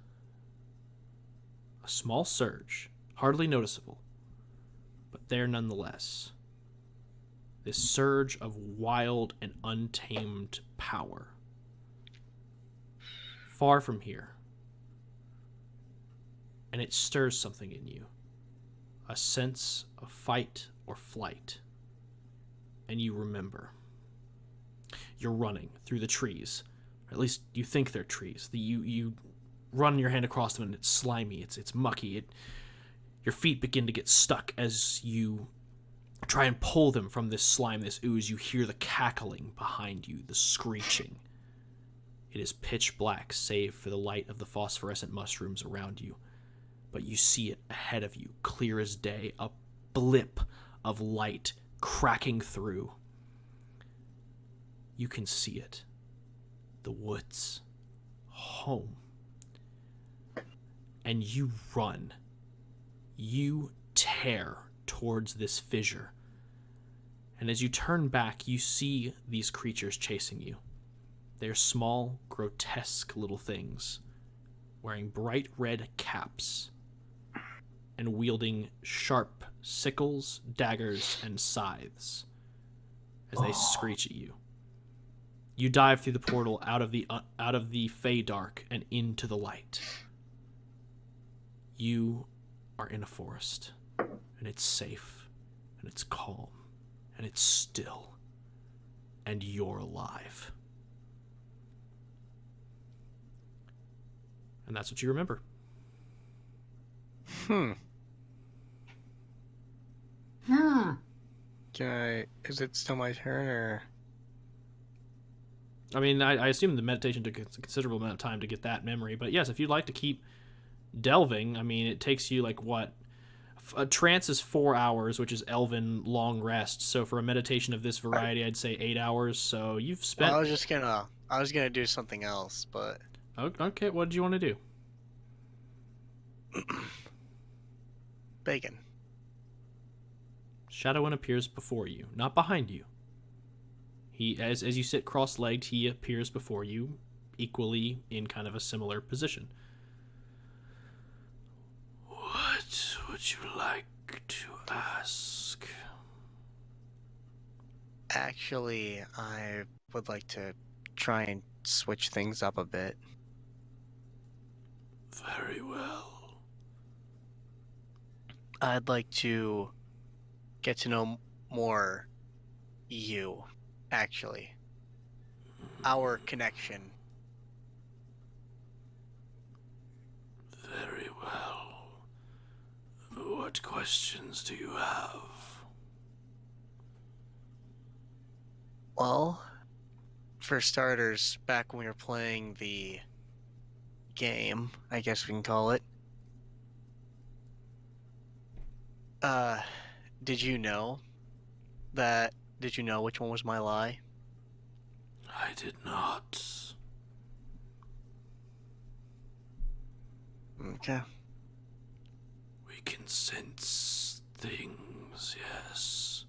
A small surge, hardly noticeable, but there nonetheless. This surge of wild and untamed power. Far from here. And it stirs something in you. A sense of fight or flight. And you remember. You're running through the trees. Or at least you think they're trees. You run your hand across them and it's slimy, it's mucky. Your feet begin to get stuck as you try and pull them from this slime, this ooze. You hear the cackling behind you, the screeching. It is pitch black, save for the light of the phosphorescent mushrooms around you. But you see it ahead of you, clear as day, a blip of light cracking through. You can see it. The woods. Home. And you run. You tear towards this fissure. And as you turn back, you see these creatures chasing you. They're small, grotesque little things, wearing bright red caps and wielding sharp sickles, daggers, and scythes as they screech at you. You dive through the portal out of the Fey Dark and into the light. You are in a forest, and it's safe, and it's calm, and it's still, and you're alive. And that's what you remember. Can I? Is it still my turn, or? I mean, I assume the meditation took a considerable amount of time to get that memory, but yes, if you'd like to keep delving, I mean, it takes you like what? A trance is 4 hours, which is Elven long rest. So for a meditation of this variety, I'd say 8 hours. So you've spent. Well, I was gonna do something else, but. Okay, what did you want to do? Bacon. Shadowin appears before you, not behind you. He, as you sit cross-legged, he appears before you, equally in kind of a similar position. What would you like to ask? Actually, I would like to try and switch things up a bit. Very well. I'd like to get to know more you, actually. Our connection. Very well. What questions do you have? Well, for starters, back when we were playing the game, I guess we can call it, did you know which one was my lie? I did not. Okay. We can sense things, yes.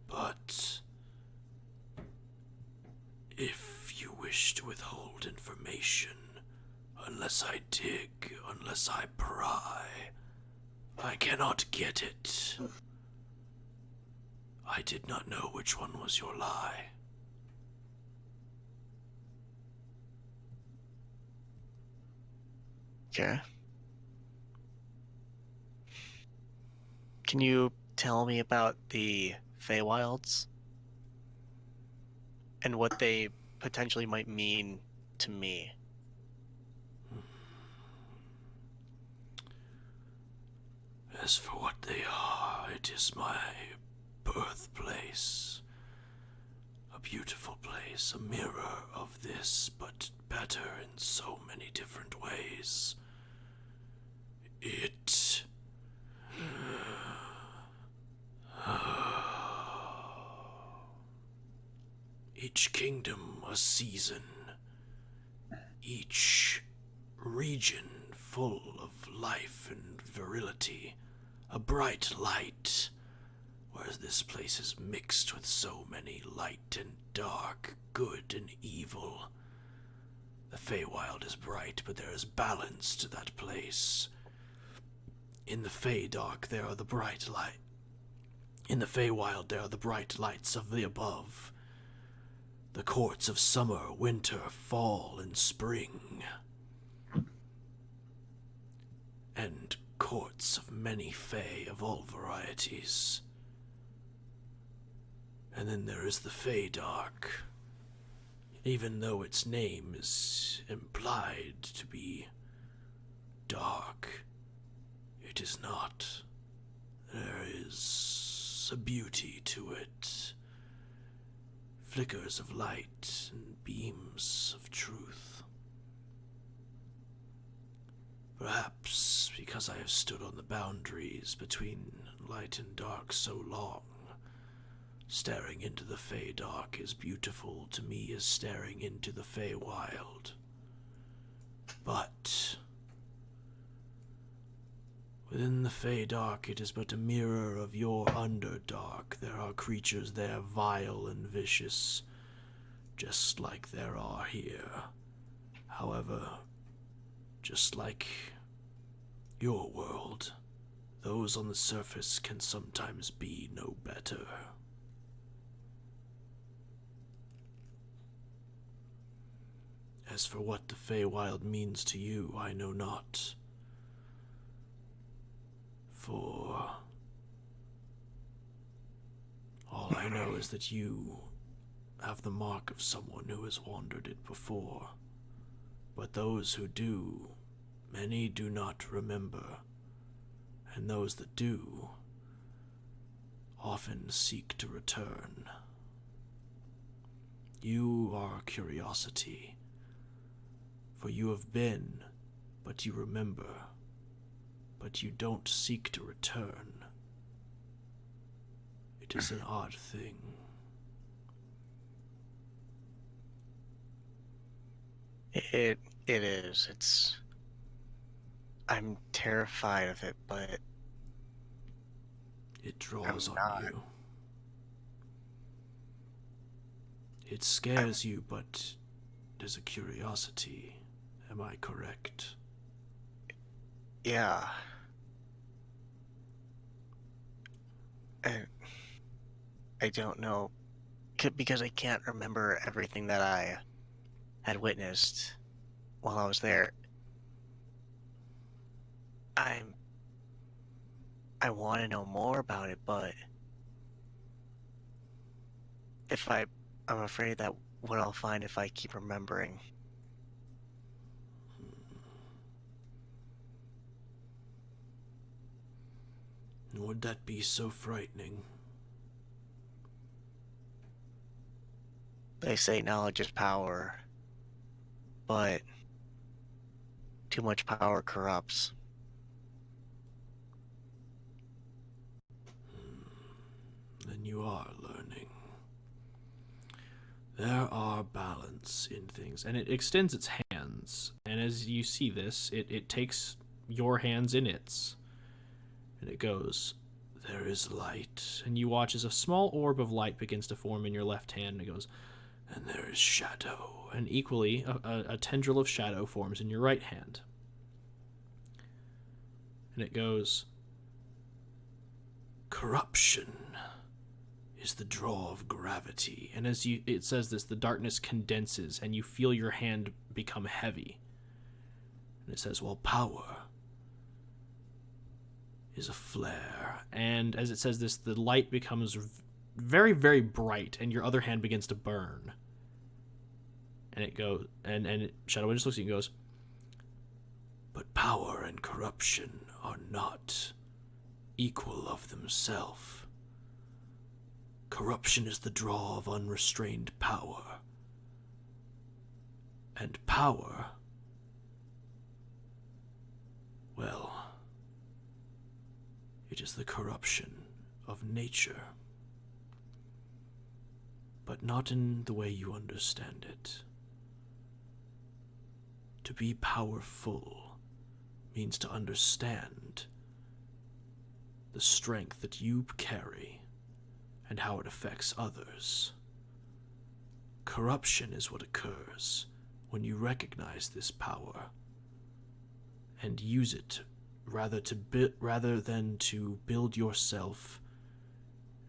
But if you wish to withhold information, unless I dig, unless I pry, I cannot get it. I did not know which one was your lie. Okay. Can you tell me about the Feywilds? And what they potentially might mean to me? As for what they are, it is my birthplace. A beautiful place, a mirror of this, but better in so many different ways. It... Each kingdom a season. Each region full of life and virility. A bright light, whereas this place is mixed with so many light and dark, good and evil. The Feywild is bright, but there is balance to that place. In the Feydark, there are the bright light. In the Feywild, there are the bright lights of the above. The courts of summer, winter, fall, and spring. And courts of many Fey of all varieties. And then there is the Feydark. Even though its name is implied to be dark, it is not. There is a beauty to it. Flickers of light and beams of truth. Perhaps because I have stood on the boundaries between light and dark so long, staring into the Feydark is beautiful to me as staring into the Feywild. But within the Feydark, it is but a mirror of your Underdark. There are creatures there vile and vicious, just like there are here. However, just like your world, those on the surface can sometimes be no better. As for what the Feywild means to you, I know not. For all I know is that you have the mark of someone who has wandered it before. But those who do, many do not remember, and those that do often seek to return. You are curiosity, for you have been, but you remember, but you don't seek to return. It is an odd thing. It is. I'm terrified of it, but It draws I'm on not. you. It scares you, but it is a curiosity. Am I correct? Yeah. And I don't know, because I can't remember everything that I had witnessed while I was there. I want to know more about it, but I'm afraid that what I'll find if I keep remembering. Would that be so frightening? They say knowledge is power, but too much power corrupts. Then you are learning. There are balance in things, and it extends its hands, and as you see this, it takes your hands in its, and it goes, there is light, and you watch as a small orb of light begins to form in your left hand, and it goes, and there is shadow, and equally, a tendril of shadow forms in your right hand. And it goes, corruption is the draw of gravity. And as it says this, the darkness condenses, and you feel your hand become heavy. And it says, well, power is a flare. And as it says this, the light becomes very, very bright, and your other hand begins to burn. And it goes, and Shadow Wind just looks at you and goes, but power and corruption are not equal of themselves. Corruption is the draw of unrestrained power. And power, well, it is the corruption of nature. But not in the way you understand it. To be powerful means to understand the strength that you carry and how it affects others. Corruption is what occurs when you recognize this power and use it rather than to build yourself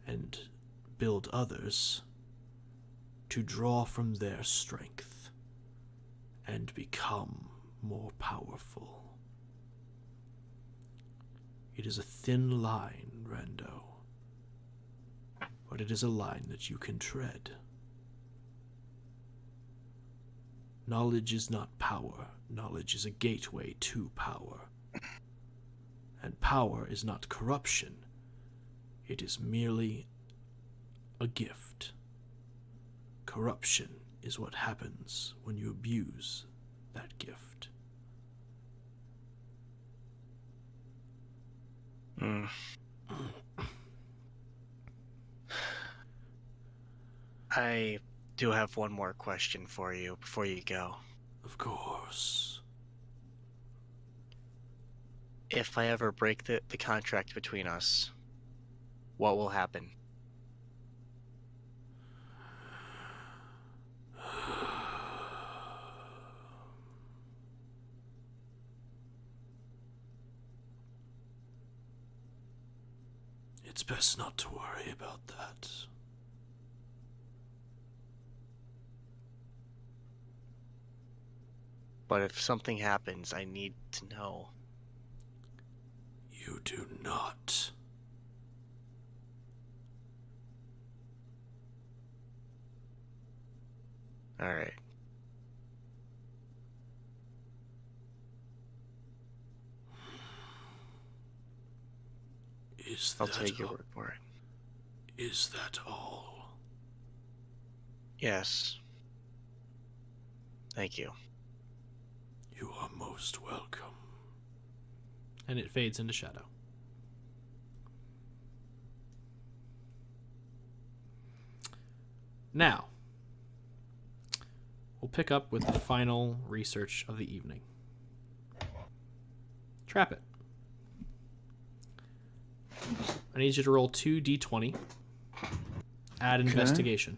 and build others, to draw from their strength and become more powerful. It is a thin line, Rando, but it is a line that you can tread. Knowledge is not power. Knowledge is a gateway to power. And power is not corruption. It is merely a gift. Corruption is what happens when you abuse that gift. I do have one more question for you before you go. Of course. If I ever break the contract between us, what will happen? It's best not to worry about that. But if something happens, I need to know. You do not. Alright. I'll take your word for it. Is that all? Yes. Thank you. You are most welcome. And it fades into shadow. Now, we'll pick up with the final research of the evening. Trap it. I need you to roll 2d20. Add investigation.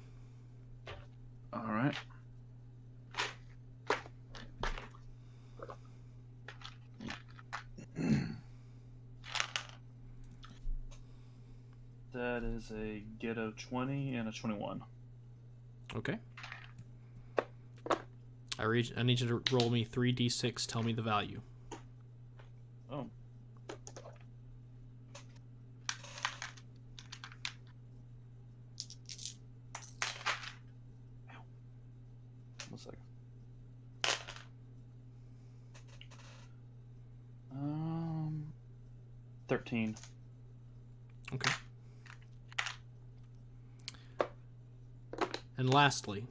All right. That is a ghetto 20 and a 21. Okay. I need you to roll me 3d6. Tell me the value. Oh. One second. 13. Okay. And lastly,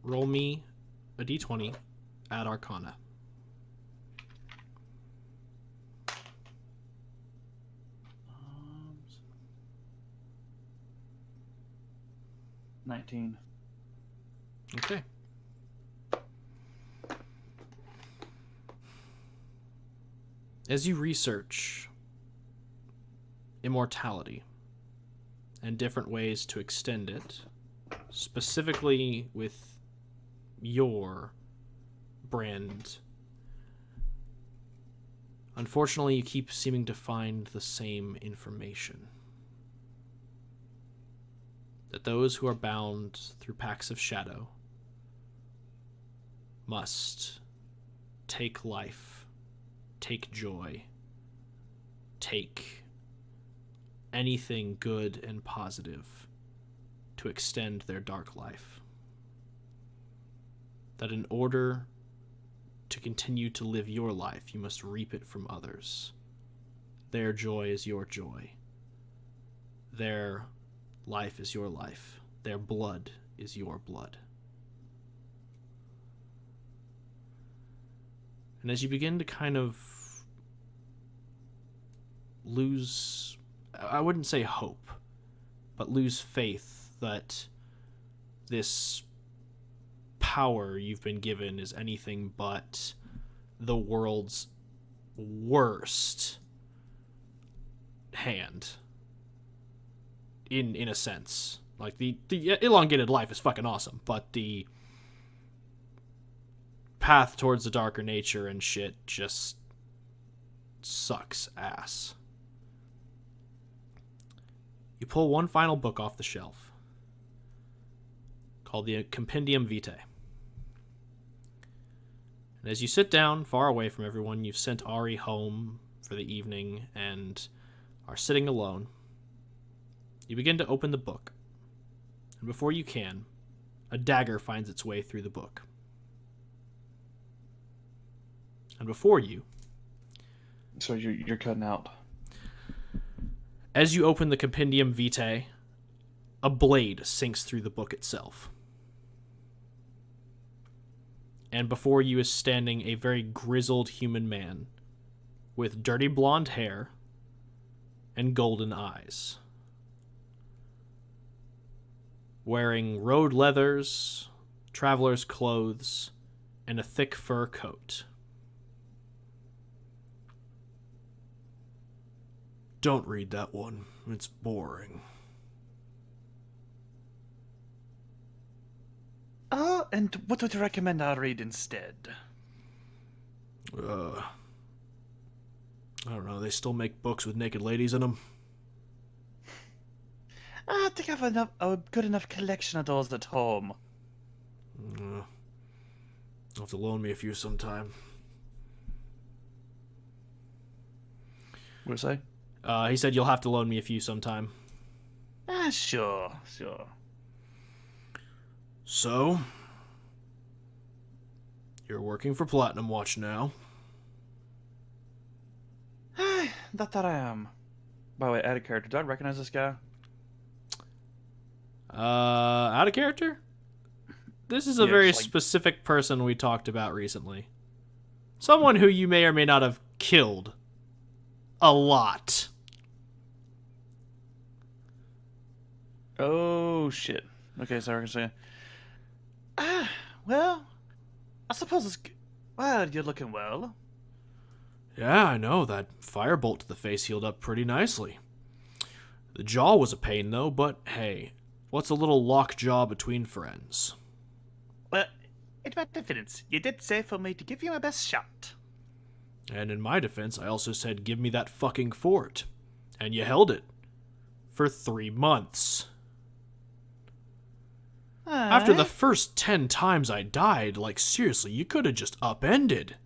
roll me a d20 at Arcana. Um, 19. Okay. As you research immortality and different ways to extend it, specifically with your brand, unfortunately you keep seeming to find the same information. That those who are bound through pacts of shadow must take life, take joy, take anything good and positive to extend their dark life. That in order to continue to live your life, you must reap it from others. Their joy is your joy. Their life is your life. Their blood is your blood. And as you begin to kind of lose, I wouldn't say hope, but lose faith that this power you've been given is anything but the world's worst hand, in a sense. Like, the elongated life is fucking awesome, but the path towards the darker nature and shit just sucks ass. You pull one final book off the shelf called the Compendium Vitae. And as you sit down far away from everyone, you've sent Ari home for the evening and are sitting alone, you begin to open the book. And before you can, a dagger finds its way through the book. And before you... So you're cutting out. As you open the Compendium Vitae, a blade sinks through the book itself. And before you is standing a very grizzled human man with dirty blonde hair and golden eyes, wearing road leathers, traveler's clothes, and a thick fur coat. Don't read that one. It's boring. Oh, and what would you recommend I read instead? I don't know. They still make books with naked ladies in them. I think I have a good enough collection of those at home. You'll have to loan me a few sometime. What'd I say? He said you'll have to loan me a few sometime. Sure. So, you're working for Platinum Watch now. that I am. By the way, out of character, do I recognize this guy? Out of character? This is a Yeah, very just like- specific person we talked about recently. Someone who you may or may not have killed. A lot. Oh, shit. Okay, sorry, I can say. Well, I suppose it's... Well, you're looking well. Yeah, I know. That firebolt to the face healed up pretty nicely. The jaw was a pain, though, but hey, what's a little lockjaw between friends? Well, in my defense, you did say for me to give you my best shot. And in my defense, I also said, give me that fucking fort. And you held it. For 3 months. After the first 10 times I died, like seriously, you could have just upended.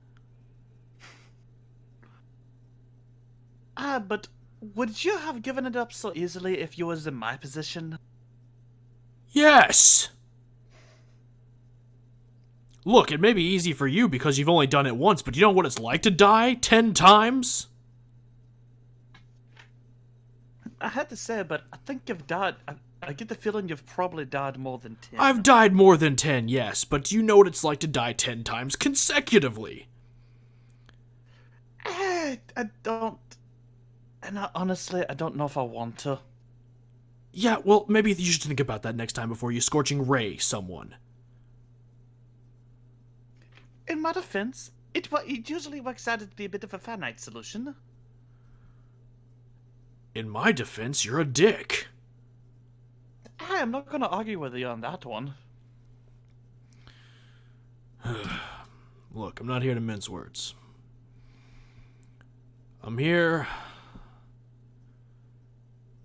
But would you have given it up so easily if you was in my position? Yes! Look, it may be easy for you because you've only done it once, but you know what it's like to die 10 times? I had to say, but I think you've died... I get the feeling you've probably died more than 10. I've died more than 10, yes, but do you know what it's like to die 10 times consecutively? I don't... And honestly, I don't know if I want to. Yeah, well, maybe you should think about that next time before you scorching ray someone. In my defense, it usually works out to be a bit of a finite solution. In my defense, you're a dick. I'm not going to argue with you on that one. Look, I'm not here to mince words. I'm here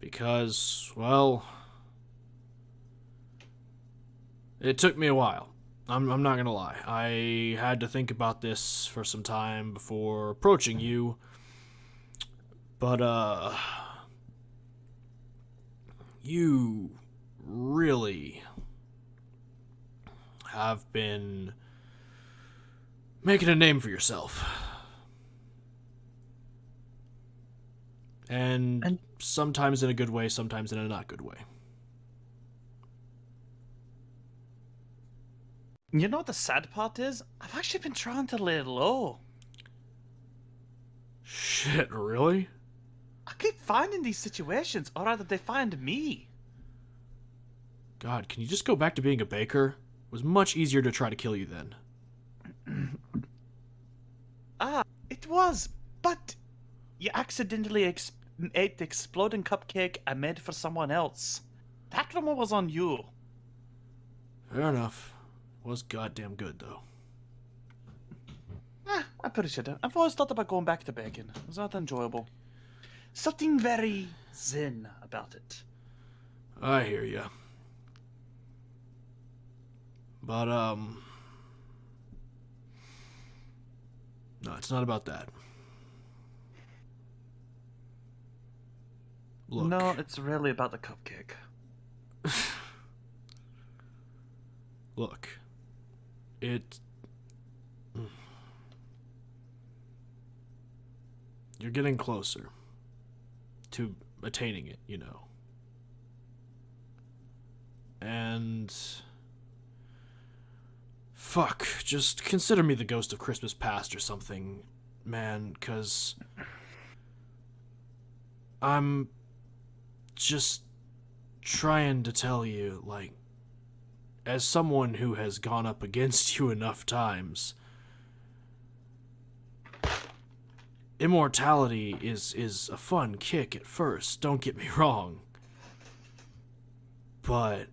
because, well, it took me a while. I'm not gonna lie. I had to think about this for some time before approaching you. But, you really have been making a name for yourself. And sometimes in a good way, sometimes in a not good way. You know what the sad part is? I've actually been trying to lay low. Shit, really? I keep finding these situations, or rather they find me. God, can you just go back to being a baker? It was much easier to try to kill you then. It was, but you accidentally ate the exploding cupcake I made for someone else. That one was on you. Fair enough. Was goddamn good, though. I appreciate it. I've always thought about going back to baking. It was not enjoyable. Something very zen about it. I hear ya. But, no, it's not about that. Look. No, it's really about the cupcake. Look. You're getting closer to attaining it, you know. And fuck, just consider me the ghost of Christmas past or something, man, 'cause I'm just trying to tell you, like, as someone who has gone up against you enough times, immortality is a fun kick at first, don't get me wrong. But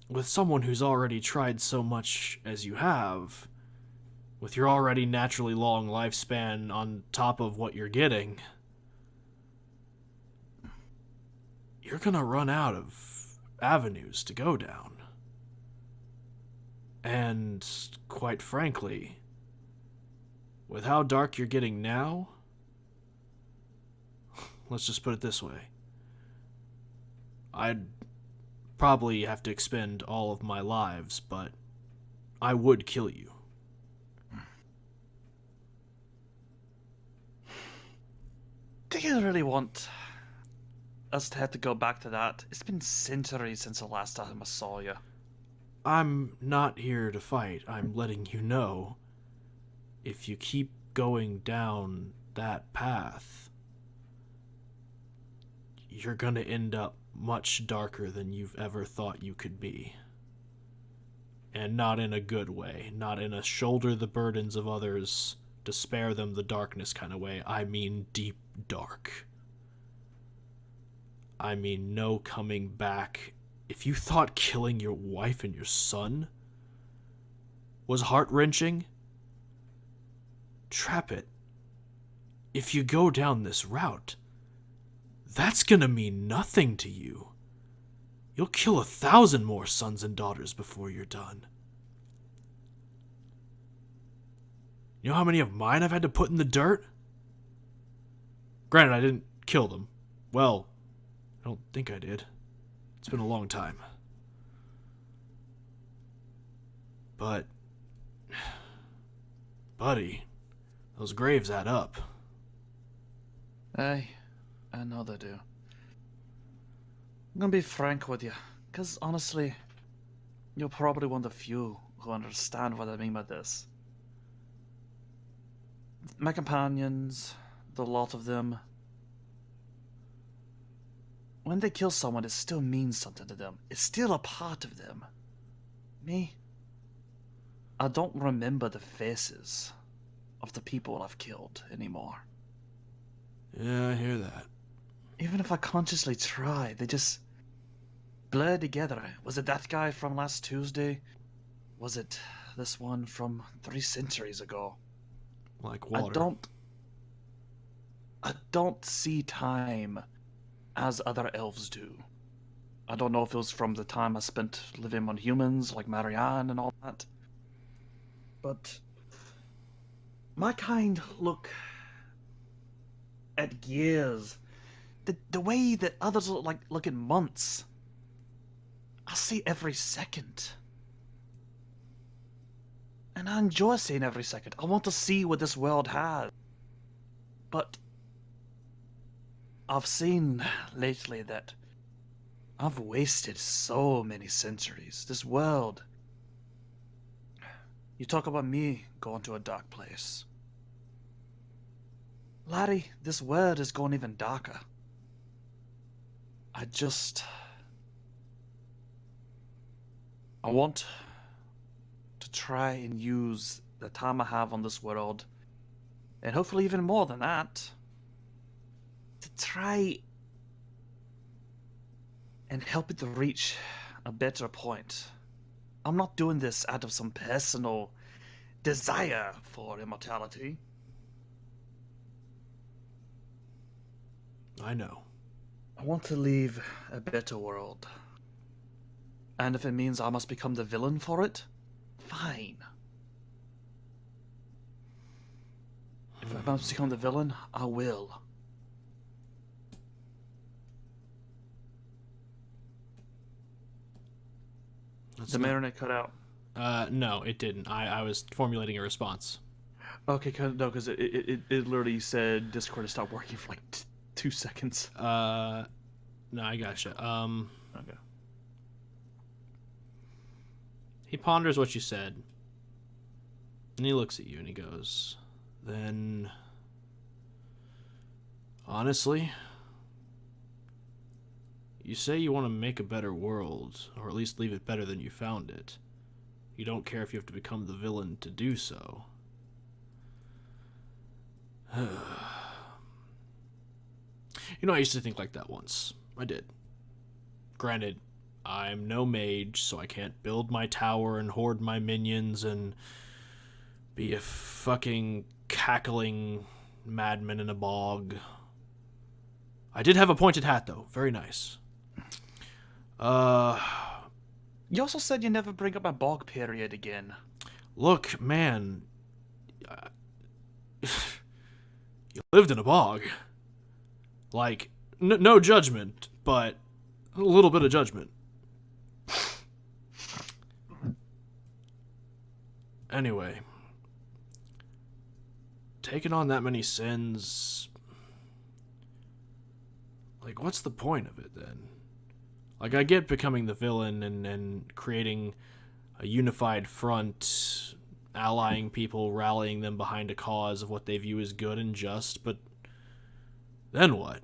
with someone who's already tried so much as you have, with your already naturally long lifespan on top of what you're getting, you're gonna run out of avenues to go down. And, quite frankly, with how dark you're getting now, let's just put it this way. I'd probably have to expend all of my lives, but I would kill you. Do you really want us to have to go back to that? It's been centuries since the last time I saw you. I'm not here to fight. I'm letting you know. If you keep going down that path, you're gonna end up much darker than you've ever thought you could be. And not in a good way. Not in a shoulder the burdens of others to spare them the darkness kind of way. I mean deep dark. I mean no coming back. If you thought killing your wife and your son was heart-wrenching, Trap It. If you go down this route, that's gonna mean nothing to you. You'll kill 1,000 more sons and daughters before you're done. You know how many of mine I've had to put in the dirt? Granted, I didn't kill them. Well, I don't think I did. It's been a long time. But, buddy, those graves add up. Aye, I know they do. I'm gonna be frank with you, because honestly, you're probably one of the few who understand what I mean by this. My companions, the lot of them, when they kill someone, it still means something to them. It's still a part of them. Me, I don't remember the faces of the people I've killed anymore. Yeah, I hear that. Even if I consciously try, they just blur together. Was it that guy from last Tuesday? Was it this one from 3 centuries ago? Like water. I don't see time as other elves do. I don't know if it was from the time I spent living among humans, like Marianne and all that. But my kind look at years. The way that others look in months. I see every second. And I enjoy seeing every second. I want to see what this world has. But I've seen lately that I've wasted so many centuries. This world. You talk about me going to a dark place. Laddie, this world is going even darker. I want to try and use the time I have on this world, and hopefully even more than that, to try and help it to reach a better point. I'm not doing this out of some personal desire for immortality. I know. I want to leave a better world. And if it means I must become the villain for it, fine. If I must become the villain, I will. The marionette cut out. No, it didn't. I was formulating a response. Okay, no, because it literally said Discord has stopped working for like 2 seconds. No, I gotcha. Okay. He ponders what you said, and he looks at you and he goes, then, honestly, you say you want to make a better world, or at least leave it better than you found it. You don't care if you have to become the villain to do so. You know, I used to think like that once. I did. Granted, I'm no mage, so I can't build my tower and hoard my minions and be a fucking cackling madman in a bog. I did have a pointed hat, though. Very nice. You also said you never bring up my bog period again. Look, man. You lived in a bog. Like, no judgment, but a little bit of judgment. Anyway, taking on that many sins, like, what's the point of it then? Like, I get becoming the villain and creating a unified front, allying people, rallying them behind a cause of what they view as good and just, but then what?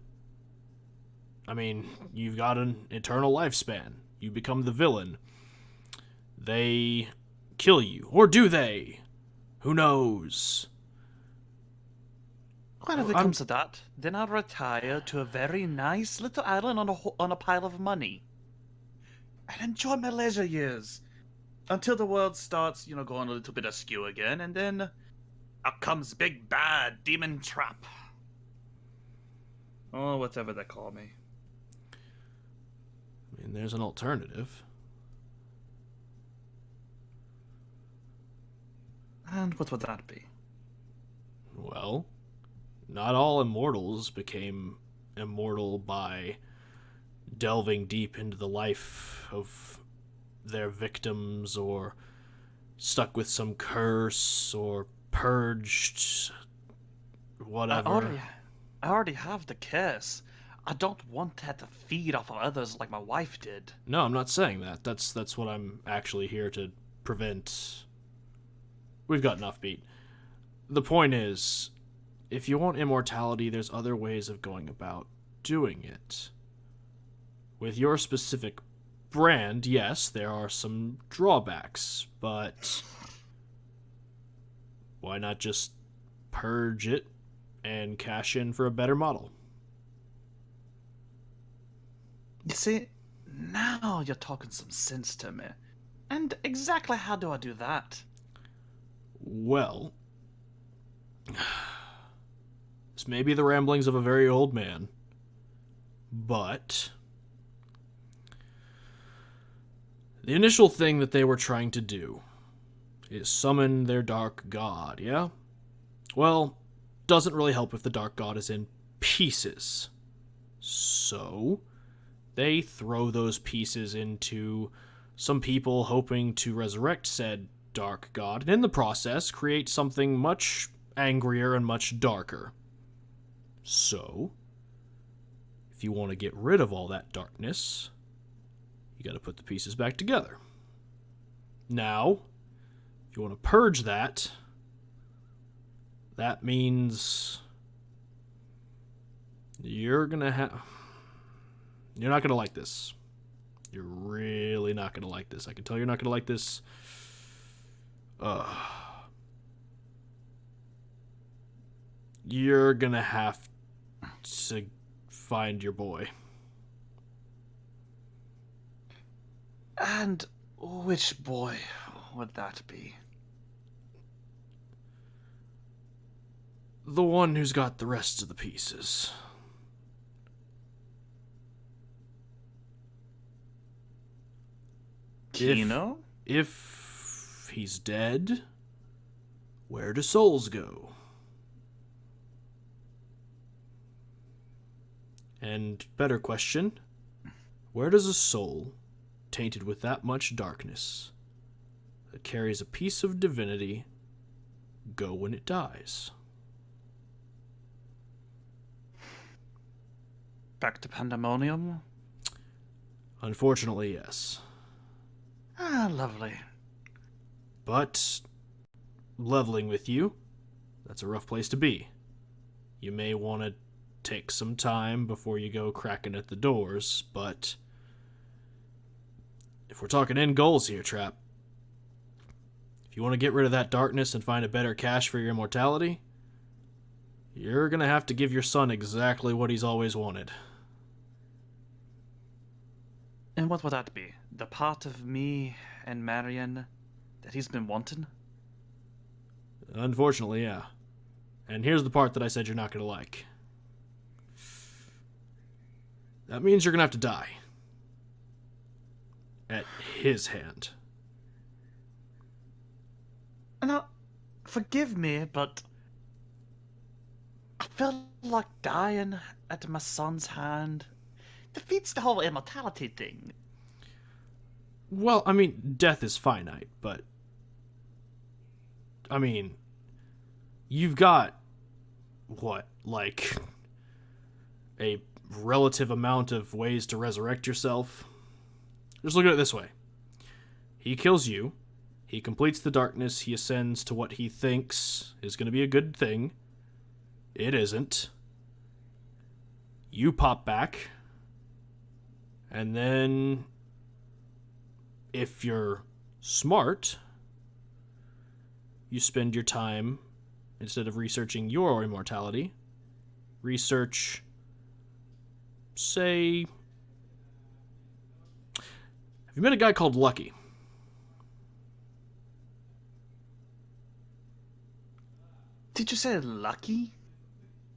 I mean, you've got an eternal lifespan. You become the villain. They kill you. Or do they? Who knows? Well, if it comes to that, then I'll retire to a very nice little island on a pile of money. And enjoy my leisure years. Until the world starts, going a little bit askew again, and then out comes big bad demon trap. Oh, whatever they call me. I mean, there's an alternative. And what would that be? Well, not all immortals became immortal by delving deep into the life of their victims, or stuck with some curse, or purged, whatever. I already have the curse. I don't want that to feed off of others like my wife did. No, I'm not saying that. That's what I'm actually here to prevent. We've got enough beat. The point is, if you want immortality, there's other ways of going about doing it. With your specific brand, yes, there are some drawbacks, but why not just purge it and cash in for a better model? You see, now you're talking some sense to me. And exactly how do I do that? Well, this may be the ramblings of a very old man, but the initial thing that they were trying to do is summon their dark god, yeah? Well, doesn't really help if the dark god is in pieces. So, they throw those pieces into some people hoping to resurrect said dark god, and in the process create something much angrier and much darker. So, if you want to get rid of all that darkness, you gotta put the pieces back together. Now, if you want to purge that, that means you're not gonna like this. You're really not gonna like this. I can tell you're not gonna like this. You're gonna have to find your boy. And which boy would that be? The one who's got the rest of the pieces. Kino? If he's dead, where do souls go? And better question, where does a soul tainted with that much darkness, that carries a piece of divinity, go when it dies? Back to Pandemonium? Unfortunately, yes. Ah, lovely. But, leveling with you, that's a rough place to be. You may want to take some time before you go cracking at the doors, but if we're talking end goals here, Trap, if you want to get rid of that darkness and find a better cache for your immortality, you're going to have to give your son exactly what he's always wanted. And what would that be? The part of me and Marion that he's been wanting? Unfortunately, yeah. And here's the part that I said you're not going to like. That means you're going to have to die. At his hand. Now, forgive me, but I feel like dying at my son's hand defeats the whole immortality thing. Well, I mean, death is finite, but I mean, you've got what, like a relative amount of ways to resurrect yourself. Just look at it this way. He kills you. He completes the darkness. He ascends to what he thinks is going to be a good thing. It isn't. You pop back. And then, if you're smart, you spend your time, instead of researching your immortality, research, say... Have you met a guy called Lucky? Did you say Lucky?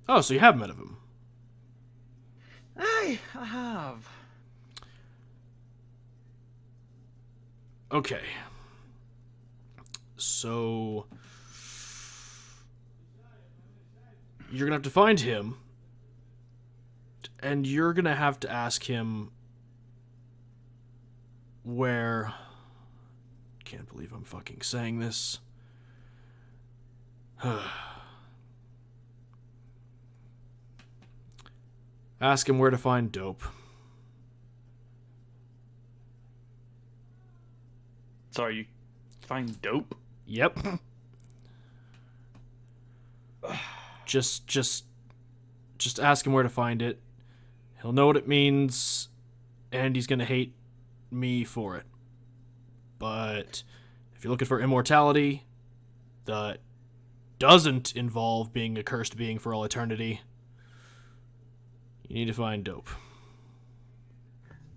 Oh, so you have met of him. I have. Okay. So... You're gonna have to find him, and you're gonna have to ask him where... Can't believe I'm fucking saying this. Ask him where to find Dope. Sorry, you find Dope? Yep. Just ask him where to find it. He'll know what it means, and he's gonna hate me for it. But if you're looking for immortality that doesn't involve being a cursed being for all eternity, you need to find Dope.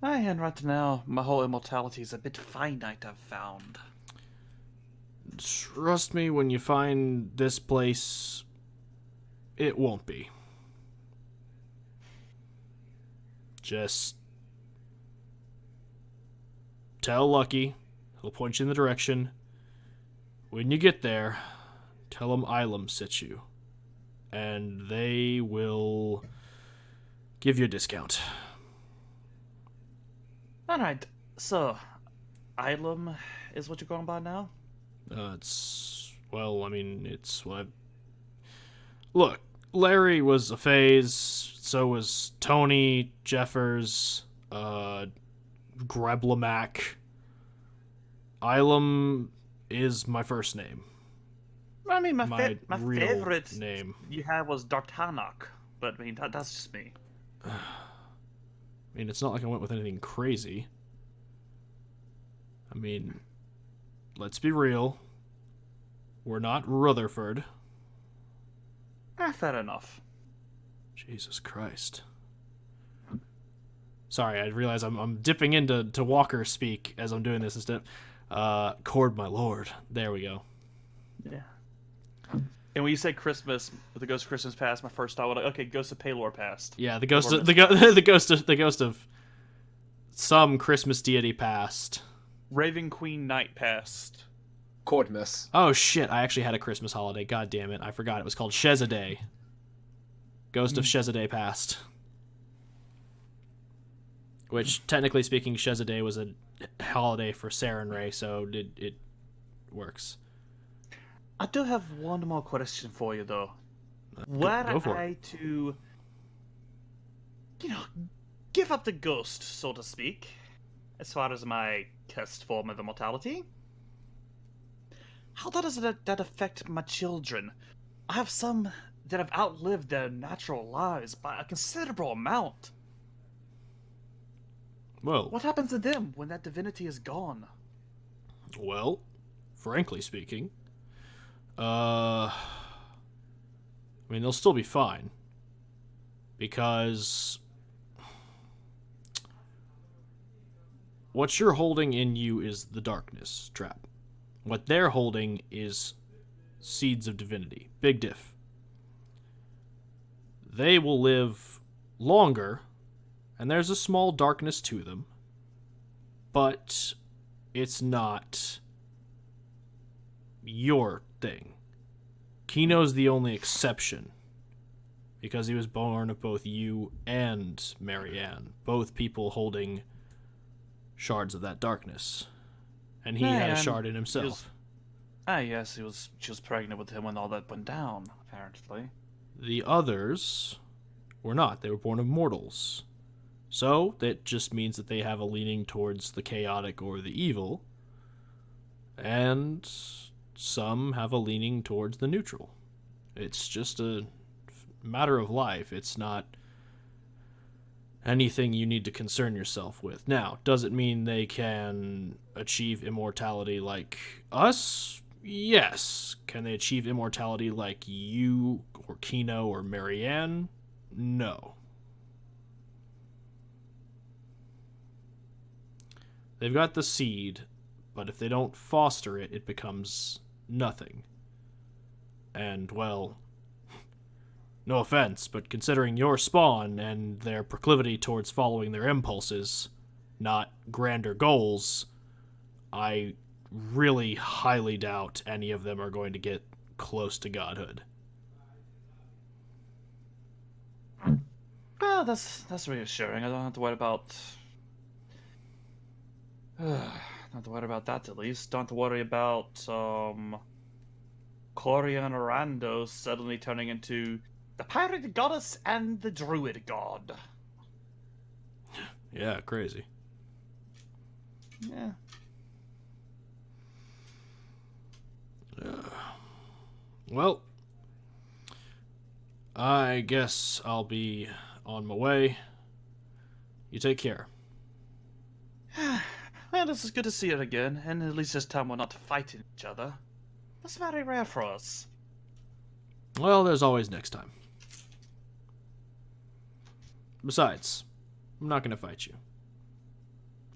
And right now, my whole immortality is a bit finite, I've found. Trust me, when you find this place, it won't be. Just tell Lucky. He'll point you in the direction. When you get there, tell him Ilum sits you. And they will give you a discount. Alright, so, Ilum is what you're going by now? It's what Look, Larry was a phase, so was Tony, Jeffers, Greblamac. Ilum is my first name. I mean, my real favorite name. you had was Dartanak, but I mean, that's just me. I mean, it's not like I went with anything crazy. I mean, let's be real. We're not Rutherford. Fair enough. Jesus Christ. Sorry, I realize I'm dipping into Walker speak as I'm doing this instead. Cord, my lord. There we go. Yeah. And when you said Christmas, the Ghost of Christmas Past, my first thought was like, okay, Ghost of Palor Past. Yeah, the ghost of some Christmas deity past. Raven Queen Night Past. Cordmas. Oh shit! I actually had a Christmas holiday. God damn it! I forgot it was called Shezaday. Ghost of Shezaday past. Which, technically speaking, Shezaday was a holiday for Sarenrae, so it works. I do have one more question for you, though. Were go for I to, give up the ghost, so to speak, as far as my cursed form of immortality, how does that affect my children? I have some that have outlived their natural lives by a considerable amount. Well, What happens to them when that divinity is gone? well, frankly speaking, I mean, they'll still be fine. Because what you're holding in you is the darkness trap. What they're holding is seeds of divinity. Big diff. They will live longer, and there's a small darkness to them, but it's not your thing. Kino's the only exception, because he was born of both you and Marianne, both people holding shards of that darkness. And he had a shard in himself. Yes, she was pregnant with him when all that went down, apparently. The others were not. They were born of mortals. So, that just means that they have a leaning towards the chaotic or the evil, and some have a leaning towards the neutral. It's just a matter of life. It's not anything you need to concern yourself with. Now, does it mean they can achieve immortality like us? Yes. Can they achieve immortality like you or Kino or Marianne? No. They've got the seed, but if they don't foster it, it becomes nothing. And, well, no offense, but considering your spawn and their proclivity towards following their impulses, not grander goals, I really highly doubt any of them are going to get close to godhood. Well, that's reassuring. I don't have to worry about. Not have to worry about that at least. Don't have to worry about Corian Rando suddenly turning into the pirate goddess and the druid god. Yeah, crazy. Yeah. Well, I guess I'll be on my way. You take care. Well, this is good to see you again, and at least this time we're not fighting each other. That's very rare for us. Well, there's always next time. Besides, I'm not going to fight you.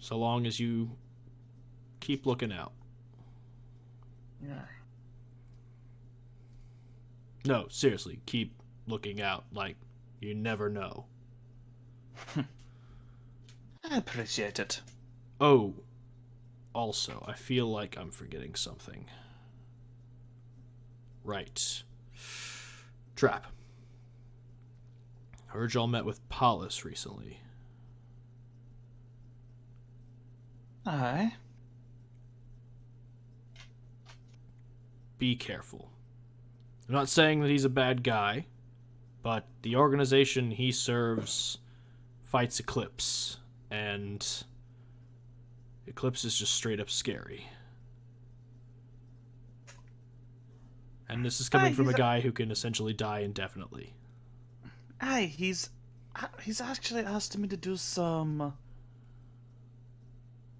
So long as you keep looking out. Yeah. No, seriously, keep looking out. Like, you never know. I appreciate it. Oh, also, I feel like I'm forgetting something. Right. Trap. Heard y'all met with Paulus recently. Aye. Be careful. I'm not saying that he's a bad guy, but the organization he serves fights Eclipse, and Eclipse is just straight up scary. And this is coming from a guy who can essentially die indefinitely. Aye, he's actually asked me to do some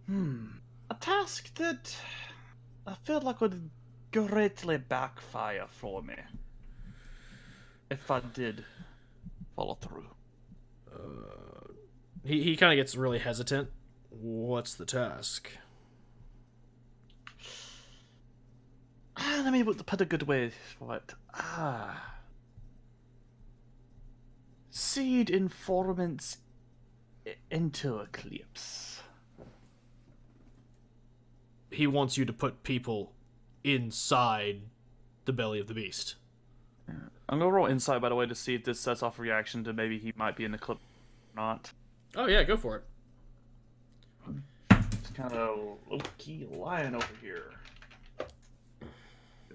a task that I feel like would greatly backfire for me if I did follow through. He kind of gets really hesitant. What's the task? Let me put a good way for it. Seed informants into Eclipse. He wants you to put people inside the belly of the beast. I'm gonna roll insight, by the way, to see if this sets off a reaction to maybe he might be in Eclipse or not. Oh yeah, go for it. Just kind of low-key lying over here.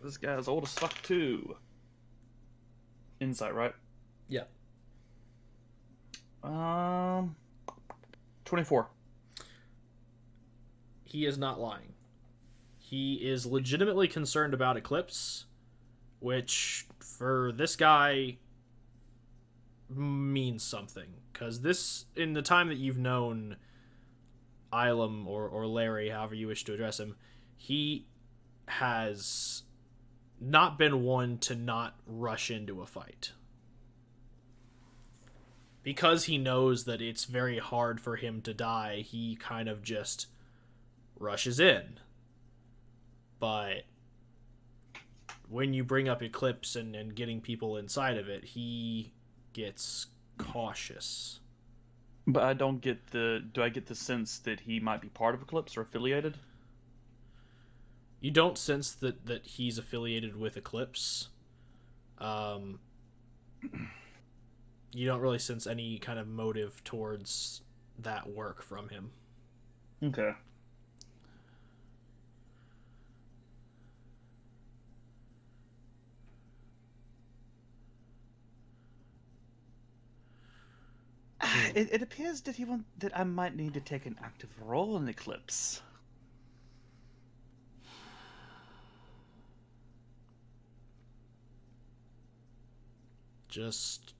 This guy's old as fuck too. Insight, right? Yeah. 24. He is not lying. He is legitimately concerned about Eclipse, which for this guy means something. Because this, in the time that you've known Ilum or Larry, however you wish to address him, he has not been one to not rush into a fight. Because he knows that it's very hard for him to die, he kind of just rushes in. But when you bring up Eclipse and getting people inside of it, he gets cautious. But I don't get the... Do I get the sense that he might be part of Eclipse or affiliated? You don't sense that he's affiliated with Eclipse. You don't really sense any kind of motive towards that work from him. Okay. It appears that that I might need to take an active role in Eclipse. Just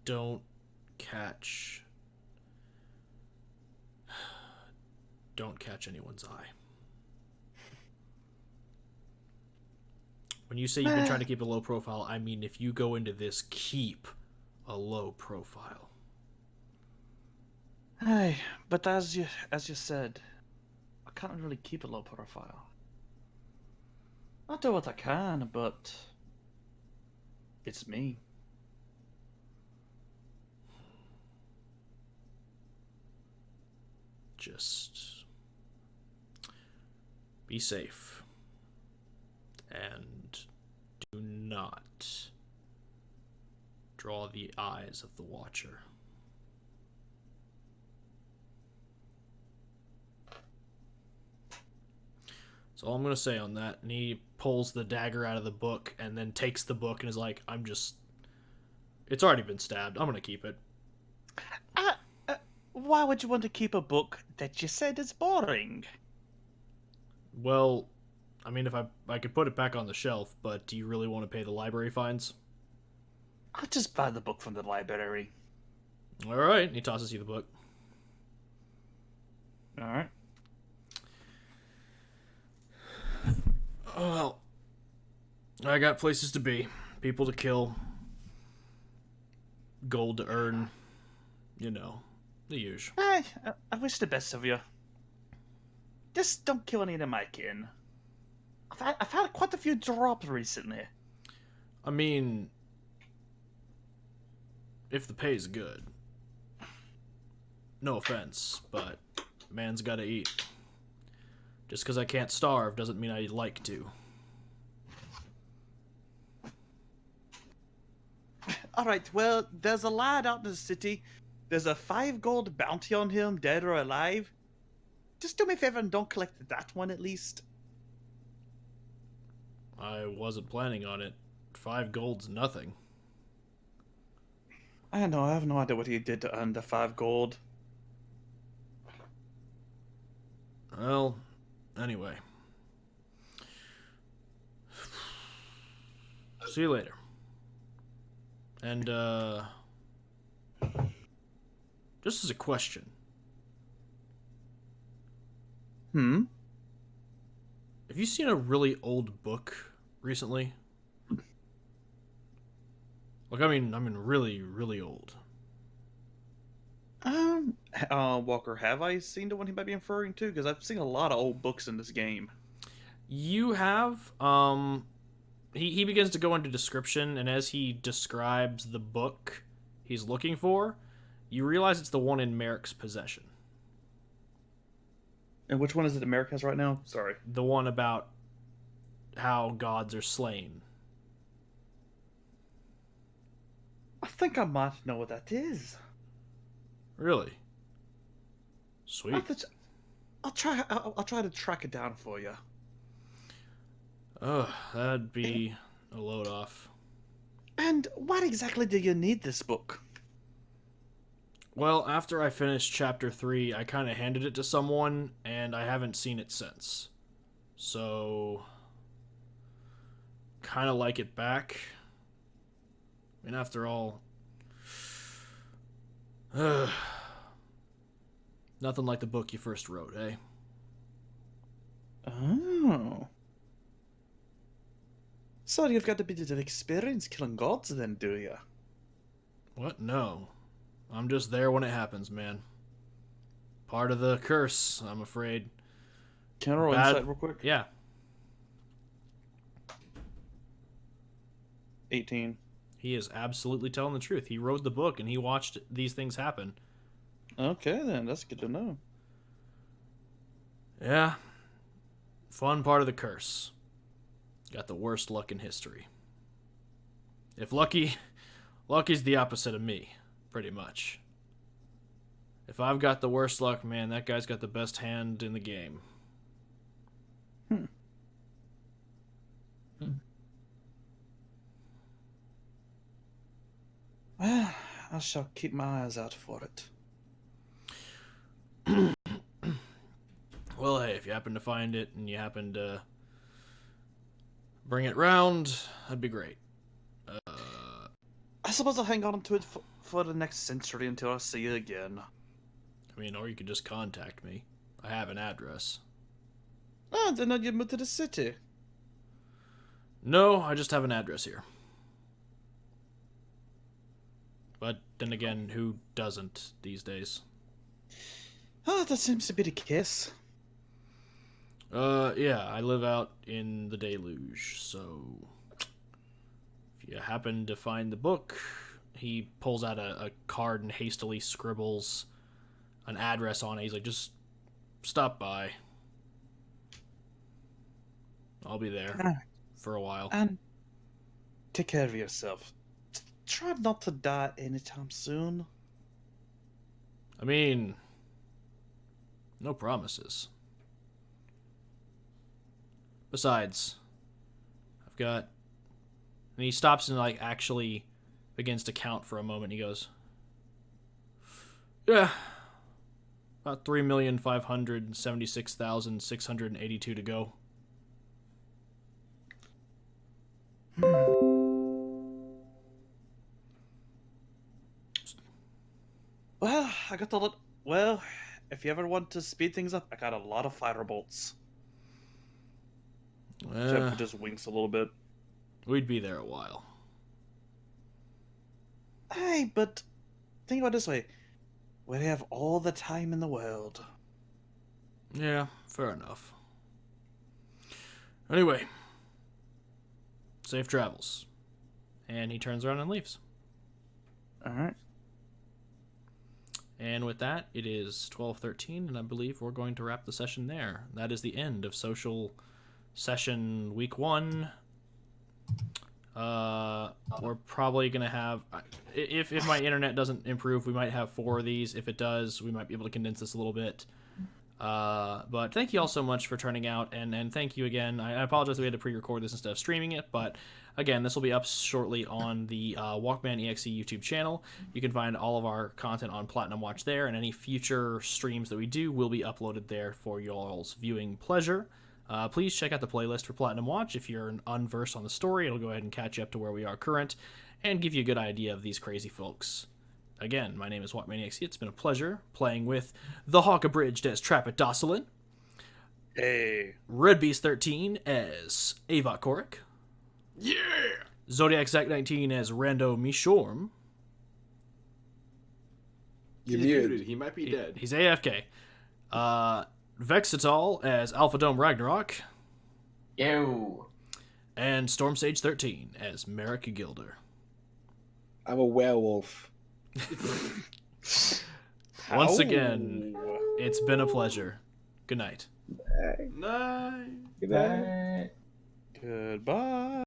don't catch anyone's eye. When you say you've been trying to keep a low profile, I mean if you go into this, keep a low profile. Hey, but as you said, I can't really keep a low profile. I'll do what I can, but it's me. Just be safe and do not draw the eyes of the Watcher. That's all I'm going to say on that. And he pulls the dagger out of the book and then takes the book and is like, it's already been stabbed. I'm going to keep it. Why would you want to keep a book that you said is boring? Well, I mean, if I could put it back on the shelf, but do you really want to pay the library fines? I'll just buy the book from the library. All right. He tosses you the book. All right. Well, I got places to be, people to kill, gold to earn, the usual. I wish the best of you. Just don't kill any of my kin. I've had quite a few drops recently. I mean, if the pay's good. No offense, but man's gotta eat. Just because I can't starve doesn't mean I'd like to. Alright, well, there's a lad out in the city. There's a 5 gold bounty on him, dead or alive. Just do me a favor and don't collect that one at least. I wasn't planning on it. 5 gold's nothing. I know, I have no idea what he did to earn the 5 gold. Well, anyway. See you later. And, just as a question. Have you seen a really old book recently? Like, I mean really, really old. Walker, have I seen the one he might be referring to? Because I've seen a lot of old books in this game. You have, he begins to go into description, and as he describes the book he's looking for, you realize it's the one in Merrick's possession. And which one is it that Merrick has right now? Sorry. The one about how gods are slain. I think I might know what that is. Really? Sweet. I'll try to track it down for you. Oh, that'd be a load off. And why exactly do you need this book? Well, after I finished chapter 3, I kind of handed it to someone, and I haven't seen it since. So, kind of like it back. I mean, after all, nothing like the book you first wrote, eh? Oh. So you've got a bit of experience killing gods then, do you? What? No. I'm just there when it happens, man. Part of the curse, I'm afraid. Can I roll insight real quick? Yeah. 18. He is absolutely telling the truth. He wrote the book and he watched these things happen. Okay, then. That's good to know. Yeah. Fun part of the curse. Got the worst luck in history. If lucky's the opposite of me, pretty much. If I've got the worst luck, man, that guy's got the best hand in the game. Well, I shall keep my eyes out for it. Well, hey, if you happen to find it and you happen to bring it round, that'd be great. I suppose I'll hang on to it for the next century until I see you again. I mean, or you could just contact me. I have an address. Oh, then you moved to the city. No, I just have an address here. But then again, who doesn't these days? Oh, that seems to be the case. Yeah, I live out in the Deluge, so if you happen to find the book, he pulls out a card and hastily scribbles an address on it. He's like, just stop by. I'll be there for a while. And take care of yourself. Try not to die anytime soon. I mean, no promises. Besides, I've got... And he stops and, like, actually begins to count for a moment. He goes, yeah, about 3,576,682 to go. Well, I got a lot. Well, if you ever want to speed things up, I got a lot of fire bolts. Jeff just winks a little bit. We'd be there a while. Hey, but think about it this way. We have all the time in the world. Yeah, fair enough. Anyway, safe travels. And he turns around and leaves. Alright. And with that, it is 12:13, and I believe we're going to wrap the session there. That is the end of social session week 1. We're probably going to have... If my internet doesn't improve, we might have 4 of these. If it does, we might be able to condense this a little bit. But thank you all so much for turning out, and thank you again. I apologize that we had to pre-record this instead of streaming it, but again, this will be up shortly on the Walkman EXE YouTube channel. You can find all of our content on Platinum Watch there, and any future streams that we do will be uploaded there for y'all's viewing pleasure. Please check out the playlist for Platinum Watch. If you're unversed on the story, it'll go ahead and catch you up to where we are current, and give you a good idea of these crazy folks. Again, my name is Walkman EXE. It's been a pleasure playing with the Hawk Abridged as Trappet Dosselin. Hey. Red Beast 13 as Avok Korik. Yeah! Zodiac Zack 19 as Rando Mishorm. He's muted. He might be dead. He's AFK. Vexital as Alpha Dome Ragnarok. Yo. And Storm Sage 13 as Merrick Gilder. I'm a werewolf. Once again, it's been a pleasure. Good night. Night. Good night. Goodbye.